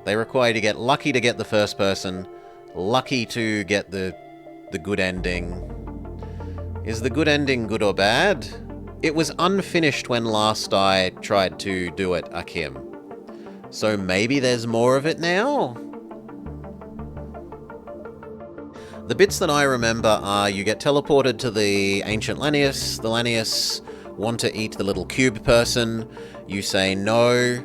require you to get lucky to get the first person, lucky to get the good ending. Is the good ending good or bad? It was unfinished when last I tried to do it, Akim. So maybe there's more of it now? The bits that I remember are you get teleported to the ancient Lanius. The Lanius want to eat the little cube person. You say no,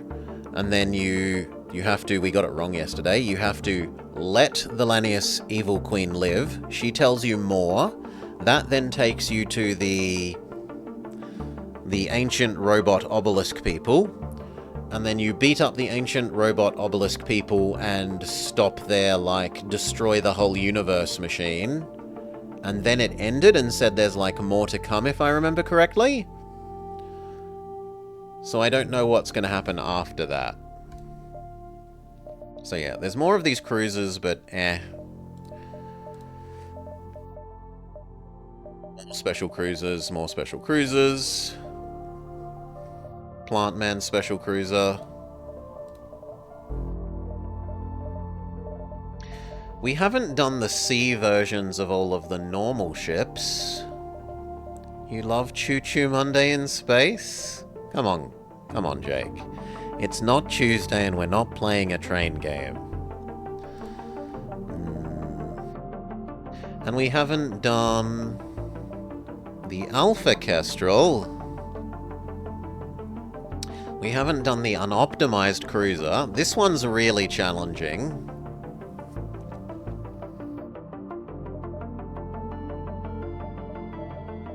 and then you have to, we got it wrong yesterday, you have to let the Lanius evil queen live. She tells you more. That then takes you to the ancient robot obelisk people. And then you beat up the ancient robot obelisk people and stop their, like, destroy the whole universe machine. And then it ended and said there's, like, more to come, if I remember correctly. So I don't know what's going to happen after that. So yeah, there's more of these cruisers, but More special cruisers, more special cruisers. Plant Man special cruiser. We haven't done the sea versions of all of the normal ships. You love Choo Choo Monday in space? Come on, Jake. It's not Tuesday and we're not playing a train game. And we haven't done the Alpha Kestrel. We haven't done the unoptimized cruiser. This one's really challenging.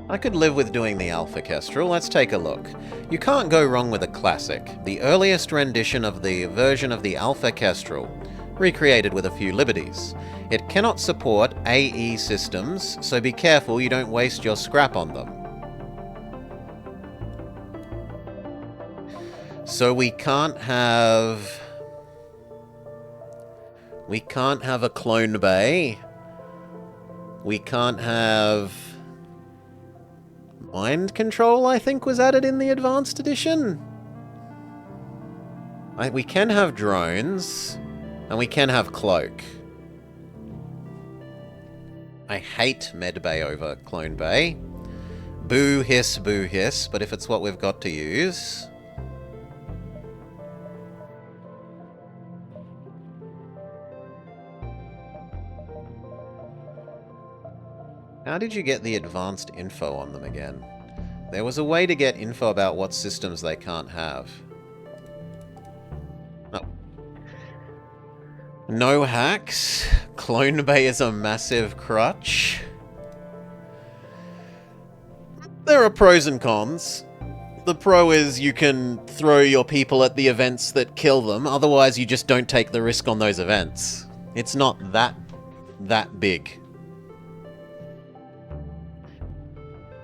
I could live with doing the Alpha Kestrel. Let's take a look. You can't go wrong with a classic. The earliest rendition of the version of the Alpha Kestrel, recreated with a few liberties. It cannot support AE systems, so be careful you don't waste your scrap on them. So we can't have a clone bay. We can't have mind control, I think, was added in the advanced edition. We can have drones, and we can have cloak. I hate med bay over clone bay. Boo hiss, but if it's what we've got to use. How did you get the advanced info on them again? There was a way to get info about what systems they can't have. Oh. No hacks. Clone Bay is a massive crutch. There are pros and cons. The pro is you can throw your people at the events that kill them, otherwise you just don't take the risk on those events. It's not that big.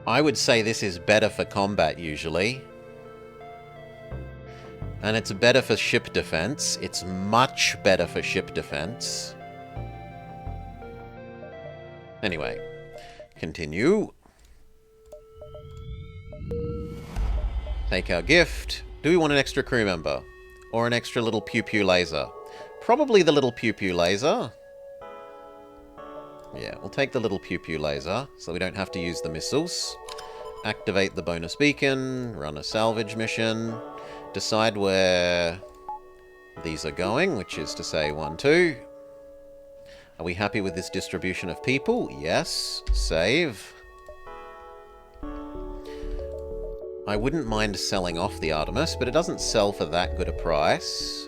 I would say this is better for combat, usually. And it's better for ship defense. It's much better for ship defense. Anyway, continue. Take our gift. Do we want an extra crew member? Or an extra little pew-pew laser? Probably the little pew-pew laser. Yeah, we'll take the little pew-pew laser, so we don't have to use the missiles. Activate the bonus beacon, run a salvage mission, decide where these are going, which is to say 1, 2. Are we happy with this distribution of people? Yes. Save. I wouldn't mind selling off the Artemis, but it doesn't sell for that good a price.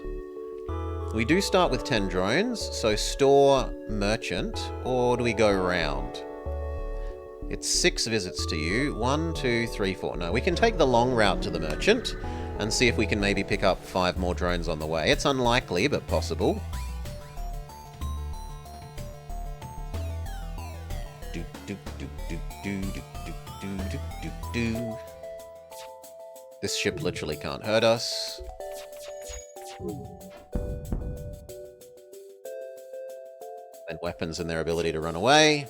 We do start with 10 drones, so store merchant, or do we go round? It's 6 visits to you. 1, 2, 3, 4. No, we can take the long route to the merchant and see if we can maybe pick up 5 more drones on the way. It's unlikely, but possible. This ship literally can't hurt us. And weapons and their ability to run away.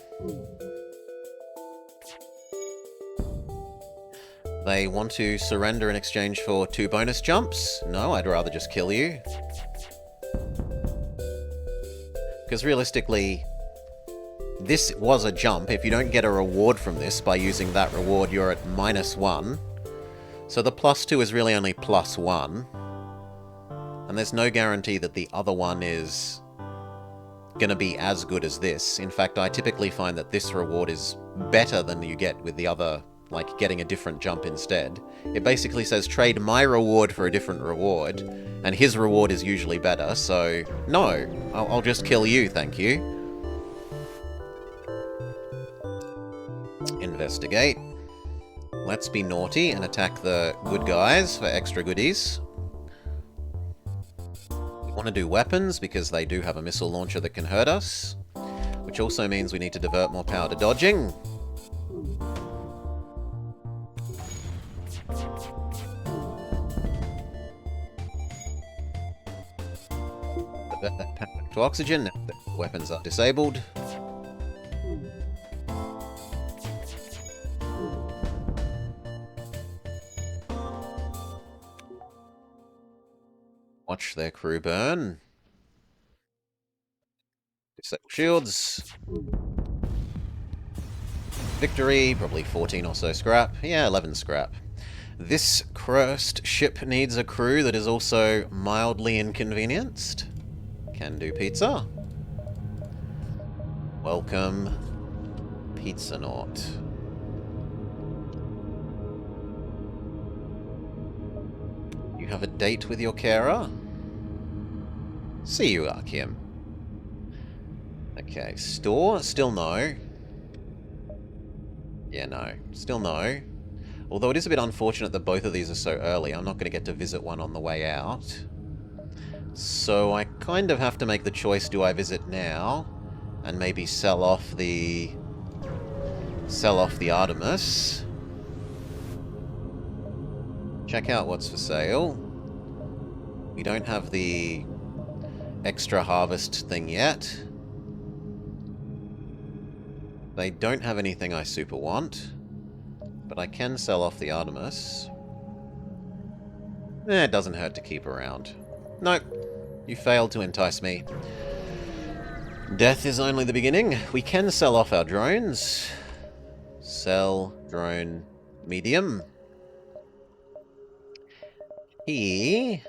They want to surrender in exchange for 2 bonus jumps? No, I'd rather just kill you. Because realistically, this was a jump. If you don't get a reward from this by using that reward, you're at -1. So the +2 is really only +1. And there's no guarantee that the other one is going to be as good as this. In fact, I typically find that this reward is better than you get with the other, like getting a different jump instead. It basically says trade my reward for a different reward, and his reward is usually better, so no, I'll just kill you, thank you. Investigate. Let's be naughty and attack the good guys for extra goodies. We want to do weapons because they do have a missile launcher that can hurt us, which also means we need to divert more power to dodging. Divert that power to oxygen now that weapons are disabled. Watch their crew burn. Disable shields. Victory, probably 14 or so scrap. Yeah, 11 scrap. This cursed ship needs a crew that is also mildly inconvenienced. Can do pizza. Welcome, Pizzanaut. You have a date with your carer? See you, Archeum. Okay, store? Still no. Yeah, no. Still no. Although it is a bit unfortunate that both of these are so early. I'm not going to get to visit one on the way out. So I kind of have to make the choice, do I visit now? And maybe sell off the Artemis. Check out what's for sale. We don't have the extra harvest thing yet. They don't have anything I super want. But I can sell off the Artemis. It doesn't hurt to keep around. Nope. You failed to entice me. Death is only the beginning. We can sell off our drones. Sell drone medium. He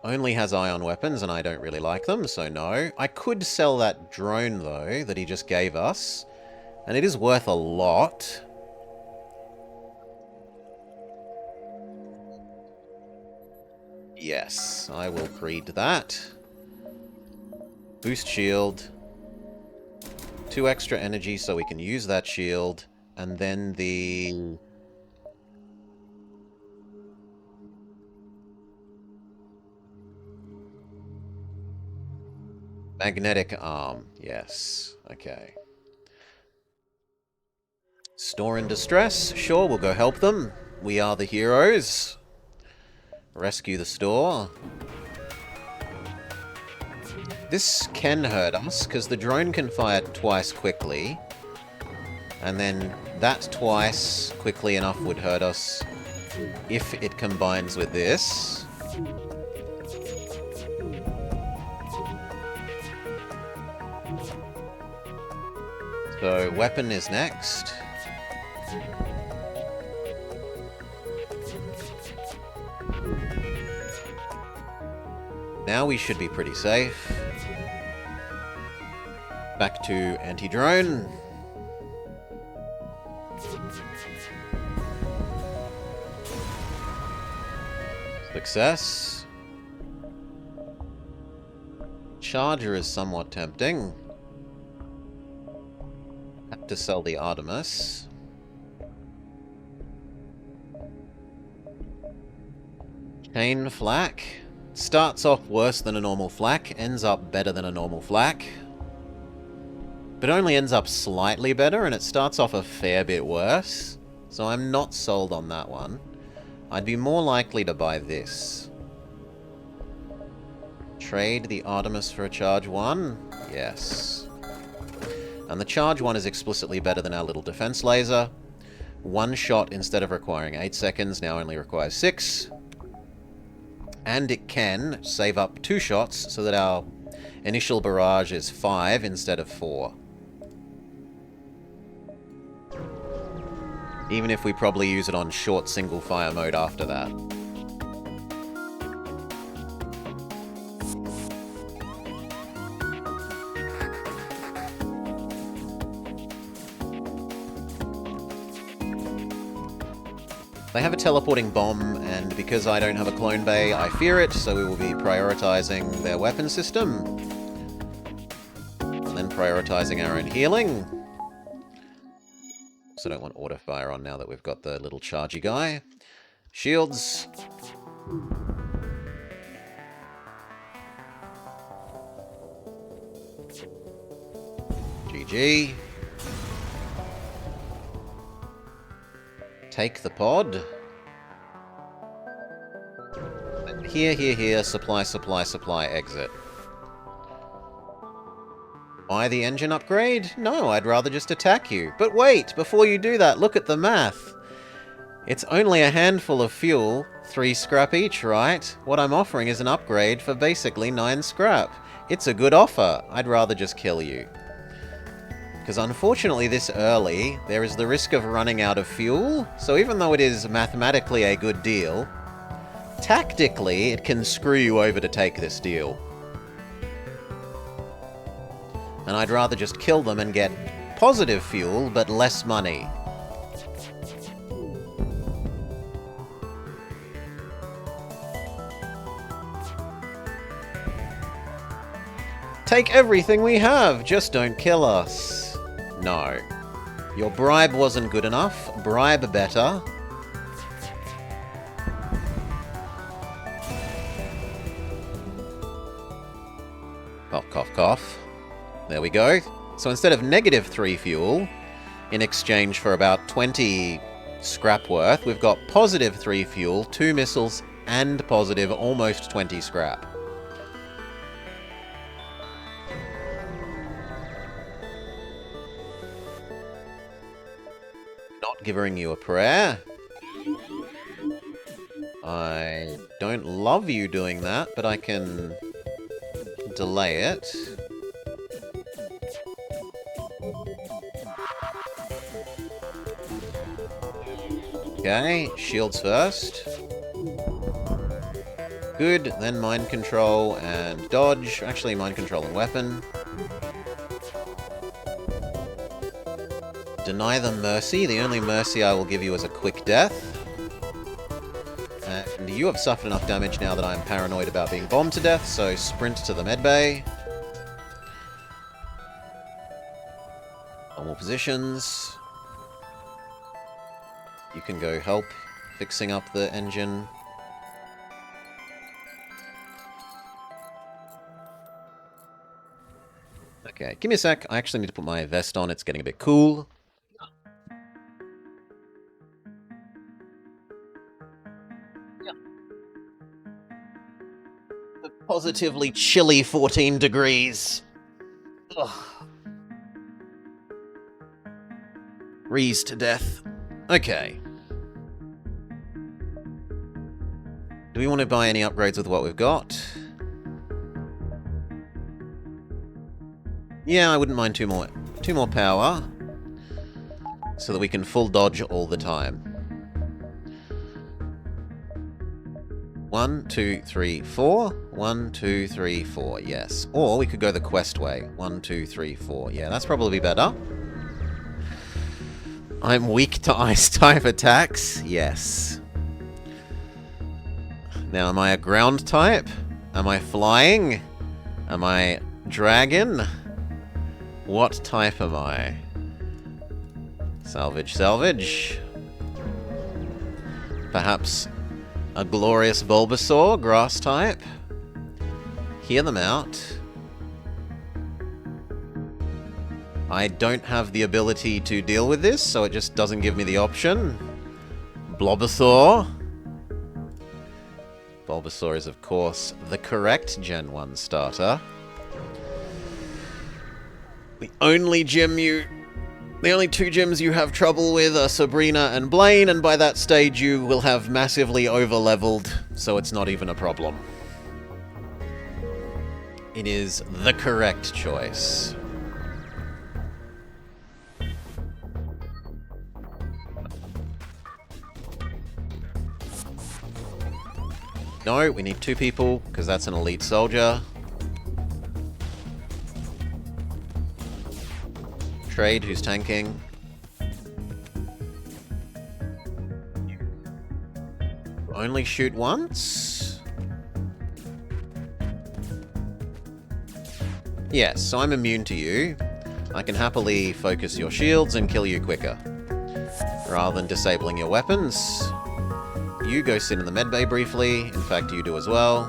only has ion weapons, and I don't really like them, so no. I could sell that drone, though, that he just gave us. And it is worth a lot. Yes, I will creed that. Boost shield. 2 extra energy so we can use that shield. And then the... magnetic arm. Yes. Okay. Store in distress. Sure, we'll go help them. We are the heroes. Rescue the store. This can hurt us, because the drone can fire twice quickly. And then that twice quickly enough would hurt us if it combines with this. So, weapon is next. Now we should be pretty safe. Back to anti-drone. Success. Charger is somewhat tempting. Have to sell the Artemis. Chain flak. Starts off worse than a normal flak, ends up better than a normal flak. but only ends up slightly better, and it starts off a fair bit worse. So I'm not sold on that one. I'd be more likely to buy this. Trade the Artemis for a charge 1? Yes. And the charge 1 is explicitly better than our little defense laser. One shot instead of requiring 8 seconds, now only requires 6. And it can save up 2 shots so that our initial barrage is 5 instead of 4. Even if we probably use it on short single fire mode after that. They have a teleporting bomb, and because I don't have a clone bay, I fear it, so we will be prioritizing their weapon system. And then prioritizing our own healing. So I don't want auto fire on now that we've got the little chargy guy. Shields. GG. Take the pod. Here, supply, exit. Buy the engine upgrade? No, I'd rather just attack you. But wait, before you do that, look at the math. It's only a handful of fuel, 3 scrap each, right? What I'm offering is an upgrade for basically 9 scrap. It's a good offer. I'd rather just kill you. Because unfortunately this early, there is the risk of running out of fuel, so even though it is mathematically a good deal, tactically it can screw you over to take this deal. And I'd rather just kill them and get positive fuel, but less money. Take everything we have, just don't kill us. No. Your bribe wasn't good enough. Bribe better. Cough, cough, cough. There we go. So instead of -3 fuel, in exchange for about 20 scrap worth, we've got +3 fuel, 2 missiles, and positive almost 20 scrap. Not giving you a prayer. I don't love you doing that, but I can delay it. Okay, shields first. Good, then mind control and dodge. Actually, mind control and weapon. Deny them mercy. The only mercy I will give you is a quick death. And you have suffered enough damage now that I'm paranoid about being bombed to death, so sprint to the medbay. Normal positions. You can go help fixing up the engine. Okay, give me a sec. I actually need to put my vest on. It's getting a bit cool. The positively chilly 14 degrees. Ugh. Freeze to death. Okay. Do we want to buy any upgrades with what we've got? Yeah, I wouldn't mind two more power, so that we can full dodge all the time. 1, 2, 3, 4. 1, 2, 3, 4. Yes. Or we could go the quest way. 1, 2, 3, 4. Yeah, that's probably better. I'm weak to ice type attacks. Yes. Now, am I a ground type? Am I flying? Am I dragon? What type am I? Salvage, salvage. Perhaps a glorious Bulbasaur, grass type. Hear them out. I don't have the ability to deal with this, so it just doesn't give me the option. Bulbasaur. Bulbasaur is, of course, the correct Gen 1 starter. The only two gyms you have trouble with are Sabrina and Blaine, and by that stage you will have massively over-leveled, so it's not even a problem. It is the correct choice. No, we need 2 people, because that's an elite soldier. Trade, who's tanking. Only shoot once? Yes, so I'm immune to you. I can happily focus your shields and kill you quicker, rather than disabling your weapons. You go sit in the medbay briefly. In fact, you do as well.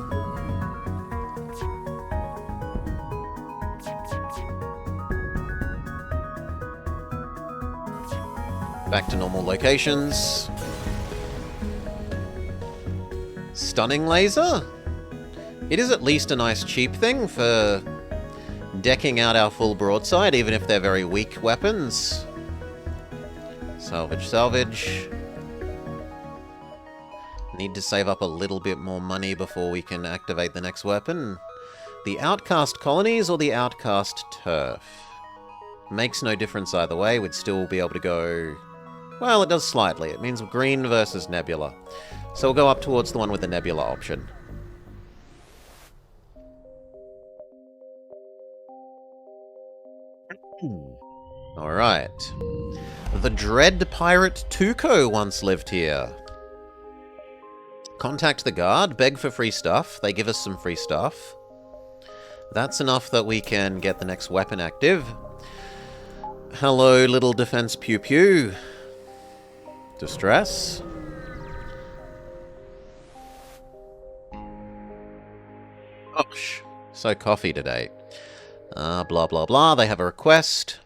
Back to normal locations. Stunning laser? It is at least a nice cheap thing for decking out our full broadside, even if they're very weak weapons. Salvage, salvage. Need to save up a little bit more money before we can activate the next weapon. The Outcast Colonies or the Outcast Turf? Makes no difference either way, we'd still be able to go... Well, it does slightly. It means green versus Nebula. So we'll go up towards the one with the Nebula option. Alright. The Dread Pirate Tuco once lived here. Contact the guard, beg for free stuff. They give us some free stuff. That's enough that we can get the next weapon active. Hello, little defense pew pew. Distress. Gosh, so coffee today. Blah blah blah, they have a request.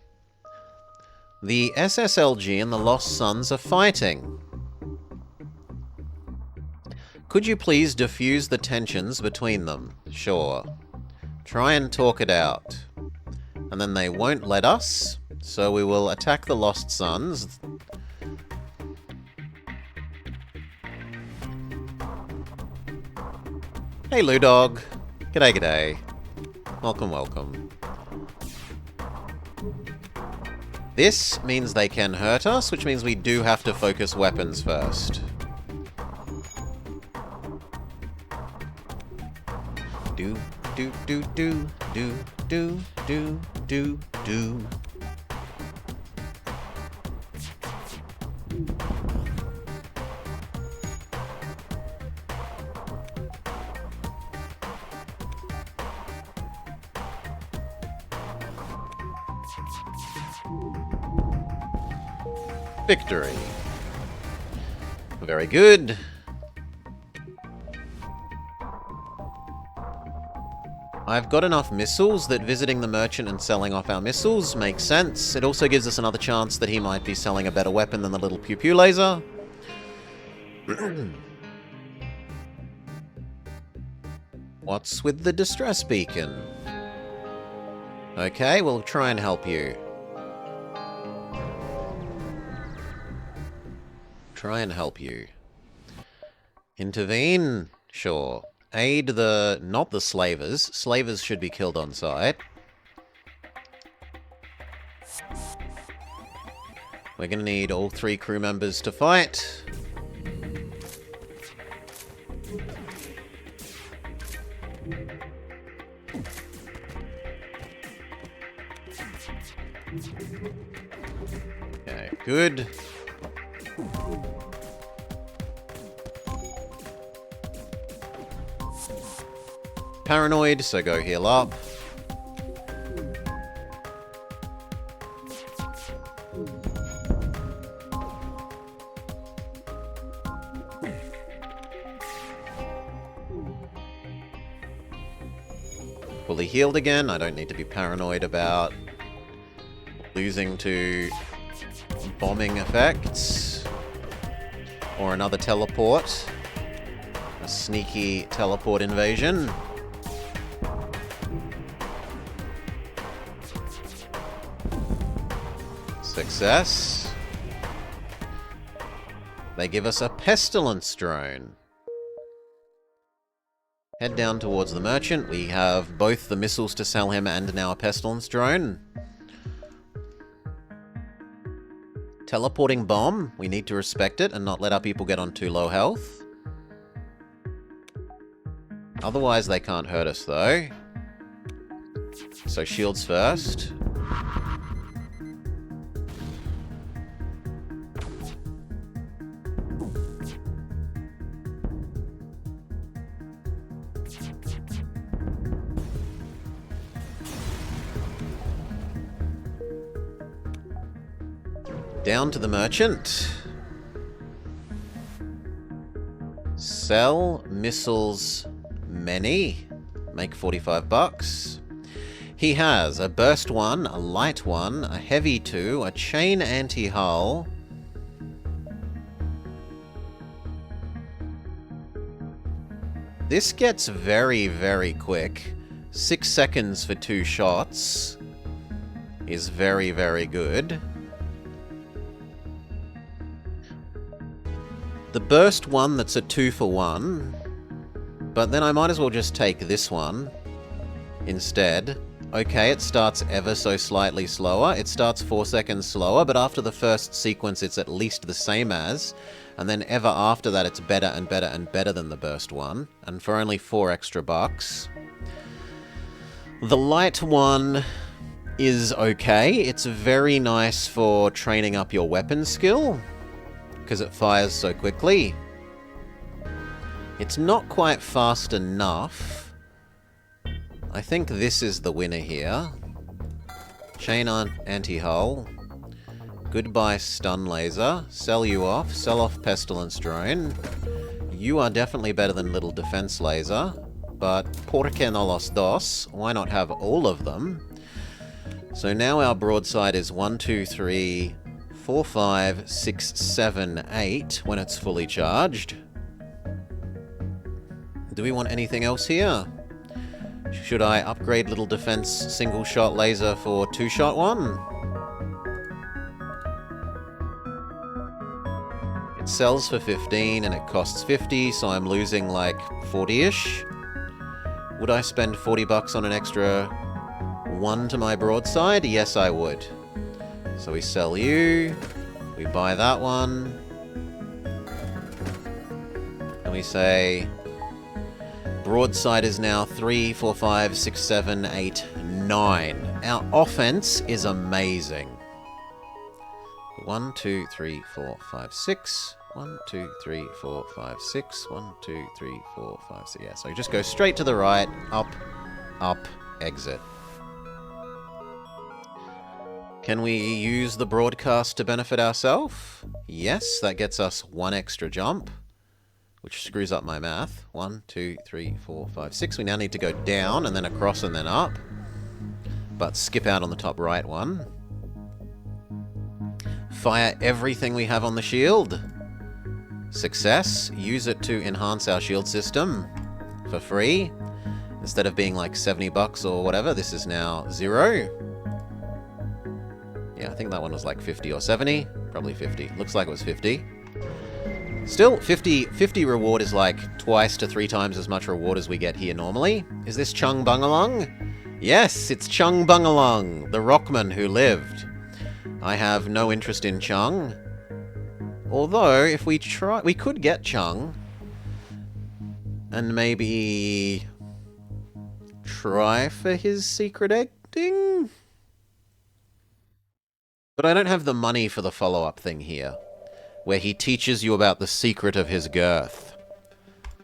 The SSLG and the Lost Sons are fighting. Could you please diffuse the tensions between them? Sure. Try and talk it out. And then they won't let us, so we will attack the Lost Sons. Hey, Ludog. G'day, g'day. Welcome, welcome. This means they can hurt us, which means we do have to focus weapons first. Do, do, do, do, do, do, do, do, do. Victory. Very good. I've got enough missiles that visiting the merchant and selling off our missiles makes sense. It also gives us another chance that he might be selling a better weapon than the little pew-pew laser. What's with the distress beacon? Okay, we'll try and help you. Try and help you. Intervene? Sure. Aid the... not the slavers. Slavers should be killed on sight. We're gonna need all 3 crew members to fight. Okay, good. Paranoid, so go heal up. Fully healed again. I don't need to be paranoid about losing to bombing effects. Or another teleport. A sneaky teleport invasion. Success. They give us a pestilence drone. Head down towards the merchant. We have both the missiles to sell him and now a pestilence drone. Teleporting bomb. We need to respect it and not let our people get on too low health. Otherwise they can't hurt us though. So shields first. Down to the merchant. Sell missiles many. Make 45 bucks. He has a burst 1, a light 1, a heavy 2, a chain anti-hull. This gets very, very quick. 6 seconds for 2 shots is very, very good. The burst 1 that's a 2 for 1, but then I might as well just take this one instead. Okay, it starts ever so slightly slower. It starts 4 seconds slower, but after the first sequence it's at least the same as, and then ever after that it's better and better and better than the burst 1, and for only 4 extra bucks. The light 1 is okay. It's very nice for training up your weapon skill, because it fires so quickly. It's not quite fast enough. I think this is the winner here. Chain anti-hull. Goodbye stun laser. Sell you off. Sell off pestilence drone. You are definitely better than little defense laser, but por qué no los dos? Why not have all of them? So now our broadside is 1, 2, 3... 4, 5, 6, 7, 8 when it's fully charged. Do we want anything else here? Should I upgrade little defense single shot laser for 2-shot 1? It sells for 15 and it costs 50, so I'm losing like 40-ish. Would I spend 40 bucks on an extra 1 to my broadside? Yes, I would. So we sell you, we buy that one, and we say, broadside is now 3, 4, 5, 6, 7, 8, 9. Our offense is amazing. 1, 2, 3, 4, 5, 6. 1, 2, 3, 4, 5, 6. 1, 2, 3, 4, 5, 6. Yeah, so you just go straight to the right, up, exit. Can we use the broadcast to benefit ourselves? Yes, that gets us 1 extra jump, which screws up my math. 1, 2, 3, 4, 5, 6. We now need to go down and then across and then up, but skip out on the top right one. Fire everything we have on the shield. Success. Use it to enhance our shield system for free. Instead of being like 70 bucks or whatever, this is now 0. Yeah, I think that one was like 50 or 70. Probably 50. Looks like it was 50. Still, 50 reward is like twice to 3 times as much reward as we get here normally. Is this Chung Bungalong? Yes, it's Chung Bungalong, the rockman who lived. I have no interest in Chung. Although, if we try, we could get Chung. And maybe try for his secret acting? But I don't have the money for the follow-up thing here, where he teaches you about the secret of his girth.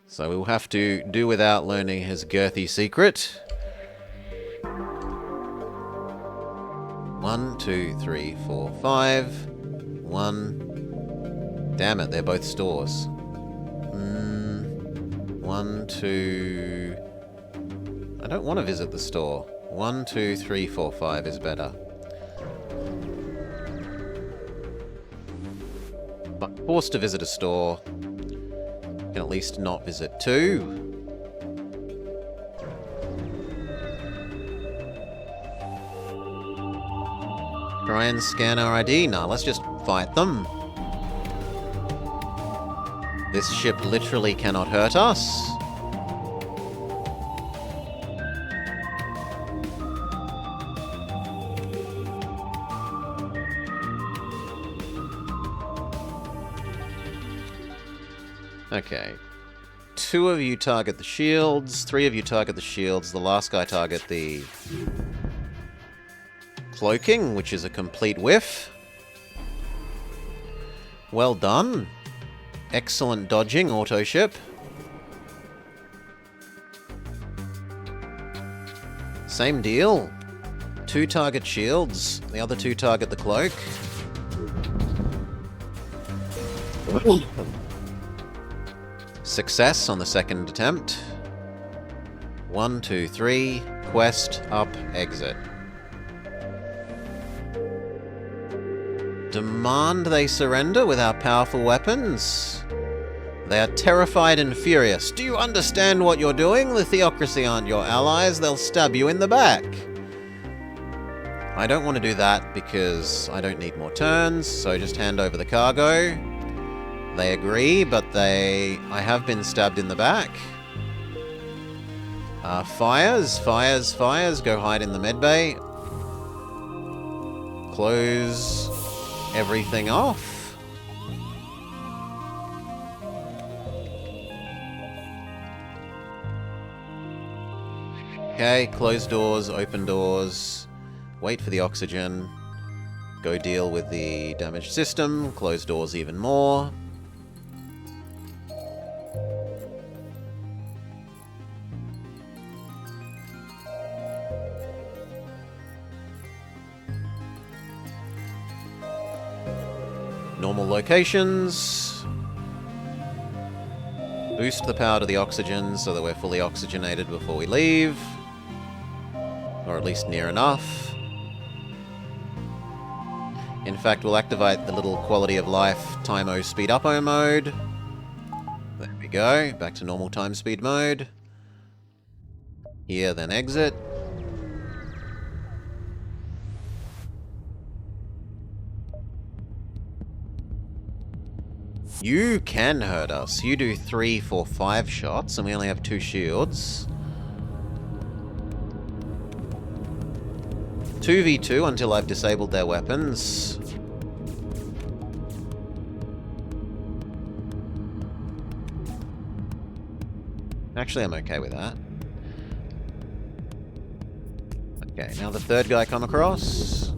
So we'll have to do without learning his girthy secret. 1, 2, 3, 4, 5. 1. Damn it, they're both stores. 1, 2... I don't want to visit the store. 1, 2, 3, 4, 5 is better. But forced to visit a store. Can at least not visit two. Try and scan our ID. Nah, let's just fight them. This ship literally cannot hurt us. Okay. 2 of you target the shields, 3 of you target the shields, the last guy target the cloaking, which is a complete whiff. Well done. Excellent dodging, auto ship. Same deal. 2 target shields, the other 2 target the cloak. Success on the second attempt. 1, 2, 3. Quest, up, exit. Demand they surrender with our powerful weapons. They are terrified and furious. Do you understand what you're doing? The Theocracy aren't your allies. They'll stab you in the back. I don't want to do that because I don't need more turns, so just hand over the cargo. They agree, but I have been stabbed in the back. Fires. Go hide in the medbay. Close everything off. Okay, close doors, open doors. Wait for the oxygen. Go deal with the damaged system. Close doors even more. Normal locations. Boost the power to the oxygen so that we're fully oxygenated before we leave. Or at least near enough. In fact, we'll activate the little quality of life time-o speed up-o mode. There we go. Back to normal time speed mode. Here, then exit. You can hurt us. You do 3, 4, 5 shots, and we only have 2 shields. 2v2 until I've disabled their weapons. Actually, I'm okay with that. Okay, now the third guy come across.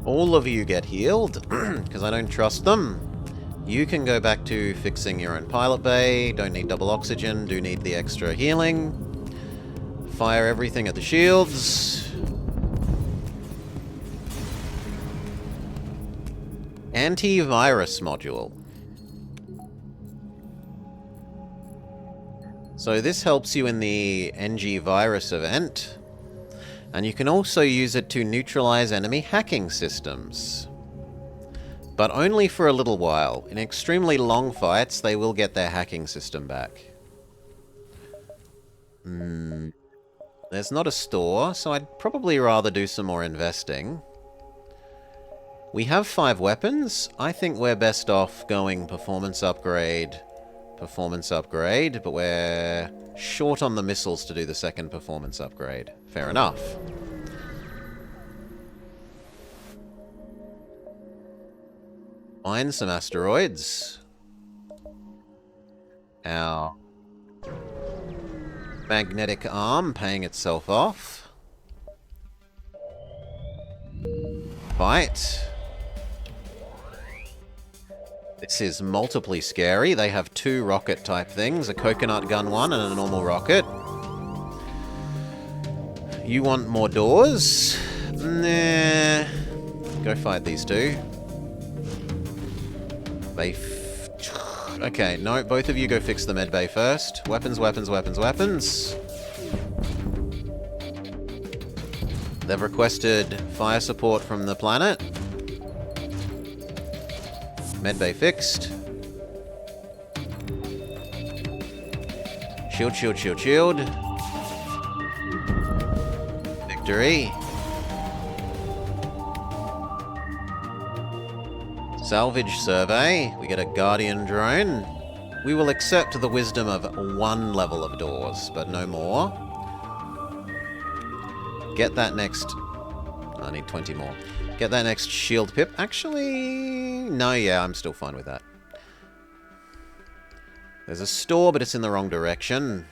All of you get healed, because I don't trust them. You can go back to fixing your own pilot bay. Don't need double oxygen, do need the extra healing. Fire everything at the shields. Antivirus module. So this helps you in the NG virus event. And you can also use it to neutralize enemy hacking systems. But only for a little while. In extremely long fights, they will get their hacking system back. There's not a store, so I'd probably rather do some more investing. We have 5 weapons. I think we're best off going performance upgrade, but we're short on the missiles to do the second performance upgrade. Fair enough. Find some asteroids. Our magnetic arm paying itself off. Fight. This is multiply scary. They have 2 rocket type things, a coconut gun one and a normal rocket. You want more doors? Nah. Go fight these 2. Okay, no, both of you go fix the medbay first. Weapons, weapons, weapons, weapons. They've requested fire support from the planet. Medbay fixed. Shield, shield, shield, shield. Victory. Salvage survey. We get a guardian drone. We will accept the wisdom of 1 level of doors, but no more. Get that next... I need 20 more. Get that next shield pip. Actually... No, yeah, I'm still fine with that. There's a store, but it's in the wrong direction.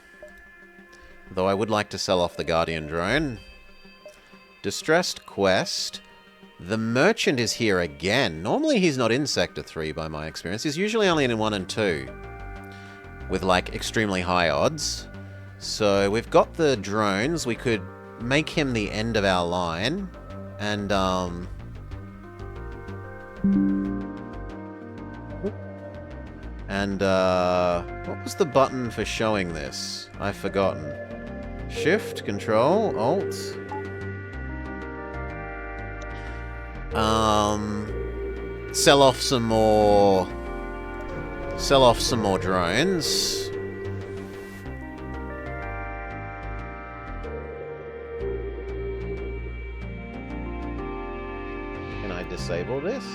Though I would like to sell off the guardian drone. Distressed quest. The merchant is here again. Normally he's not in Sector 3 by my experience. He's usually only in 1 and 2. With, like, extremely high odds. So we've got the drones. We could make him the end of our line. And, what was the button for showing this? I've forgotten. Shift, Control, Alt. Sell off some more drones. Can I disable this?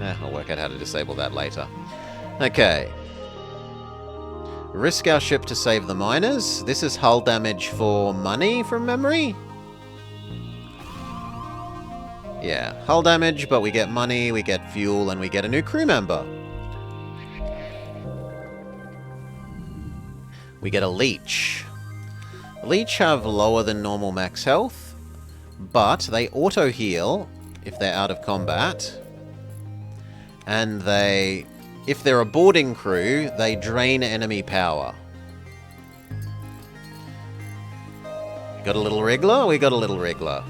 I'll work out how to disable that later. Okay. Risk our ship to save the miners. This is hull damage for money from memory. Yeah, hull damage, but we get money, we get fuel, and we get a new crew member. We get a leech. Leech have lower than normal max health, but they auto-heal if they're out of combat. And if they're a boarding crew, they drain enemy power. Got a little wriggler? We got a little wriggler.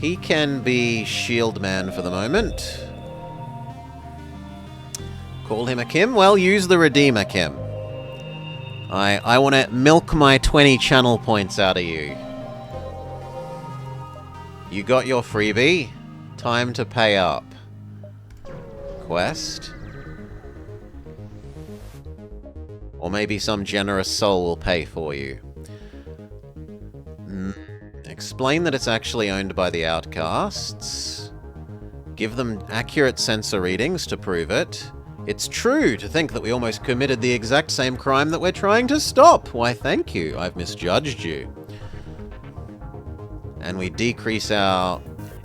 He can be shield man for the moment. Call him a Kim? Well, use the Redeemer, Kim. I want to milk my 20 channel points out of you. You got your freebie. Time to pay up. Quest. Or maybe some generous soul will pay for you. Explain that it's actually owned by the Outcasts. Give them accurate sensor readings to prove it. It's true to think that we almost committed the exact same crime that we're trying to stop. Why, thank you. I've misjudged you. And we decrease our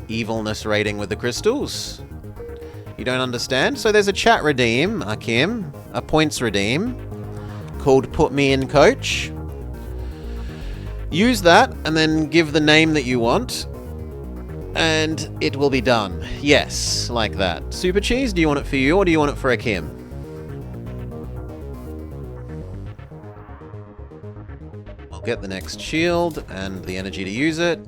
evilness rating with the crystals. You don't understand? So there's a chat redeem, Kim, a points redeem, called Put Me In Coach. Use that, and then give the name that you want, and it will be done. Yes, like that. Super Cheese, do you want it for you, or do you want it for a Kim? I'll get the next shield, and the energy to use it.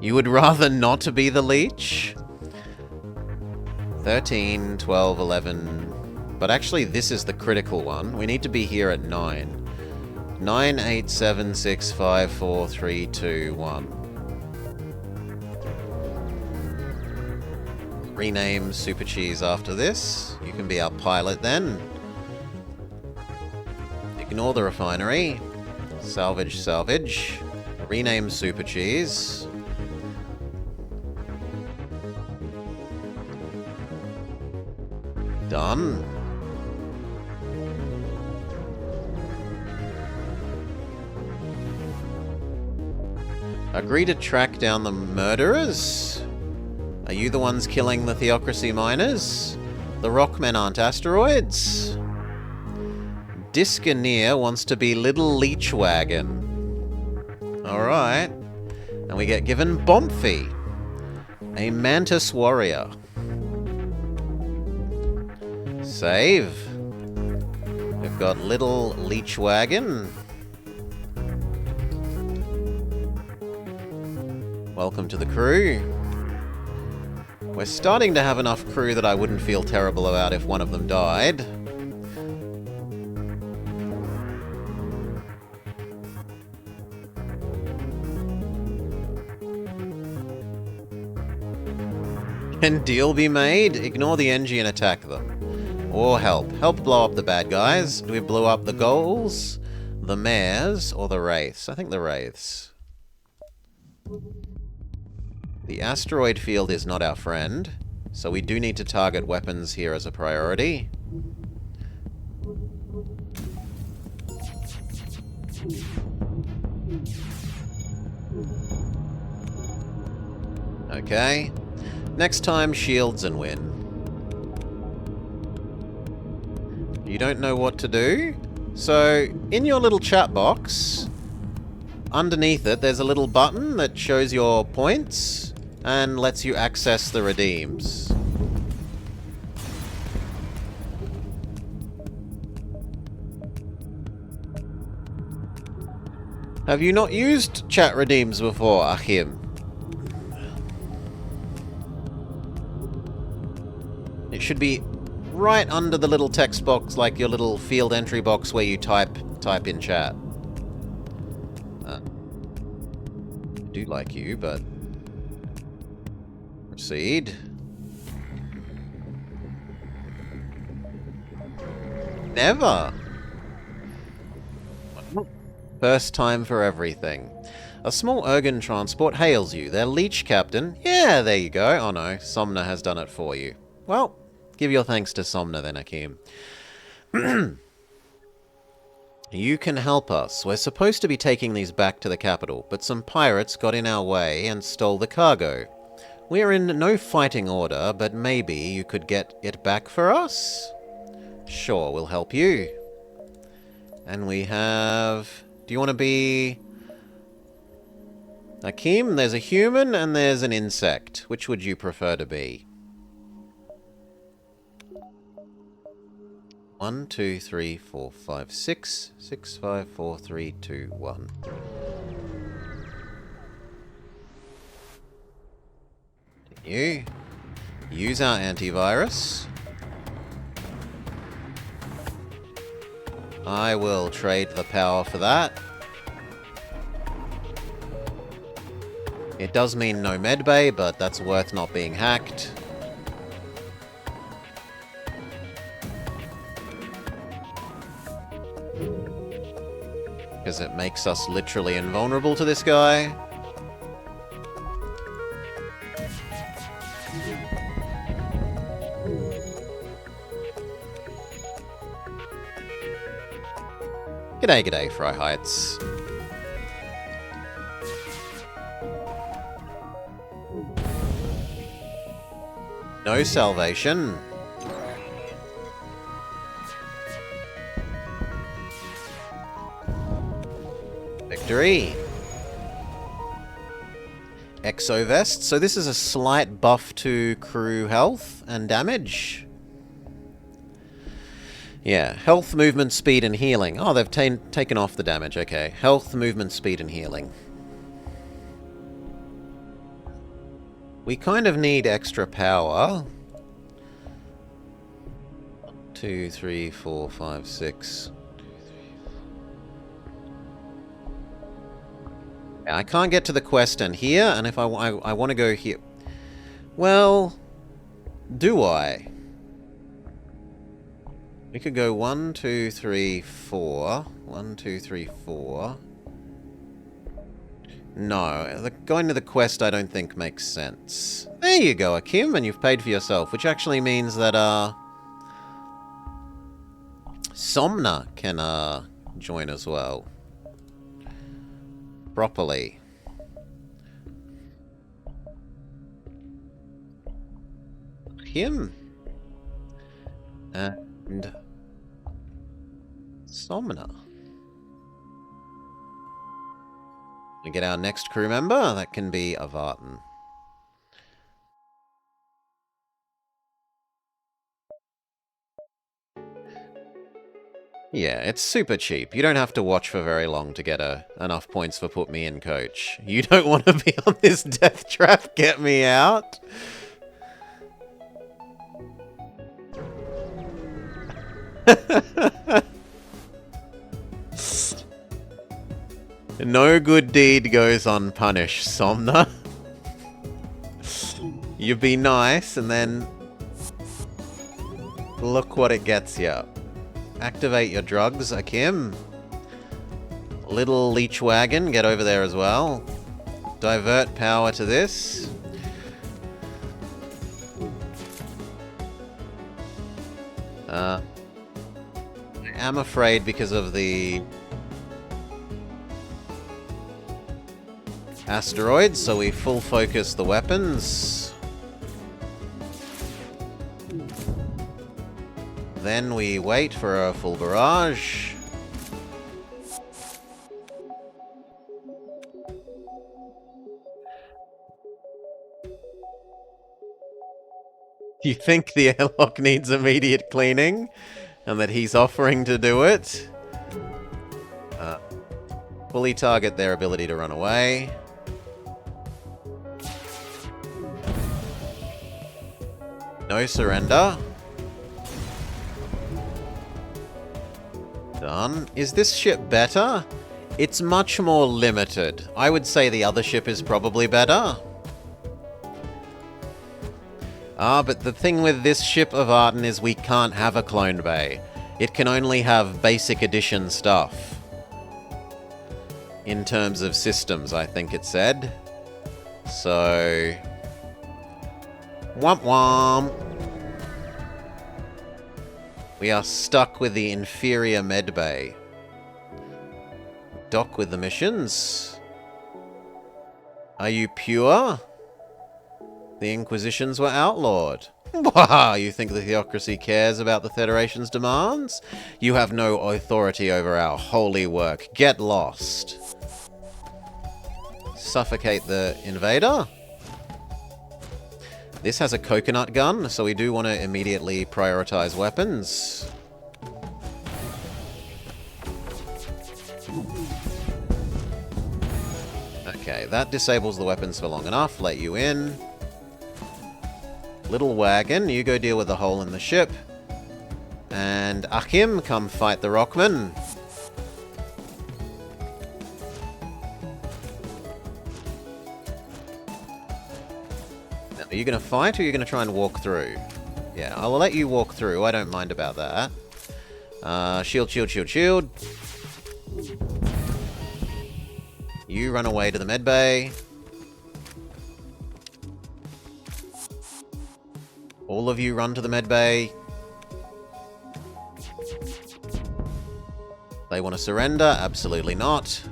You would rather not be the leech? 13, 12, 11... But actually, this is the critical one. We need to be here at 9. 9, 8, 7, 6, 5, 4, 3, 2, 1. Rename Super Cheese after this. You can be our pilot then. Ignore the refinery. Salvage, salvage. Rename Super Cheese. Done. Agree to track down the murderers? Are you the ones killing the Theocracy miners? The Rockmen aren't asteroids? Discaneer wants to be Little Leechwagon. Alright. And we get given Bomphy, a Mantis warrior. Save. We've got Little Leechwagon. Welcome to the crew. We're starting to have enough crew that I wouldn't feel terrible about if one of them died. Can deal be made? Ignore the NG and attack them. Or help. Help blow up the bad guys. Do we blow up the ghouls, the mares, or the wraiths? I think the wraiths. The asteroid field is not our friend, so we do need to target weapons here as a priority. Okay. Next time, shields and win. You don't know what to do? So, in your little chat box, underneath it, there's a little button that shows your points and lets you access the redeems. Have you not used chat redeems before, Achim? It should be right under the little text box, like your little field entry box where you type in chat. I do like you, but... Proceed. Never! First time for everything. A small Ergon transport hails you. Their leech captain... Yeah, there you go. Oh no, Somna has done it for you. Well, give your thanks to Somna then, Akim. You can help us. We're supposed to be taking these back to the capital, but some pirates got in our way and stole the cargo. We're in no fighting order, but maybe you could get it back for us? Sure, we'll help you. And we have... Do you want to be... Akim? There's a human and there's an insect. Which would you prefer to be? 1, 2, 3, 4, 5, 6. 6, 5, 4, 3, 2, 1. Continue. Use our antivirus. I will trade the power for that. It does mean no medbay, but that's worth not being hacked. Because it makes us literally invulnerable to this guy. G'day, g'day, Fry Heights. No salvation. Victory. Exo Vest. So this is a slight buff to crew health and damage. Yeah, health, movement, speed, and healing. Oh, they've taken off the damage. Okay, health, movement, speed, and healing. We kind of need extra power. 1, 2, 3, 4, 5, 6. I can't get to the quest and here, and if I want to go here... Well, do I? We could go 1, 2, 3, 4. 1, 2, 3, 4. No, going to the quest I don't think makes sense. There you go, Akim, and you've paid for yourself, which actually means that, Somna can, join as well. Properly. Him. And... Somna. We get our next crew member. That can be Avartan. Yeah, it's super cheap. You don't have to watch for very long to get enough points for Put Me In, Coach. You don't want to be on this death trap, get me out. No good deed goes unpunished, Somna. You be nice, and then look what it gets you. Activate your drugs, Akim. Little leech wagon, get over there as well. Divert power to this. I am afraid because of the asteroids, so we full focus the weapons. Then we wait for a full barrage. You think the airlock needs immediate cleaning? And that he's offering to do it? Fully target their ability to run away. No surrender. Done. Is this ship better? It's much more limited. I would say the other ship is probably better. But the thing with this ship of Arden is we can't have a clone bay. It can only have basic edition stuff. In terms of systems, I think it said. So... Womp womp! We are stuck with the inferior medbay. Dock with the missions. Are you pure? The Inquisitions were outlawed. Wow, you think the theocracy cares about the Federation's demands? You have no authority over our holy work. Get lost. Suffocate the invader. This has a coconut gun, so we do want to immediately prioritize weapons. Okay, that disables the weapons for long enough. Let you in. Little wagon, you go deal with the hole in the ship. And Akim, come fight the Rockman. Now, are you going to fight or are you going to try and walk through? Yeah, I'll let you walk through. I don't mind about that. Shield, shield, shield, shield. You run away to the medbay. All of you run to the medbay. They want to surrender? Absolutely not.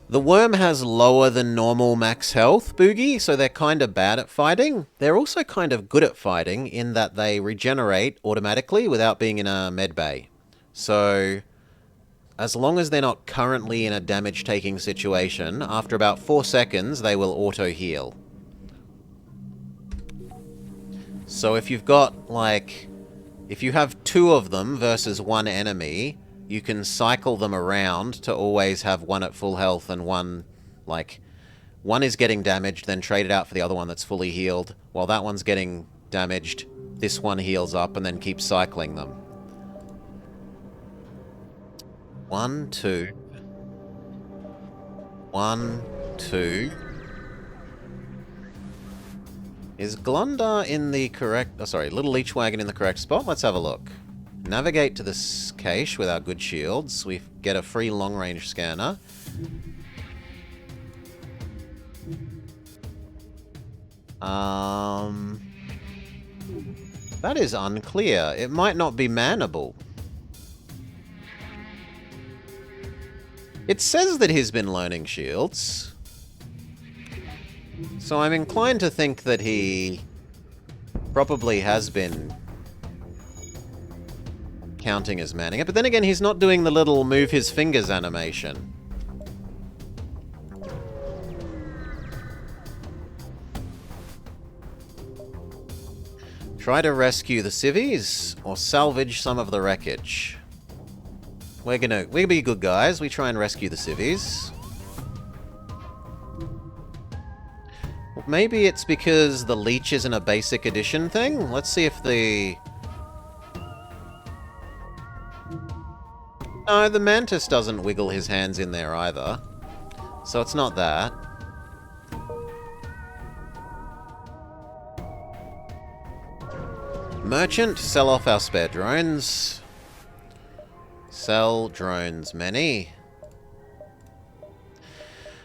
The worm has lower than normal max health, Boogie, so they're kind of bad at fighting. They're also kind of good at fighting in that they regenerate automatically without being in a medbay. So, as long as they're not currently in a damage-taking situation, after about 4 seconds, they will auto-heal. So if you've got, like, if you have 2 of them versus 1 enemy, you can cycle them around to always have 1 at full health and 1, like, 1 is getting damaged, then trade it out for the other one that's fully healed. While that one's getting damaged, this one heals up and then keep cycling them. 1, 2. 1, 2. Is Glundar in the correct... Oh, sorry, Little Leech Wagon in the correct spot? Let's have a look. Navigate to this cache with our good shields. We get a free long-range scanner. That is unclear. It might not be manable. It says that he's been learning shields. So I'm inclined to think that he probably has been counting as manning it. But then again, he's not doing the little move his fingers animation. Try to rescue the civvies or salvage some of the wreckage. We're gonna be good guys. We try and rescue the civvies. Maybe it's because the leech isn't a basic edition thing? Let's see if the... No, the mantis doesn't wiggle his hands in there either. So it's not that. Merchant, sell off our spare drones. Sell drones many.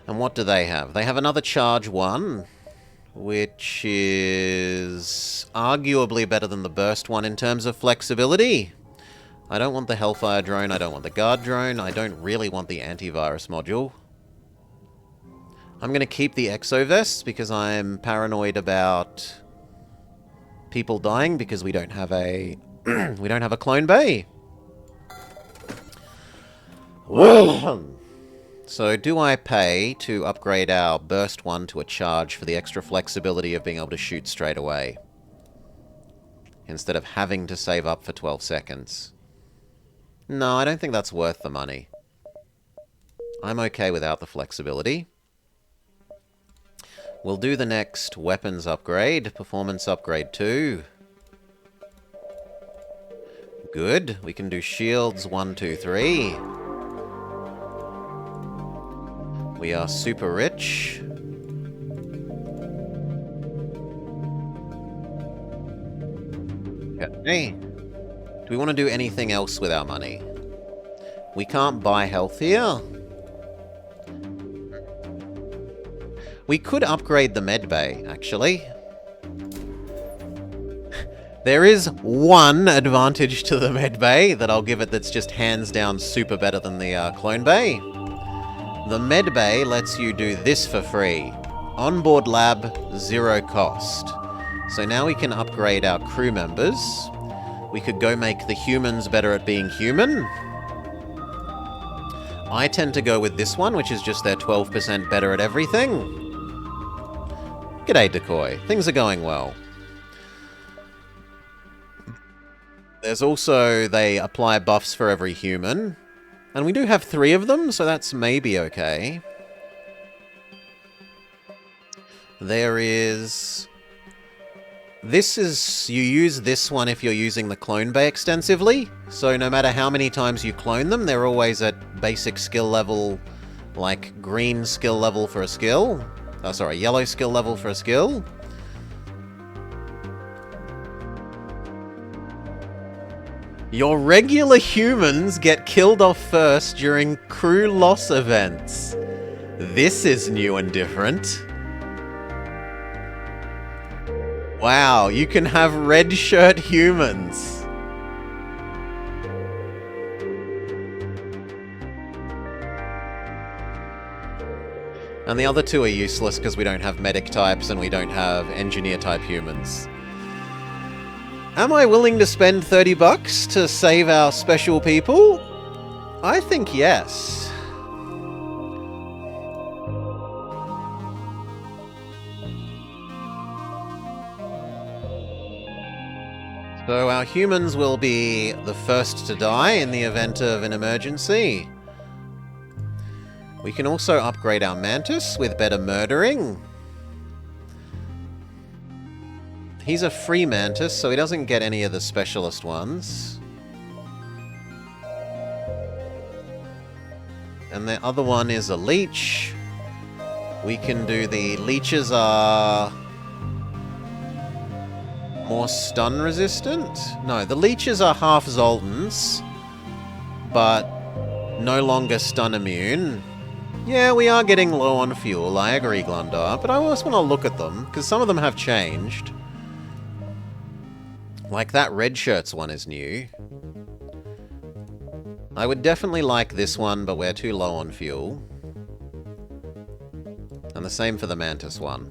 And what do they have? They have another charge 1, which is arguably better than the burst one in terms of flexibility. I don't want the Hellfire drone, I don't want the guard drone, I don't really want the antivirus module. I'm going to keep the exovests because I'm paranoid about people dying because we don't have a we don't have a clone bay. So do I pay to upgrade our burst one to a charge for the extra flexibility of being able to shoot straight away instead of having to save up for 12 seconds? No, I don't think that's worth the money. I'm okay without the flexibility. We'll do the next weapons upgrade, performance upgrade 2. Good, we can do shields 1, 2, 3. We are super rich. Okay. Do we want to do anything else with our money? We can't buy health here. We could upgrade the med bay, actually. There is one advantage to the med bay that I'll give it that's just hands down super better than the clone bay. The med bay lets you do this for free. Onboard lab, 0 cost. So now we can upgrade our crew members. We could go make the humans better at being human. I tend to go with this one, which is just their 12% better at everything. G'day, Decoy. Things are going well. There's also, they apply buffs for every human. And we do have 3 of them, so that's maybe okay. There is... This is... You use this one if you're using the clone bay extensively. So no matter how many times you clone them, they're always at basic skill level, like green skill level for a skill. Oh, sorry, yellow skill level for a skill. Your regular humans get killed off first during crew loss events. This is new and different. Wow, you can have red shirt humans. And the other 2 are useless because we don't have medic types and we don't have engineer type humans. Am I willing to spend $30 to save our special people? I think yes. So our humans will be the first to die in the event of an emergency. We can also upgrade our mantis with better murdering. He's a free mantis, so he doesn't get any of the specialist ones. And the other one is a leech. We can do the leeches are more stun resistant? No, the leeches are half Zoltans, but no longer stun immune. Yeah, we are getting low on fuel, I agree, Glundar, but I always want to look at them, because some of them have changed. Like that red shirts one is new. I would definitely like this one, but we're too low on fuel. And the same for the mantis one.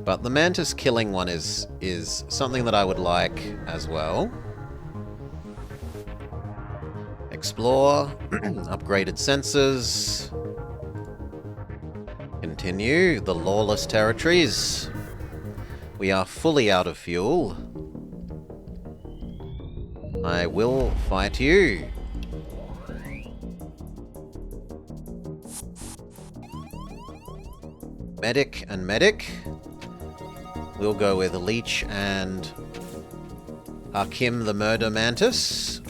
But the mantis killing one is something that I would like as well. Explore, upgraded sensors. Continue, the lawless territories. We are fully out of fuel. I will fight you. Medic and Medic. We'll go with Leech and Hakim the Murder Mantis.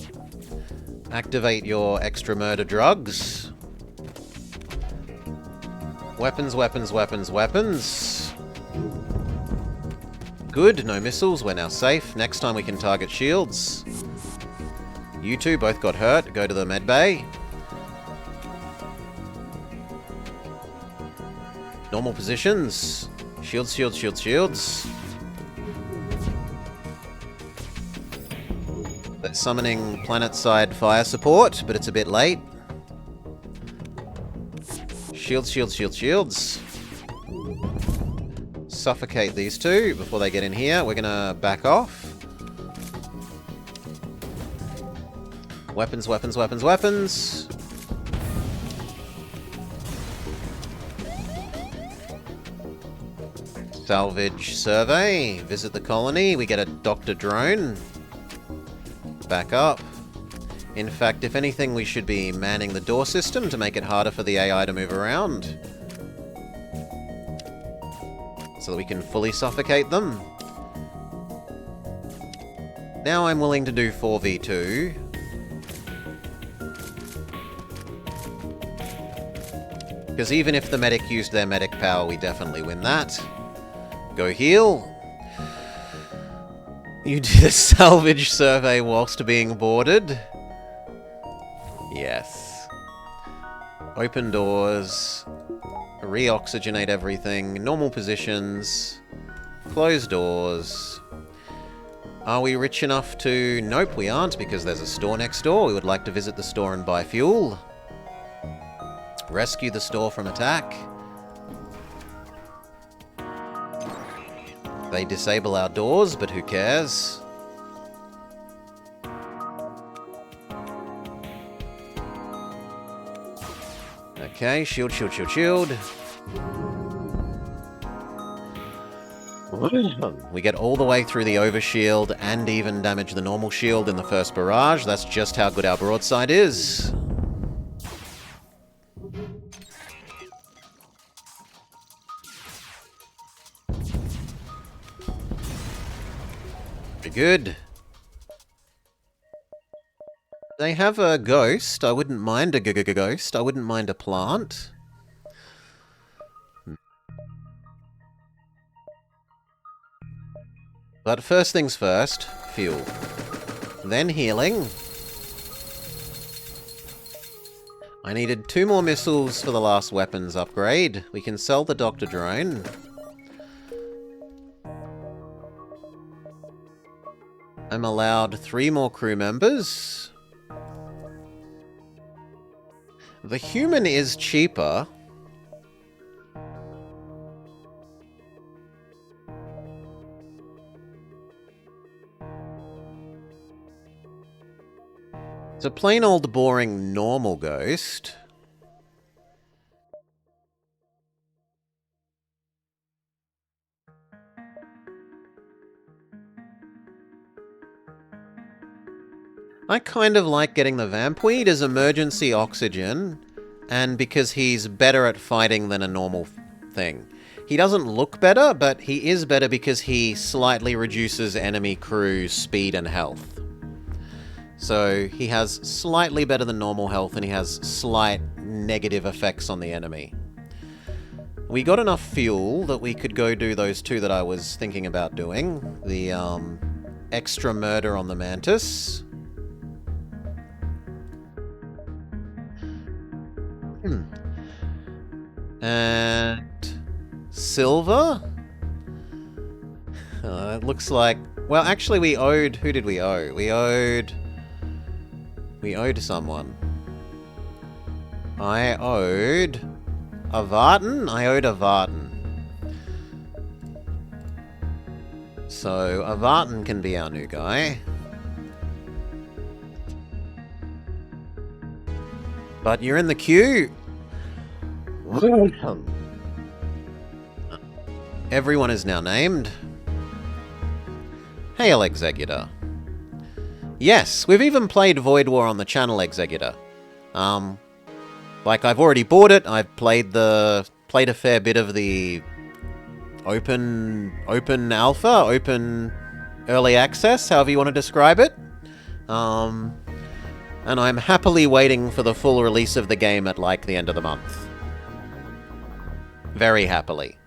Activate your extra murder drugs. Weapons, weapons, weapons, weapons. Good, no missiles, we're now safe. Next time we can target shields. You two both got hurt, go to the med bay. Normal positions. Shields, shields, shields, shields. They're summoning planet-side fire support, but it's a bit late. Shields, shields, shields, shields. Suffocate these two before they get in here. We're gonna back off. Weapons, weapons, weapons, weapons. Salvage survey. Visit the colony. We get a doctor drone. Back up. In fact, if anything, we should be manning the door system to make it harder for the AI to move around. So that we can fully suffocate them. Now I'm willing to do 4v2. Because even if the medic used their medic power, we definitely win that. Go heal. You did a salvage survey whilst being boarded. Yes. Open doors. Re-oxygenate everything. Normal positions. Close doors. Are we rich enough to... Nope, we aren't, because there's a store next door. We would like to visit the store and buy fuel. Rescue the store from attack. They disable our doors, but who cares? Okay, shield, shield, shield, shield. We get all the way through the overshield and even damage the normal shield in the first barrage. That's just how good our broadside is. Good. They have a ghost. I wouldn't mind a ghost. I wouldn't mind a plant. But first things first, fuel. Then healing. I needed 2 more missiles for the last weapons upgrade. We can sell the Doctor Drone. I'm allowed 3 more crew members. The human is cheaper. It's a plain old boring normal ghost. I kind of like getting the Vampweed as emergency oxygen, and because he's better at fighting than a normal thing. He doesn't look better, but he is better because he slightly reduces enemy crew speed and health. So he has slightly better than normal health, and he has slight negative effects on the enemy. We got enough fuel that we could go do those 2 that I was thinking about doing. The extra murder on the Mantis. And silver? It looks like... Well, actually we owed... Who did we owe? We owed someone. I owed... Avartan? I owed Avartan. So, Avartan can be our new guy. But you're in the queue! Everyone is now named. Hail, Executor. Yes, we've even played Void War on the channel, Executor. Like, I've already bought it, I've played the played a fair bit of the open alpha, open early access, however you want to describe it. And I'm happily waiting for the full release of the game at, like, the end of the month. Very happily.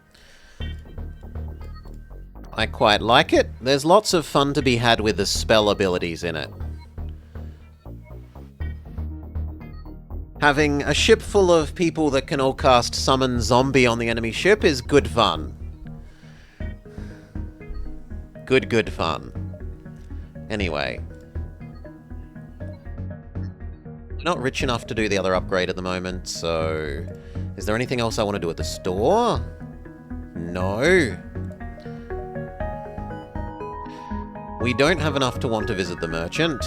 I quite like it. There's lots of fun to be had with the spell abilities in it. Having a ship full of people that can all cast Summon Zombie on the enemy ship is good fun. Good fun. Anyway. I'm not rich enough to do the other upgrade at the moment, so... Is there anything else I want to do at the store? No. We don't have enough to want to visit the merchant.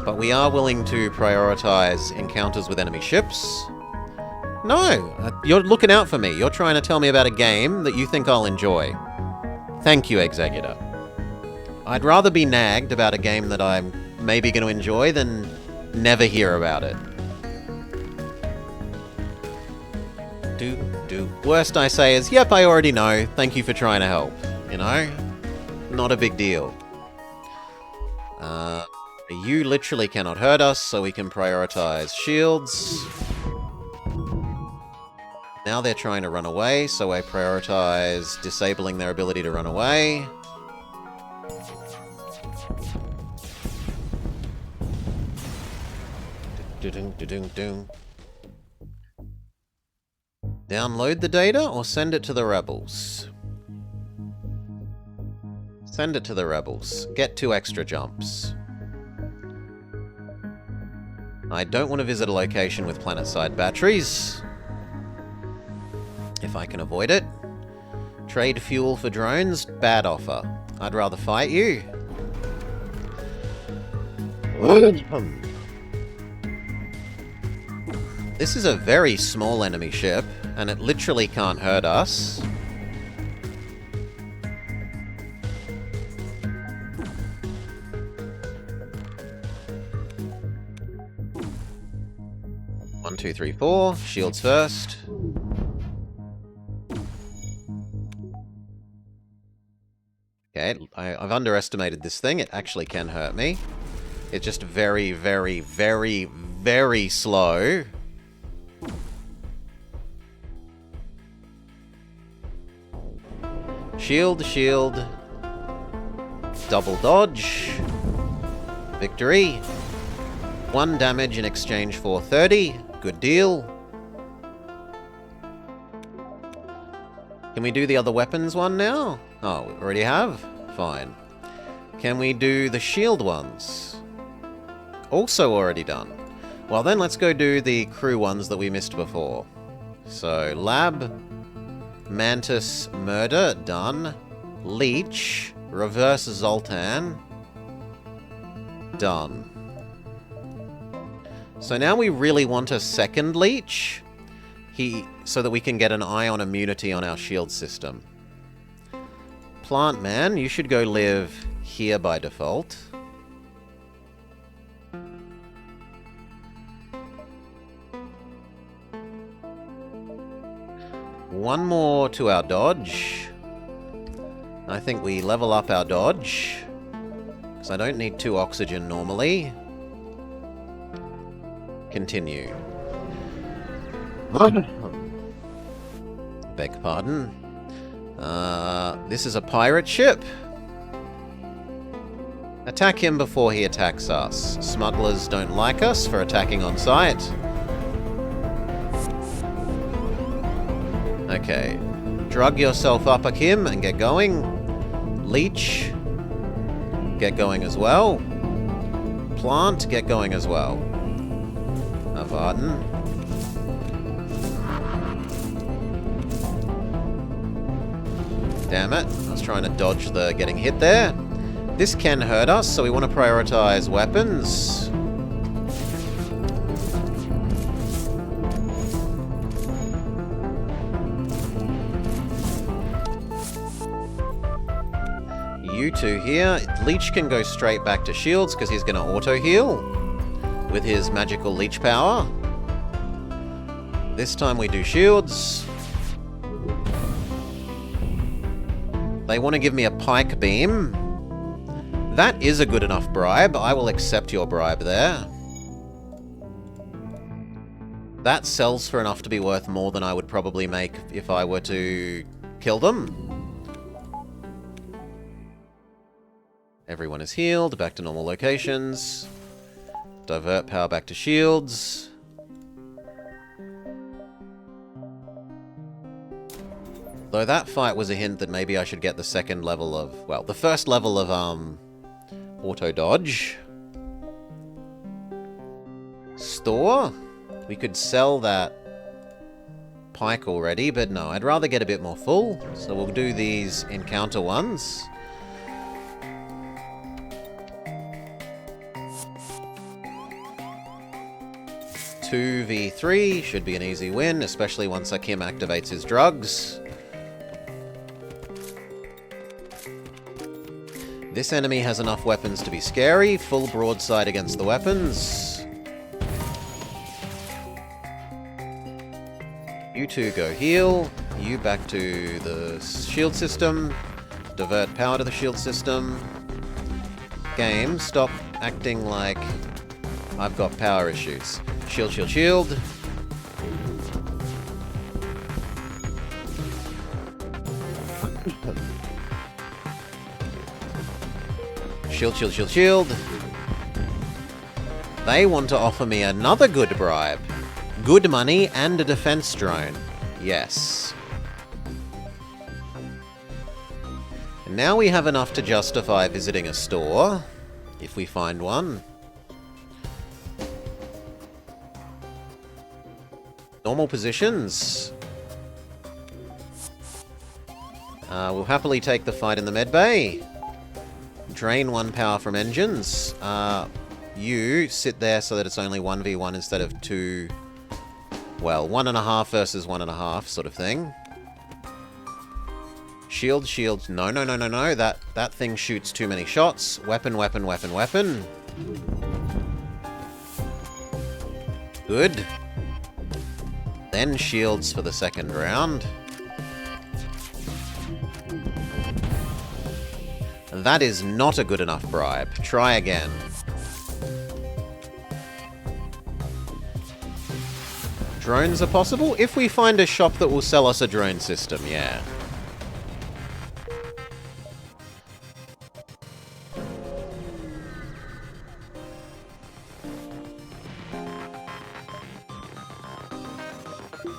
But we are willing to prioritize encounters with enemy ships. No! You're looking out for me. You're trying to tell me about a game that you think I'll enjoy. Thank you, Executor. I'd rather be nagged about a game that I'm maybe going to enjoy than never hear about it. Worst I say is, yep, I already know. Thank you for trying to help. You know? Not a big deal. You literally cannot hurt us, so we can prioritize shields. Now they're trying to run away, so I prioritize disabling their ability to run away. Download the data or send it to the rebels? Send it to the rebels. Get 2 extra jumps. I don't want to visit a location with planet-side batteries. If I can avoid it. Trade fuel for drones? Bad offer. I'd rather fight you. This is a very small enemy ship, and it literally can't hurt us. One, two, three, four. Shields first. Okay, I've underestimated this thing. It actually can hurt me. It's just very, very, very, very slow. Shield, shield. Double dodge. Victory. 1 damage in exchange for 30. Good deal. Can we do the other weapons one now? Oh, we already have? Fine. Can we do the shield ones? Also already done. Well then, let's go do the crew ones that we missed before. So, Lab, Mantis, Murder, done. Leech, Reverse Zoltan, done. So now we really want a second Leech, so that we can get an ion immunity on our shield system. Plant Man, you should go live here by default. One more to our dodge. I think we level up our dodge, because I don't need 2 oxygen normally. Continue. Beg pardon. This is a pirate ship. Attack him before he attacks us. Smugglers don't like us for attacking on sight. Okay. Drug yourself up a Kim and get going. Leech. Get going as well. Plant, get going as well. Varden. Damn it. I was trying to dodge the getting hit there. This can hurt us, so we want to prioritize weapons. You two here. Leech can go straight back to shields because he's going to auto-heal with his magical leech power. This time we do shields. They want to give me a pike beam. That is a good enough bribe. I will accept your bribe there. That sells for enough to be worth more than I would probably make if I were to kill them. Everyone is healed, back to normal locations. Divert power back to shields. Though that fight was a hint that maybe I should get the second level of... well, the first level of, auto-dodge. Store? We could sell that pike already, but no, I'd rather get a bit more full. So we'll do these encounter ones. Two v3 should be an easy win, especially once Akim activates his drugs. This enemy has enough weapons to be scary. Full broadside against the weapons. You two go heal. You back to the shield system. Divert power to the shield system. Game, stop acting like I've got power issues. Shield, shield, shield. Shield, shield, shield, shield. They want to offer me another good bribe. Good money and a defense drone. Yes. And now we have enough to justify visiting a store, if we find one. Normal positions. We'll happily take the fight in the medbay. Drain 1 power from engines. You sit there so that it's only 1v1 instead of 2... well, 1.5 versus 1.5 sort of thing. Shield, shield. No, no, no, no, no. That thing shoots too many shots. Weapon, weapon, weapon, weapon. Good. Then shields for the second round. That is not a good enough bribe. Try again. Drones are possible? If we find a shop that will sell us a drone system, yeah.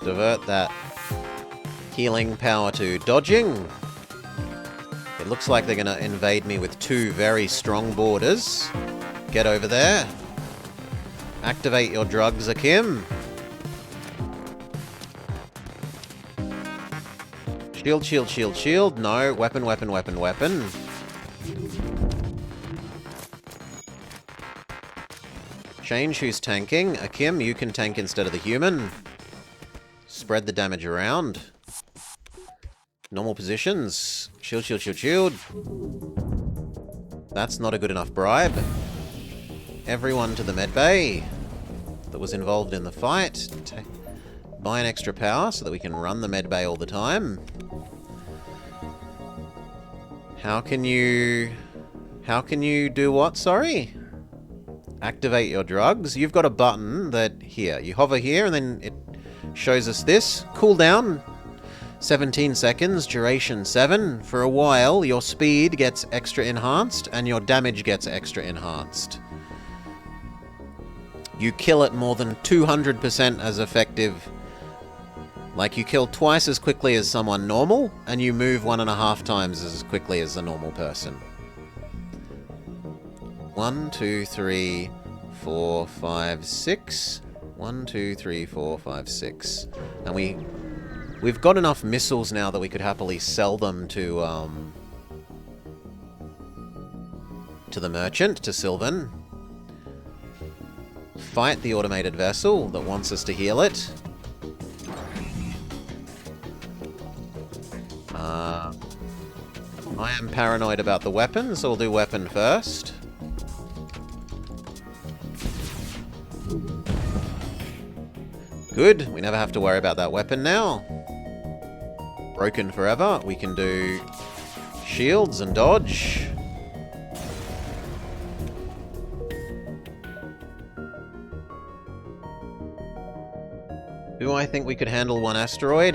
Divert that healing power to dodging. It looks like they're going to invade me with 2 very strong borders. Get over there. Activate your drugs, Akim. Shield, shield, shield, shield. No. Weapon, weapon, weapon, weapon. Change who's tanking. Akim, you can tank instead of the human. Spread the damage around. Normal positions. Shield, shield, shield, shield. That's not a good enough bribe. Everyone to the medbay that was involved in the fight. Buy an extra power so that we can run the medbay all the time. How can you do what, sorry? Activate your drugs. You've got a button that, here, you hover here and then it shows us this. Cooldown, 17 seconds, duration 7. For a while, your speed gets extra enhanced and your damage gets extra enhanced. You kill it more than 200% as effective. Like, you kill twice as quickly as someone normal, and you move 1.5 times as quickly as a normal person. 1, 2, 3, 4, 5, 6. 1, 2, 3, 4, 5, 6. And we've got enough missiles now that we could happily sell them to the merchant, to Sylvan. Fight the automated vessel that wants us to heal it. I am paranoid about the weapon, so we'll do weapon first. Good, we never have to worry about that weapon now. Broken forever. We can do shields and dodge. Do I think we could handle one asteroid?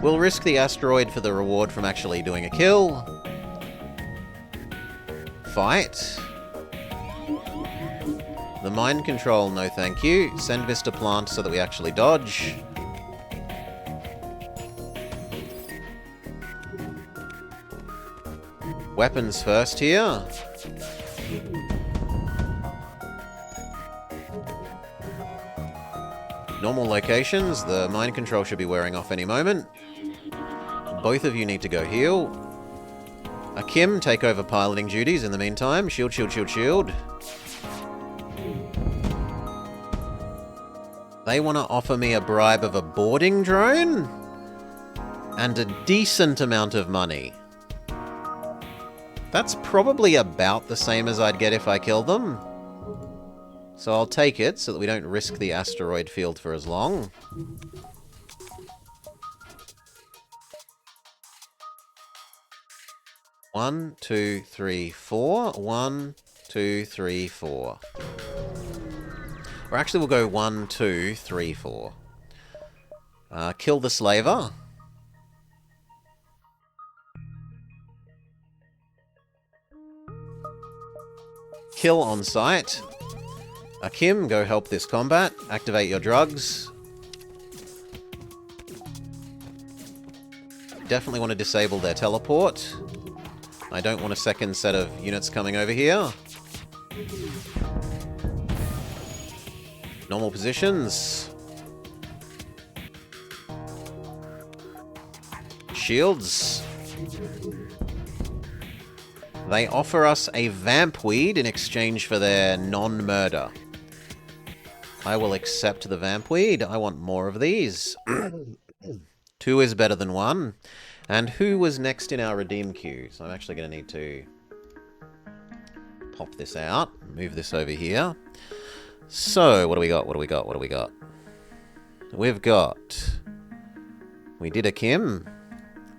We'll risk the asteroid for the reward from actually doing a kill. Fight. The mind control, no thank you. Send Vista Plant so that we actually dodge. Weapons first here. Normal locations, the mind control should be wearing off any moment. Both of you need to go heal. Akim, take over piloting duties in the meantime. Shield, shield, shield, shield. They want to offer me a bribe of a boarding drone? And a decent amount of money. That's probably about the same as I'd get if I killed them. So I'll take it, so that we don't risk the asteroid field for as long. One, two, three, four. 1, 2, 3, 4. Or actually, we'll go 1, 2, 3, 4. Kill the slaver. Kill on sight. Akim, go help this combat. Activate your drugs. Definitely want to disable their teleport. I don't want a second set of units coming over here. Normal positions. Shields. They offer us a vampweed in exchange for their non-murder. I will accept the vampweed. I want more of these. 2 is better than 1. And who was next in our redeem queue? So I'm actually going to need to pop this out. Move this over here. So, what do we got? What do we got? What do we got? We've got... We did a Kim.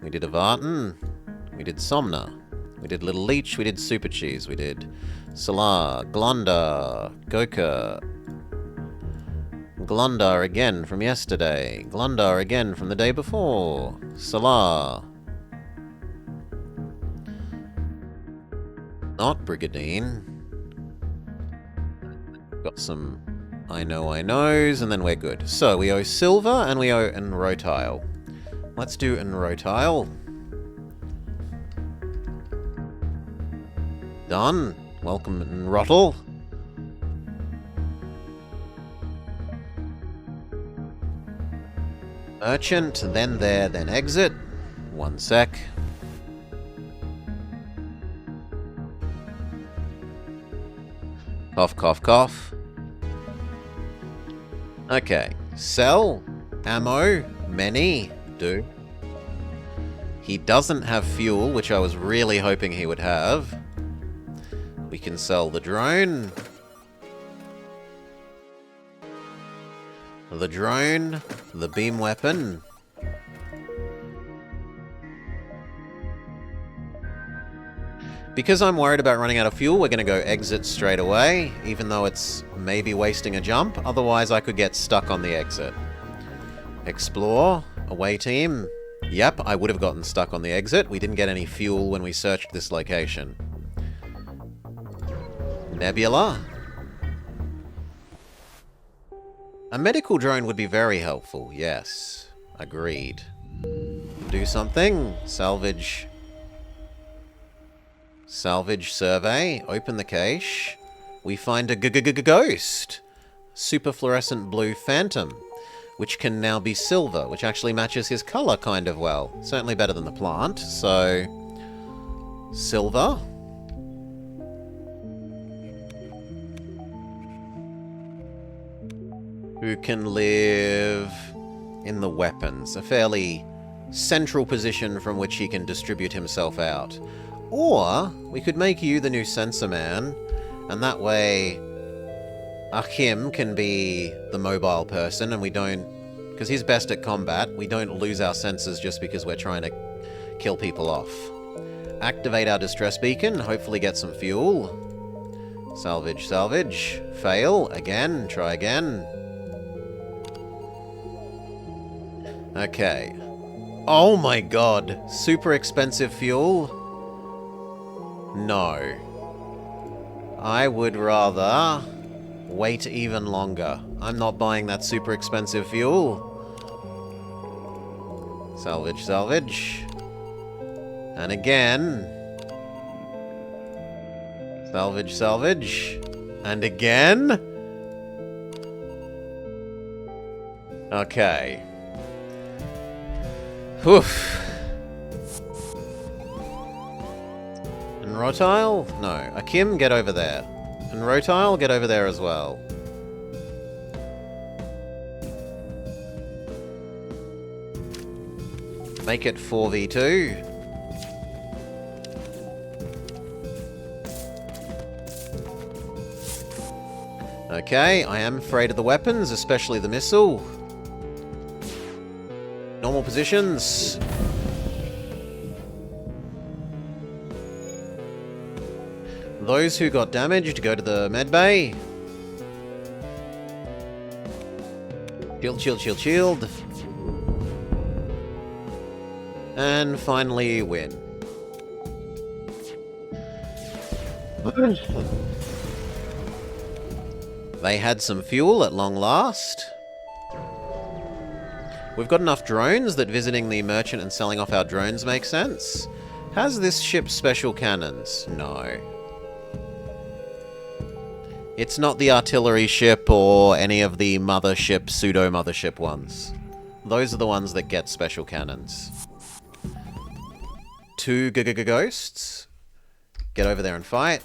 We did a Vartan. We did Somna. We did Little Leech. We did Super Cheese. We did Salar, Glondar, Goka. Glondar again from yesterday. Glondar again from the day before. Salar. Not Brigadine. Got some I knows, and then we're good. So, we owe Silver, and we owe Enrotile. Let's do Enrotile. Done. Welcome, Enrottle. Merchant, then there, then exit. 1 sec. Cough, cough, cough. Okay. Sell. Ammo. Many. Do. He doesn't have fuel, which I was really hoping he would have. We can sell the drone. The drone. The beam weapon. Because I'm worried about running out of fuel, we're going to go exit straight away, even though it's maybe wasting a jump. Otherwise, I could get stuck on the exit. Explore. Away team. Yep, I would have gotten stuck on the exit. We didn't get any fuel when we searched this location. Nebula. A medical drone would be very helpful, yes. Agreed. Do something. Salvage. Salvage survey. Open the cache. We find a ghost. Super fluorescent blue phantom. Which can now be silver, which actually matches his color kind of well. Certainly better than the plant, so... Silver. Who can live in the weapons? A fairly central position from which he can distribute himself out. Or, we could make you the new Sensor Man, and that way Achim can be the mobile person, and we don't... Because he's best at combat, we don't lose our senses just because we're trying to kill people off. Activate our distress beacon, hopefully get some fuel. Salvage, salvage. Fail. Again. Try again. Okay. Oh my god. Super expensive fuel? No. I would rather wait even longer. I'm not buying that super expensive fuel. Salvage, salvage. And again. Salvage, salvage. And again. Okay. Woof. And Rotile? No. Akim, get over there. And Rotile, get over there as well. Make it 4v2. Okay, I am afraid of the weapons, especially the missile. Normal positions. Those who got damaged, go to the medbay. Shield, shield, shield, shield. And finally, win. They had some fuel at long last. We've got enough drones that visiting the merchant and selling off our drones makes sense. Has this ship special cannons? No. It's not the artillery ship or any of the mothership, pseudo-mothership ones. Those are the ones that get special cannons. 2 ghosts. Get over there and fight.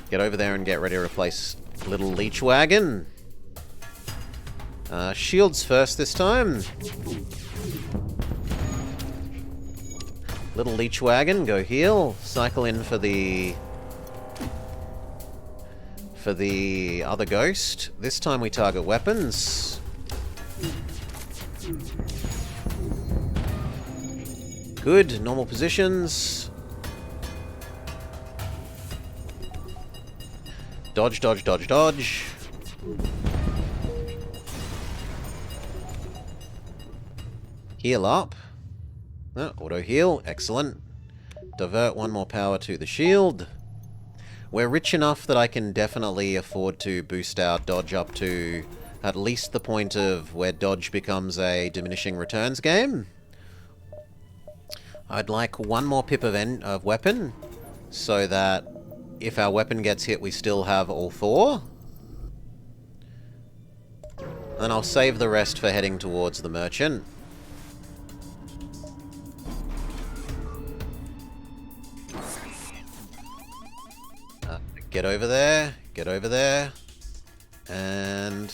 Get over there and get ready to replace little leech wagon. Shields first this time. Little leech wagon, go heal. Cycle in for the other ghost. This time we target weapons. Good, normal positions. Dodge, dodge, dodge, dodge. Heal up. Oh, auto heal, excellent. Divert 1 more power to the shield. We're rich enough that I can definitely afford to boost our dodge up to at least the point of where dodge becomes a diminishing returns game. I'd like 1 more pip of weapon, so that if our weapon gets hit, we still have all 4. And I'll save the rest for heading towards the merchant. Get over there, get over there. And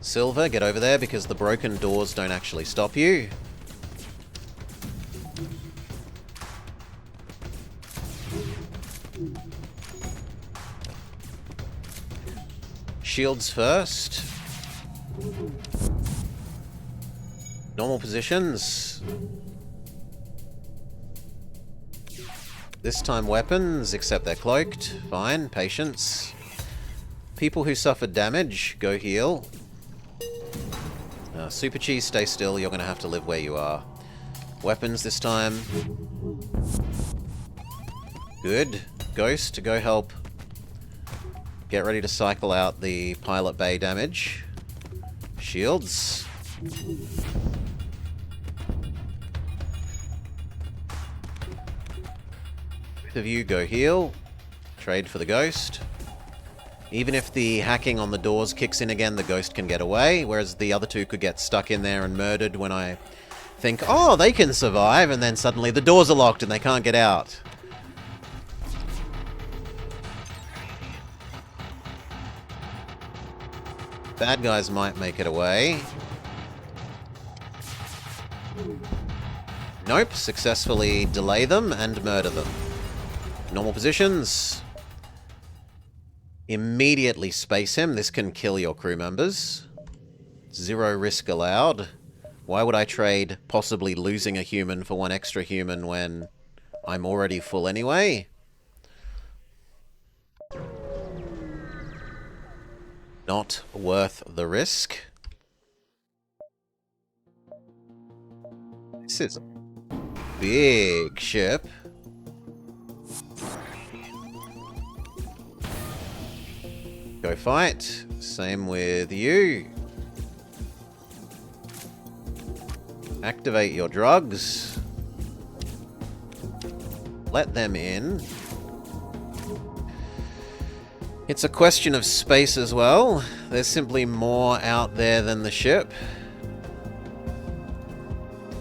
Silver, get over there, because the broken doors don't actually stop you. Shields first. Normal positions. This time weapons, except they're cloaked. Fine, patience. People who suffered damage, go heal. Super Cheese, stay still, you're gonna have to live where you are. Weapons this time. Good. Ghost, go help. Get ready to cycle out the pilot bay damage. Shields. Both of you go heal. Trade for the ghost. Even if the hacking on the doors kicks in again, the ghost can get away, whereas the other 2 could get stuck in there and murdered when I think, oh, they can survive, and then suddenly the doors are locked and they can't get out. Bad guys might make it away. Nope, successfully delay them and murder them. Normal positions. Immediately space him. This can kill your crew members. 0 risk allowed. Why would I trade possibly losing a human for 1 extra human when I'm already full anyway? Not worth the risk. This is a big ship. Go fight. Same with you. Activate your drugs. Let them in. It's a question of space as well. There's simply more out there than the ship.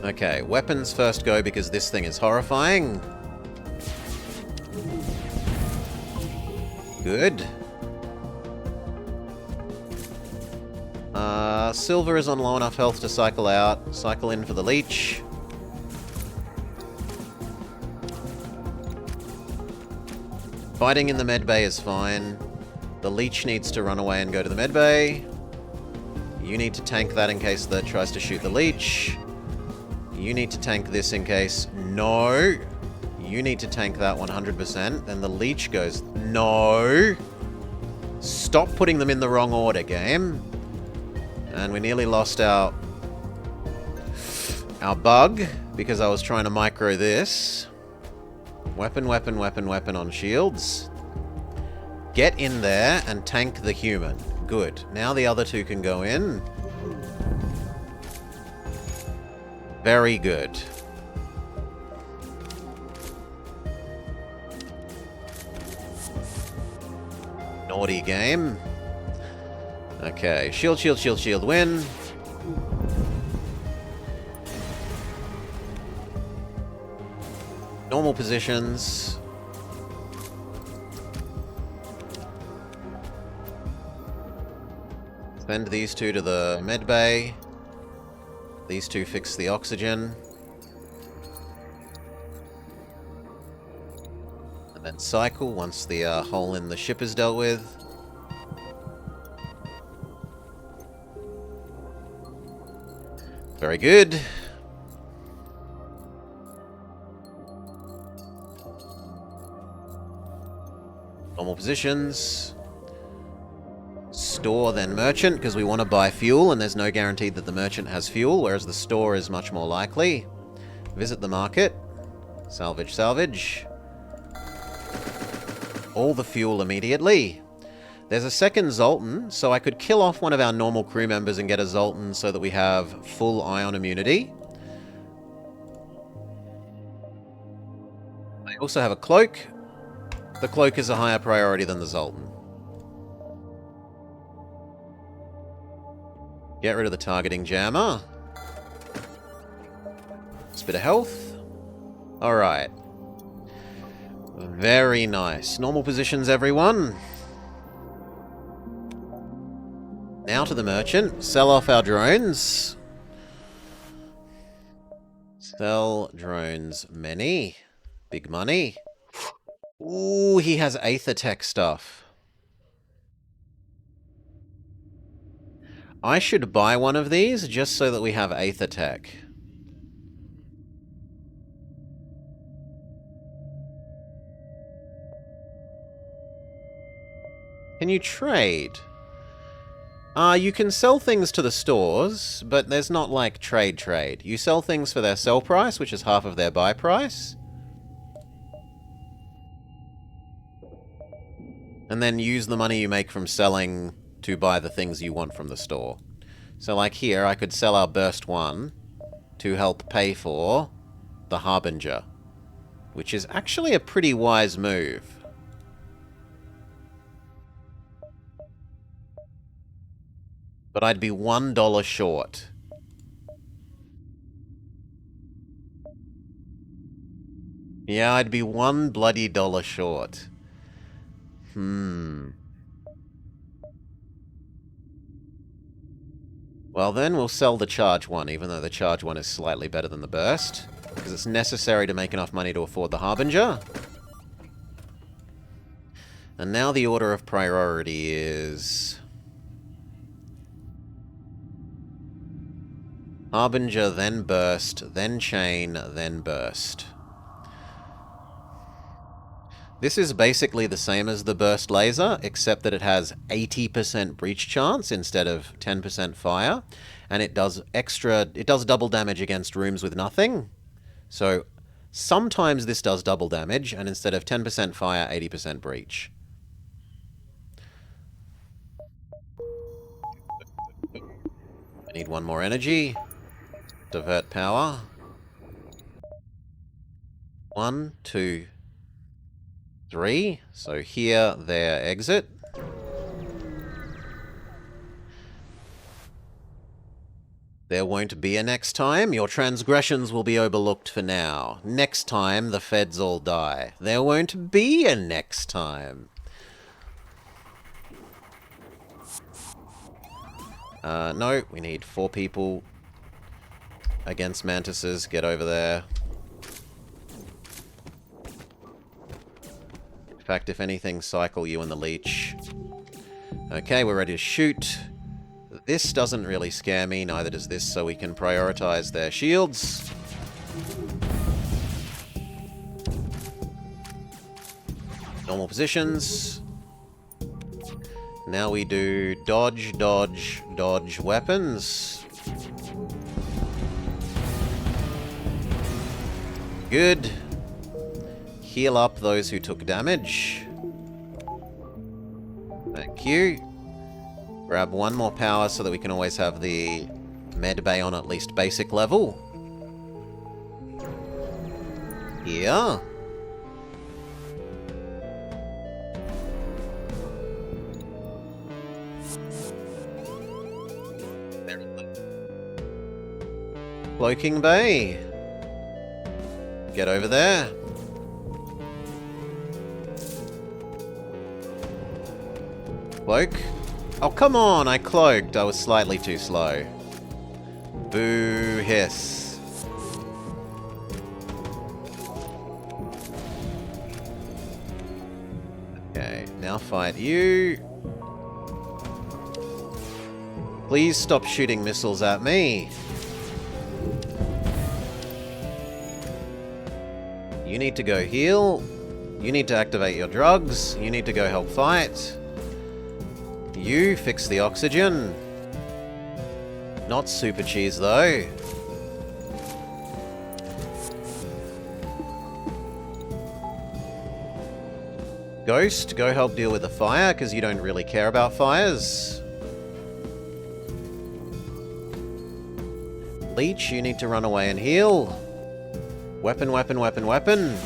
Okay, weapons first go because this thing is horrifying. Good. Silver is on low enough health to cycle out. Cycle in for the leech. Fighting in the medbay is fine. The leech needs to run away and go to the medbay. You need to tank that in case that tries to shoot the leech. You need to tank this in case... No! You need to tank that 100%. Then the leech goes... No! Stop putting them in the wrong order, game. And we nearly lost our bug because I was trying to micro this. Weapon, weapon, weapon, weapon on shields. Get in there and tank the human. Good. Now the other 2 can go in. Very good. Naughty game. Okay, shield, shield, shield, shield, win. Normal positions. Send these 2 to the med bay. These 2 fix the oxygen. And then cycle once the hole in the ship is dealt with. Very good. Normal positions. Store, then merchant, because we want to buy fuel, and there's no guarantee that the merchant has fuel, whereas the store is much more likely. Visit the market. Salvage, salvage. All the fuel immediately. There's a second Zoltan, so I could kill off one of our normal crew members and get a Zoltan so that we have full ion immunity. I also have a cloak. The cloak is a higher priority than the Zoltan. Get rid of the targeting jammer. Just a bit of health. Alright. Very nice. Normal positions, everyone. Now to the merchant. Sell off our drones. Sell drones many. Big money. Ooh, he has Aether Tech stuff. I should buy one of these just so that we have Aether Tech. Can you trade? You can sell things to the stores, but there's not like trade. You sell things for their sell price, which is half of their buy price. And then use the money you make from selling to buy the things you want from the store. So like here, I could sell our Burst 1 to help pay for the Harbinger, which is actually a pretty wise move. But I'd be $1 short. Yeah, I'd be $1 bloody short. Well then, we'll sell the Charge 1, even though the Charge 1 is slightly better than the Burst. Because it's necessary to make enough money to afford the Harbinger. And now the order of priority is... Harbinger, then Burst, then Chain, then Burst. This is basically the same as the Burst Laser, except that it has 80% breach chance instead of 10% fire, and it does double damage against rooms with nothing. So sometimes this does double damage, and instead of 10% fire, 80% breach. I need one more energy. Divert power. 1, 2, 3. So here, there, exit. There won't be a next time. Your transgressions will be overlooked for now. Next time, the feds all die. There won't be a next time. No, we need 4 people against mantises. Get over there. In fact, if anything, cycle you and the leech. Okay, we're ready to shoot. This doesn't really scare me, neither does this, so we can prioritize their shields. Normal positions. Now we do dodge, dodge, dodge weapons. Good. Heal up those who took damage. Thank you. Grab one more power so that we can always have the med bay on at least basic level. Here. Cloaking bay. Get over there. Cloak. Oh, come on, I cloaked. I was slightly too slow. Boo hiss. Okay, now fight you. Please stop shooting missiles at me. You need to go heal. You need to activate your drugs. You need to go help fight. You fix the oxygen. Not super cheese, though. Ghost, go help deal with the fire, because you don't really care about fires. Leech, you need to run away and heal. Weapon, weapon, weapon, weapon.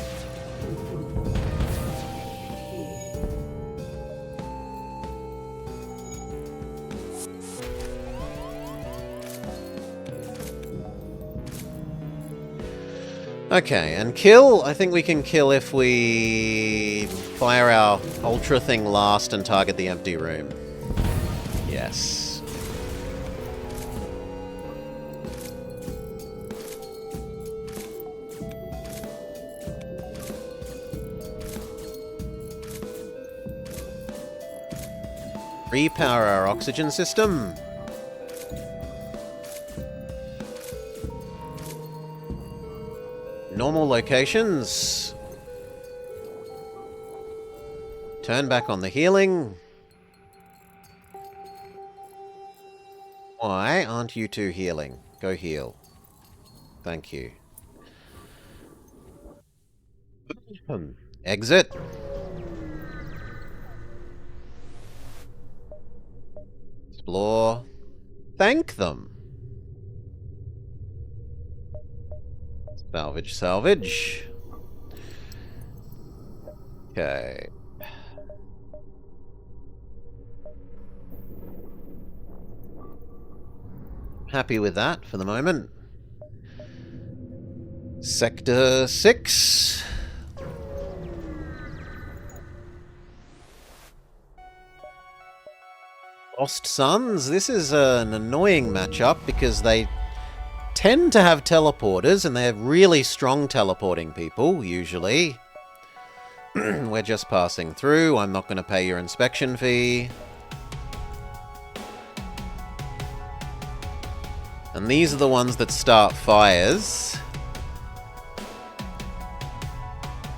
Okay, and kill? I think we can kill if we fire our ultra thing last and target the empty room. Yes. Repower our oxygen system. Normal locations. Turn back on the healing. Why aren't you two healing? Go heal. Thank you. Exit. Explore. Thank them. Salvage, salvage. Okay. Happy with that for the moment. Sector 6. Lost Suns. This is an annoying matchup because they tend to have teleporters, and they're really strong teleporting people, usually. We're just passing through. I'm not going to pay your inspection fee. And these are the ones that start fires.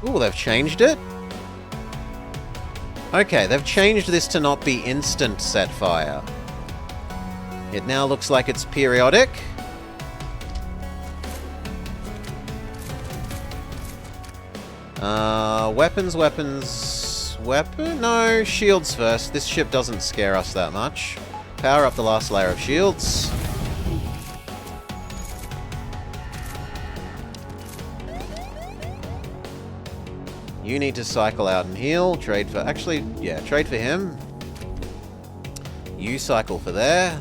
Ooh, they've changed it? Okay, they've changed this to not be instant set fire. It now looks like it's periodic. Weapon? No, shields first. This ship doesn't scare us that much. Power up the last layer of shields. You need to cycle out and heal. Trade for... Actually, yeah, trade for him. You cycle for there.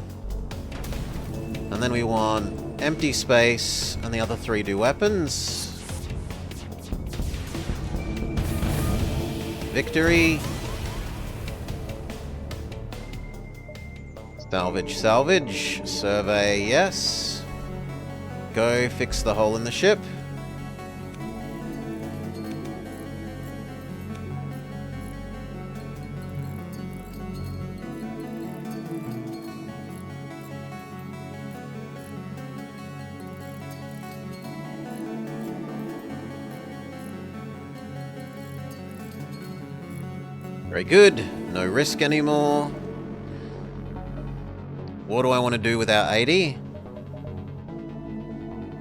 And then we want empty space, and the other 3 do weapons. Victory. Salvage, salvage. Survey, yes. Go fix the hole in the ship. Very good. No risk anymore. What do I want to do without 80?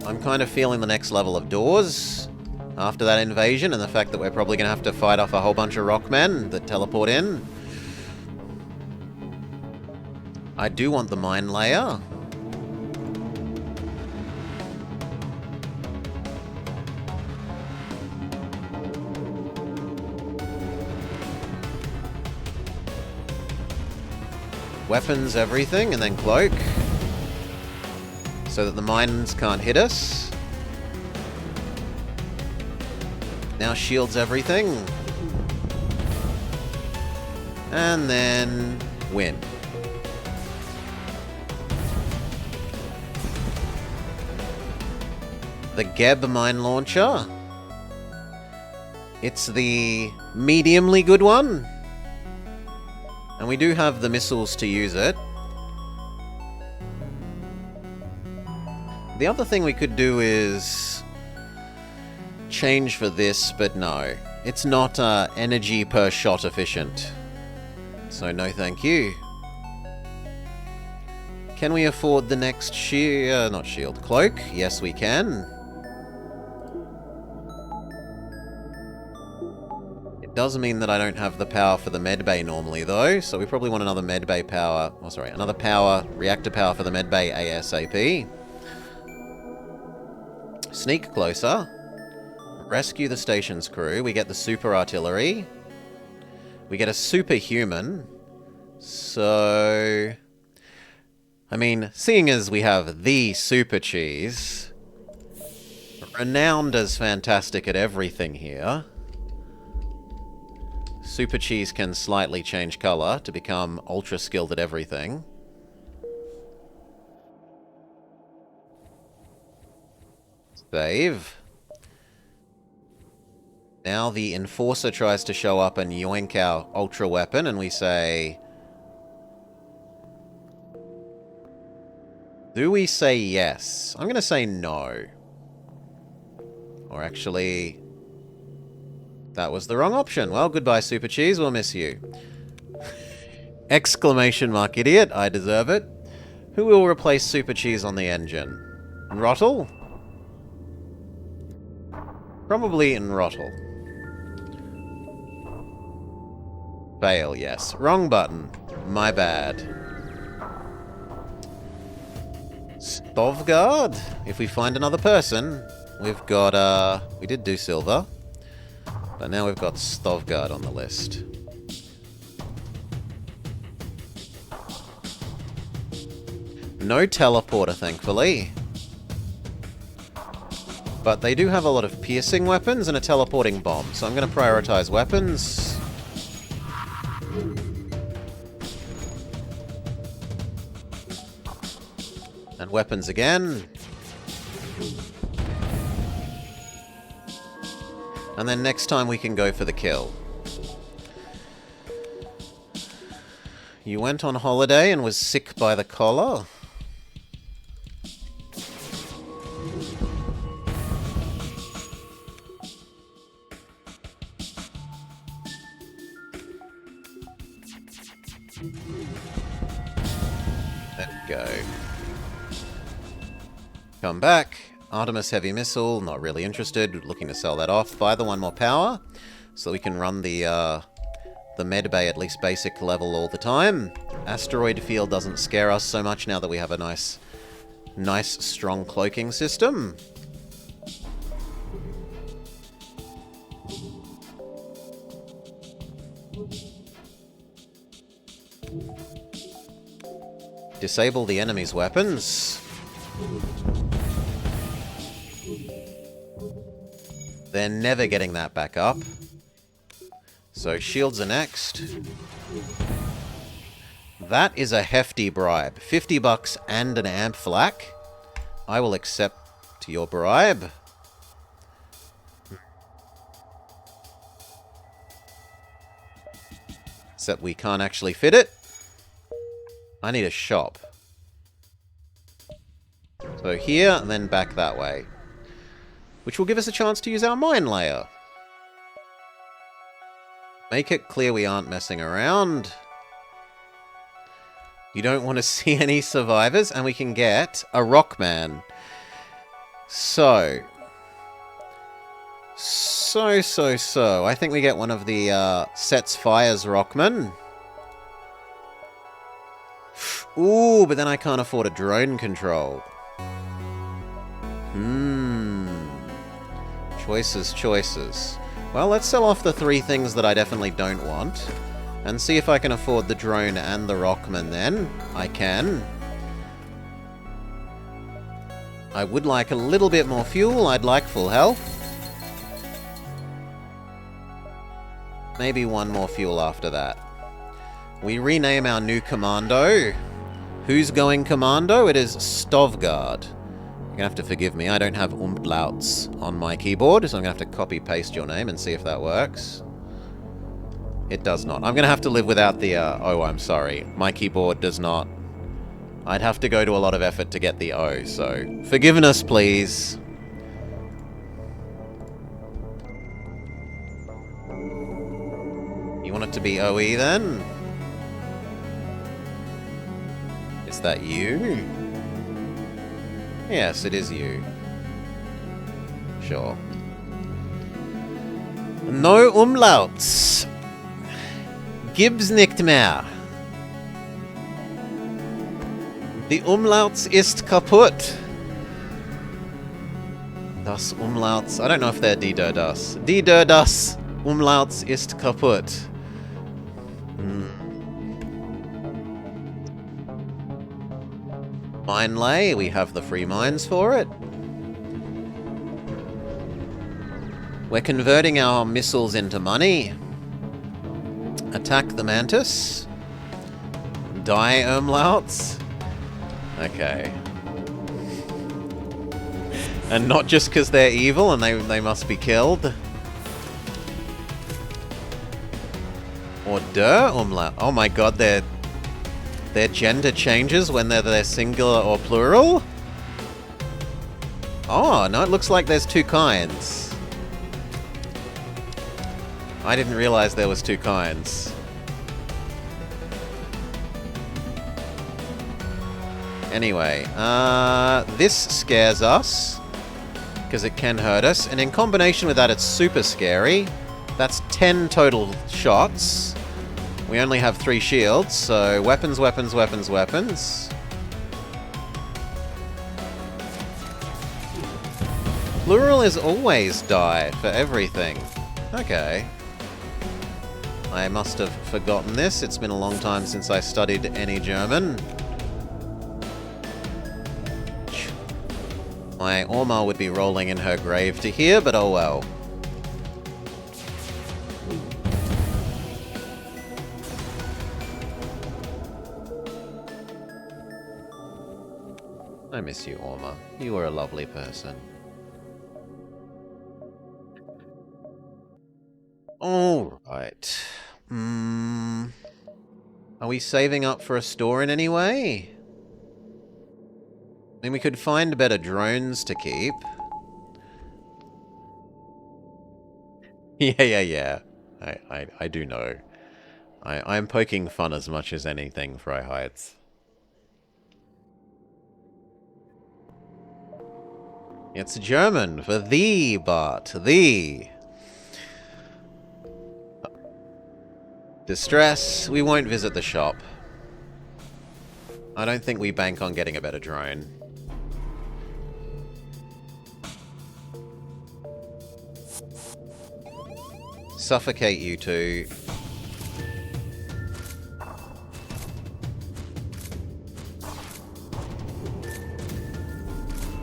I'm kind of feeling the next level of doors after that invasion and the fact that we're probably going to have to fight off a whole bunch of rockmen that teleport in. I do want the mine layer. Weapons, everything, and then cloak. So that the mines can't hit us. Now shields everything. And then win. The Geb mine launcher. It's the mediumly good one. And we do have the missiles to use it. The other thing we could do is change for this, but no. It's not energy per shot efficient. So no thank you. Can we afford the next cloak? Yes, we can. Does mean that I don't have the power for the medbay normally though, so we probably want another medbay power, another reactor power for the medbay ASAP. Sneak closer. Rescue the station's crew. We get the super artillery. We get a superhuman. So... I mean, seeing as we have the super cheese, renowned as fantastic at everything here, Super Cheese can slightly change color to become ultra skilled at everything. Save. Now the Enforcer tries to show up and yoink our ultra weapon, and we say... Do we say yes? I'm going to say no. Or actually... That was the wrong option. Well, goodbye, Super Cheese. We'll miss you. Exclamation mark, idiot. I deserve it. Who will replace Super Cheese on the engine? Nrottle? Probably Nrottle. Fail, yes. Wrong button. My bad. Stovgard? If we find another person, we've got, we did do silver. But now we've got Stovgard on the list. No teleporter, thankfully. But they do have a lot of piercing weapons and a teleporting bomb, so I'm going to prioritize weapons. And weapons again. And then next time we can go for the kill. You went on holiday and was sick by the collar? There we go. Come back. Artemis Heavy Missile, not really interested. Looking to sell that off. Buy the one more power, so we can run the med bay at least basic level all the time. Asteroid field doesn't scare us so much now that we have a nice strong cloaking system. Disable the enemy's weapons. They're never getting that back up. So shields are next. That is a hefty bribe. 50 bucks and an amp flak. I will accept your bribe. Except we can't actually fit it. I need a shop. So here, and then back that way. Which will give us a chance to use our mine layer. Make it clear we aren't messing around. You don't want to see any survivors, and we can get a Rockman. So. I think we get one of the Sets Fires Rockman. Ooh, but then I can't afford a drone control. Choices. Well, let's sell off the 3 things that I definitely don't want. And see if I can afford the drone and the Rockman then. I can. I would like a little bit more fuel. I'd like full health. Maybe one more fuel after that. We rename our new commando. Who's going commando? It is Stovgard. You're going to have to forgive me. I don't have umlauts on my keyboard, so I'm going to have to copy-paste your name and see if that works. It does not. I'm going to have to live without the, oh, I'm sorry. My keyboard does not. I'd have to go to a lot of effort to get the O, so forgiveness, please. You want it to be OE then? Is that you? Yes, it is you. Sure. No umlauts. Gibt's nicht mehr. Die Umlauts ist kaputt. Das Umlauts. I don't know if they're Die das. Die das Umlauts ist kaputt. Mine lay, we have the free mines for it. We're converting our missiles into money. Attack the Mantis. Die umlauts. Okay. And not just because they're evil and they must be killed. Or der umlaut. Oh my god, their gender changes when they're singular or plural? Oh, no, it looks like there's 2 kinds. I didn't realize there was 2 kinds. Anyway, this scares us, because it can hurt us, and in combination with that it's super scary. That's 10 total shots. We only have 3 shields, so weapons. Plural is always die for everything. Okay. I must have forgotten this. It's been a long time since I studied any German. My Orma would be rolling in her grave to hear, but oh well. I miss you, Orma. You were a lovely person. Alright. Are we saving up for a store in any way? I mean, we could find better drones to keep. Yeah. I do know. I'm poking fun as much as anything, Fry Heights. It's German for the Bart. The. Distress. We won't visit the shop. I don't think we bank on getting a better drone. Suffocate you two.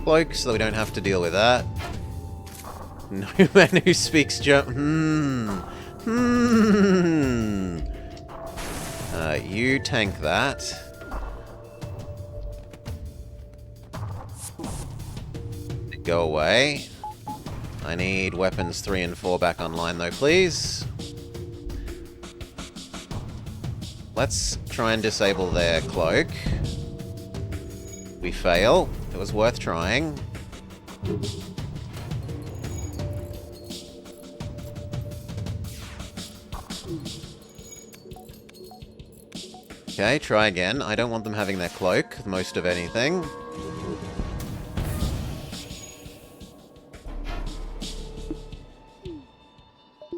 Cloak, so that we don't have to deal with that. No man who speaks German. You tank that. Go away. I need weapons 3 and 4 back online though, please. Let's try and disable their cloak. We fail. It was worth trying. Okay, try again. I don't want them having their cloak, most of anything.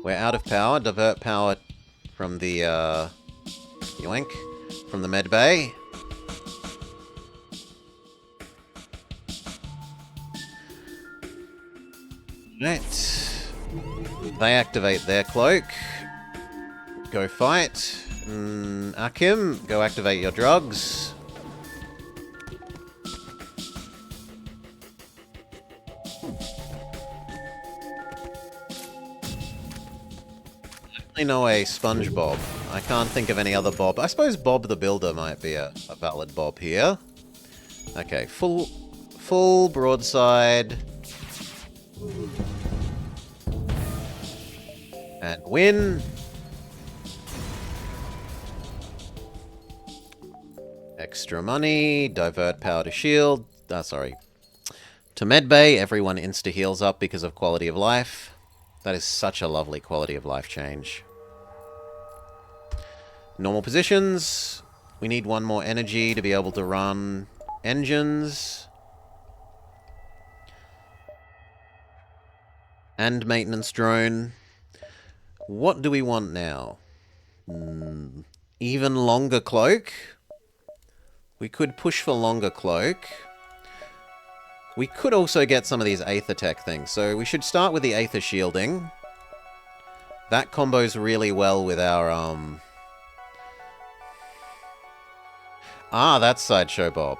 We're out of power. Divert power from the, yoink, from the med bay. Right. They activate their cloak. Go fight. Akim, go activate your drugs. I know a SpongeBob. I can't think of any other Bob. I suppose Bob the Builder might be a valid Bob here. Okay, full broadside. And win. Extra money. Divert power to shield. Sorry. To medbay, everyone insta-heals up because of quality of life. That is such a lovely quality of life change. Normal positions. We need 1 more energy to be able to run engines. And maintenance drone. What do we want now? Even longer cloak? We could push for longer cloak. We could also get some of these Aether Tech things. So we should start with the Aether Shielding. That combos really well with our, that's Sideshow Bob.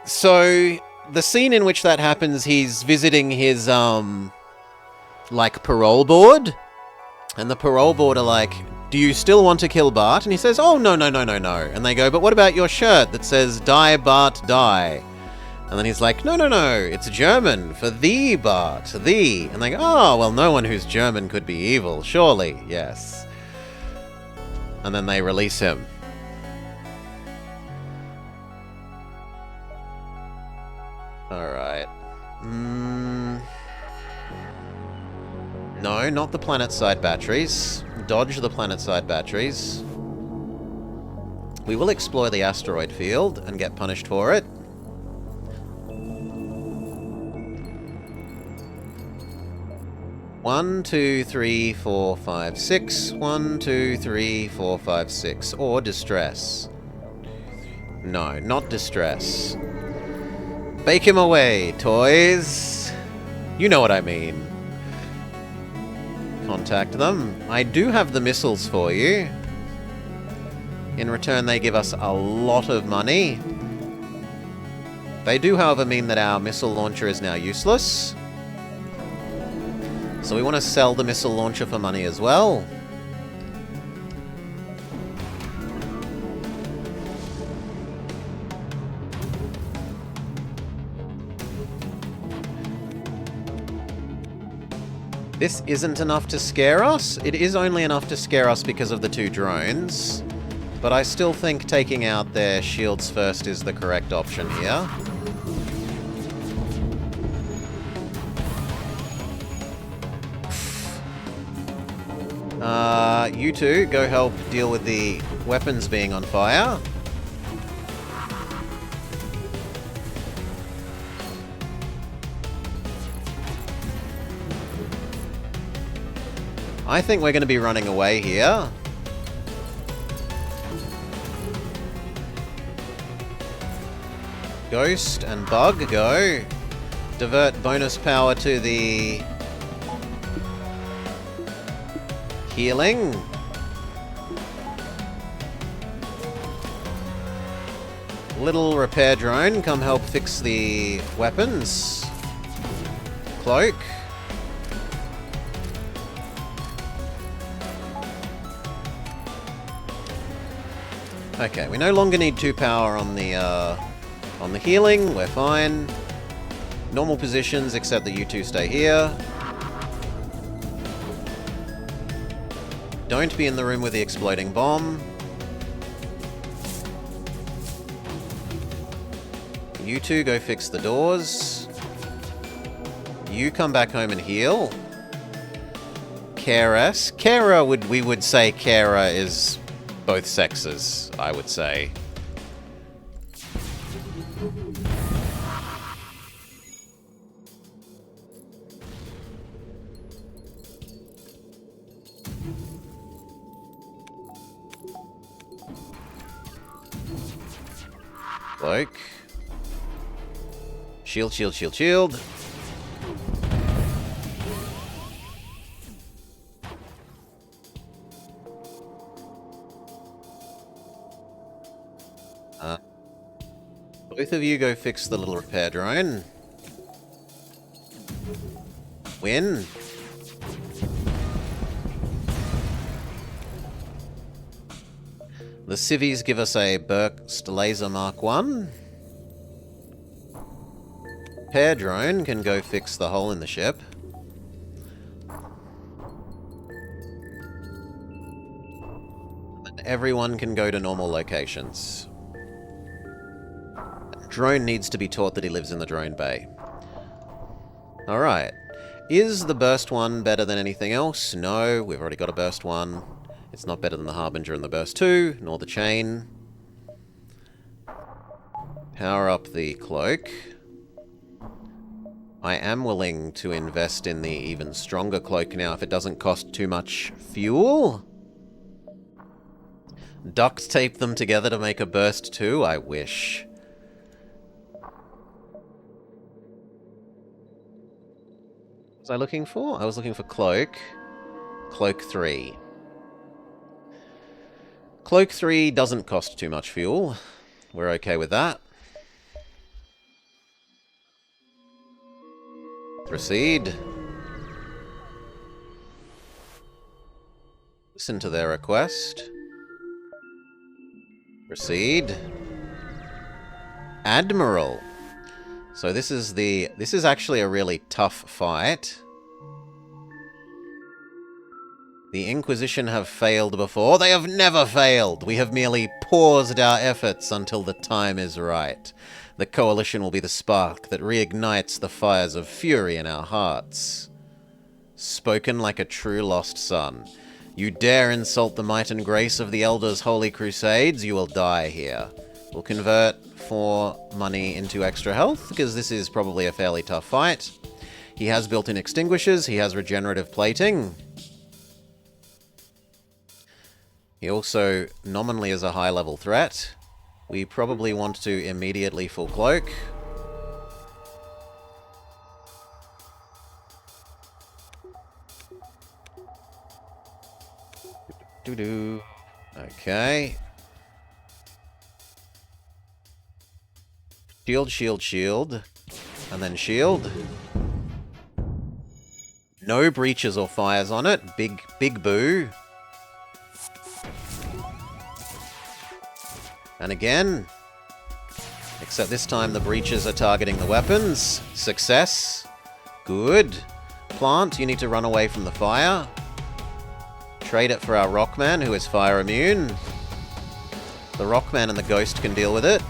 So the scene in which that happens, he's visiting his, like, parole board. And the parole board are like, do you still want to kill Bart? And he says, oh, no. And they go, but what about your shirt that says, die, Bart, die? And then he's like, no, it's German for the Bart, the. And they go, oh, well, no one who's German could be evil, surely, yes. And then they release him. Alright. No, not the planet-side batteries. Dodge the planet-side batteries. We will explore the asteroid field and get punished for it. One, 2, 3, 4, 5, 6. 1, 2, 3, 4, 5, 6. Or distress. No, not distress. Bake him away, toys. You know what I mean. Contact them. I do have the missiles for you. In return, they give us a lot of money. They do, however, mean that our missile launcher is now useless. So we want to sell the missile launcher for money as well. This isn't enough to scare us. It is only enough to scare us because of the 2 drones. But I still think taking out their shields first is the correct option here. You two, go help deal with the weapons being on fire. I think we're going to be running away here. Ghost and Bug, go. Divert bonus power to the healing. Little repair drone, come help fix the weapons. Cloak. Okay, we no longer need 2 power on the healing. We're fine. Normal positions, except that you two stay here. Don't be in the room with the exploding bomb. You two go fix the doors. You come back home and heal. Kara. We would say Kara is both sexes, I would say. Cloak. Shield, shield, shield, shield. Both of you go fix the little repair drone. Win. The civvies give us a burst laser Mark 1. Repair drone can go fix the hole in the ship. And everyone can go to normal locations. Drone needs to be taught that he lives in the drone bay. Alright. Is the burst 1 better than anything else? No, we've already got a burst 1. It's not better than the Harbinger and the burst 2, nor the chain. Power up the cloak. I am willing to invest in the even stronger cloak now if it doesn't cost too much fuel. Duct tape them together to make a burst 2? I wish. What was I looking for? I was looking for cloak. Cloak 3. Cloak 3 doesn't cost too much fuel. We're okay with that. Proceed. Listen to their request. Proceed. Admiral. So this is actually a really tough fight. The Inquisition have failed before. They have never failed. We have merely paused our efforts until the time is right. The Coalition will be the spark that reignites the fires of fury in our hearts. Spoken like a true lost son. You dare insult the might and grace of the Elders' holy crusades, you will die here. We'll convert 4 money into extra health, because this is probably a fairly tough fight. He has built-in extinguishers, he has regenerative plating. He also nominally is a high-level threat. We probably want to immediately full cloak. Doo-doo. Okay. Shield, shield, shield. And then shield. No breaches or fires on it. Big boo. And again. Except this time the breaches are targeting the weapons. Success. Good. Plant, you need to run away from the fire. Trade it for our Rockman, who is fire immune. The Rockman and the Ghost can deal with it.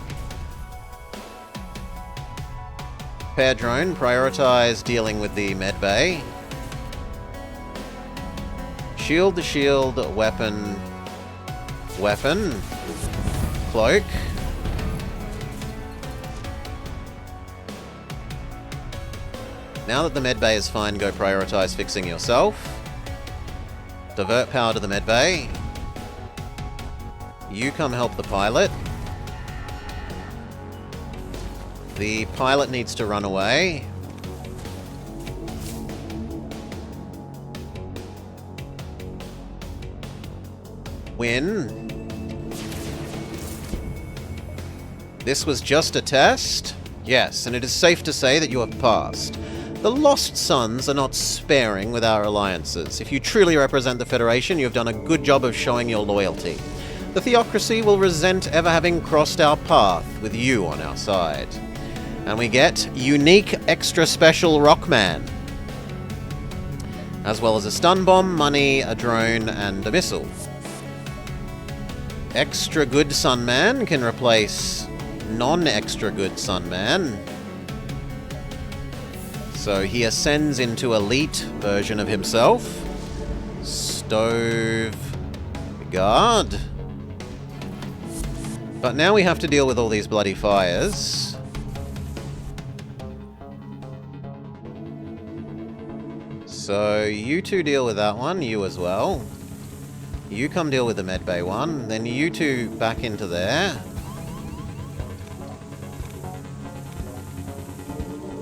Repair drone, prioritize dealing with the medbay. Shield the shield, weapon. Cloak. Now that the medbay is fine, go prioritize fixing yourself. Divert power to the medbay. You come help the pilot. The pilot needs to run away. Win. This was just a test? Yes, and it is safe to say that you have passed. The Lost Sons are not sparing with our alliances. If you truly represent the Federation, you have done a good job of showing your loyalty. The Theocracy will resent ever having crossed our path with you on our side. And we get unique extra special Rockman. As well as a stun bomb, money, a drone, and a missile. Extra good Sunman can replace non-extra good Sunman. So he ascends into elite version of himself. Stove guard. But now we have to deal with all these bloody fires. So you two deal with that one, you as well. You come deal with the medbay one, then you two back into there.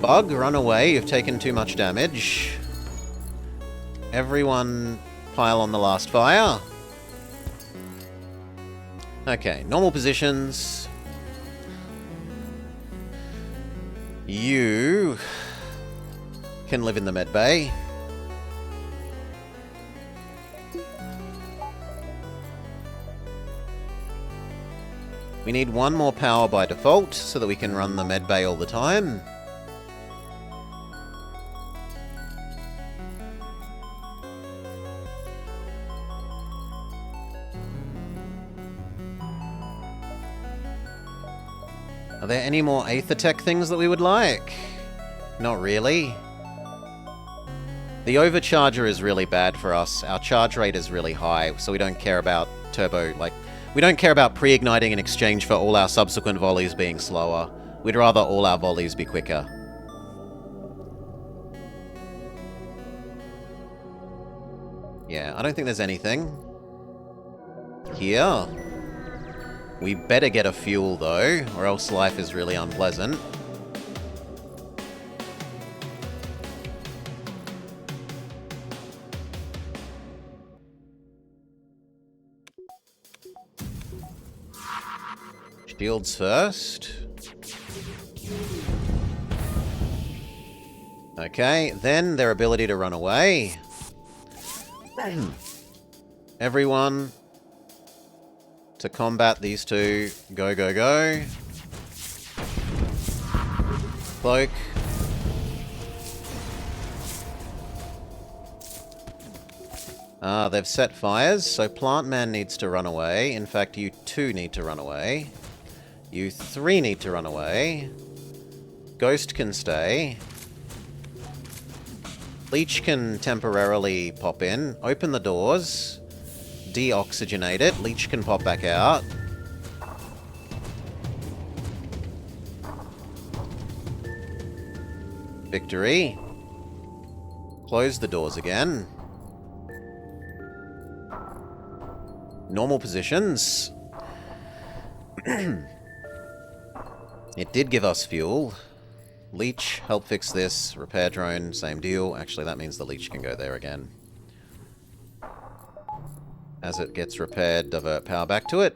Bug, run away, you've taken too much damage. Everyone pile on the last fire. Okay, normal positions. You can live in the medbay. We need one more power by default so that we can run the medbay all the time. Are there any more Aether-Tech things that we would like? Not really. The overcharger is really bad for us. Our charge rate is really high, so we don't care about turbo, we don't care about pre-igniting in exchange for all our subsequent volleys being slower. We'd rather all our volleys be quicker. Yeah, I don't think there's anything here. We better get a fuel, though, or else life is really unpleasant. Shields first. Okay, then their ability to run away. Everyone to combat these two. Go, go, go. Cloak. They've set fires, so Plant Man needs to run away. In fact, you two need to run away. You three need to run away. Ghost can stay. Leech can temporarily pop in. Open the doors. Deoxygenate it. Leech can pop back out. Victory. Close the doors again. Normal positions. It did give us fuel. Leech, help fix this. Repair drone, same deal. Actually, that means the leech can go there again. As it gets repaired, divert power back to it.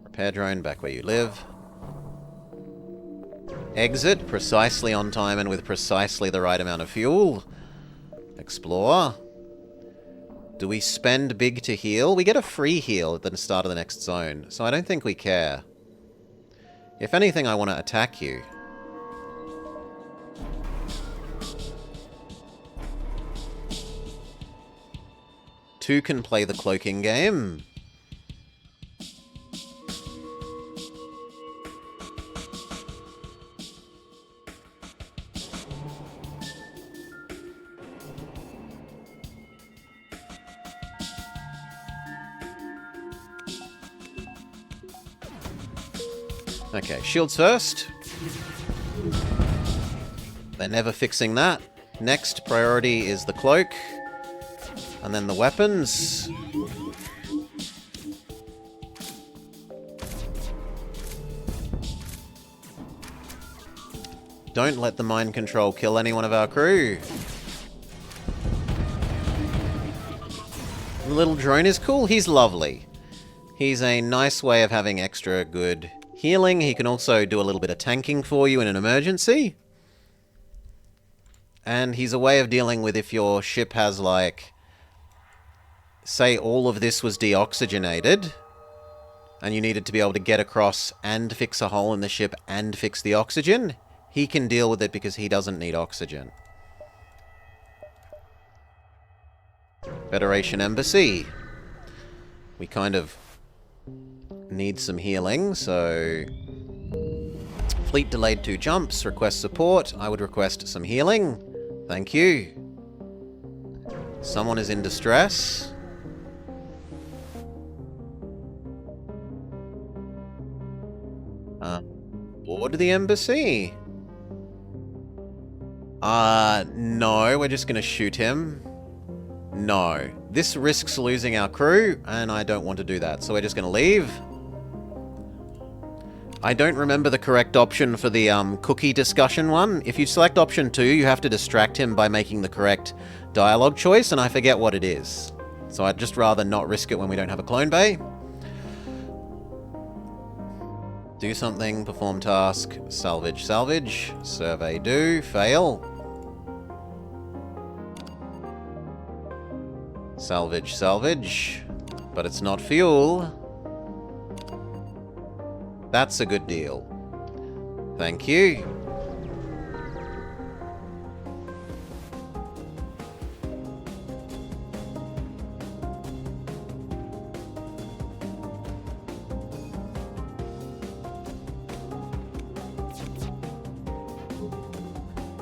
Repair drone, back where you live. Exit, precisely on time and with precisely the right amount of fuel. Explore. Do we spend big to heal? We get a free heal at the start of the next zone, so I don't think we care. If anything, I want to attack you. Two can play the cloaking game. Okay, shields first. They're never fixing that. Next priority is the cloak. And then the weapons. Don't let the mind control kill any one of our crew. The little drone is cool. He's lovely. He's a nice way of having extra good healing. He can also do a little bit of tanking for you in an emergency. And he's a way of dealing with if your ship has, like, say all of this was deoxygenated, and you needed to be able to get across and fix a hole in the ship and fix the oxygen. He can deal with it because he doesn't need oxygen. Federation Embassy. We kind of need some healing, so... Fleet delayed 2 jumps, request support. I would request some healing. Thank you. Someone is in distress. Board the embassy. No, we're just gonna shoot him. No. This risks losing our crew, and I don't want to do that, so we're just gonna leave. I don't remember the correct option for the cookie discussion one. If you select option 2, you have to distract him by making the correct dialogue choice, and I forget what it is. So I'd just rather not risk it when we don't have a clone bay. Do something, perform task, salvage, salvage, survey do, fail. Salvage, salvage, but it's not fuel. That's a good deal. Thank you.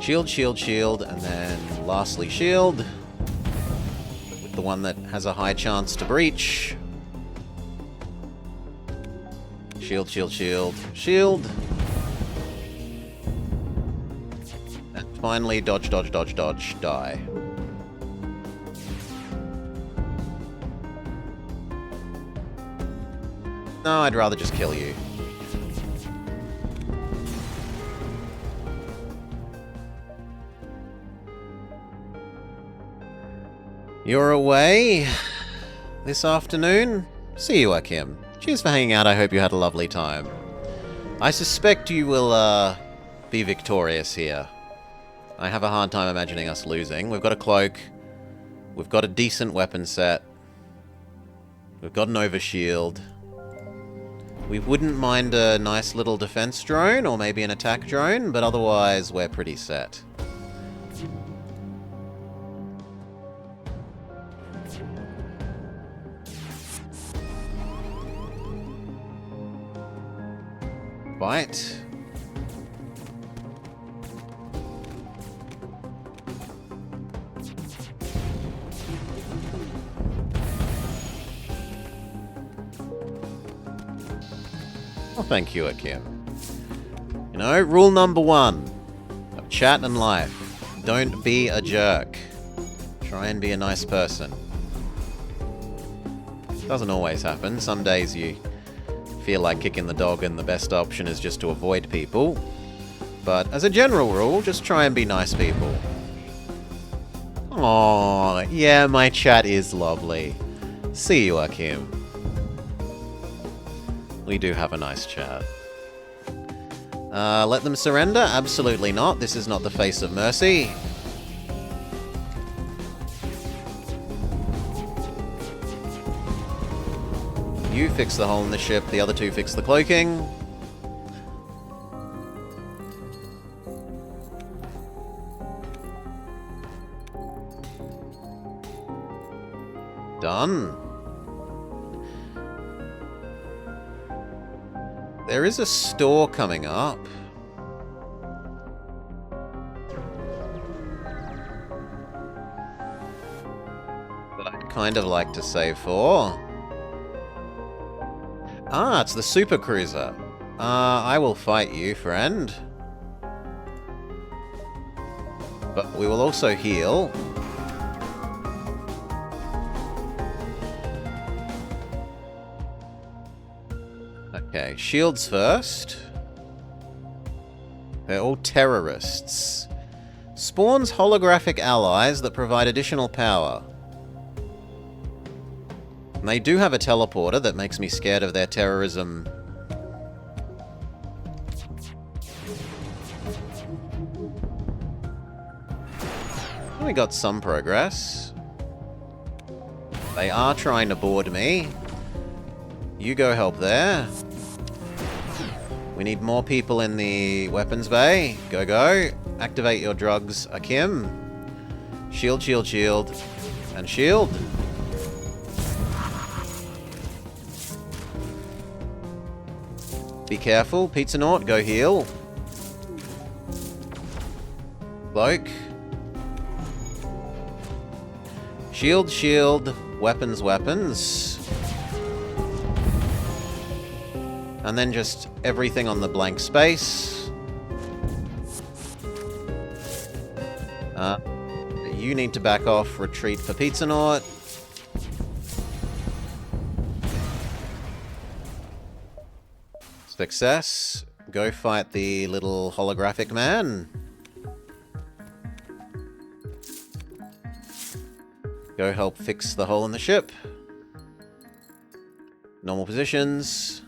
Shield, shield, shield, and then lastly shield. With the one that has a high chance to breach. Shield, shield, shield, shield. And finally, dodge, dodge, dodge, dodge, die. No, I'd rather just kill you. You're away this afternoon? See you, Akim. Cheers for hanging out. I hope you had a lovely time. I suspect you will, be victorious here. I have a hard time imagining us losing. We've got a cloak. We've got a decent weapon set. We've got an overshield. We wouldn't mind a nice little defense drone, or maybe an attack drone, but otherwise we're pretty set. Bite. Well, thank you, Akim. You know, rule number 1 of chat and life. Don't be a jerk. Try and be a nice person. Doesn't always happen. Some days you feel like kicking the dog and the best option is just to avoid people. But as a general rule, just try and be nice people. Aww, yeah, my chat is lovely. See you, Akim. We do have a nice chat. Let them surrender? Absolutely not. This is not the face of mercy. You fix the hole in the ship, the other 2 fix the cloaking. Done. There is a store coming up. That I'd kind of like to save for. Ah, it's the super cruiser. I will fight you, friend. But we will also heal. Okay, shields first. They're all terrorists. Spawns holographic allies that provide additional power. And they do have a teleporter that makes me scared of their terrorism. We got some progress. They are trying to board me. You go help there. We need more people in the weapons bay. Go, go. Activate your drugs, Akim. Shield, shield, shield. And shield. Be careful. Pizza Naut, go heal. Bloke. Shield, shield. Weapons, weapons. And then just everything on the blank space. You need to back off, retreat for Pizza Naut. Success. Go fight the little holographic man. Go help fix the hole in the ship. Normal positions.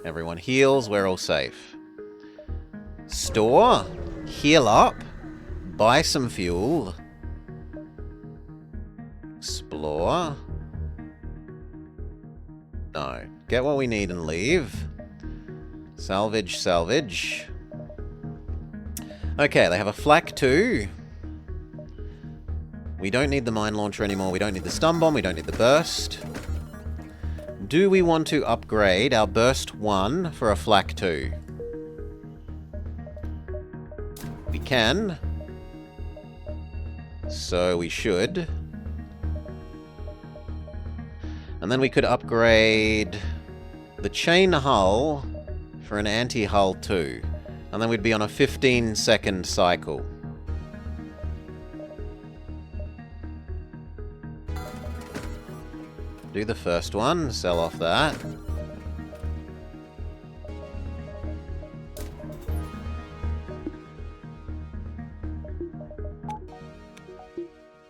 Everyone heals, we're all safe. Store. Heal up. Buy some fuel. Explore. No. Get what we need and leave. Salvage, salvage. Okay, they have a flak 2. We don't need the mine launcher anymore. We don't need the stun bomb. We don't need the burst. Do we want to upgrade our burst 1 for a flak 2? We can. So we should. And then we could upgrade the chain hull for an anti-hull 2. And then we'd be on a 15-second cycle. Do the first one, sell off that.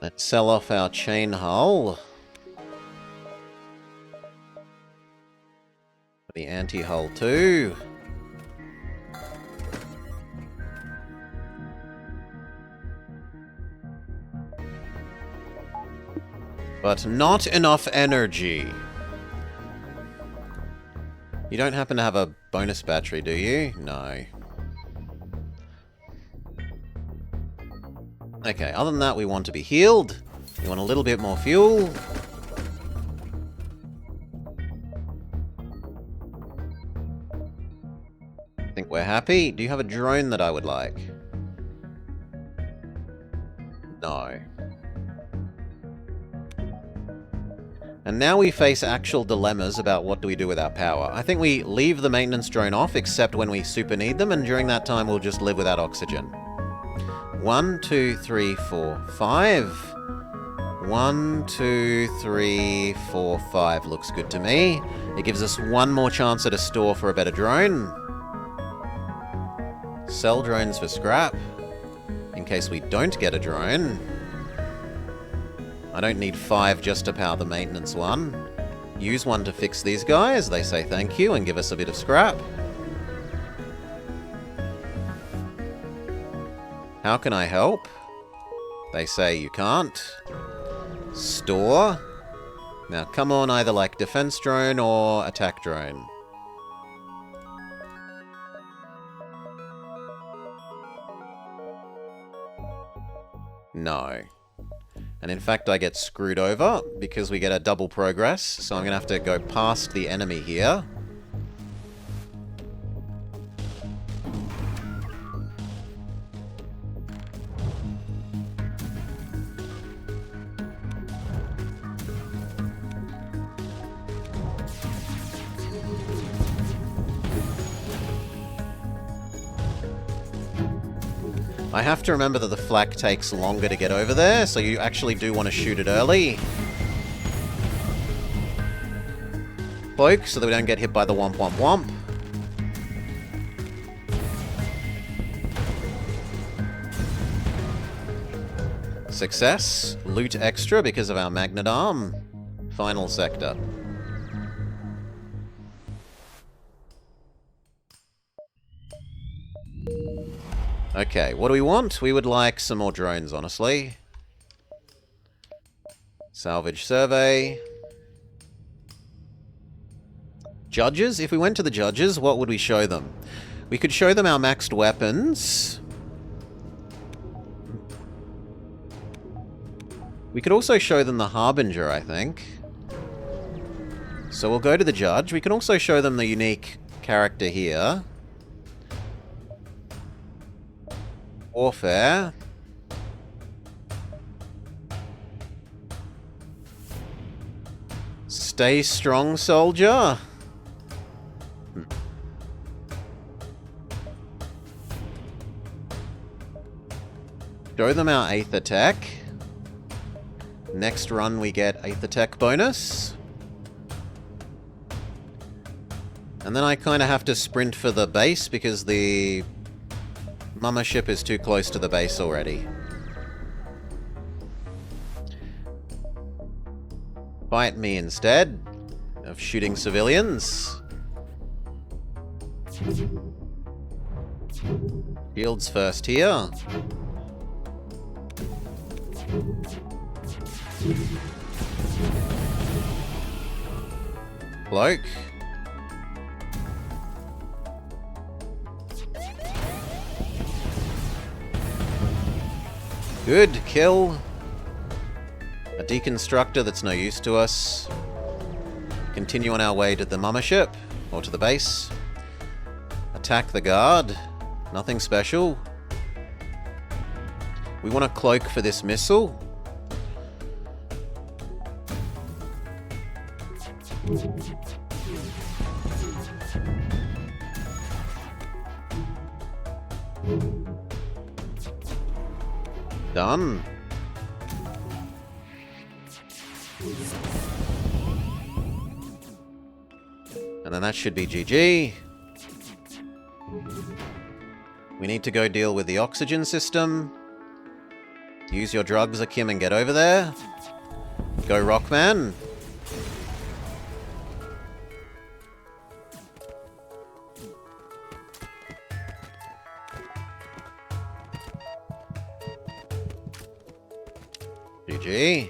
Let's sell off our chain hull. The anti-hull too. But not enough energy. You don't happen to have a bonus battery, do you? No. Okay, other than that, we want to be healed. We want a little bit more fuel. I think we're happy. Do you have a drone that I would like? No. And now we face actual dilemmas about what do we do with our power. I think we leave the maintenance drone off, except when we super need them, and during that time we'll just live without oxygen. 1, 2, 3, 4, 5. 1, 2, 3, 4, 5 looks good to me. It gives us one more chance at a store for a better drone. Sell drones for scrap, in case we don't get a drone. I don't need 5 just to power the maintenance one. Use one to fix these guys, they say thank you and give us a bit of scrap. How can I help? They say you can't. Store. Now come on, either like defense drone or attack drone. No. And in fact, I get screwed over because we get a double progress. So I'm going to have to go past the enemy here. I have to remember that the flak takes longer to get over there, so you actually do want to shoot it early. Cloak, so that we don't get hit by the womp womp womp. Success. Loot extra because of our magnet arm. Final sector. Okay, what do we want? We would like some more drones, honestly. Salvage survey. Judges? If we went to the judges, what would we show them? We could show them our maxed weapons. We could also show them the Harbinger, I think. So we'll go to the judge. We can also show them the unique character here. Warfare. Stay strong, soldier. Show them our Aether Tech. Next run we get Aether Tech bonus. And then I kind of have to sprint for the base because the Mama ship is too close to the base already. Fight me instead of shooting civilians. Shields first here. Cloak. Good kill. A deconstructor that's no use to us. Continue on our way to the Mama ship, or to the base. Attack the guard. Nothing special. We want a cloak for this missile. Done. And then that should be GG. We need to go deal with the oxygen system. Use your drugs, Akim, and get over there. Go, Rockman. GG.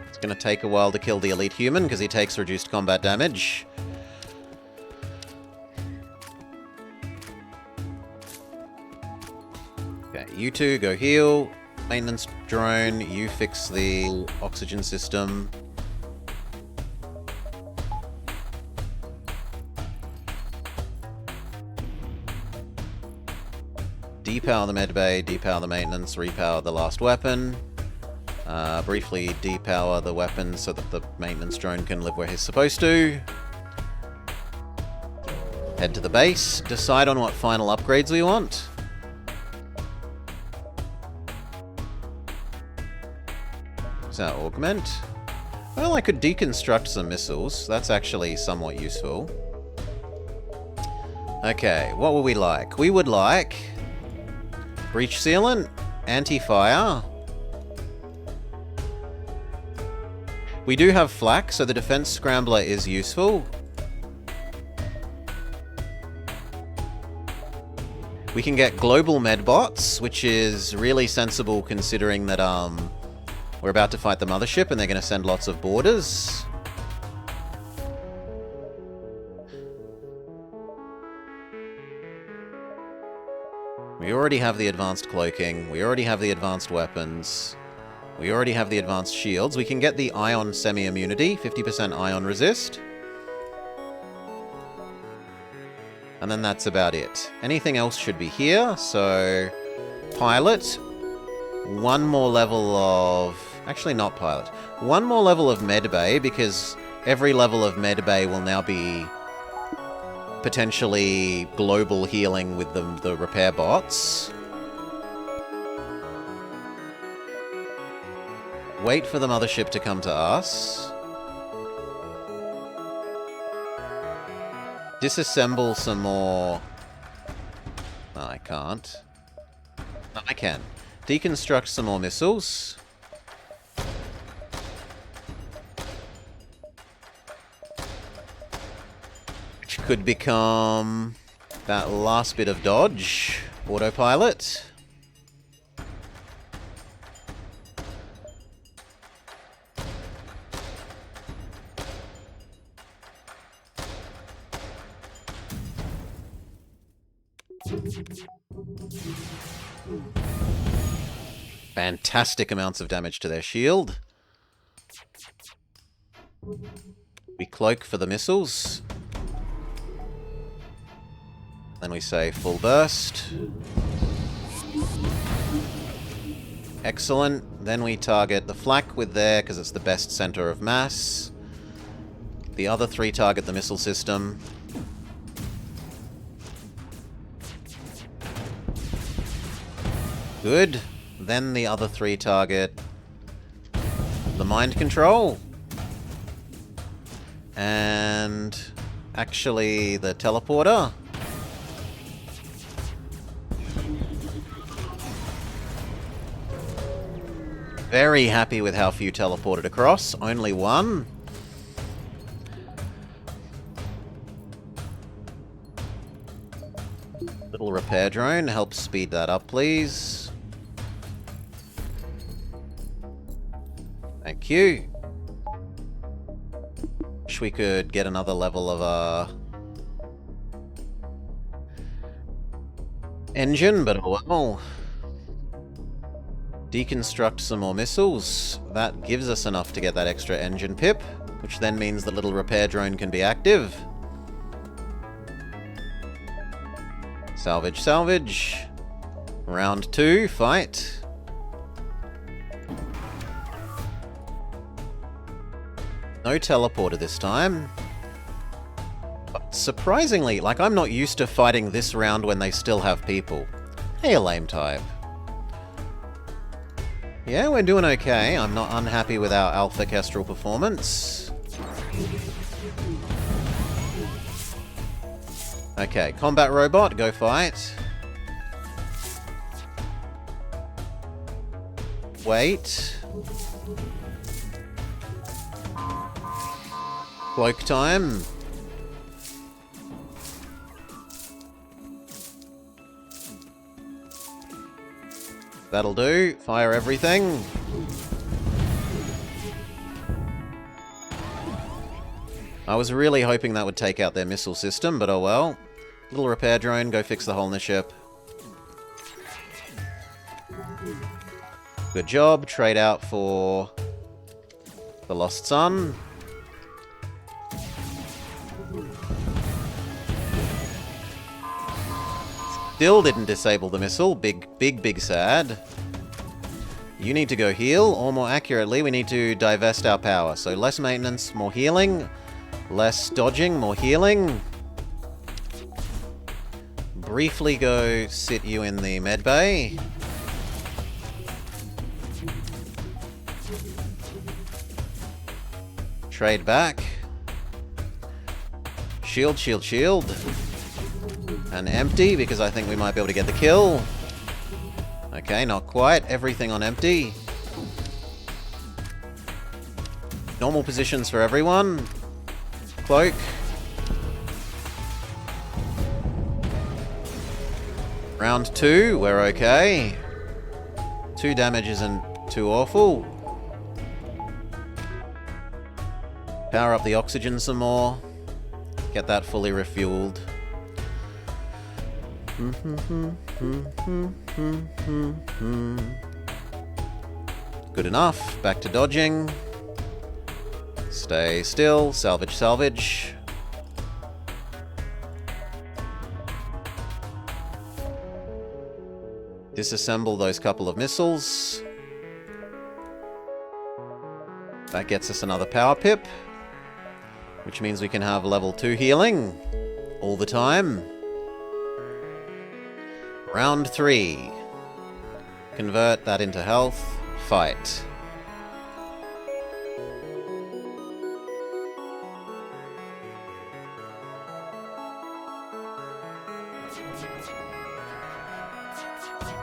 It's gonna take a while to kill the elite human because he takes reduced combat damage. Okay, you two go heal. Maintenance drone, you fix the oxygen system. Depower the medbay, depower the maintenance, repower the last weapon. Briefly depower the weapon so that the maintenance drone can live where he's supposed to. Head to the base, decide on what final upgrades we want. So augment. Well, I could deconstruct some missiles. That's actually somewhat useful. Okay, what would we like? We would like breach sealant, anti-fire. We do have flak, so the defense scrambler is useful. We can get global medbots, which is really sensible considering that we're about to fight the mothership and they're going to send lots of boarders. We already have the advanced cloaking. We already have the advanced weapons. We already have the advanced shields. We can get the ion semi-immunity, 50% ion resist. And then that's about it. Anything else should be here, so... Pilot. One more level of... Actually, not pilot. One more level of medbay, because every level of medbay will now be potentially global healing with the repair bots. Wait for the mothership to come to us. Disassemble some more... No, I can't. No, I can. Deconstruct some more missiles. Which could become that last bit of dodge. Autopilot. Fantastic amounts of damage to their shield. We cloak for the missiles. Then we say full burst. Excellent. Then we target the flak with there, because it's the best center of mass. The other three target the missile system. Good. Then the other three target the mind control. And actually the teleporter. Very happy with how few teleported across. Only one. Little repair drone. Help speed that up, please. Thank you. Wish we could get another level of engine, but oh well. Deconstruct some more missiles. That gives us enough to get that extra engine pip, which then means the little repair drone can be active. Salvage, salvage. Round 2, fight. No teleporter this time. But surprisingly, like, I'm not used to fighting this round when they still have people. Hey, a lame type. Yeah, we're doing okay. I'm not unhappy with our Alpha Kestrel performance. Okay, combat robot, go fight. Wait. Cloak time. That'll do. Fire everything. I was really hoping that would take out their missile system, but oh well. Little repair drone, go fix the hole in the ship. Good job. Trade out for the Lost Sun. Still didn't disable the missile. Big sad. You need to go heal, or more accurately, we need to divest our power. So less maintenance, more healing. Less dodging, more healing. Briefly go sit you in the med bay. Trade back. Shield, shield, shield. And empty, because I think we might be able to get the kill. Okay, not quite. Everything on empty. Normal positions for everyone. Cloak. Round 2, we're okay. 2 damage isn't too awful. Power up the oxygen some more. Get that fully refueled. Good enough. Back to dodging. Stay still. Salvage, salvage. Disassemble those couple of missiles. That gets us another power pip, which means we can have level 2 healing all the time. Round 3. Convert that into health. Fight.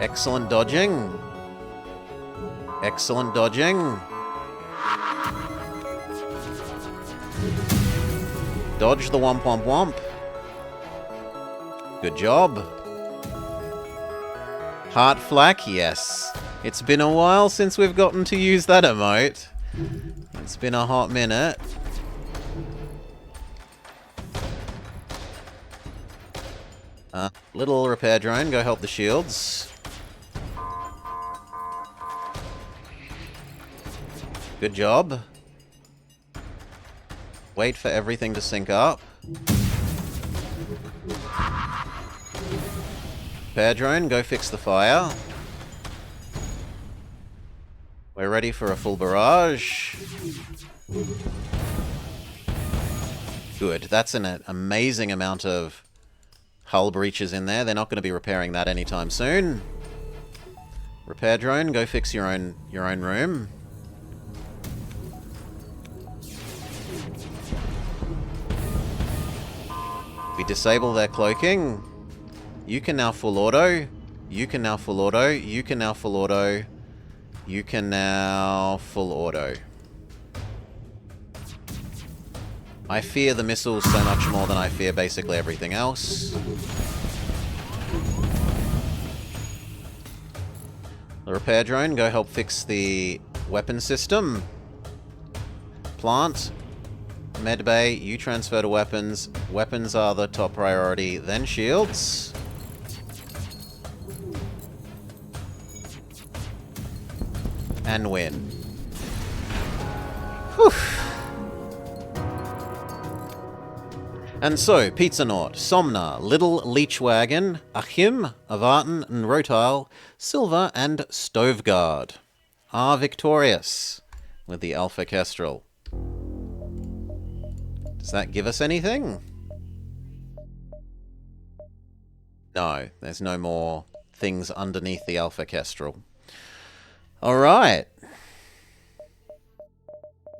Excellent dodging. Excellent dodging. Dodge the womp womp womp. Good job. Heart flak, yes. It's been a while since we've gotten to use that emote. It's been a hot minute. Little repair drone, go help the shields. Good job. Wait for everything to sync up. Repair drone, go fix the fire. We're ready for a full barrage. Good, that's an amazing amount of hull breaches in there. They're not going to be repairing that anytime soon. Repair drone, go fix your own room. We disable their cloaking. You can now full auto. You can now full auto. You can now full auto. You can now full auto. I fear the missiles so much more than I fear basically everything else. The repair drone, go help fix the weapon system. Plant. Medbay, you transfer to weapons. Weapons are the top priority, then shields. And win. Whew. And so, Pizza Naut, Somna, Little Leech Wagon, Achim, Avartan, and Rotile, Silver, and Stoveguard are victorious with the Alpha Kestrel. Does that give us anything? No, there's no more things underneath the Alpha Kestrel. Alright.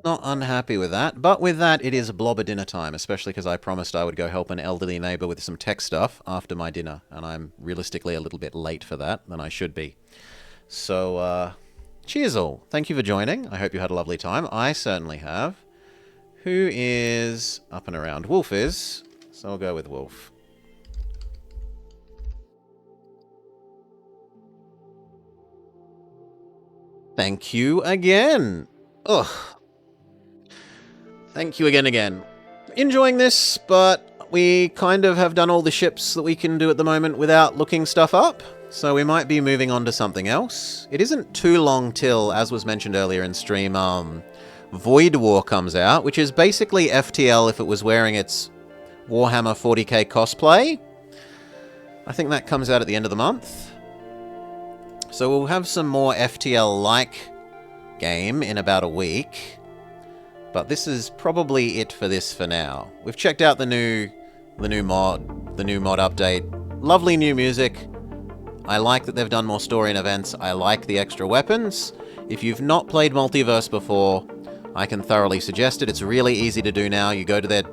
Not unhappy with that, but with that it is blobber dinner time, especially because I promised I would go help an elderly neighbour with some tech stuff after my dinner, and I'm realistically a little bit late for that than I should be. So, cheers all. Thank you for joining. I hope you had a lovely time. I certainly have. Who is up and around? Wolf is, so I'll go with Wolf. Thank you again. Ugh. Thank you again. Enjoying this, but we kind of have done all the ships that we can do at the moment without looking stuff up, so we might be moving on to something else. It isn't too long till, as was mentioned earlier in stream, Void War comes out, which is basically FTL if it was wearing its Warhammer 40k cosplay. I think that comes out at the end of the month. So we'll have some more FTL-like game in about a week. But this is probably it for this for now. We've checked out the new mod update. Lovely new music. I like that they've done more story and events. I like the extra weapons. If you've not played Multiverse before, I can thoroughly suggest it. It's really easy to do now. You go to their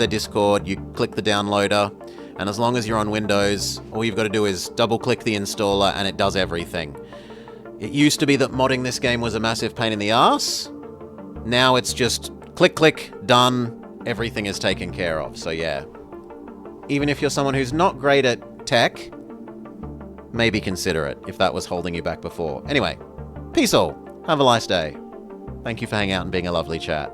Discord, you click the downloader, and as long as you're on Windows, all you've got to do is double-click the installer and it does everything. It used to be that modding this game was a massive pain in the ass. Now it's just click, done, everything is taken care of. So yeah, even if you're someone who's not great at tech, maybe consider it if that was holding you back before. Anyway, peace all. Have a nice day. Thank you for hanging out and being a lovely chat.